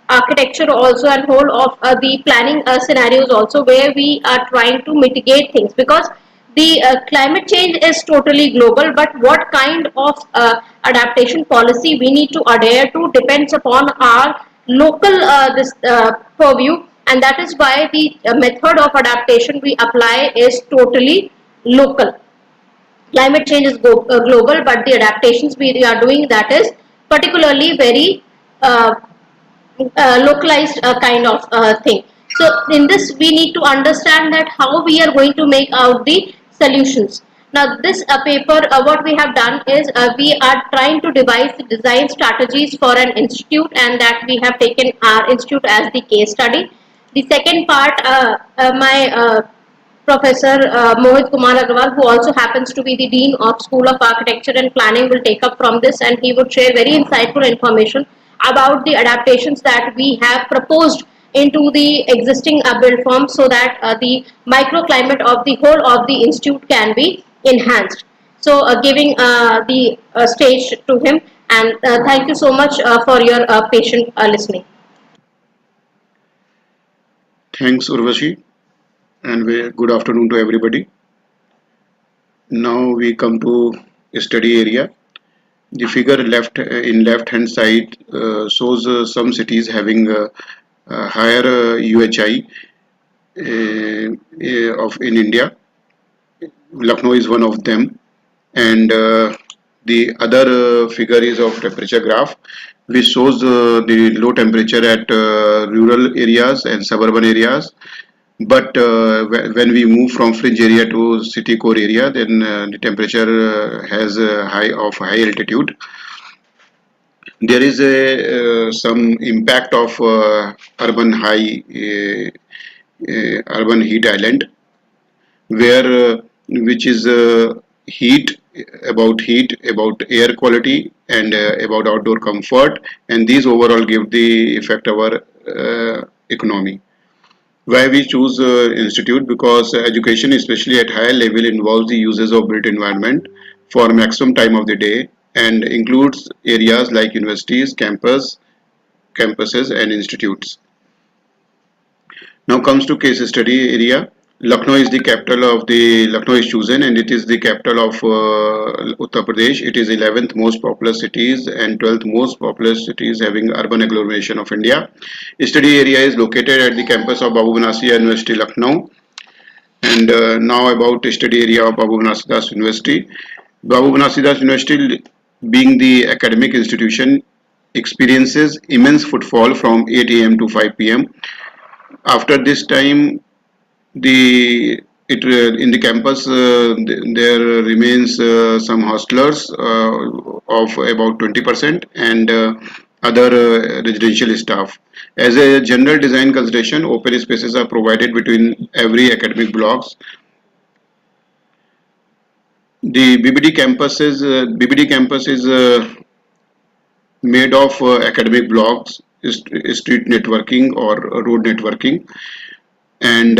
architecture also, and whole of the planning scenarios also, where we are trying to mitigate things, because the climate change is totally global, but what kind of adaptation policy we need to adhere to depends upon our local purview, and that is why the method of adaptation we apply is totally local. Climate change is global, but the adaptations we are doing, that is particularly very localized kind of thing. So in this we need to understand that how we are going to make out the solutions. Now this paper, what we have done is we are trying to devise the design strategies for an institute, and that we have taken our institute as the case study. The second part, my Professor Mohit Kumar Agarwal, who also happens to be the Dean of School of Architecture and Planning, will take up from this, and he would share very insightful information about the adaptations that we have proposed into the existing build form, so that the microclimate of the whole of the institute can be enhanced. So giving the stage to him, and thank you so much for your patient listening. Thanks, Urvashi, and good afternoon to everybody. Now we come to study area. The figure in left hand side shows some cities having higher UHI of in India. Lucknow is one of them, and the other figure is of temperature graph, which shows the low temperature at rural areas and suburban areas. But when we move from fringe area to city core area, then the temperature has a high altitude. There is some impact of urban heat island, where which is heat, about air quality, and about outdoor comfort, and these overall give the effect our economy. Why we choose institute? Because education, especially at higher level, involves the uses of built environment for maximum time of the day, and includes areas like universities, campuses and institutes. Now comes to case study area. Lucknow is the capital of the Lucknow is chosen, and it is the capital of Uttar Pradesh. It is 11th most populous cities and 12th most populous cities having urban agglomeration of India. Study area is located at the campus of Babu Banasida University, Lucknow. And now about study area of Babu Banasidas University. Babu Banasidas University, being the academic institution, experiences immense footfall from 8 a.m. to 5 p.m. After this time, the in the campus there remains some hostelers of about 20% and other residential staff. As a general design consideration, open spaces are provided between every academic blocks. The BBD campus is made of academic blocks, street networking or road networking, and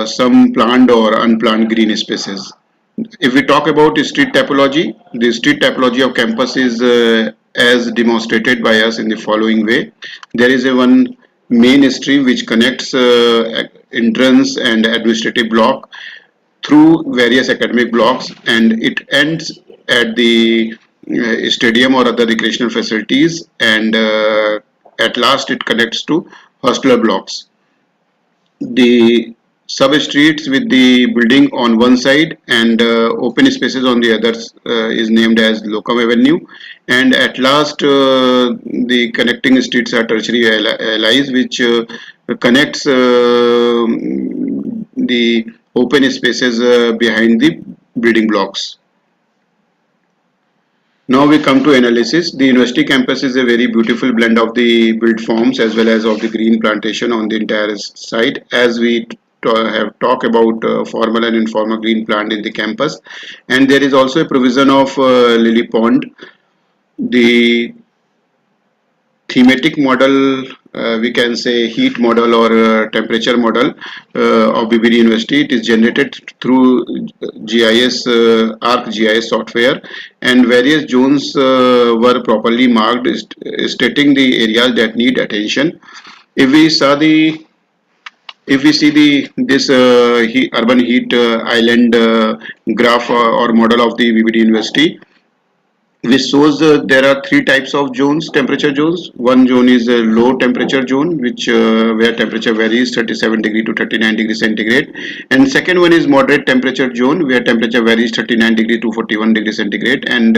some planned or unplanned green spaces. If we talk about street topology, the street topology of campus is as demonstrated by us in the following way. There is a one main stream which connects entrance and administrative block through various academic blocks, and it ends at the stadium or other recreational facilities, and at last it connects to hostler blocks. The sub streets with the building on one side and open spaces on the other is named as Locum Avenue, and at last the connecting streets are tertiary alleys which connects the open spaces behind the building blocks. Now we come to analysis. The university campus is a very beautiful blend of the built forms as well as of the green plantation on the entire side. As we have talked about formal and informal green plant in the campus, and there is also a provision of lily pond. The thematic model, we can say heat model or temperature model of BBD University. It is generated through GIS, ArcGIS software, and various zones were properly marked, stating the areas that need attention. If we see this urban heat island graph or model of the BBD University, which shows there are three types of zones, temperature zones. One zone is a low temperature zone, which where temperature varies 37 degree to 39 degree centigrade, and second one is moderate temperature zone, where temperature varies 39 degree to 41 degree centigrade, and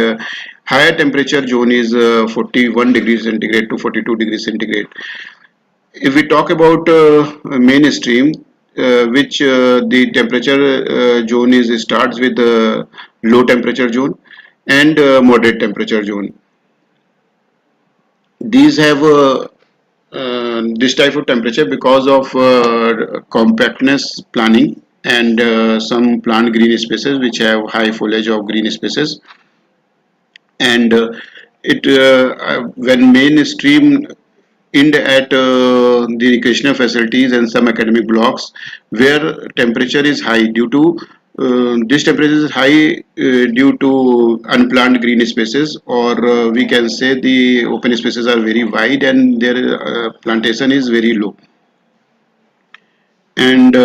higher temperature zone is 41 degrees centigrade to 42 degrees centigrade. If we talk about mainstream, which the temperature zone is starts with the low temperature zone and moderate temperature zone. These have this type of temperature because of compactness planning and some plant green spaces which have high foliage of green spaces, and when mainstream end at the recreational facilities and some academic blocks where temperature is high due to this temperature is high due to unplanned green spaces, or we can say the open spaces are very wide and their plantation is very low. And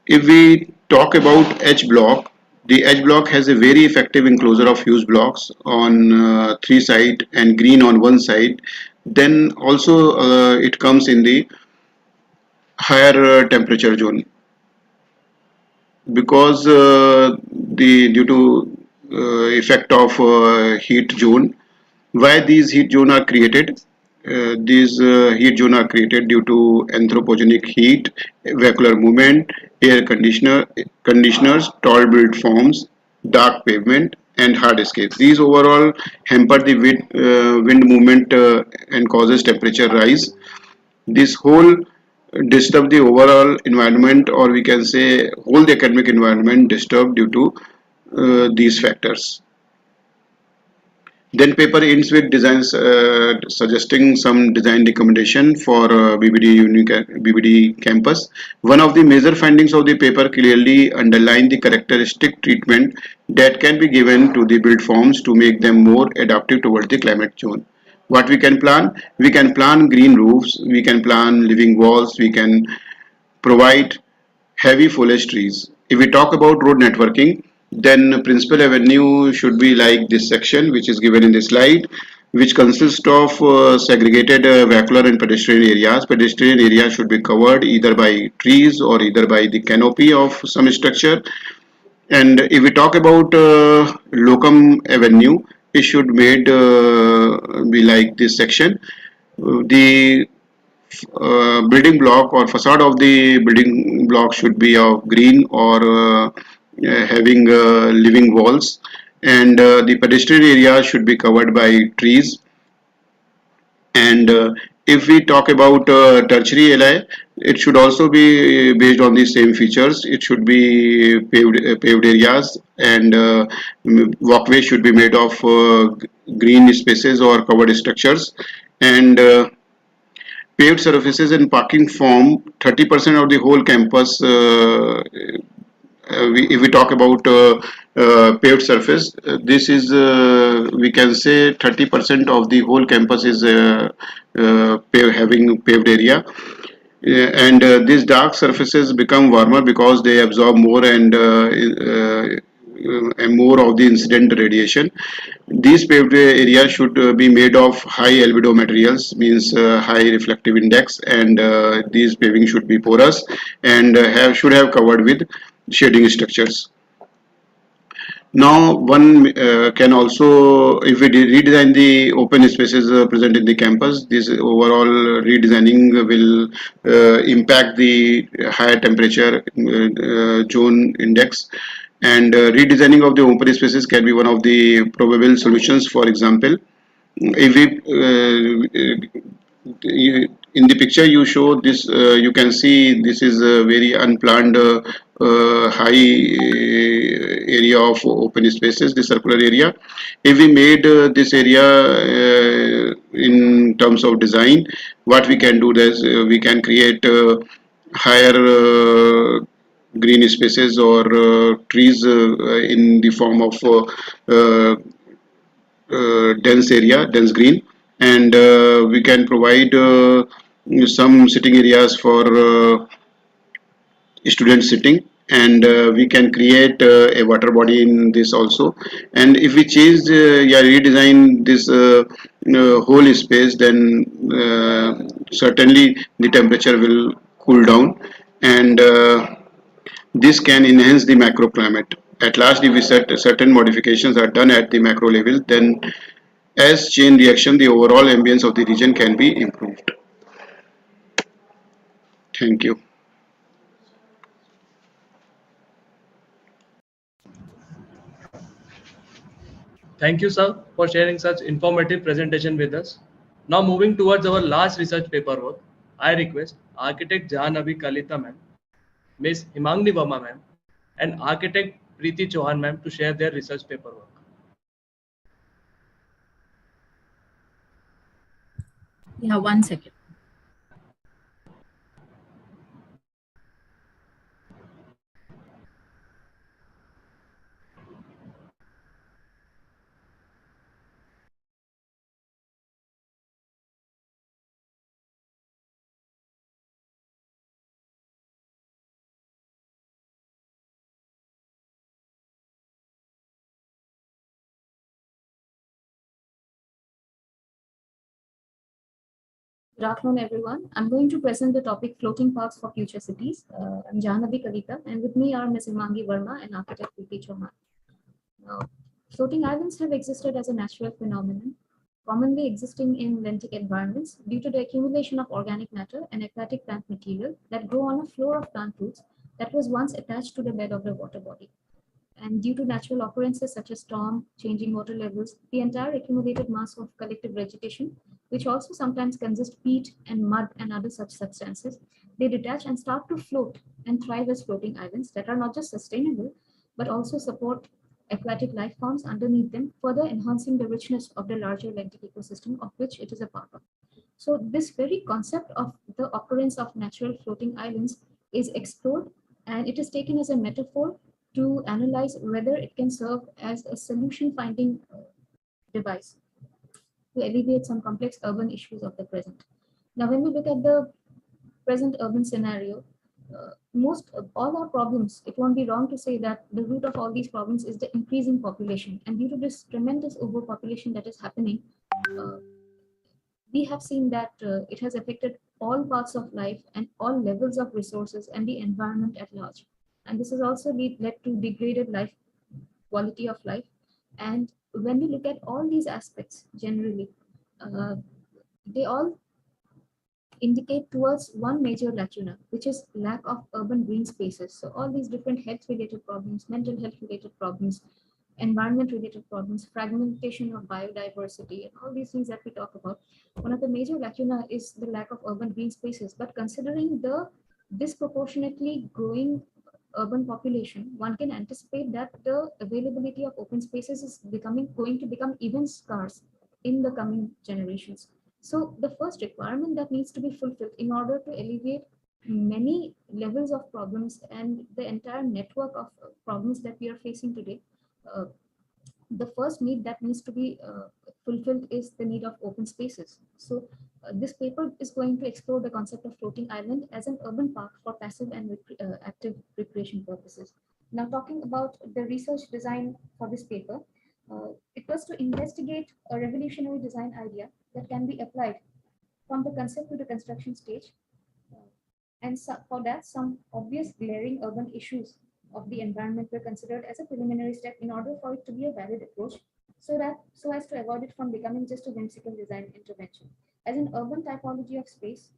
if we talk about H block, the H block has a very effective enclosure of fuse blocks on three sides and green on one side. Then also it comes in the higher temperature zone, because due to effect of heat zone. Why these heat zone are created? These heat zone are created due to anthropogenic heat, vehicular movement, air conditioners, tall built forms, dark pavement, and hard escapes. These overall hamper the wind movement and causes temperature rise. This whole disturb the overall environment, or we can say whole the academic environment disturbed due to these factors. Then paper ends with designs suggesting some design recommendation for BBD campus. One of the major findings of the paper clearly underline the characteristic treatment that can be given to the built forms to make them more adaptive towards the climate zone. What we can plan? We can plan green roofs, we can plan living walls, we can provide heavy foliage trees. If we talk about road networking, then Principal Avenue should be like this section which is given in the slide, which consists of segregated vehicular and pedestrian areas. Pedestrian area should be covered either by trees or either by the canopy of some structure. And if we talk about Locum Avenue, it should made be like this section. The building block or facade of the building block should be of green or having living walls, and the pedestrian area should be covered by trees. And if we talk about tertiary LI, it should also be based on the same features. It should be paved areas, and walkway should be made of green spaces or covered structures, and paved surfaces and parking form 30% of the whole campus. If we talk about paved surface, this is we can say 30% of the whole campus is having paved area. And these dark surfaces become warmer because they absorb more and more of the incident radiation. These paved areas should be made of high albedo materials, means high reflective index, and these paving should be porous and should have covered with shading structures. Now, one can also, if we redesign the open spaces present in the campus, this overall redesigning will impact the higher temperature zone index. And redesigning of the open spaces can be one of the probable solutions. For example, if in the picture you show this, you can see this is a very unplanned high area of open spaces, the circular area. If we made this area in terms of design, what we can do is we can create higher green spaces or trees in the form of dense area, dense green, and we can provide some sitting areas for students sitting, and we can create a water body in this also. And if we change redesign this whole space, then certainly the temperature will cool down, and this can enhance the macroclimate. At last, if we certain modifications are done at the macro level, then as chain reaction, the overall ambience of the region can be improved. Thank you. Thank you, sir, for sharing such informative presentation with us. Now moving towards our last research paper work, I request Architect Jahanavi Kalita ma'am, Ms. Himangni Verma ma'am, and Architect Preeti Chauhan ma'am to share their research paper work. Yeah, 1 second. Good afternoon, everyone. I'm going to present the topic Floating Parks for Future Cities. I'm Jahanavi Kalita, and with me are Ms. Himangi Verma and architect Preeti Chauhan. Now, floating islands have existed as a natural phenomenon, commonly existing in lentic environments due to the accumulation of organic matter and aquatic plant material that grow on a floor of plant roots that was once attached to the bed of the water body. And due to natural occurrences such as storm, changing water levels, the entire accumulated mass of collective vegetation, which also sometimes consist peat and mud and other such substances, they detach and start to float and thrive as floating islands that are not just sustainable, but also support aquatic life forms underneath them, further enhancing the richness of the larger lentic ecosystem of which it is a part of. So this very concept of the occurrence of natural floating islands is explored, and it is taken as a metaphor to analyze whether it can serve as a solution finding device to alleviate some complex urban issues of the present. Now, when we look at the present urban scenario, all our problems, it won't be wrong to say that the root of all these problems is the increasing population. And due to this tremendous overpopulation that is happening, we have seen that it has affected all parts of life and all levels of resources and the environment at large. And this has also led to degraded life, quality of life. And when we look at all these aspects generally, they all indicate towards one major lacuna, which is lack of urban green spaces. So all these different health-related problems, mental health-related problems, environment-related problems, fragmentation of biodiversity, and all these things that we talk about. One of the major lacuna is the lack of urban green spaces. But considering the disproportionately growing urban population, one can anticipate that the availability of open spaces is going to become even scarce in the coming generations. So the first requirement that needs to be fulfilled in order to alleviate many levels of problems and the entire network of problems that we are facing today, the first need that needs to be fulfilled is the need of open spaces. So this paper is going to explore the concept of floating island as an urban park for passive and active recreation purposes. Now, talking about the research design for this paper, it was to investigate a revolutionary design idea that can be applied from the concept to the construction stage. And so for that, some obvious glaring urban issues of the environment were considered as a preliminary step in order for it to be a valid approach, so as to avoid it from becoming just a whimsical design intervention. As an urban typology of space,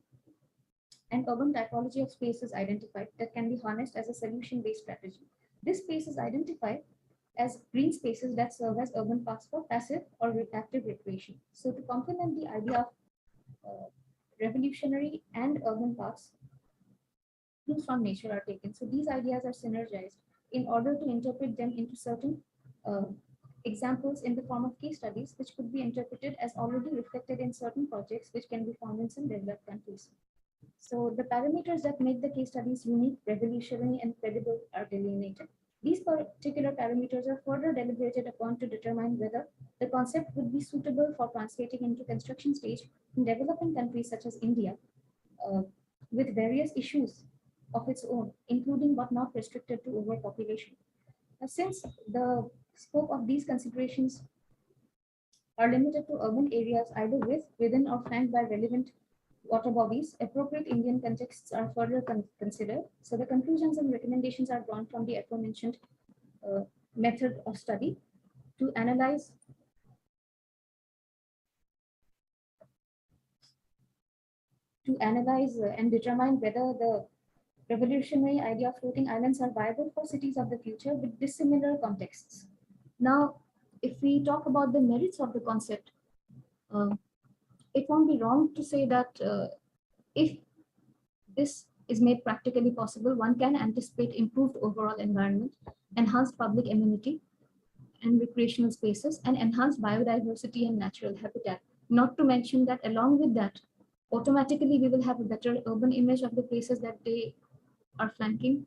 an urban typology of space is identified that can be harnessed as a solution-based strategy. This space is identified as green spaces that serve as urban parks for passive or active recreation. So to complement the idea of revolutionary and urban parks, clues from nature are taken. So these ideas are synergized in order to interpret them into certain examples in the form of case studies, which could be interpreted as already reflected in certain projects which can be found in some developed countries. So the parameters that make the case studies unique, revolutionary, and credible are delineated. These particular parameters are further deliberated upon to determine whether the concept would be suitable for translating into construction stage in developing countries such as India, with various issues of its own, including but not restricted to overpopulation. Now, since the scope of these considerations are limited to urban areas either within or flanked by relevant water bodies, appropriate Indian contexts are further considered. So the conclusions and recommendations are drawn from the aforementioned method of study to analyze and determine whether the revolutionary idea of floating islands are viable for cities of the future with dissimilar contexts. Now, if we talk about the merits of the concept, it won't be wrong to say that if this is made practically possible, one can anticipate improved overall environment, enhanced public amenity and recreational spaces, and enhanced biodiversity and natural habitat. Not to mention that along with that, automatically we will have a better urban image of the places that they are flanking,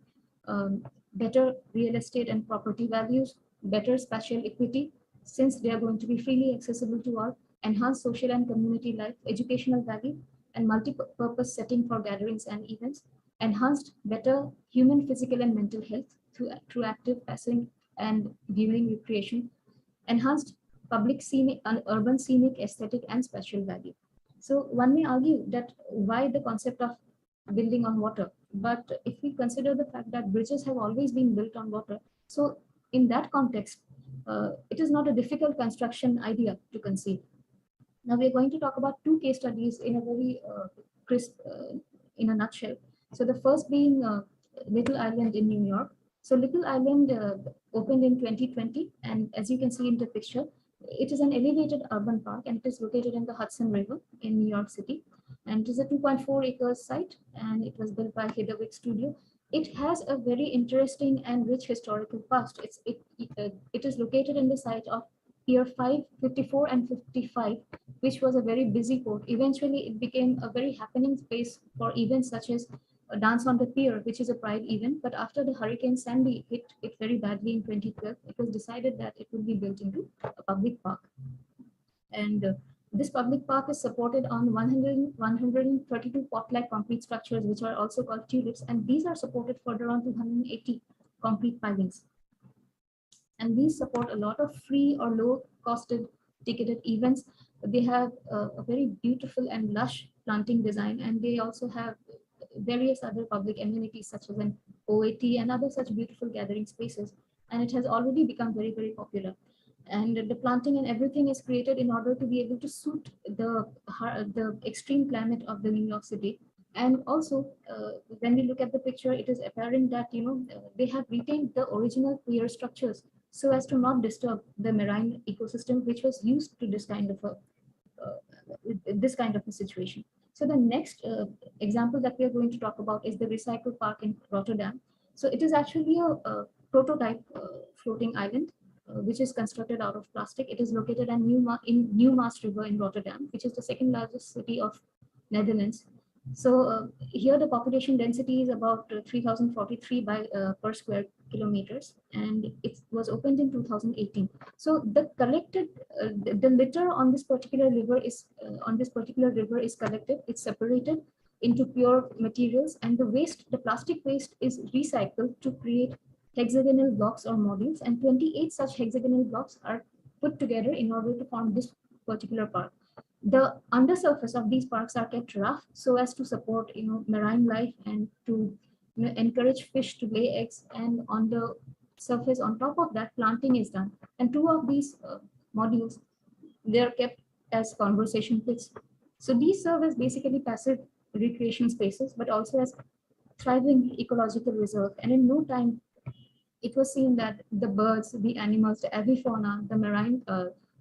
better real estate and property values, better spatial equity, since they are going to be freely accessible to all, enhanced social and community life, educational value, and multi-purpose setting for gatherings and events, enhanced better human physical and mental health through active, passive, and viewing recreation, enhanced public scenic, urban scenic, aesthetic, and spatial value. So one may argue that why the concept of building on water, but if we consider the fact that bridges have always been built on water, so in that context, it is not a difficult construction idea to conceive. Now we are going to talk about two case studies in a very crisp, in a nutshell. So the first being Little Island in New York. So Little Island opened in 2020, and as you can see in the picture, it is an elevated urban park, and it is located in the Hudson River in New York City. And it is a 2.4 acres site, and it was built by Hedderwick Studio. It has a very interesting and rich historical past. It is located in the site of Pier 5, 54, and 55, which was a very busy port. Eventually, it became a very happening space for events such as a Dance on the Pier, which is a pride event. But after the Hurricane Sandy hit it very badly in 2012, it was decided that it would be built into a public park. And this public park is supported on 132 pot-like concrete structures, which are also called tulips, and these are supported further on 280 concrete pilings. And these support a lot of free or low-costed ticketed events. They have a very beautiful and lush planting design, and they also have various other public amenities such as an OAT and other such beautiful gathering spaces. And it has already become very, very popular. and the planting and everything is created in order to be able to suit the extreme climate of the New York City. And also, when we look at the picture, it is apparent that they have retained the original pier structures so as to not disturb the marine ecosystem, which was used to this kind of a situation. So the next example that we are going to talk about is the Recycle Park in Rotterdam. So it is actually a prototype floating island, which is constructed out of plastic. It is located in Nieuwmaas River in Rotterdam, which is the second largest city of Netherlands. So here the population density is about 3,043 per square kilometers, and it was opened in 2018. So the collected the litter on this particular river is collected. It's separated into pure materials, and the plastic waste is recycled to create hexagonal blocks or modules, and 28 such hexagonal blocks are put together in order to form this particular park. The undersurface of these parks are kept rough so as to support marine life and to encourage fish to lay eggs, and on the surface on top of that planting is done, and two of these modules, they are kept as conversation pits. So these serve as basically passive recreation spaces but also as thriving ecological reserve, and in no time it was seen that the birds, the animals, the avifauna, the marine,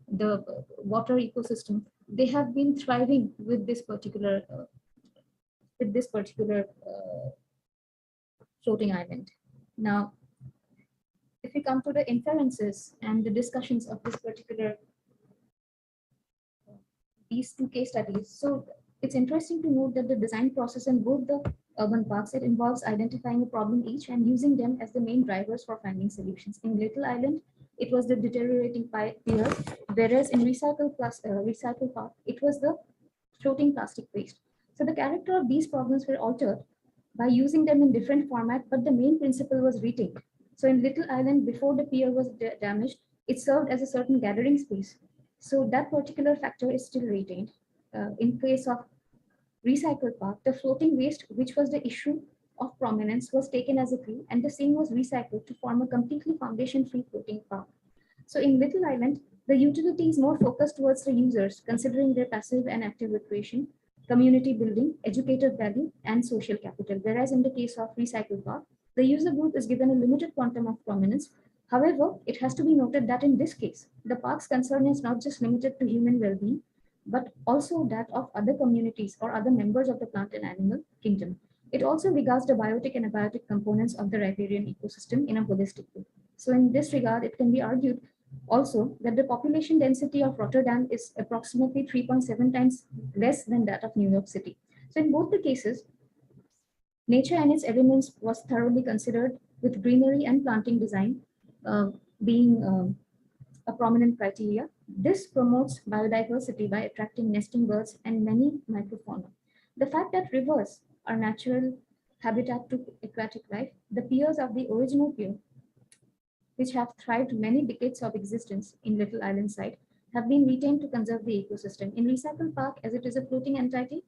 the water ecosystem, they have been thriving with this particular floating island. Now, if we come to the inferences and the discussions of this particular these two case studies, so it's interesting to note that the design process in both the urban parks, it involves identifying a problem each and using them as the main drivers for finding solutions. In Little Island, it was the deteriorating pier, whereas in Recycle Park, it was the floating plastic waste. So the character of these problems were altered by using them in different format, but the main principle was retained. So in Little Island, before the pier was damaged, it served as a certain gathering space. So that particular factor is still retained. In case of Recycle Park, the floating waste, which was the issue of prominence, was taken as a clue, and the same was recycled to form a completely foundation-free floating park. So in Little Island, the utility is more focused towards the users, considering their passive and active recreation, community building, educative value, and social capital. Whereas in the case of Recycle Park, the user group is given a limited quantum of prominence. However, it has to be noted that in this case, the park's concern is not just limited to human well-being, but also that of other communities or other members of the plant and animal kingdom. It also regards the biotic and abiotic components of the riparian ecosystem in a holistic way. So in this regard, it can be argued also that the population density of Rotterdam is approximately 3.7 times less than that of New York City. So in both the cases, nature and its elements was thoroughly considered, with greenery and planting design being a prominent criteria. This promotes biodiversity by attracting nesting birds and many microfauna. The fact that rivers are natural habitat to aquatic life, the piers of the original pier, which have thrived many decades of existence in Little Island side, have been retained to conserve the ecosystem. In Recycle Park, as it is a floating entity,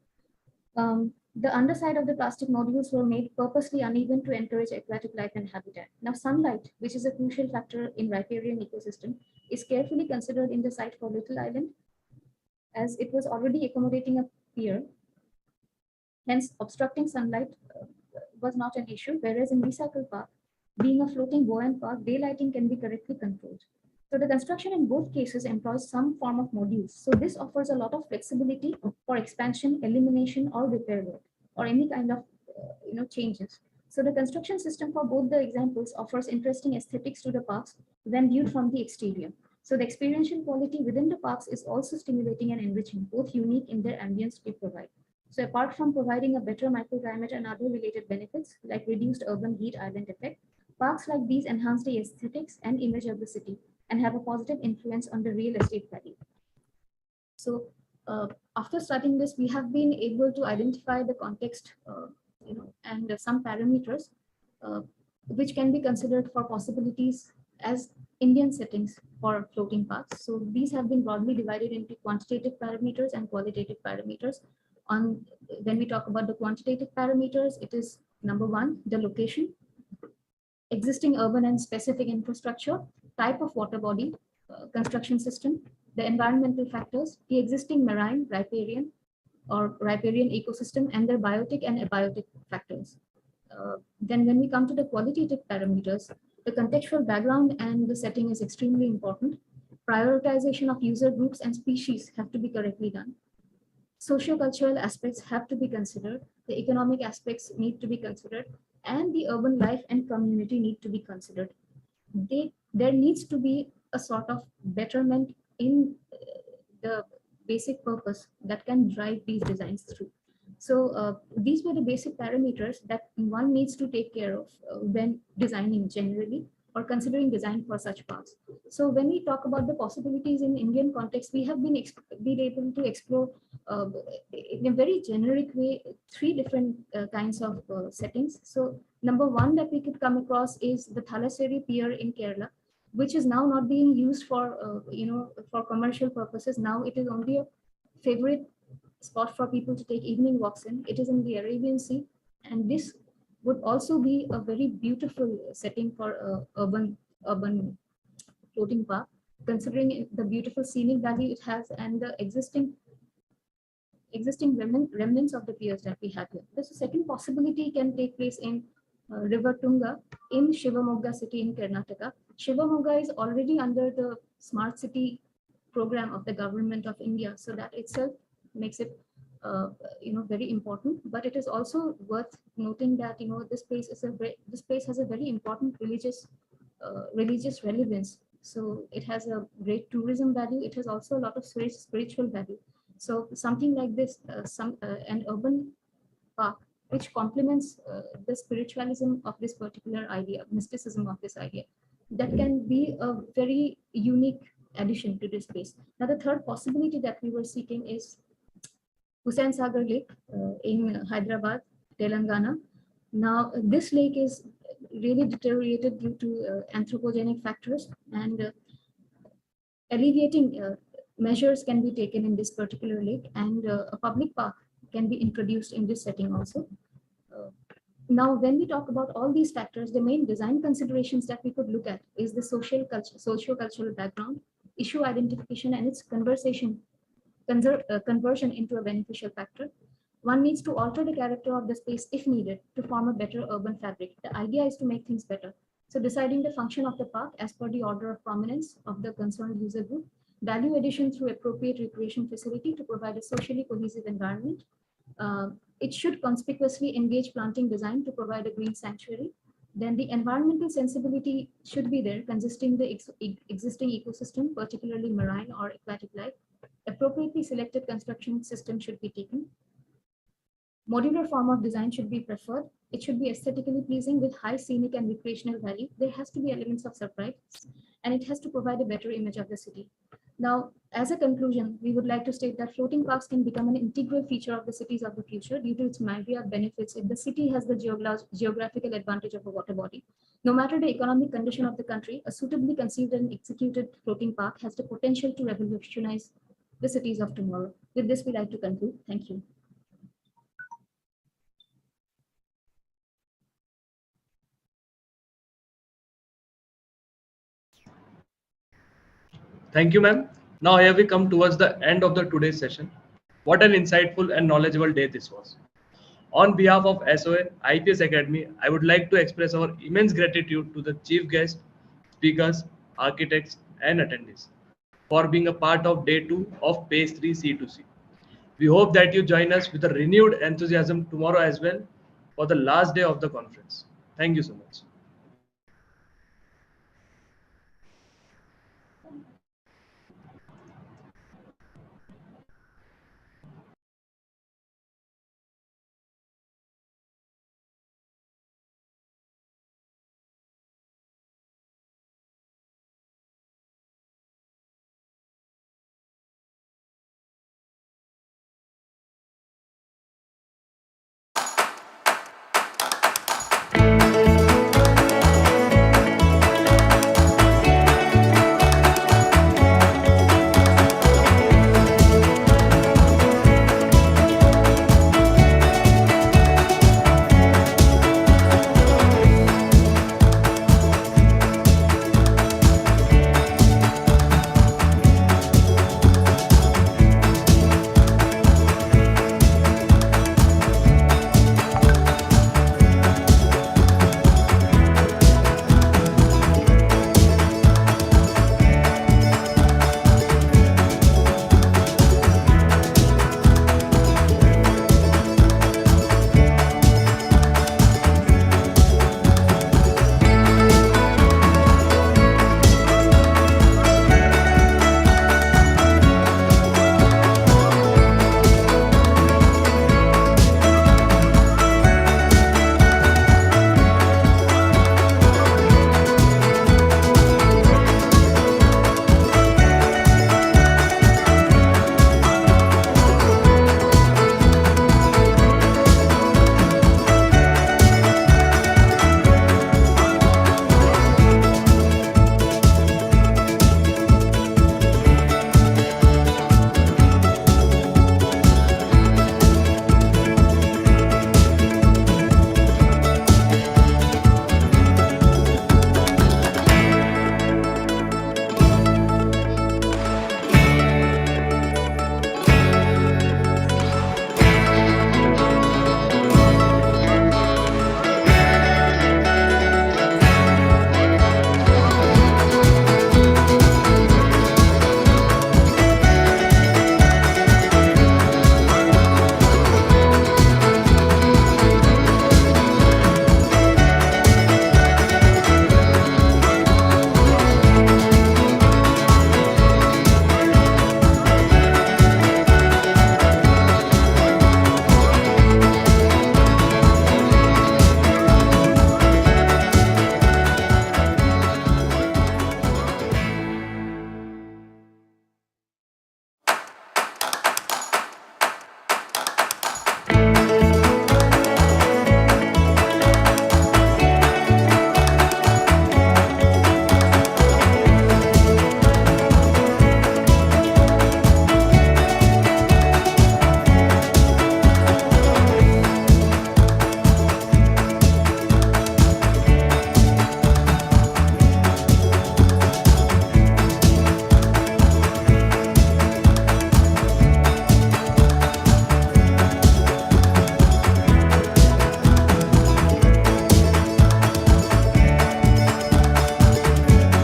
the underside of the plastic modules were made purposely uneven to encourage aquatic life and habitat. Now, sunlight, which is a crucial factor in riparian ecosystem, is carefully considered in the site for Little Island, as it was already accommodating a pier. Hence, obstructing sunlight was not an issue, whereas in Recycle Park, being a floating buoyant park, daylighting can be correctly controlled. So the construction in both cases employs some form of modules. So this offers a lot of flexibility for expansion, elimination, or repair work, or any kind of changes. So the construction system for both the examples offers interesting aesthetics to the parks when viewed from the exterior. So the experiential quality within the parks is also stimulating and enriching, both unique in their ambience they provide. So apart from providing a better microclimate and other related benefits like reduced urban heat island effect, parks like these enhance the aesthetics and image of the city and have a positive influence on the real estate value. So after studying this, we have been able to identify the context and some parameters which can be considered for possibilities as Indian settings for floating parks. So these have been broadly divided into quantitative parameters and qualitative parameters. When we talk about the quantitative parameters, it is number one, the location, existing urban and specific infrastructure, type of water body, construction system, the environmental factors, the existing marine, riparian ecosystem, and their biotic and abiotic factors. Then when we come to the qualitative parameters, the contextual background and the setting is extremely important. Prioritization of user groups and species have to be correctly done. Socio-cultural aspects have to be considered. The economic aspects need to be considered, and the urban life and community need to be considered. There needs to be a sort of betterment in the basic purpose that can drive these designs through. So these were the basic parameters that one needs to take care of when designing generally or considering design for such paths. So when we talk about the possibilities in Indian context, we have been able to explore in a very generic way 3 different kinds of settings. So number 1 that we could come across is the Thalassery Pier in Kerala, which is now not being used for for commercial purposes. Now it is only a favorite spot for people to take evening walks in. It is in the Arabian Sea, and this would also be a very beautiful setting for urban floating park, considering the beautiful scenic value it has and the existing remnants of the piers that we have here. The second possibility can take place in River Tunga in Shivamogga city in Karnataka. Shivamogga is already under the smart city program of the government of India, so that itself makes it very important. But it is also worth noting that this place has a very important religious relevance. So it has a great tourism value. It has also a lot of spiritual value. So something like this, an urban park which complements the spiritualism of this particular idea, mysticism of this idea, that can be a very unique addition to this place. Now, the third possibility that we were seeking is Hussain Sagar Lake in Hyderabad, Telangana. Now, this lake is really deteriorated due to anthropogenic factors, and alleviating measures can be taken in this particular lake, and a public park can be introduced in this setting also. Now, when we talk about all these factors, the main design considerations that we could look at is the socio-cultural background, issue identification, and its conversion into a beneficial factor. One needs to alter the character of the space if needed to form a better urban fabric. The idea is to make things better. So deciding the function of the park as per the order of prominence of the concerned user group, value addition through appropriate recreation facility to provide a socially cohesive environment. It should conspicuously engage planting design to provide a green sanctuary. Then the environmental sensibility should be there, consisting the existing ecosystem, particularly marine or aquatic life. Appropriately selected construction system should be taken. Modular form of design should be preferred. It should be aesthetically pleasing with high scenic and recreational value. There has to be elements of surprise, and it has to provide a better image of the city. Now, as a conclusion, we would like to state that floating parks can become an integral feature of the cities of the future due to its myriad benefits if the city has the geographical advantage of a water body. No matter the economic condition of the country, a suitably conceived and executed floating park has the potential to revolutionize the cities of tomorrow. With this, we like to conclude. Thank you. Thank you, ma'am. Now here we come towards the end of the today's session. What an insightful and knowledgeable day this was. On behalf of SOA IPS Academy, I would like to express our immense gratitude to the chief guests, speakers, architects, and attendees for being a part of day 2 of Phase 3 C2C. We hope that you join us with a renewed enthusiasm tomorrow as well for the last day of the conference. Thank you so much.